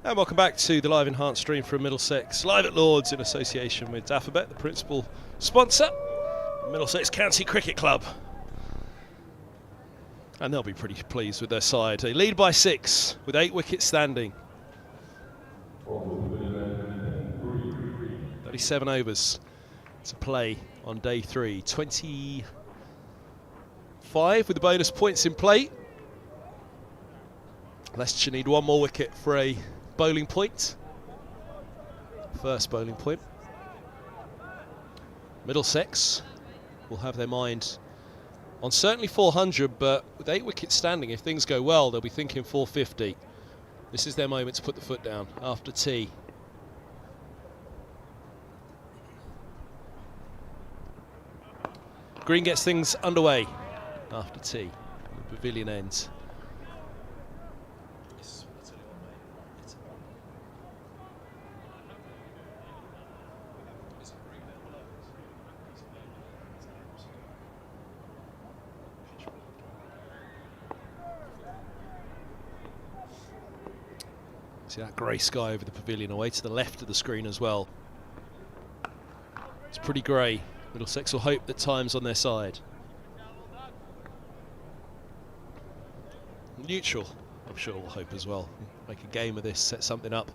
And welcome back to the live enhanced stream from Middlesex, live at Lords in association with Daffabet, the principal sponsor, Middlesex County Cricket Club. And they'll be pretty pleased with their side. They lead by 6 with 8 wickets standing. 37 overs to play on day 3. 25 with the bonus points in play. Leicestershire need 1 more wicket for a bowling point. First bowling point. Middlesex will have their mind on certainly 400, but with 8 wickets standing, if things go well, they'll be thinking 450. This is their moment to put the foot down after tea. Green gets things underway after tea. The pavilion ends. See that grey sky over the pavilion, away to the left of the screen as well. It's pretty grey. Middlesex will hope that time's on their side. Neutral, I'm sure, will hope as well. Make a game of this, set something up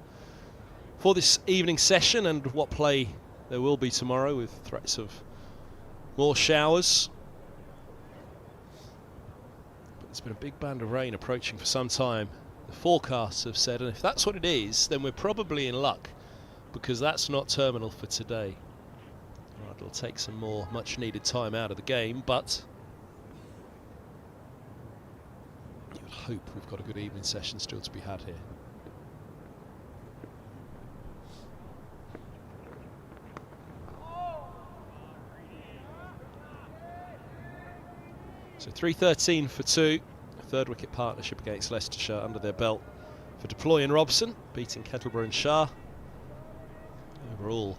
for this evening session, and what play there will be tomorrow with threats of more showers. But there's been a big band of rain approaching for some time. The forecasts have said, and if that's what it is, then we're probably in luck, because that's not terminal for today. Right, it'll take some more much needed time out of the game, but you would hope we've got a good evening session still to be had here. So 313 for 2. Third wicket partnership against Leicestershire under their belt for Deploy and Robson, beating Kettleborough and Shah. Overall,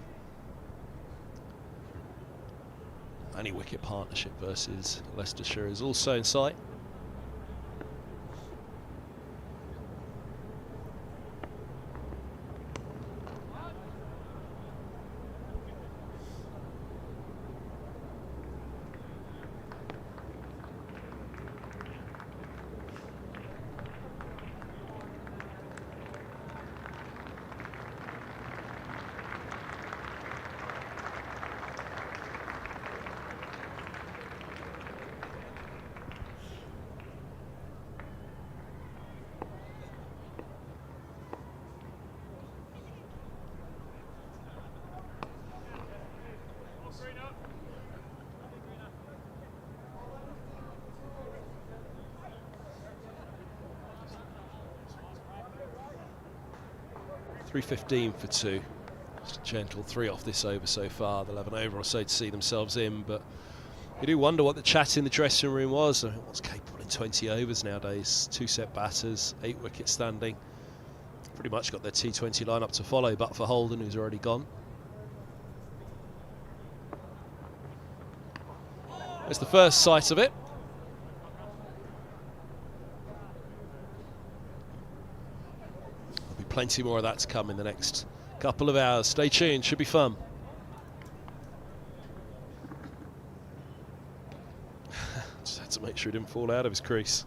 any wicket partnership versus Leicestershire is also in sight. .315 for 2. Just a gentle 3 off this over so far. They'll have an over or so to see themselves in, but you do wonder what the chat in the dressing room was. I mean, what's capable in 20 overs nowadays? 2 set batters, 8 wickets standing. Pretty much got their T20 lineup to follow, but for Holden, who's already gone. There's the first sight of it. Plenty more of that to come in the next couple of hours. Stay tuned, should be fun. Just had to make sure he didn't fall out of his crease.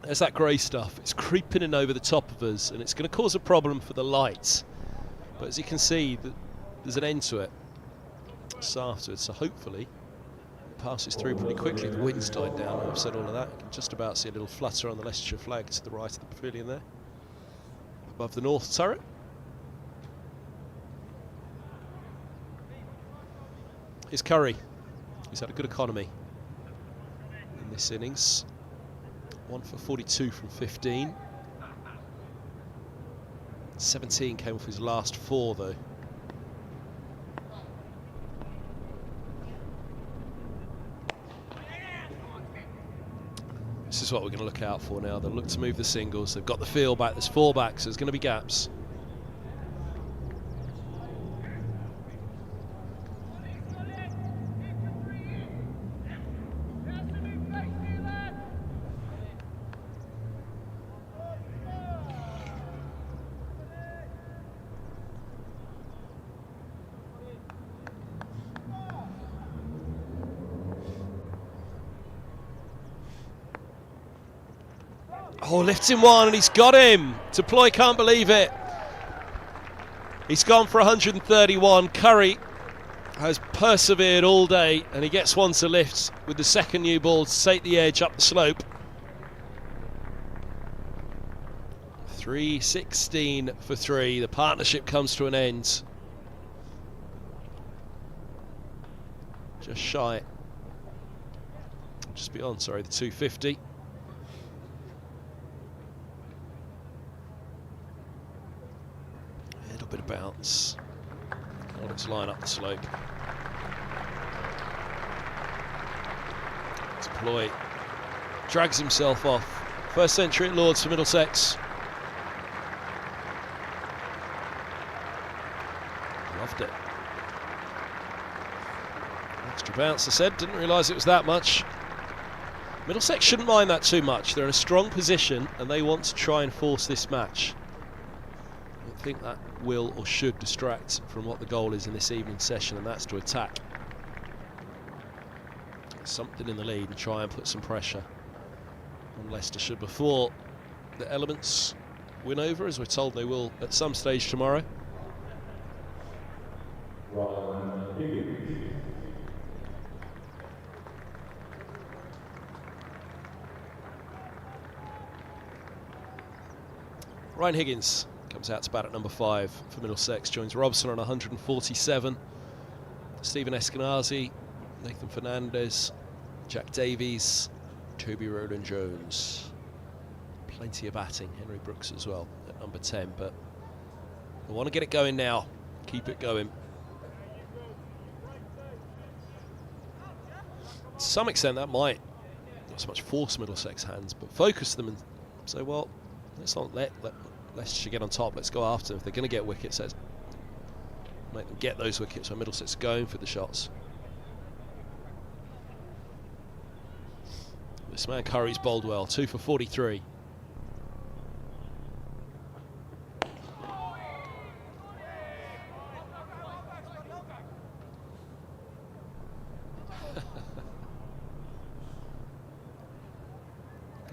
There's that grey stuff. It's creeping in over the top of us, and it's going to cause a problem for the lights. But as you can see, there's an end to it. It's afterwards, so hopefully passes through pretty quickly. The wind's died down. I've said all of that. You can just about see a little flutter on the Leicestershire flag to the right of the pavilion there, above the north turret. Here's Curry. He's had a good economy in this innings. 1 for 42 from 15. 17 came off his last 4 though. This is what we're going to look out for now. They'll look to move the singles. They've got the field back. There's 4 back, so there's going to be gaps. Oh, lifts in one and he's got him. Deploy can't believe it. He's gone for 131. Curry has persevered all day and he gets one to lift with the second new ball to take the edge up the slope. 316 for 3. The partnership comes to an end. Just shy. Just beyond, sorry, the 250. A little bit of bounce. Got its line up the slope. Deploy drags himself off. First century at Lords for Middlesex. Loved it. Extra bounce, I said. Didn't realise it was that much. Middlesex shouldn't mind that too much. They're in a strong position and they want to try and force this match. I don't think that will or should distract from what the goal is in this evening's session, and that's to attack. Something in the lead and try and put some pressure on Leicestershire before the elements win over, as we're told they will at some stage tomorrow. Ryan Higgins comes out to bat at number 5 for Middlesex, joins Robson on 147. Stephen Eskenazi, Nathan Fernandez, Jack Davies, Toby Rowland-Jones. Plenty of batting, Henry Brooks as well at number 10, but they want to get it going now, keep it going. To some extent that might not so much force Middlesex hands, but focus them and say, well, let's not let Leicestershire get on top. Let's go after them. If they're going to get wickets, let's make them get those wickets. So Middlesex going for the shots. This man Curry's bowled well. 2 for 43.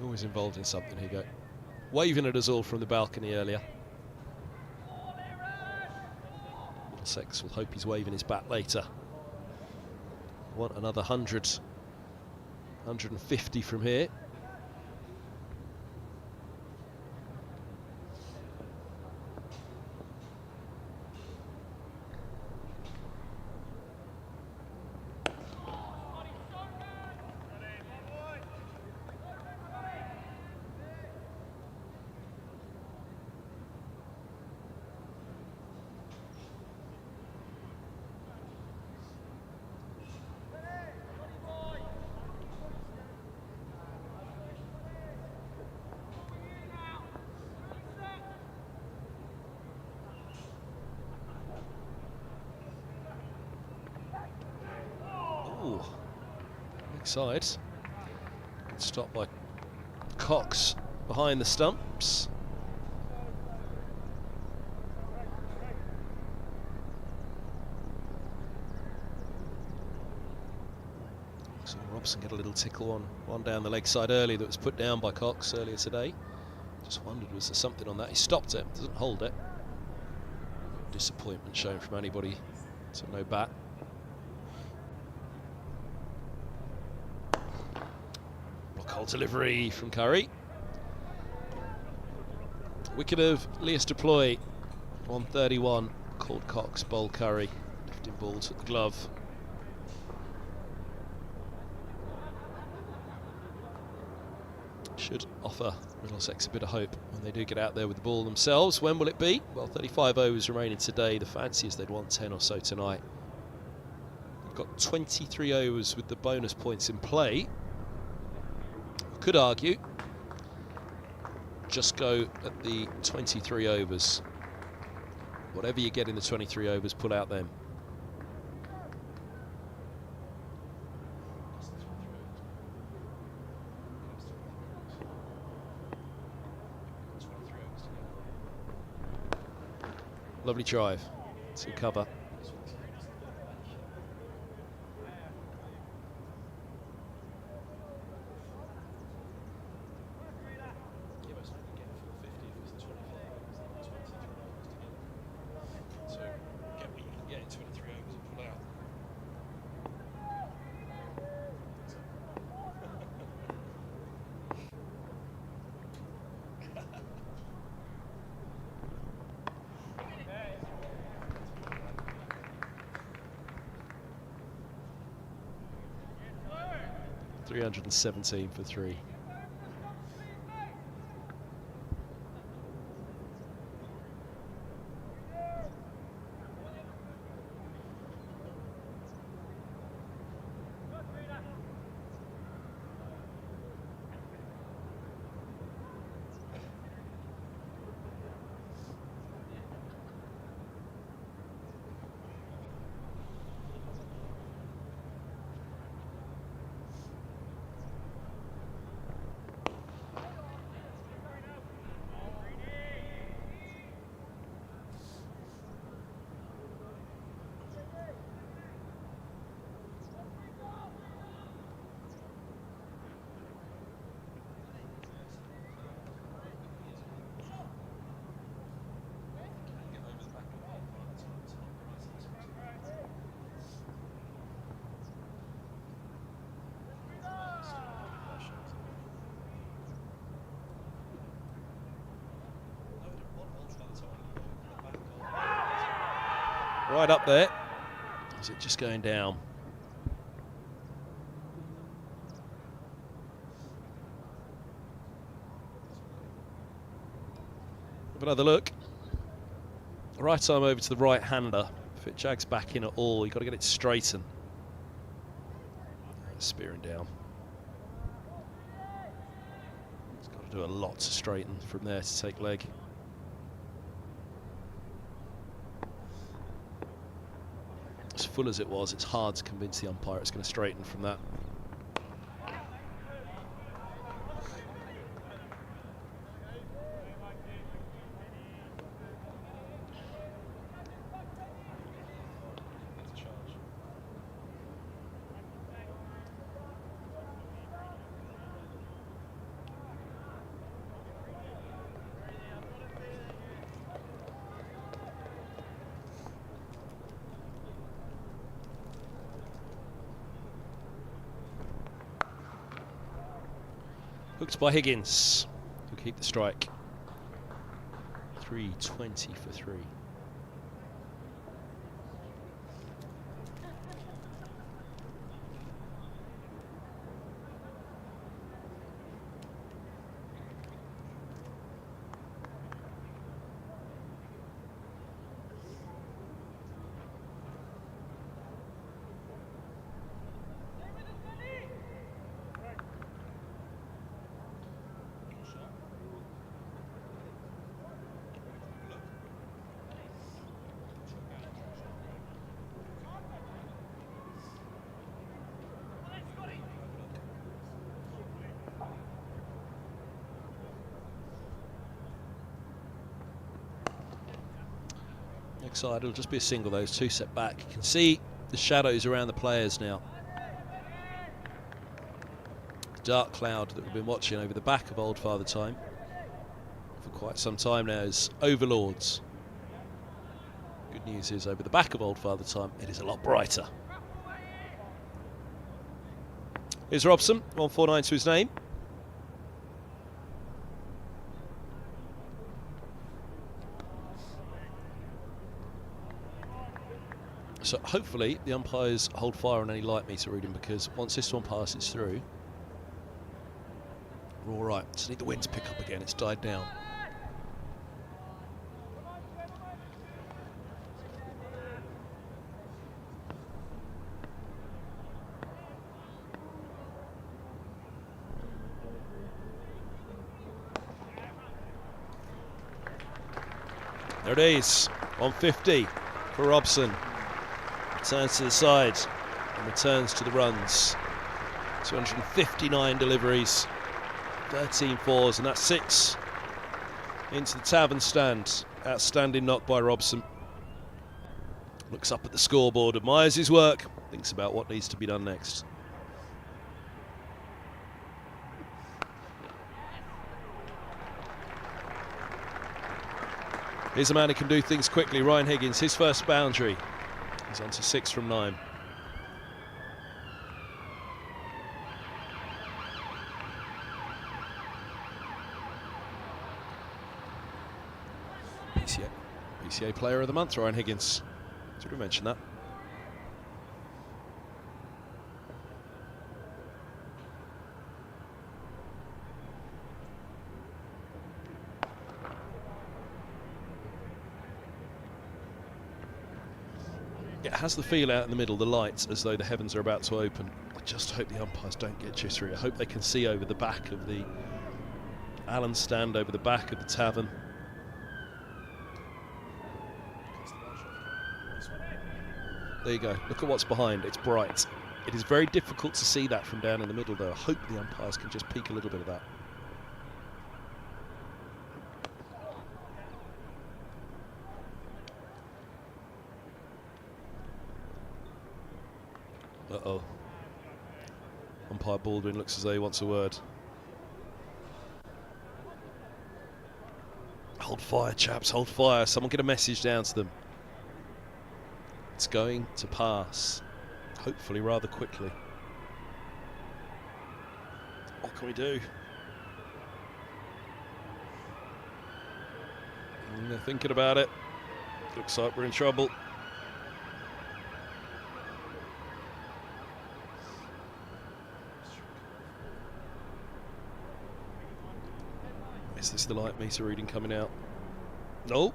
Always involved in something, here you go. Waving at us all from the balcony earlier. Middlesex will hope he's waving his bat later. Want another 100, 150 from here. Side. Stopped by Cox behind the stumps. So Robson get a little tickle on one down the leg side early that was put down by Cox earlier today. Just wondered, was there something on that? He stopped it, doesn't hold it. Disappointment shown from anybody, so no bat. Delivery from Curry. Wicket of Leas Deploy, 131. Called Cox, bowled Curry. Lifting ball to the glove. Should offer Middlesex a bit of hope when they do get out there with the ball themselves. When will it be? Well, 35 overs remaining today. The fancy is they'd want 10 or so tonight. They've got 23 overs with the bonus points in play. Could argue, just go at the 23 overs. Whatever you get in the 23 overs, pull out them. Lovely drive to cover. 317 for 3. Right up there. Is it just going down? Have another look. Right arm over to the right hander. If it jags back in at all, you've got to get it straighten. Spearing down. It's got to do a lot to straighten from there to take leg. As full as it was, it's hard to convince the umpire it's going to straighten from that. Hooked by Higgins, who'll keep the strike. 320 for 3. Side, it'll just be a single. Those two set back. You can see the shadows around the players now. The dark cloud that we've been watching over the back of Old Father Time for quite some time now is overlords. Good news is over the back of Old Father Time it is a lot brighter. Here's Robson, 149 to his name. So hopefully the umpires hold fire on any light meter reading, because once this one passes through, we're all right. Just need the wind to pick up again. It's died down. There it is, 150 for Robson. Turns to the side and returns to the runs. 259 deliveries, 13 fours, and that's 6 into the tavern stand. Outstanding knock by Robson. Looks up at the scoreboard, admires his work, thinks about what needs to be done next. Here's a man who can do things quickly, Ryan Higgins, his first boundary. He's on to 6 from 9. PCA Player of the Month, Ryan Higgins. Did we mention that? It has the feel out in the middle, the lights, as though the heavens are about to open. I just hope the umpires don't get jittery. I hope they can see over the back of the Allen stand, over the back of the tavern. There you go. Look at what's behind. It's bright. It is very difficult to see that from down in the middle, though. I hope the umpires can just peek a little bit of that. Uh-oh. Umpire Baldwin looks as though he wants a word. Hold fire, chaps, hold fire. Someone get a message down to them. It's going to pass, hopefully rather quickly. What can we do? They're thinking about it. Looks like we're in trouble. Is this the light meter reading coming out? No.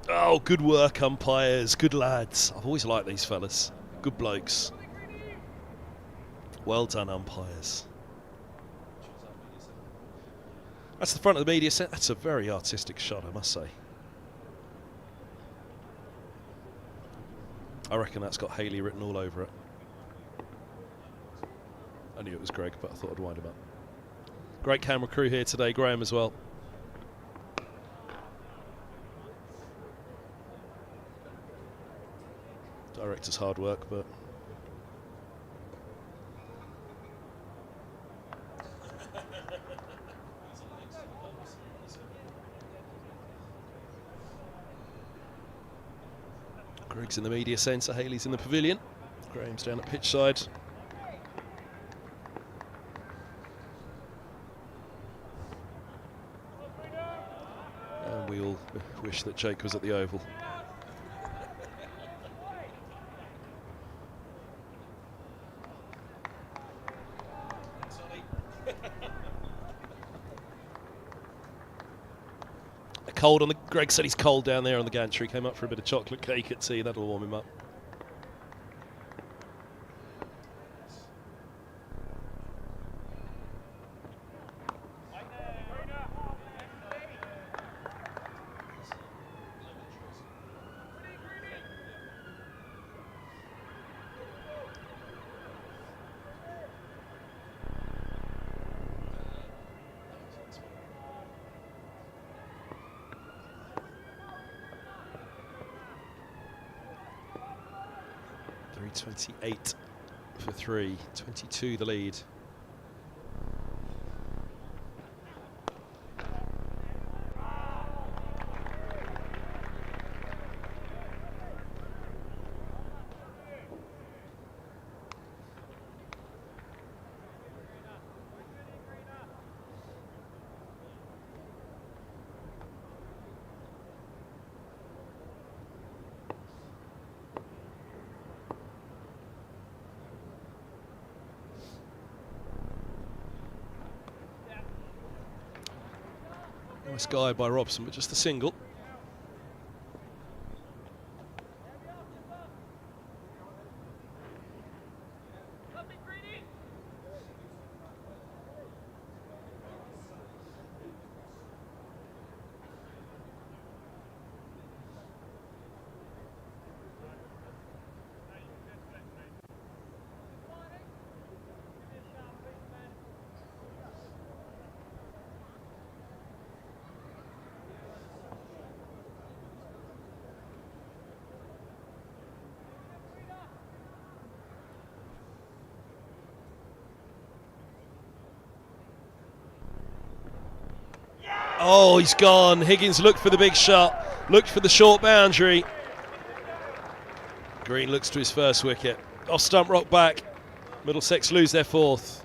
Oh, good work, umpires. Good lads. I've always liked these fellas. Good blokes. Well done, umpires. That's the front of the media centre. That's a very artistic shot, I must say. I reckon that's got Haley written all over it. I knew it was Greg, but I thought I'd wind him up. Great camera crew here today. Graham as well. Director's hard work, but Greg's in the media centre, Haley's in the pavilion, Graham's down at pitch side. And we all wish that Jake was at the Oval. Cold on the. Greg said he's cold down there on the gantry. Came up for a bit of chocolate cake at tea. That'll warm him up. .28 for 3, 22 the lead. Nice guy by Robson, but just a single. Oh, he's gone. Higgins looked for the big shot, looked for the short boundary. Green looks to his first wicket. Off stump rock back. Middlesex lose their fourth.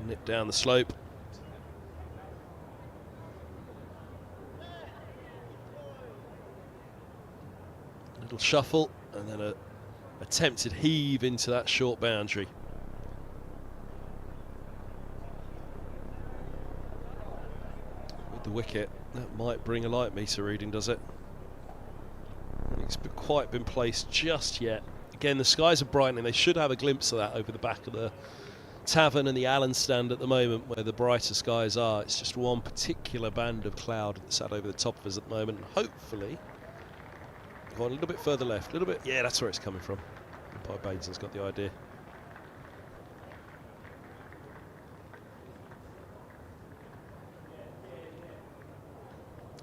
Nip down the slope. Little shuffle and then a attempted heave into that short boundary. With the wicket. That might bring a light meter reading, does it? It's quite been placed just yet. Again, the skies are brightening. They should have a glimpse of that over the back of the tavern and the Allen stand at the moment, where the brighter skies are. It's just one particular band of cloud that's sat over the top of us at the moment. And hopefully, go on a little bit further left, a little bit. Yeah, that's where it's coming from. Umpire Bainson's got the idea.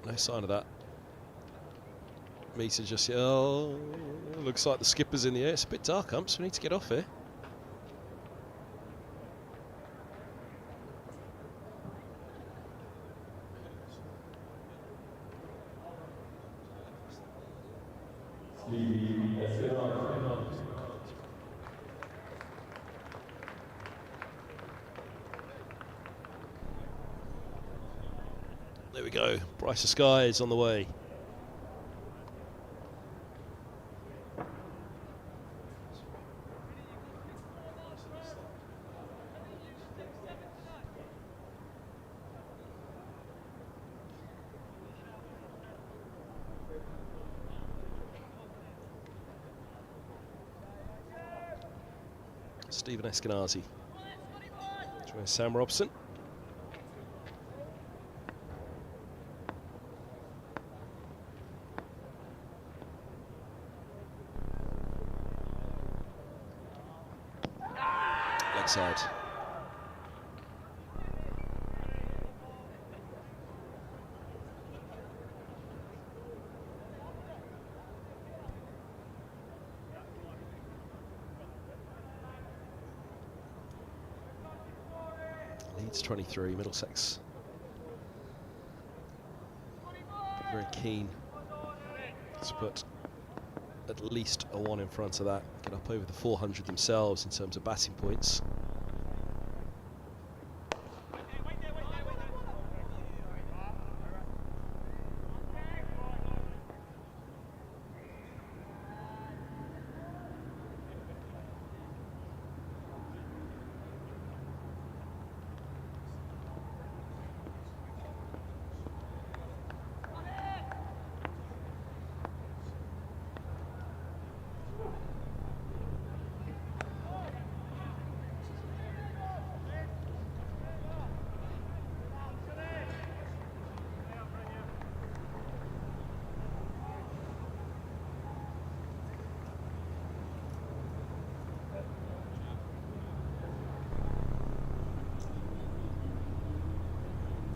No sign of that. Meter just, oh, looks like the skipper's in the air. It's a bit dark, umps. We need to get off here. There we go. Brighter skies on the way. Stephen Eskenazi. Joins Sam Robson. Leg side. Leeds 23, Middlesex. Very keen to put at least a 1 in front of that. Get up over the 400 themselves in terms of batting points.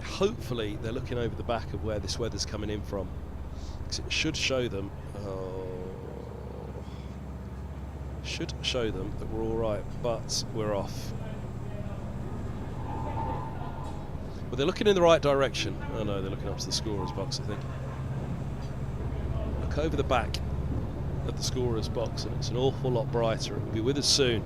Hopefully they're looking over the back of where this weather's coming in from, because it should show them that we're all right, but we're off. But they're looking in the right direction. Oh no, they're looking up to the scorer's box, I think. Look over the back of the scorer's box and it's an awful lot brighter. It will be with us soon.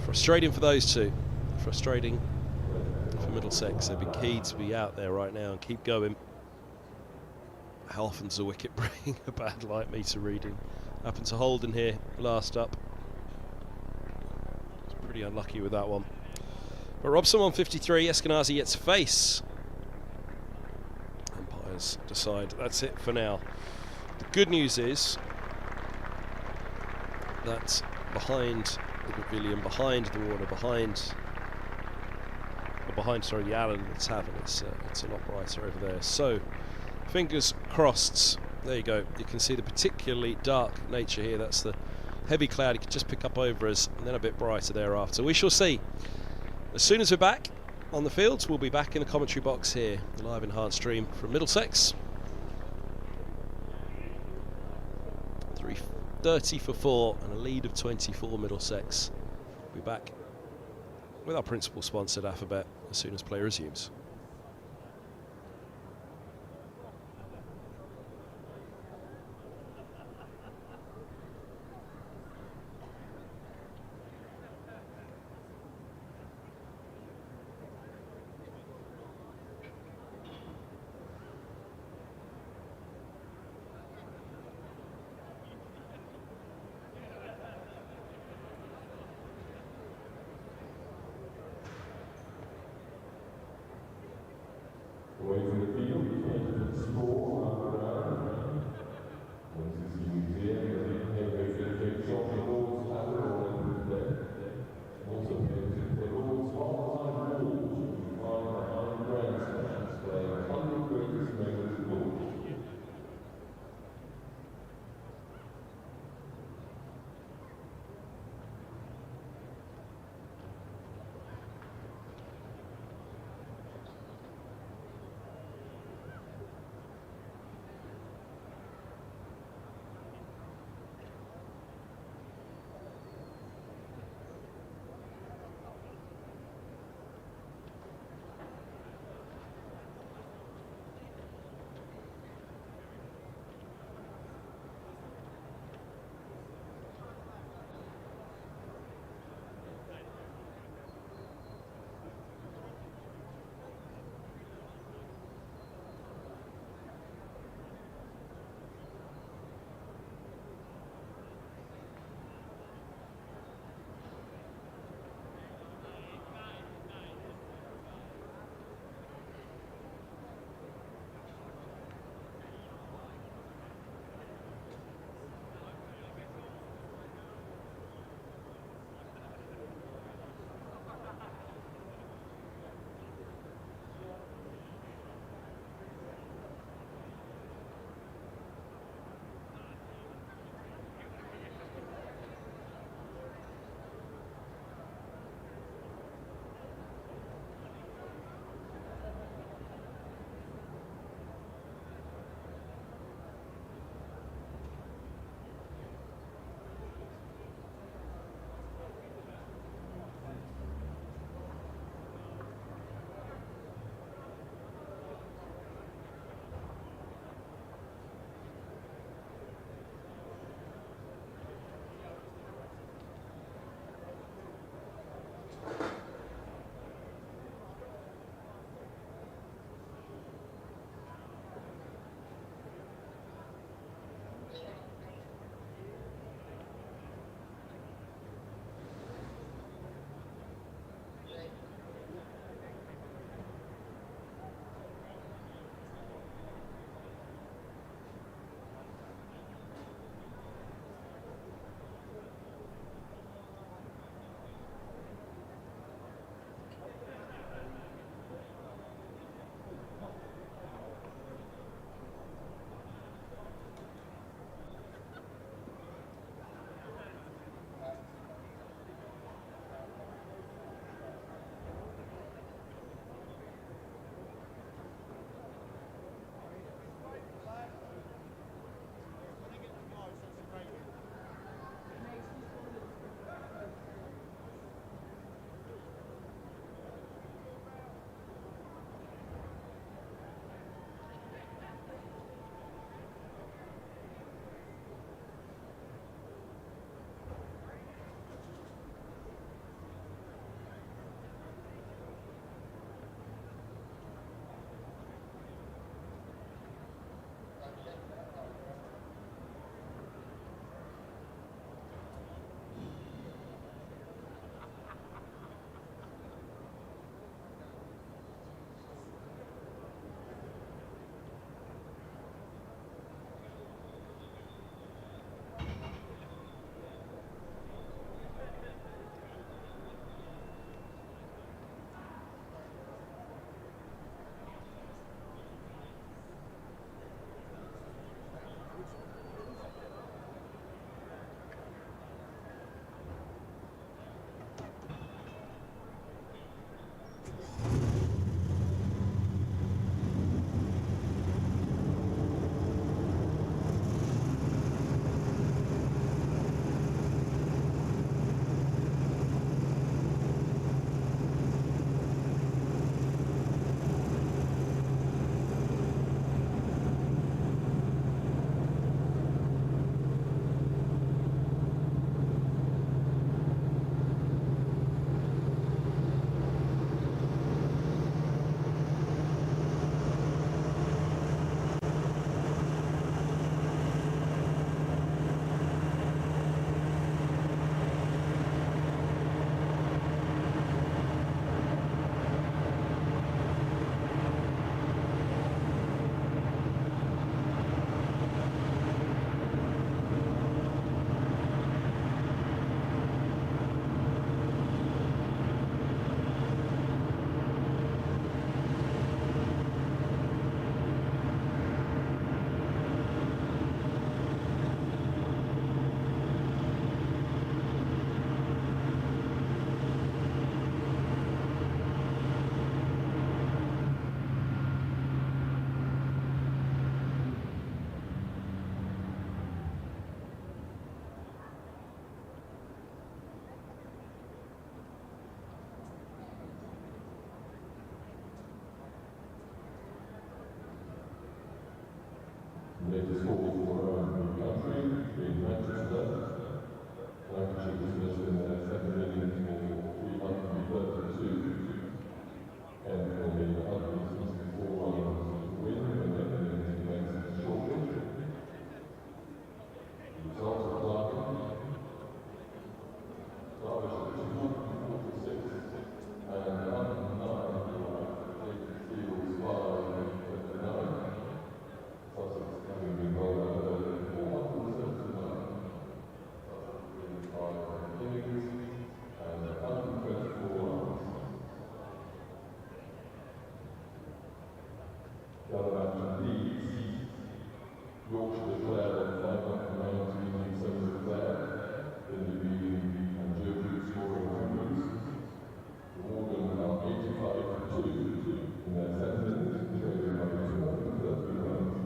Frustrating for those two. Frustrating for Middlesex. They'd be keen to be out there right now and keep going. How often does a wicket bring a bad light meter reading? Happened to Holden here last up. It's pretty unlucky with that one. But Robson 153, Eskenazi yet to face. Umpires decide that's it for now. The good news is that behind the pavilion, behind the water, behind the Allen and the tavern, it's a lot brighter over there. So fingers crossed. There you go. You can see the particularly dark nature here. That's the heavy cloud you can just pick up over us, and then a bit brighter thereafter. We shall see. As soon as we're back on the fields, we'll be back in the commentary box here, live enhanced stream from Middlesex. 3:30 for 4 and a lead of 24 Middlesex. We'll be back with our principal sponsor, Alphabet, as soon as play resumes. made the score for our own country in Manchester. Lancashire dismissed in their second innings for 332, and will be 164 runs to win when their innings commences shortly. The result of Clarkin, Derbyshire 246 and 109 Fields 5 Sussex having been rolled out early 479. Sussex 5 innings and 124 runs. The other match in Leeds, Yorkshire declared on 519 Sons declared in the beginning and Joe scoring hundreds. Morgan are 85 to 2 in their second innings, trading by 230 runs.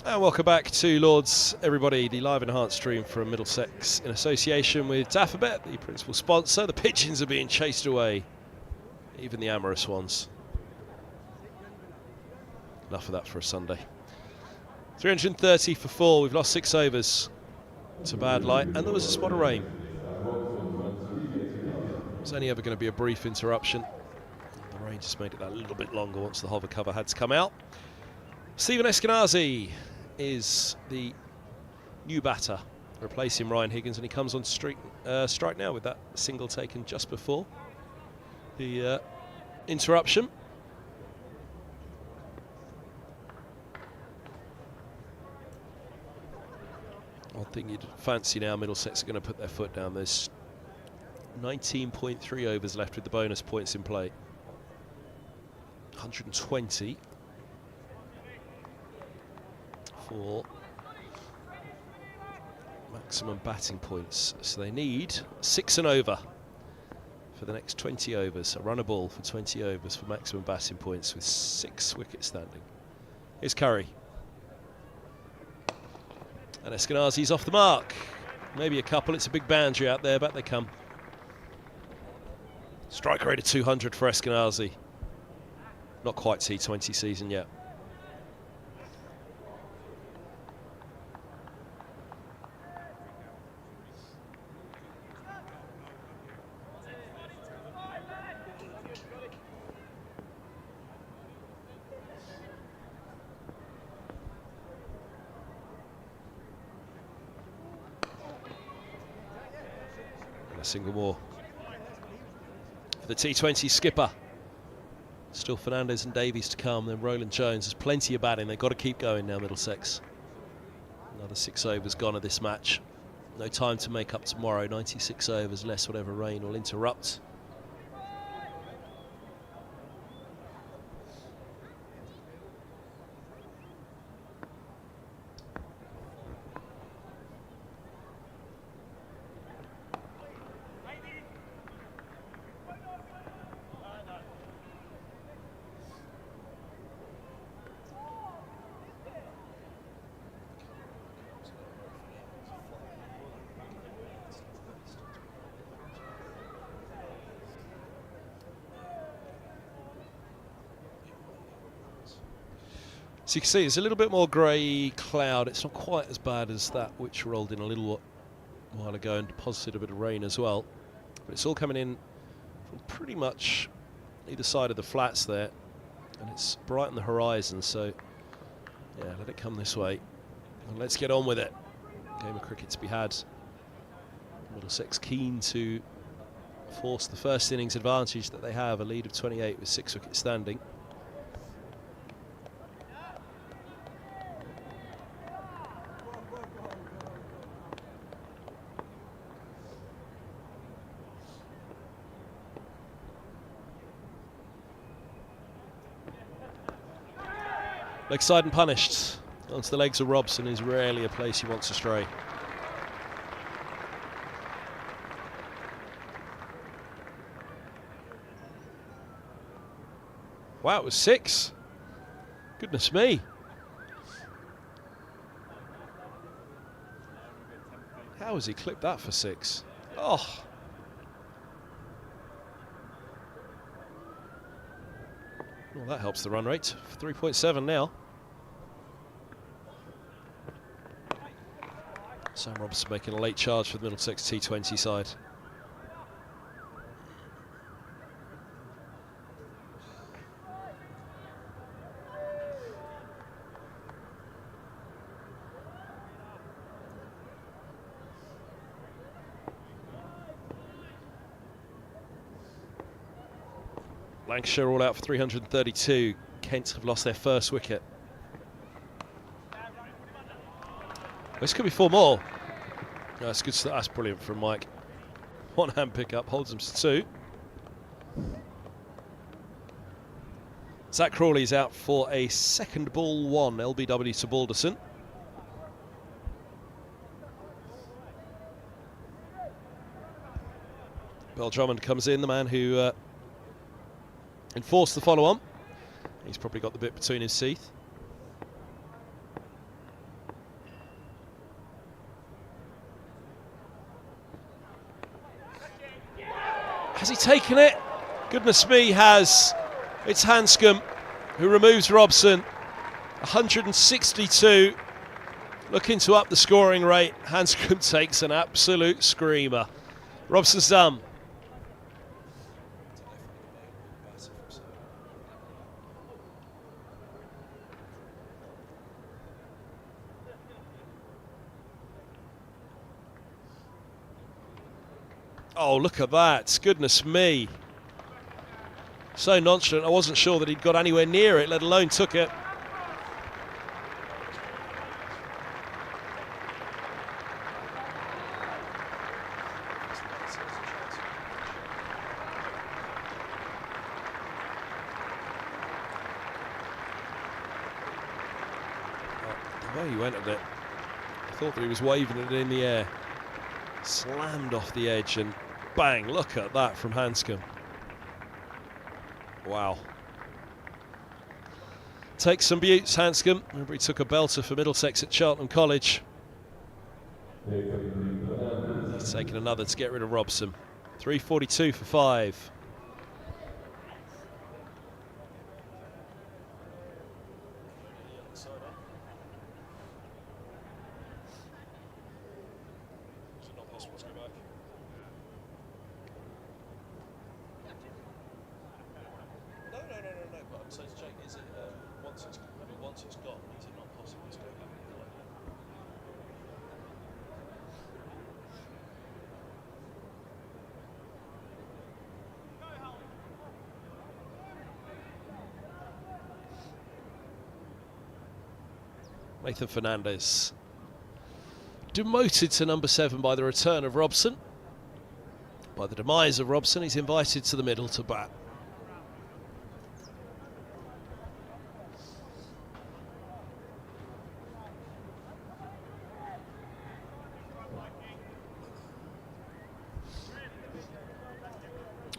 And welcome back to Lords, everybody. The live enhanced stream from Middlesex in association with Daffabet, the principal sponsor. The pigeons are being chased away, even the amorous ones. Enough of that for a Sunday. 330 for 4. We've lost 6 overs to bad light, and there was a spot of rain. It's only ever going to be a brief interruption. The rain just made it that little bit longer once the hover cover had to come out. Stephen Eskenazi is the new batter, replacing Ryan Higgins, and he comes on strike now with that single taken just before the interruption. One thing you'd fancy now, Middlesex are going to put their foot down. There's 19.3 overs left with the bonus points in play. 120 for maximum batting points. So they need 6 and over for the next 20 overs. A run a ball for 20 overs for maximum batting points with 6 wickets standing. Here's Curry. And Eskenazi's off the mark. Maybe a couple. It's a big boundary out there. Back they come. Strike rate of 200 for Eskenazi. Not quite T20 season yet. A single more for the T20 skipper. Still Fernandez and Davies to come, then Roland Jones. There's plenty of batting. They've got to keep going now, Middlesex. Another 6 overs gone of this match. No time to make up tomorrow. 96 overs less whatever rain will interrupt. So you can see it's a little bit more grey cloud. It's not quite as bad as that which rolled in a little while ago and deposited a bit of rain as well. But it's all coming in from pretty much either side of the flats there. And it's bright on the horizon, so yeah, let it come this way. And let's get on with it. Game of cricket to be had. Middlesex keen to force the first innings advantage that they have, a lead of 28 with 6 wickets standing. Leg side and punished. Onto the legs of Robson is rarely a place he wants to stray. Wow, it was 6. Goodness me. How has he clipped that for 6? Oh. Well, that helps the run rate. 3.7 now. Sam Robson making a late charge for the Middlesex T20 side. Lancashire all out for 332. Kent have lost their first wicket. This could be 4 more. That's good. That's brilliant from Mike. One hand pickup holds them to 2. Zach Crawley's out for a second ball 1. LBW to Balderson. Bell Drummond comes in, the man who enforced the follow-on. He's probably got the bit between his teeth. Has he taken it? Goodness me, has. It's Hanscom who removes Robson. 162. Looking to up the scoring rate. Hanscom takes an absolute screamer. Robson's done. Oh, look at that. Goodness me. So nonchalant, I wasn't sure that he'd got anywhere near it, let alone took it. Oh, the way he went at it, I thought that he was waving it in the air. Slammed off the edge and bang, look at that from Hanscom. Wow. Takes some buttes, Hanscom. Remember, he took a belter for Middlesex at Cheltenham College. He's taken another to get rid of Robson. 342 for 5. Nathan Fernandez demoted to number 7 by the return of Robson. By the demise of Robson, he's invited to the middle to bat.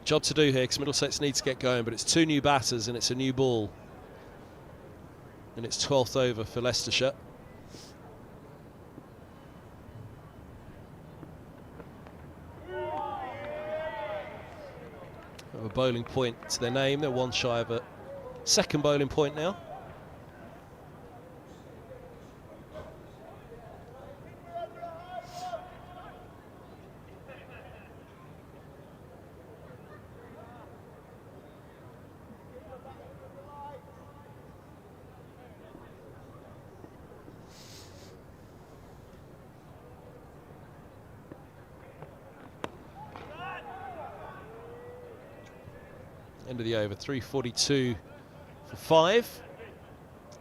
Job to do here because Middlesex needs to get going, but it's 2 new batters and it's a new ball. And it's 12th over for Leicestershire. Have a bowling point to their name. They're one shy of a second bowling point now. End of the over, 342 for 5,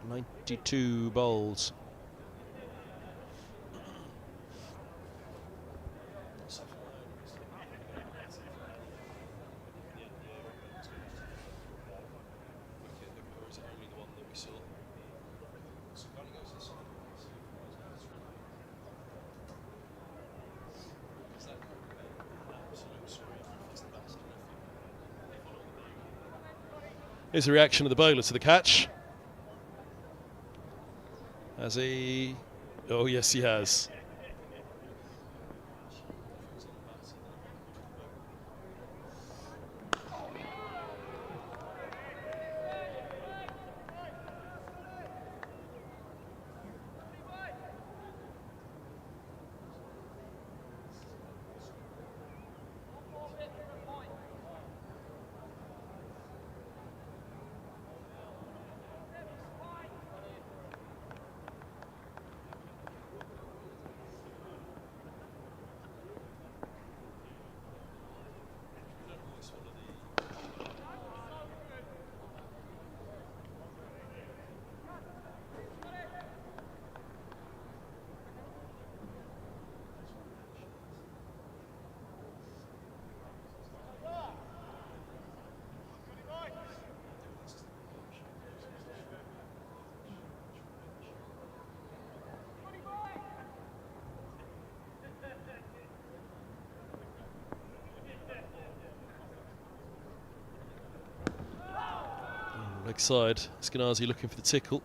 92 bowls. Here's the reaction of the bowler to the catch. Has he? Oh, yes, he has. Leg side, Skinazi looking for the tickle.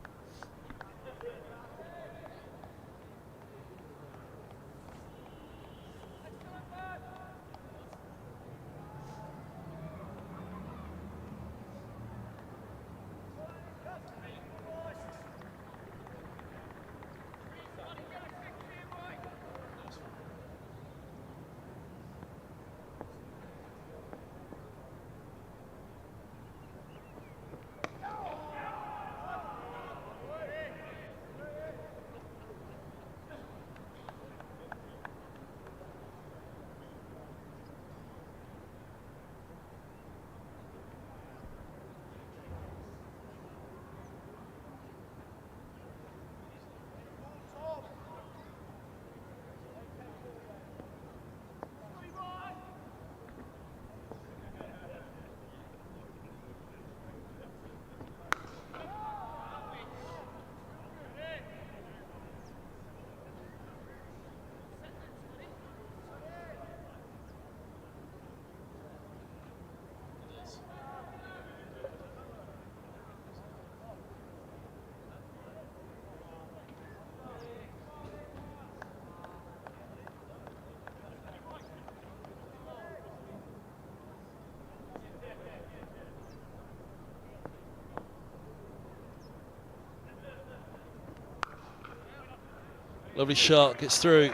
Lovely shot, gets through.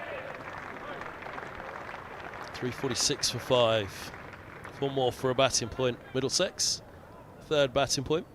3:46 for 5. 4 more for a batting point. Middlesex, third batting point.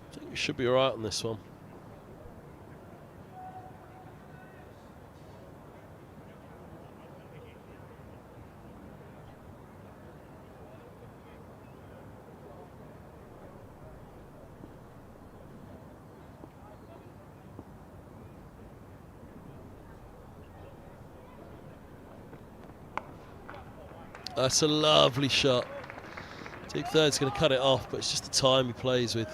I think we should be alright on this one. That's a lovely shot. Deep third's going to cut it off, but it's just the time he plays with.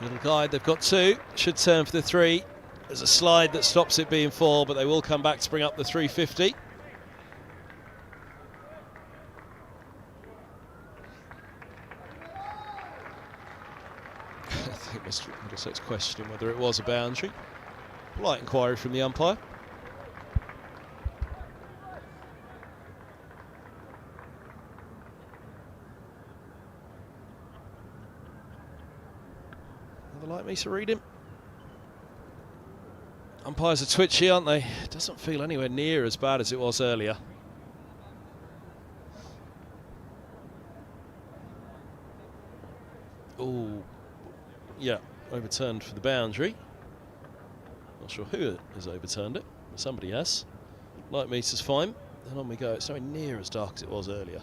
Little guide, they've got 2, should turn for the 3. There's a slide that stops it being 4, but they will come back to bring up the 350. I think Mr. Middlesex questioning whether it was a boundary. Polite inquiry from the umpire. Like me to read him. Umpires are twitchy, aren't they? It doesn't feel anywhere near as bad as it was earlier. Oh, yeah, overturned for the boundary. Not sure who has overturned it, but somebody has. Light meter's fine. Then on we go. It's nowhere near as dark as it was earlier.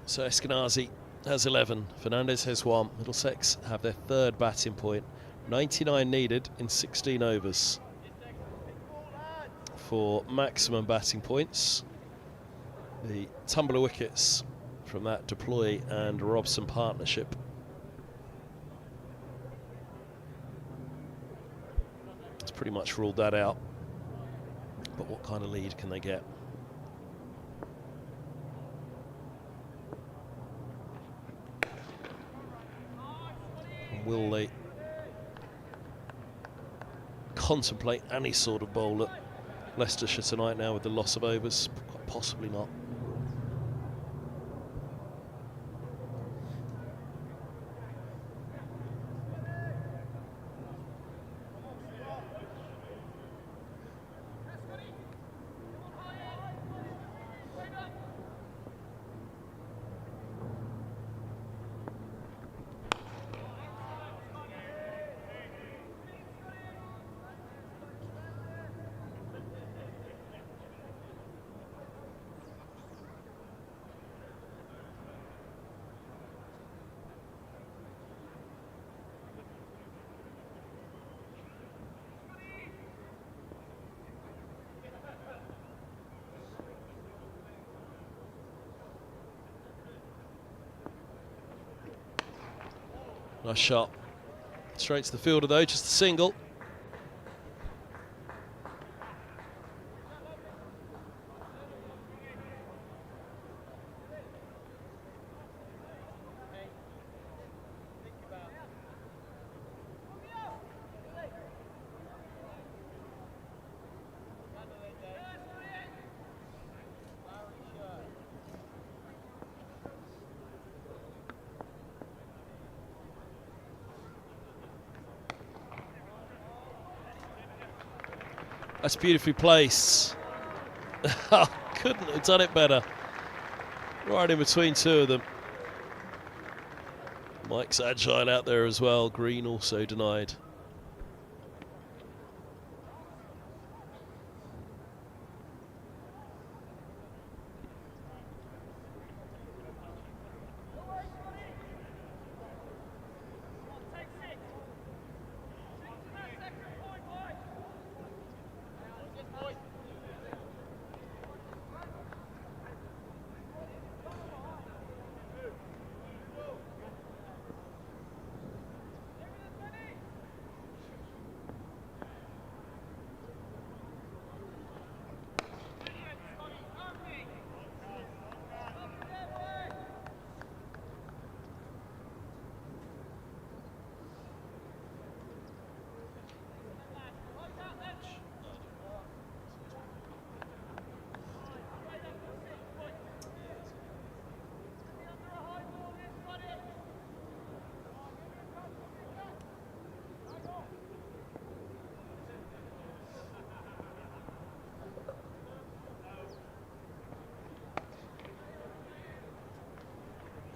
So Eskenazi has 11, Fernandez has 1. Middlesex have their third batting point. 99 needed in 16 overs for maximum batting points. The tumbler wickets from that Deploy and Robson partnership. It's pretty much ruled that out. But what kind of lead can they get? Will they contemplate any sort of bowl at Leicestershire tonight now with the loss of overs? Quite possibly not. Nice shot. Straight to the fielder though, just a single. That's beautifully placed. Couldn't have done it better. Right in between two of them. Mike's agile out there as well. Green also denied.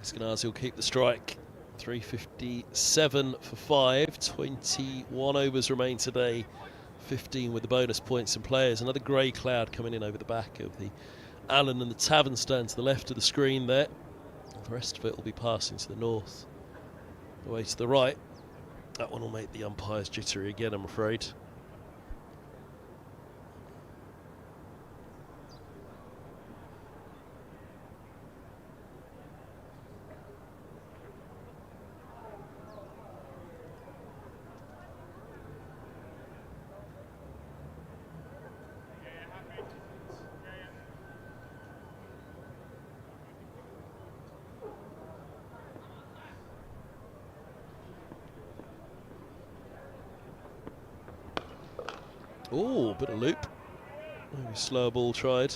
Eskenazi will keep the strike. 357 for 5. 21 overs remain today. 15 with the bonus points and players. Another grey cloud coming in over the back of the Allen and the Tavern stand to the left of the screen there. The rest of it will be passing to the north. Away to the right. That one will make the umpires jittery again, I'm afraid. Oh, bit of loop. Maybe slower ball tried.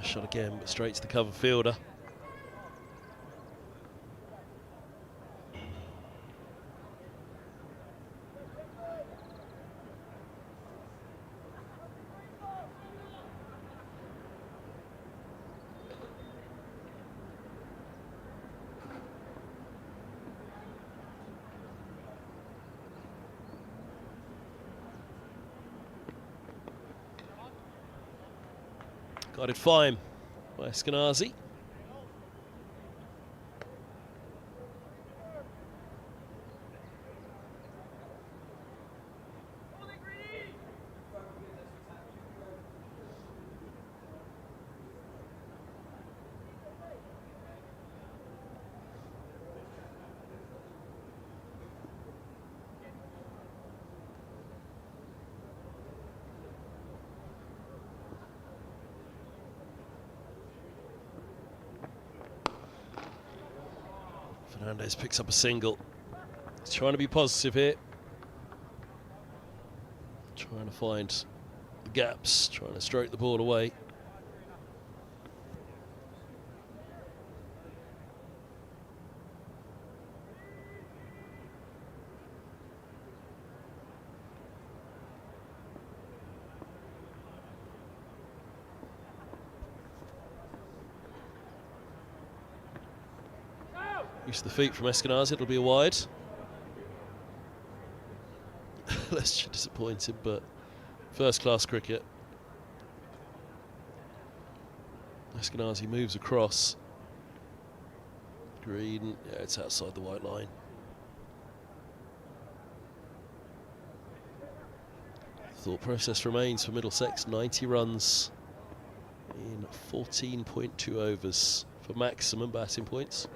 Shot again, but straight to the cover fielder. Guided fine by Eskenazi. Fernandez picks up a single. He's trying to be positive here. Trying to find the gaps, trying to stroke the ball away. Use of the feet from Eskenazi, it'll be a wide. Leicestershire disappointed, but first class cricket. Eskenazi moves across. Green, yeah, it's outside the white line. Thought process remains for Middlesex, 90 runs in 14.2 overs for maximum batting points.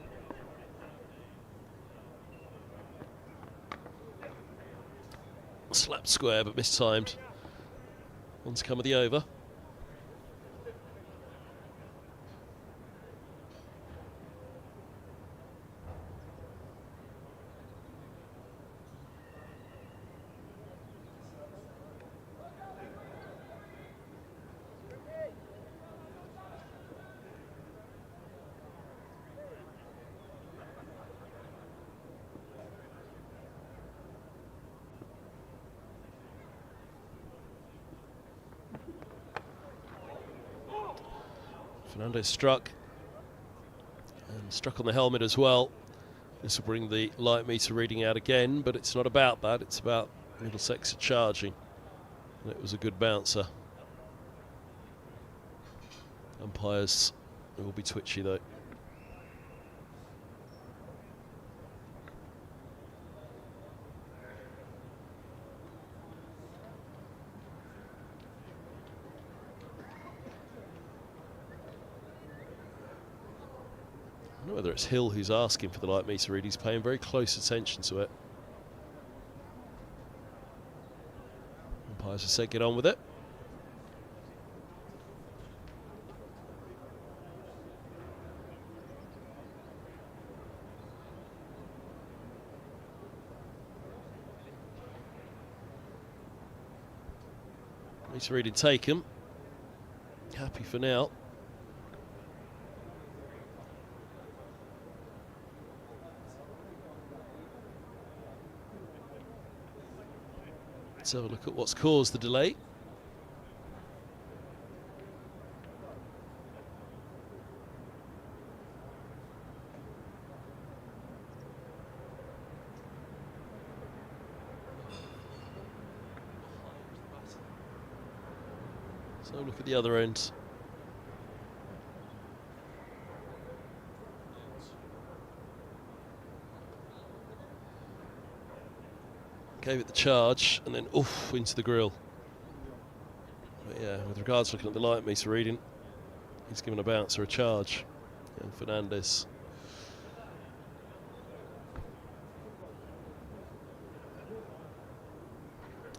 Slapped square but mistimed. One's come of the over. Fernandez struck, and struck on the helmet as well. This will bring the light meter reading out again, but it's not about that, it's about Middlesex charging. And it was a good bouncer. Umpires will be twitchy though. I don't know whether it's Hill who's asking for the light meter read. He's paying very close attention to it. Umpires have said get on with it. Meter reading taken. Happy for now. Let's have a look at what's caused the delay. So look at the other end. Gave it the charge and then oof into the grill. But yeah, with regards to looking at the light meter reading, he's given a bouncer a charge. And Fernandez.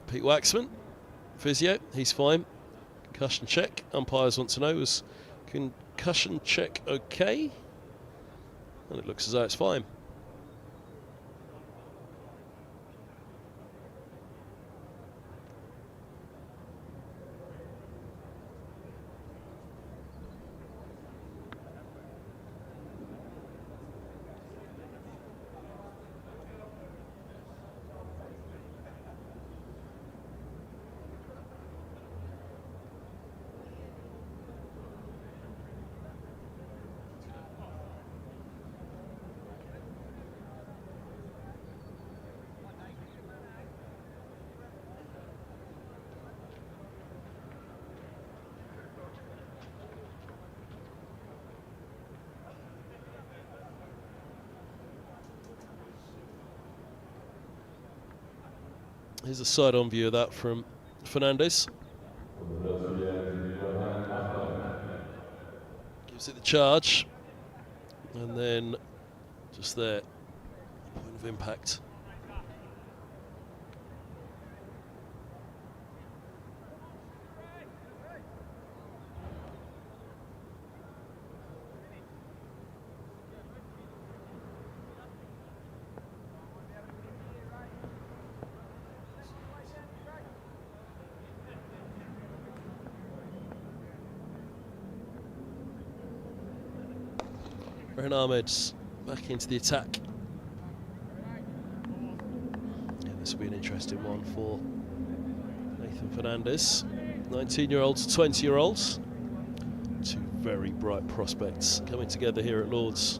Pete Waxman, physio, he's fine. Concussion check. Umpires want to know, was concussion check okay? And it looks as though it's fine. Here's a side-on view of that from Fernandez. Gives it the charge, and then just there, point of impact. Rehan Ahmed's back into the attack. Yeah, this will be an interesting one for Nathan Fernandez. 19-year-olds, 20-year-olds. Two very bright prospects coming together here at Lord's.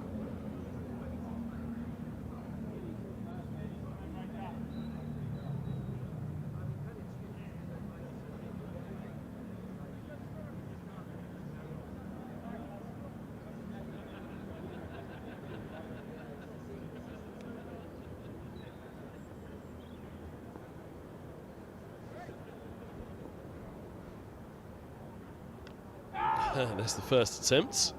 There's the first attempt.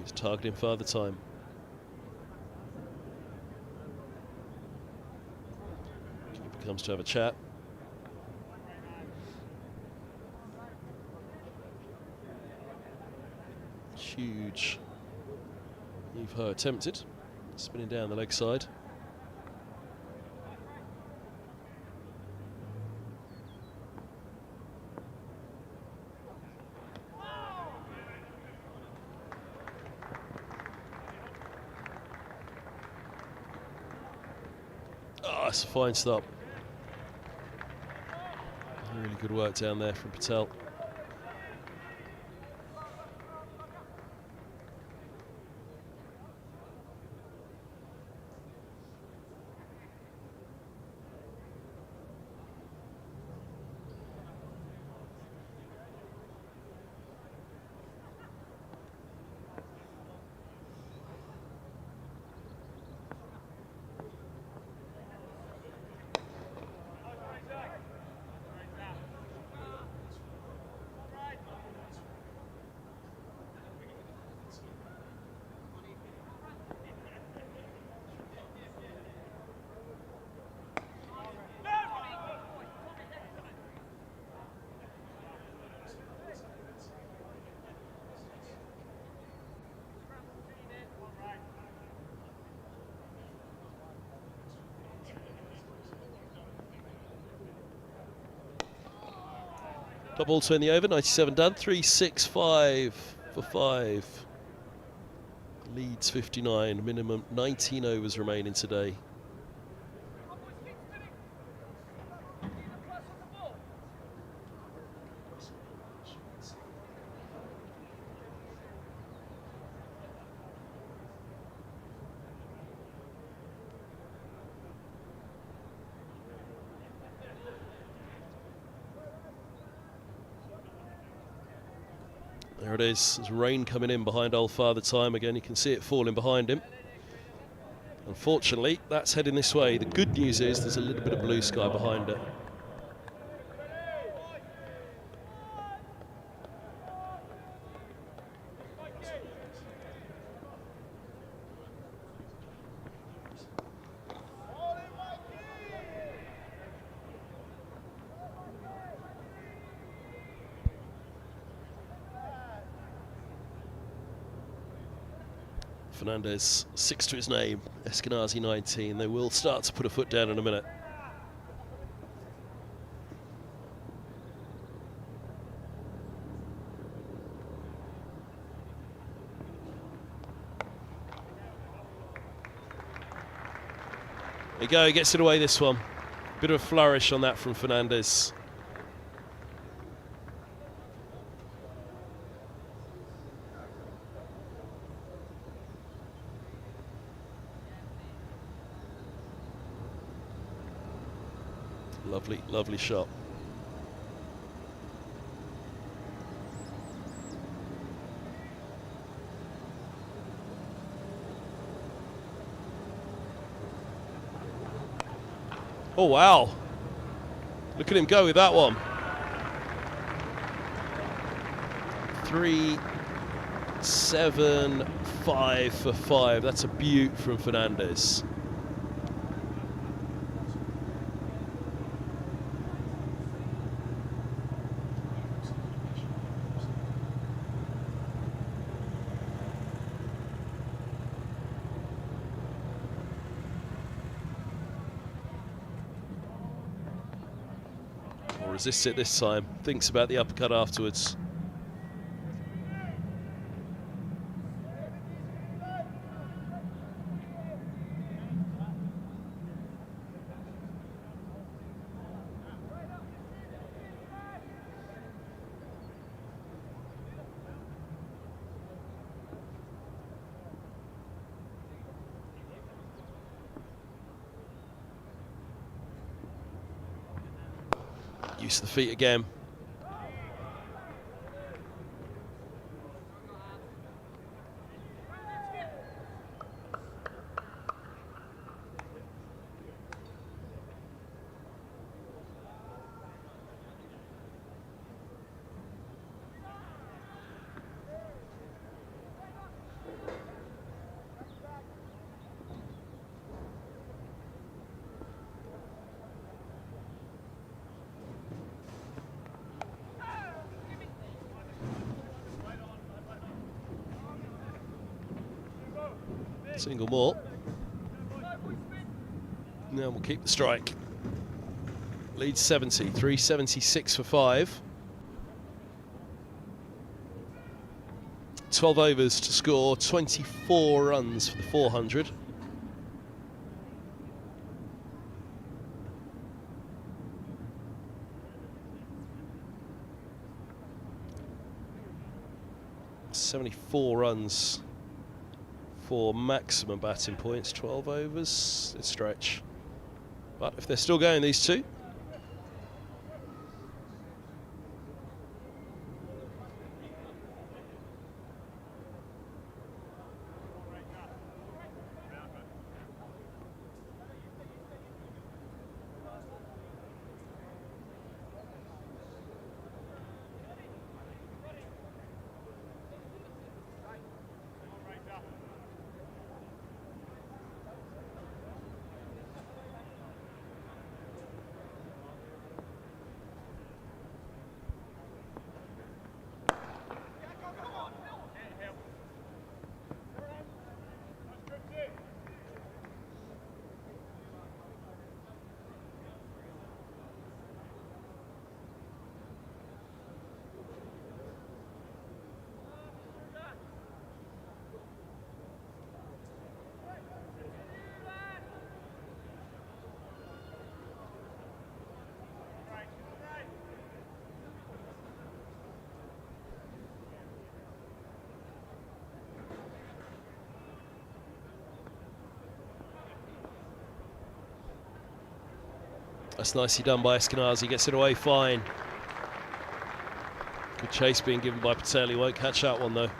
He's targeting Father Time. Keeper comes to have a chat. Huge Evo attempted, spinning down the leg side. That's a fine stop. Really good work down there from Patel. Double to in the over, 97 done, 3-6-5 for 5. Leeds 59, minimum 19 overs remaining today. There it is, there's rain coming in behind old Father Time again. You can see it falling behind him. Unfortunately, that's heading this way. The good news is there's a little bit of blue sky behind it. Fernandez, 6 to his name, Eskenazi 19. They will start to put a foot down in a minute. There you go, he gets it away this one. Bit of a flourish on that from Fernandez. Lovely, lovely shot. Oh, wow. Look at him go with that one. 3, 7, 5 for 5. That's a beaut from Fernandez. Resists it this time, thinks about the uppercut afterwards. Use the feet again. Single more. Now we'll keep the strike. Lead 70, 376 for 5. 12 overs to score, 24 runs for the 400. .74 runs for maximum batting points, 12 overs, it's stretch. But if they're still going, these two. That's nicely done by Eskenazi, gets it away fine. Good chase being given by Patel, he won't catch that one though.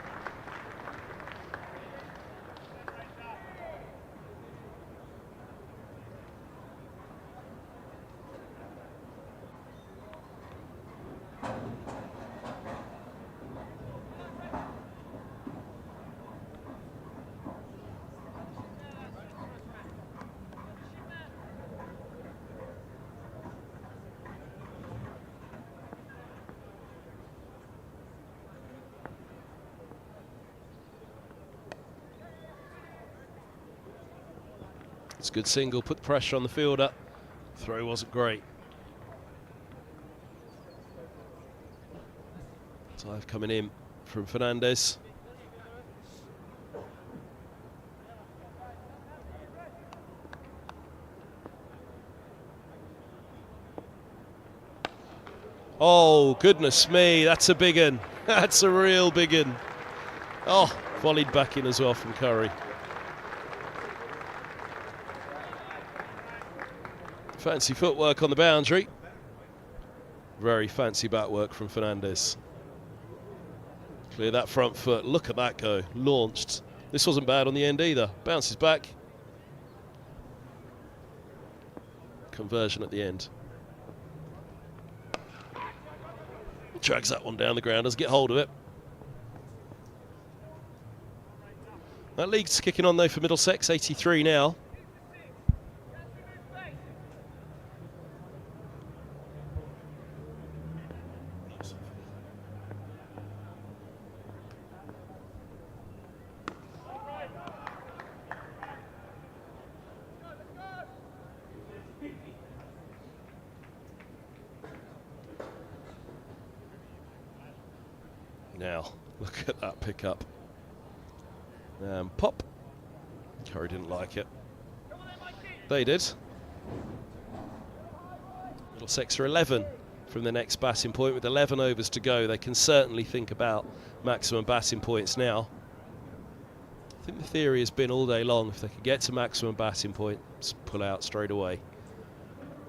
It's a good single, put the pressure on the fielder. Throw wasn't great. Dive coming in from Fernandez. Oh, goodness me, that's a big one. That's a real big one. Oh, volleyed back in as well from Curry. Fancy footwork on the boundary. Very fancy back work from Fernandez. Clear that front foot. Look at that go. Launched. This wasn't bad on the end either. Bounces back. Conversion at the end. Drags that one down the ground, doesn't get hold of it. That league's kicking on though for Middlesex, 83 now. Now, look at that pickup. Pop. Curry didn't like it. They did. Middlesex are 11 from the next batting point with 11 overs to go. They can certainly think about maximum batting points now. I think the theory has been all day long, if they can get to maximum batting points, pull out straight away.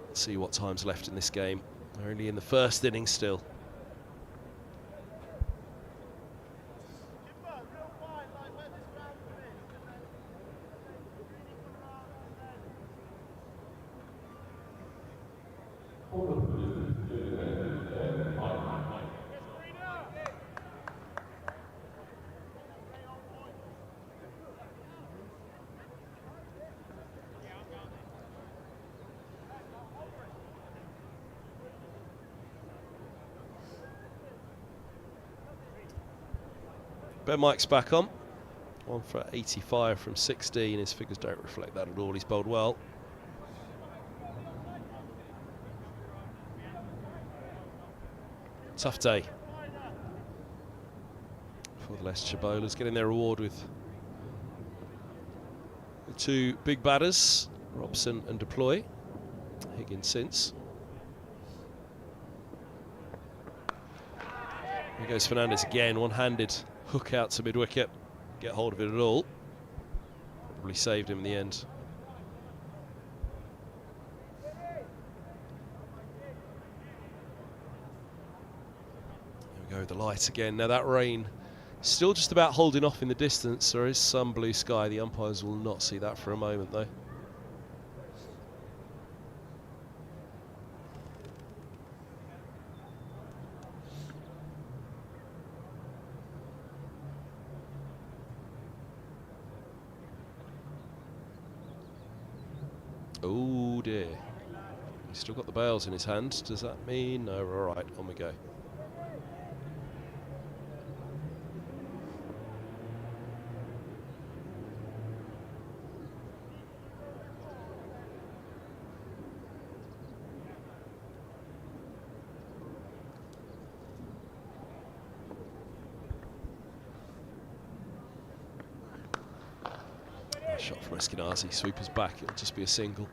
Let's see what time's left in this game. They're only in the first innings still. Ben Mike's back on. 1 for 85 from 16. His figures don't reflect that at all. He's bowled well. Tough day for the Leicestershire bowlers, getting their reward with the two big batters, Robson and Deploy. Higgins since. There goes Fernandez again, one-handed hook out to mid-wicket. Get hold of it at all. Probably saved him in the end. There we go, the light again. Now that rain still just about holding off in the distance. There is some blue sky. The umpires will not see that for a moment though. Oh dear. He's still got the bails in his hand. Does that mean? No, we're all right. On we go. Shot from Eskenazi. Sweeper's back. It'll just be a single.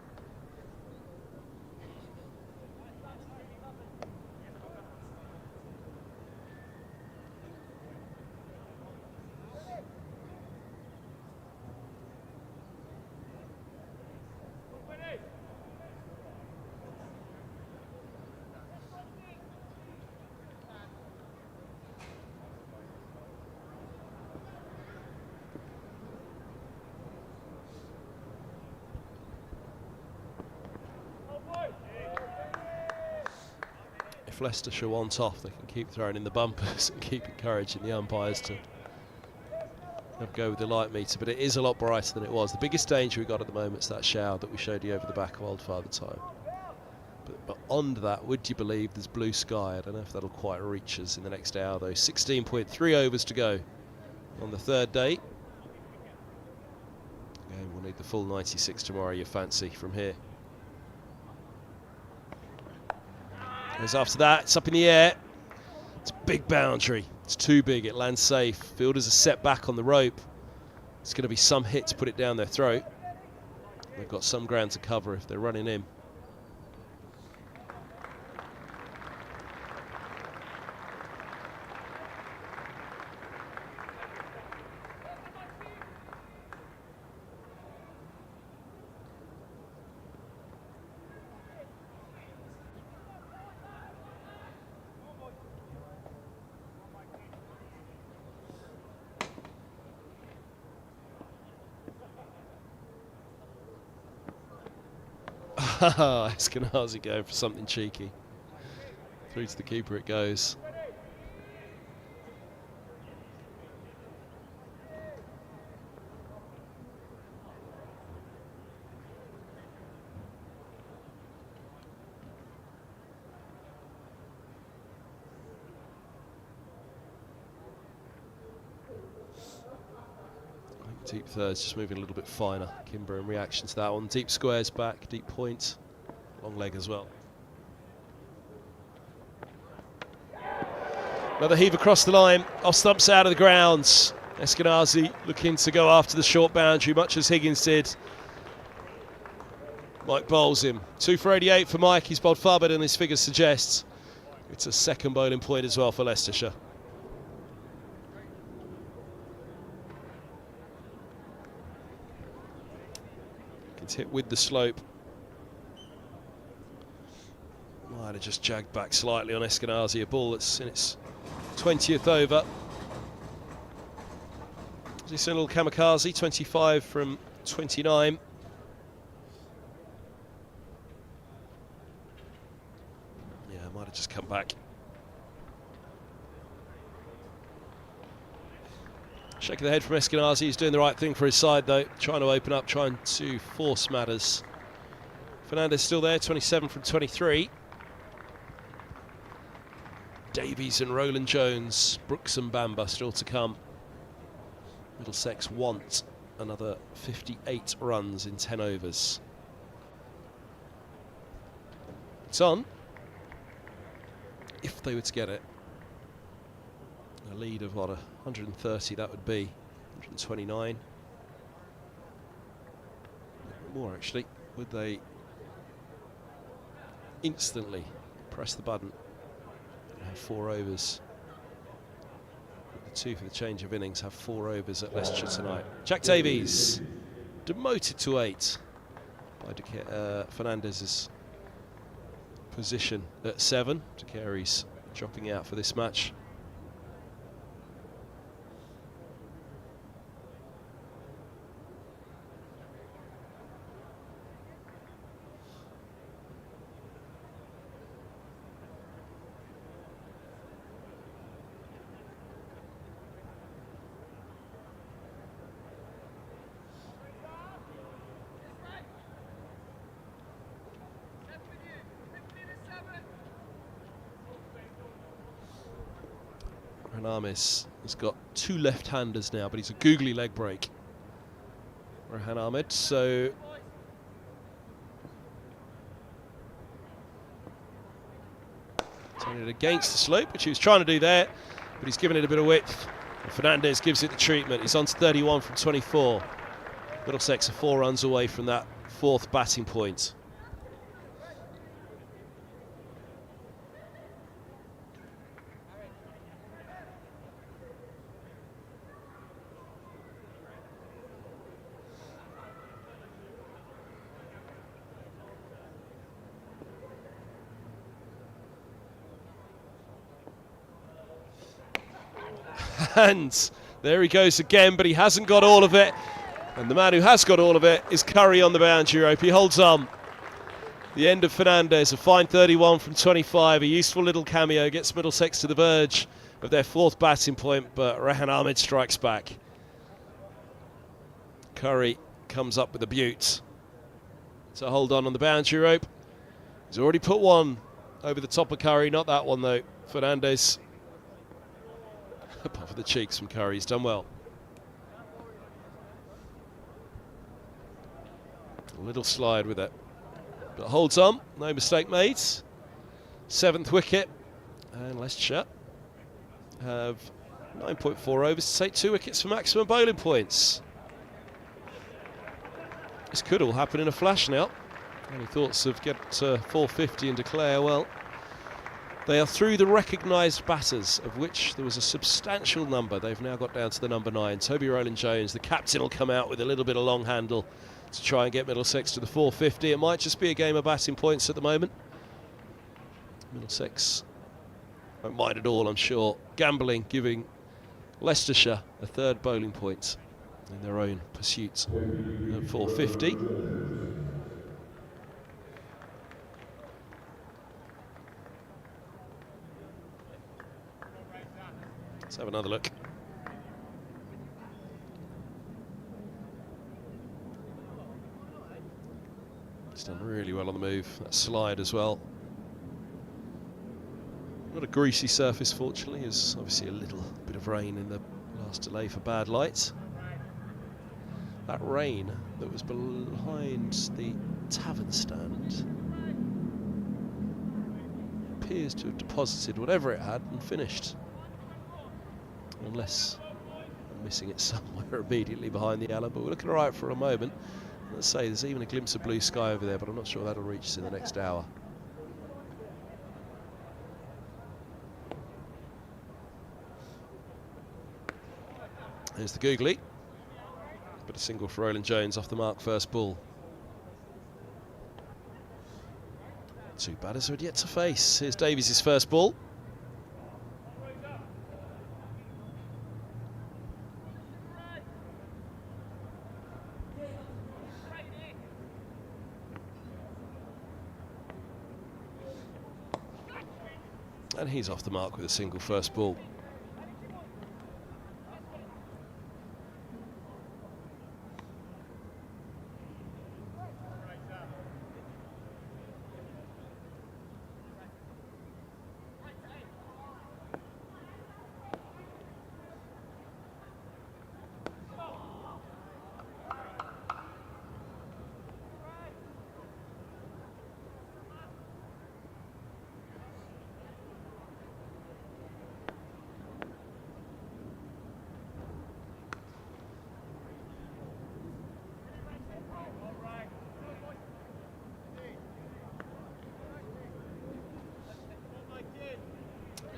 If Leicestershire want off, they can keep throwing in the bumpers and keep encouraging the umpires to have a go with the light meter, but it is a lot brighter than it was. The biggest danger we got at the moment is that shower that we showed you over the back of Old Father Time. But on to that, would you believe there's blue sky? I don't know if that'll quite reach us in the next hour though. 16.3 overs to go on the third day. Again, we'll need the full 96 tomorrow, you fancy, from here. As after that, it's up in the air. It's a big boundary. It's too big. It lands safe. Fielders are set back on the rope. It's going to be some hit to put it down their throat. They've got some ground to cover if they're running in. Eskenazi going for something cheeky. Through to the keeper it goes. Deep thirds just moving a little bit finer. Kimber in reaction to that one. Deep squares back, deep point. Long leg as well. Another heave across the line. Off stumps out of the grounds. Eskenazi looking to go after the short boundary, much as Higgins did. Mike bowls him. 2 for 88 for Mike. He's bowled far better than his figures suggest. It's a second bowling point as well for Leicestershire. Gets hit with the slope. Might have just jagged back slightly on Eskenazi. A ball that's in its 20th over. He's a little kamikaze, 25 from 29. Yeah, might have just come back. Shake of the head from Eskenazi. He's doing the right thing for his side, though. Trying to open up, trying to force matters. Fernandez still there, 27 from 23. Davies and Roland Jones, Brooks and Bamber still to come. Middlesex want another 58 runs in 10 overs. It's on. If they were to get it. A lead of what, 130 that would be. 129. More actually. Would they instantly press the button? 4 overs. The 2 for the change of innings, have 4 overs at Leicestershire tonight. Jack Davies demoted to 8 by Fernandez's position at 7. De Carey's dropping out for this match. Ahmed has got 2 left-handers now, but he's a googly leg break. Rehan Ahmed, so turning it against the slope, which he was trying to do there, but he's given it a bit of width. And Fernandez gives it the treatment. He's on to 31 from 24. Middlesex are 4 runs away from that 4th batting point. And there he goes again, but he hasn't got all of it. And the man who has got all of it is Curry on the boundary rope. He holds on. The end of Fernandez, a fine 31 from 25. A useful little cameo, gets Middlesex to the verge of their 4th batting point, but Rehan Ahmed strikes back. Curry comes up with a beaut to hold on the boundary rope. He's already put one over the top of Curry, not that one though. Fernandez above the cheeks from Curry, he's done well. A little slide with it, but holds on, no mistake made. 7th wicket, and Leicestershire have 9.4 overs to take 2 wickets for maximum bowling points. This could all happen in a flash now. Any thoughts of get to 450 and declare? Well, they are through the recognised batters, of which there was a substantial number. They've now got down to the number 9. Toby Roland Jones, the captain, will come out with a little bit of long handle to try and get Middlesex to the 450. It might just be a game of batting points at the moment. Middlesex won't mind at all, I'm sure. Gambling, giving Leicestershire a 3rd bowling point in their own pursuit at 450. Let's have another look. He's done really well on the move. That slide as well. Not a greasy surface, fortunately. There's obviously a little bit of rain in the last delay for bad light. That rain that was behind the tavern stand appears to have deposited whatever it had and finished. Unless I'm missing it somewhere immediately behind the Allen, but we're looking alright for a moment. Let's say there's even a glimpse of blue sky over there, but I'm not sure that'll reach us in the next hour. Here's the googly. But a single for Roland Jones off the mark, first ball. Two batters are yet to face. Here's Davies' first ball. And he's off the mark with a single first ball.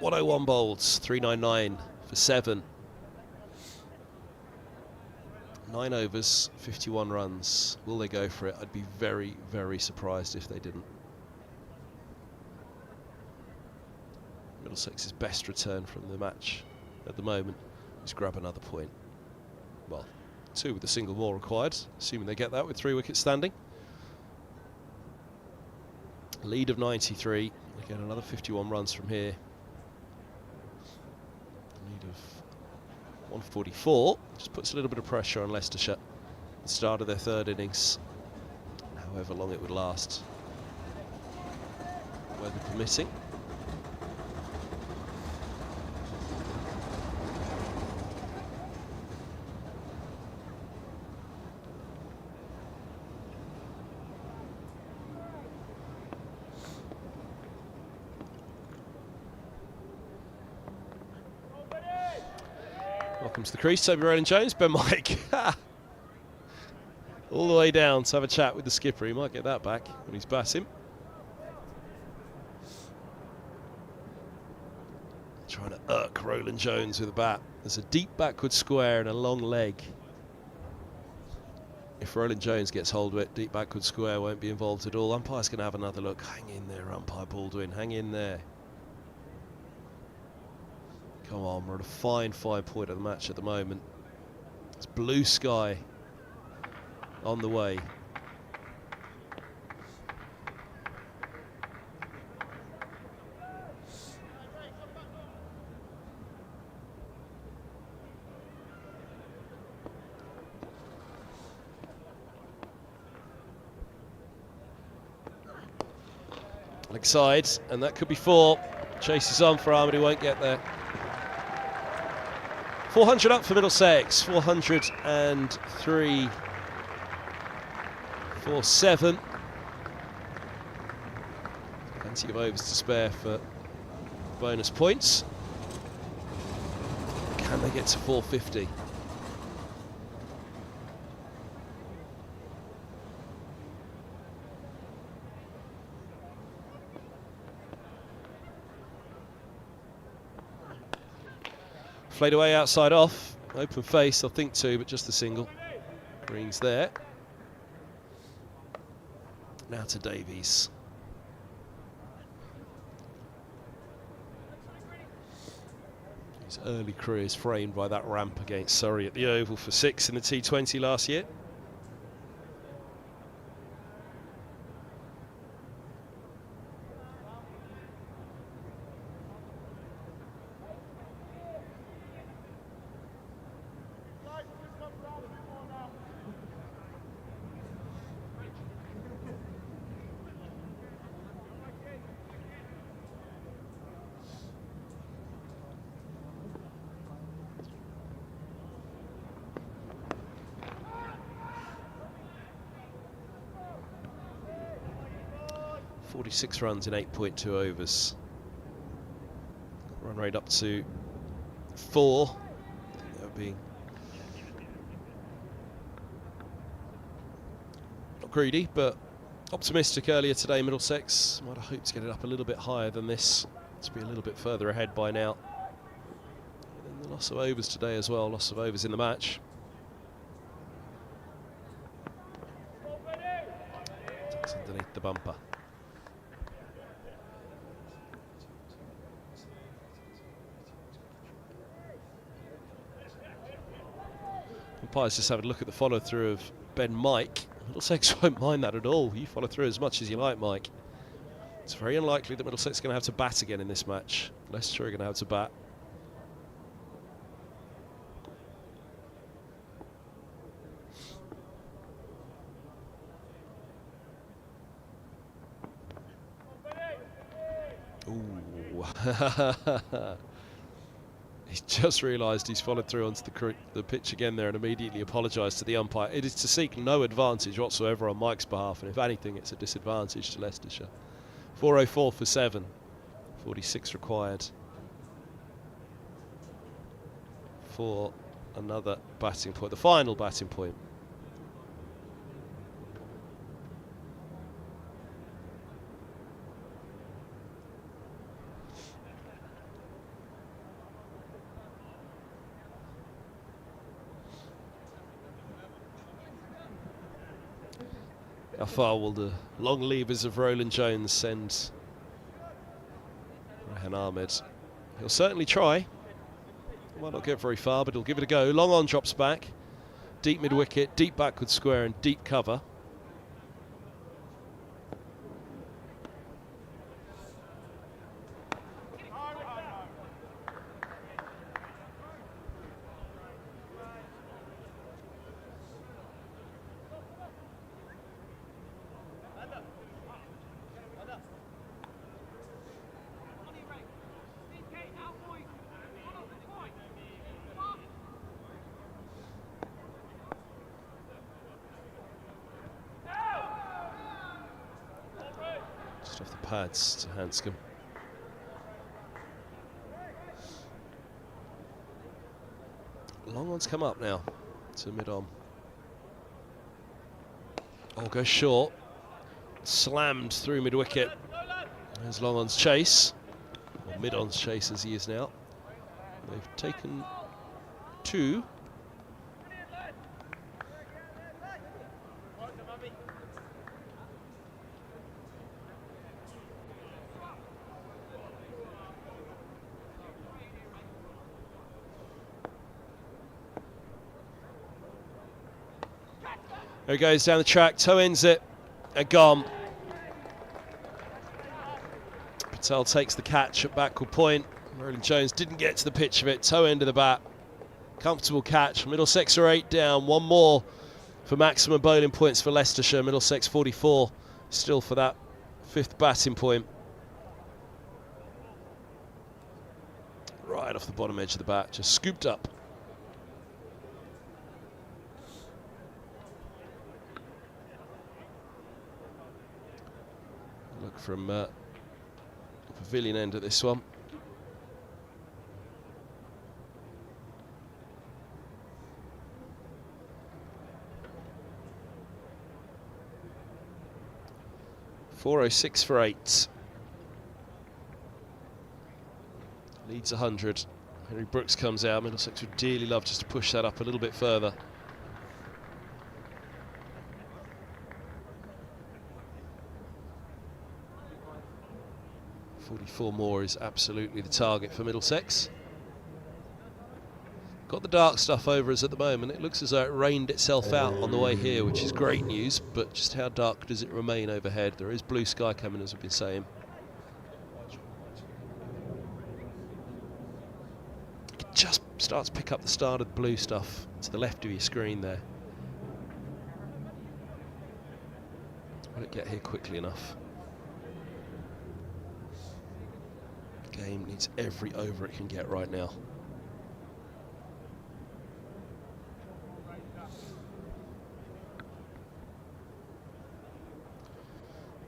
.101 bowls, 399 for 7. 9 overs, 51 runs. Will they go for it? I'd be very, very surprised if they didn't. Middlesex's best return from the match at the moment is grab another point. Well, 2 with a single more required, assuming they get that with 3 wickets standing. Lead of 93. Again, another 51 runs from here. Lead of 144. Just puts a little bit of pressure on Leicestershire at the start of their third innings, however long it would last, weather permitting. Welcome to the crease, Toby Roland Jones, Ben Mike. All the way down to have a chat with the skipper. He might get that back when he's batting. Trying to irk Roland Jones with a bat. There's a deep backward square and a long leg. If Roland Jones gets hold of it, deep backward square won't be involved at all. Umpire's going to have another look. Hang in there, umpire Baldwin. Hang in there. Come on, we're at a fine, fine point of the match at the moment. It's blue sky on the way. Leg side, and that could be 4. Chases on for Armour, he won't get there. 400 up for Middlesex, 403 for 7. Plenty of overs to spare for bonus points. Can they get to 450? Played away outside off, open face, I'll think 2, but just the single. Green's there. Now to Davies. His early career is framed by that ramp against Surrey at the Oval for 6 in the T20 last year. 46 runs in 8.2 overs. Run rate up to 4. I think that would be not greedy, but optimistic earlier today. Middlesex might have hoped to get it up a little bit higher than this, to be a little bit further ahead by now. And then the loss of overs today as well, loss of overs in the match. Tucks underneath the bumper. Umpire's just having a look at the follow through of Ben Mike. Middlesex won't mind that at all. You follow through as much as you like, Mike. It's very unlikely that Middlesex are going to have to bat again in this match. Leicestershire are going to have to bat. Ooh. He's just realised he's followed through onto the pitch again there and immediately apologised to the umpire. It is to seek no advantage whatsoever on Mike's behalf, and if anything, it's a disadvantage to Leicestershire. 404 for 7, 46 required for another batting point, the final batting point. How far will the long levers of Roland Jones send Rehan Ahmed? He'll certainly try. Might not get very far, but he'll give it a go. Long on drops back. Deep mid-wicket, deep backward square and deep cover. Off the pads to Hanscom. Long one's come up now to mid-on. Oh, goes short. Slammed through mid-wicket. There's long on's chase, or mid-on's chase as he is now. They've taken 2. There he goes down the track, toe ends it, and gone. Patel takes the catch at backward point. Roland Jones didn't get to the pitch of it, toe end of the bat. Comfortable catch. Middlesex are 8 down, 1 more for maximum bowling points for Leicestershire. Middlesex 44, still for that 5th batting point. Right off the bottom edge of the bat, just scooped up. Look from the pavilion end at this one. .406 for 8. Leads 100. Henry Brooks comes out. Middlesex would dearly love just to push that up a little bit further. .44 more is absolutely the target for Middlesex. Got the dark stuff over us at the moment. It looks as though it rained itself out on the way here, which is great news, but just how dark does it remain overhead? There is blue sky coming, as we've been saying. You can just start to pick up the start of the blue stuff to the left of your screen there. Will it get here quickly enough? The game needs every over it can get right now.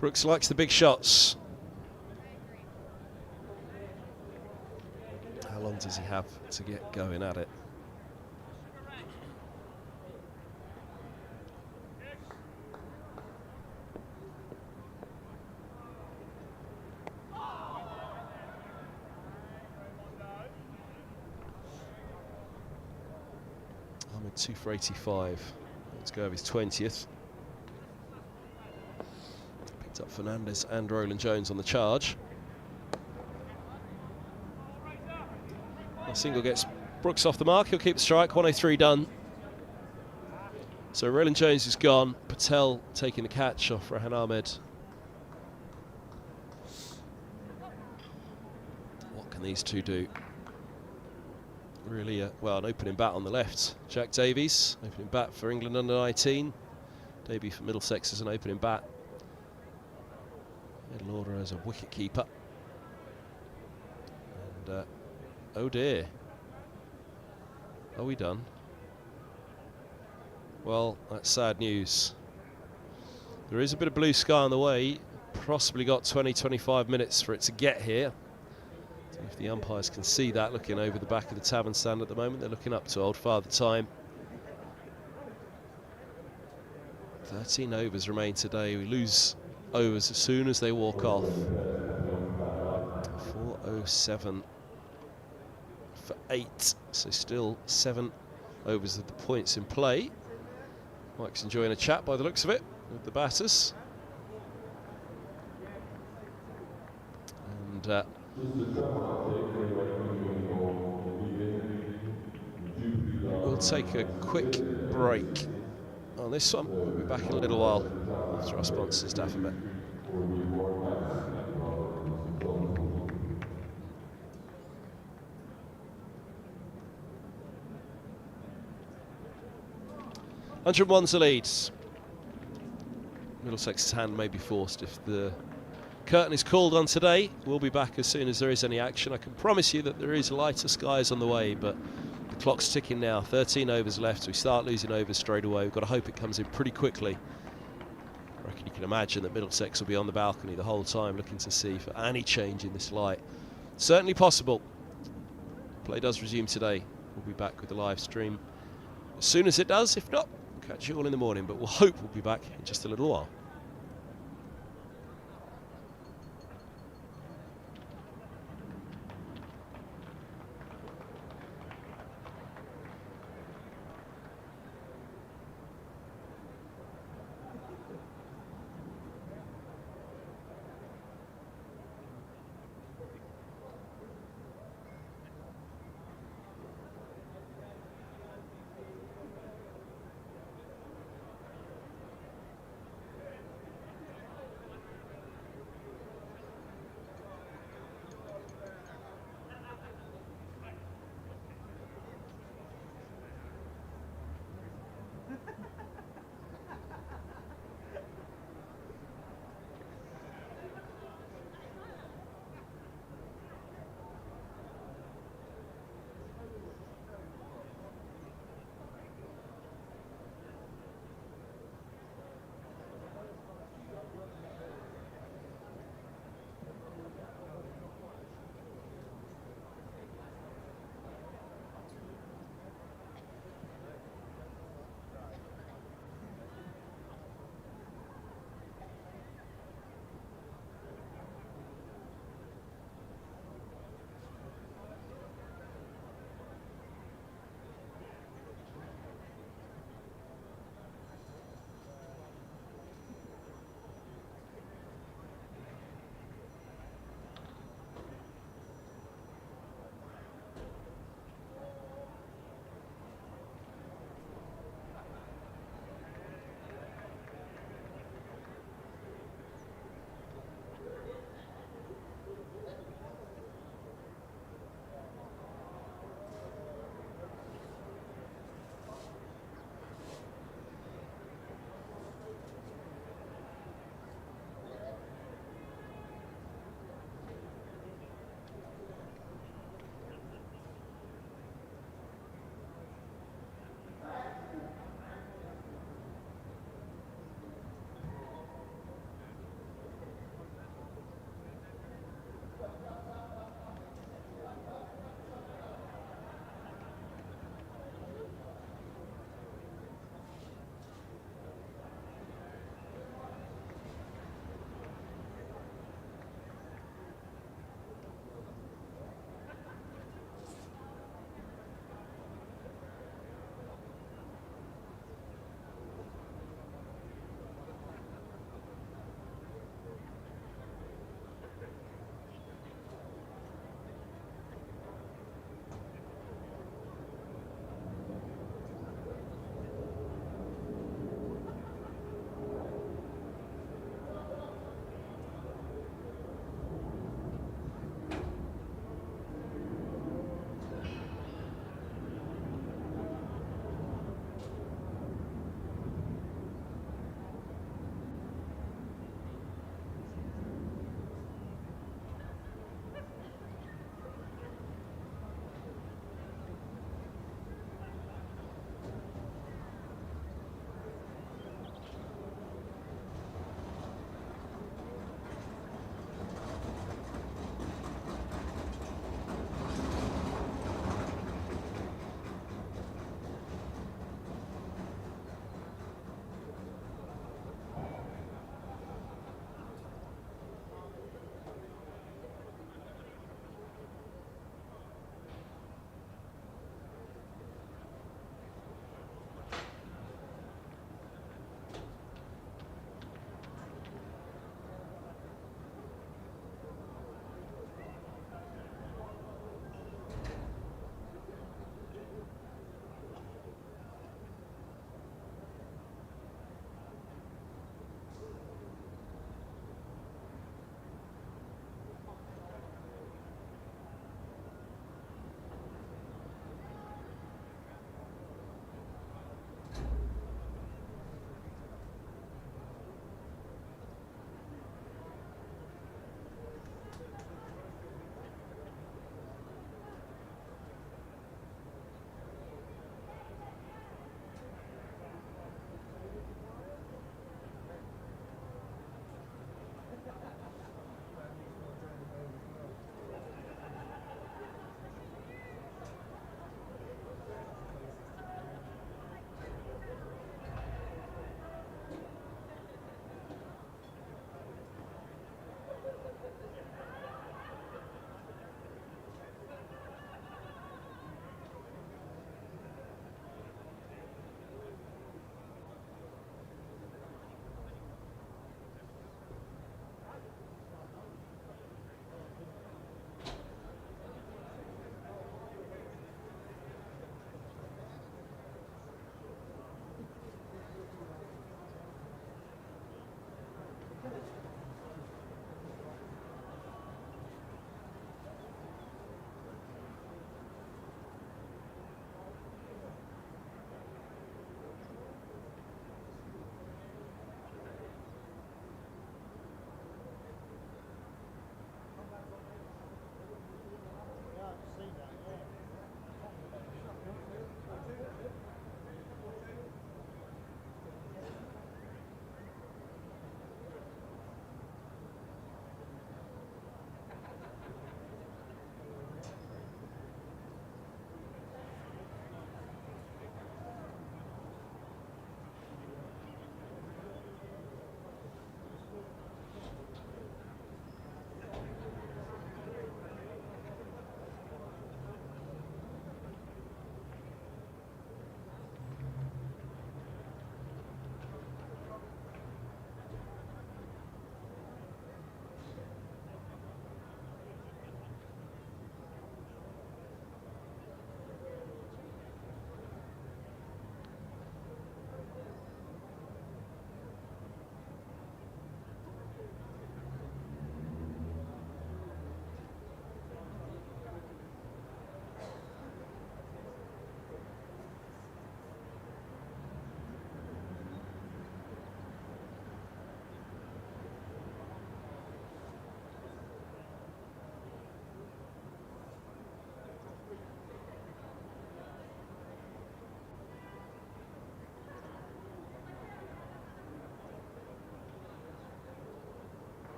Brooks likes the big shots. How long does he have to get going at it? Ahmed 2 for 85. Let's go of his 20th. Picked up Fernandez and Roland Jones on the charge. A single gets Brooks off the mark. He'll keep the strike. 103 done. So Roland Jones is gone. Patel taking the catch off Rehan Ahmed. What can these two do? Really, well, an opening bat on the left. Jack Davies, opening bat for England under 19. Debut for Middlesex as an opening bat. Middle order as a wicket keeper. And oh dear. Are we done? Well, that's sad news. There is a bit of blue sky on the way. Possibly got 20-25 minutes for it to get here. If the umpires can see that, looking over the back of the tavern stand at the moment, they're looking up to Old Father Time. 13 overs remain today. We lose overs as soon as they walk off. 407 for 8, so still 7 overs of the points in play. Mike's enjoying a chat by the looks of it with the batters. And we'll take a quick break on this one. We'll be back in a little while after our sponsors, Daffabet. (101's the lead). Middlesex's hand may be forced if the curtain is called on today. We'll be back as soon as there is any action. I can promise you that there is lighter skies on the way, but the clock's ticking now. 13 overs left. We start losing overs straight away. We've got to hope it comes in pretty quickly. I reckon you can imagine that Middlesex will be on the balcony the whole time looking to see for any change in this light. Certainly possible. Play does resume today. We'll be back with the live stream as soon as it does. If not, we'll catch you all in the morning, but we'll hope we'll be back in just a little while.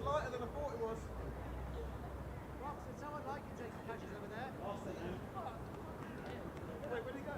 lighter than I thought it was. Robson, someone like you taking catches over there. Wait, where'd he go?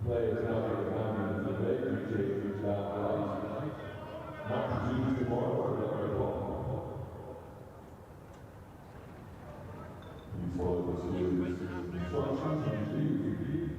Players now get the boundary for the day, which is right. Match resumes tomorrow at 11 o'clock. Please follow the series instructions and review.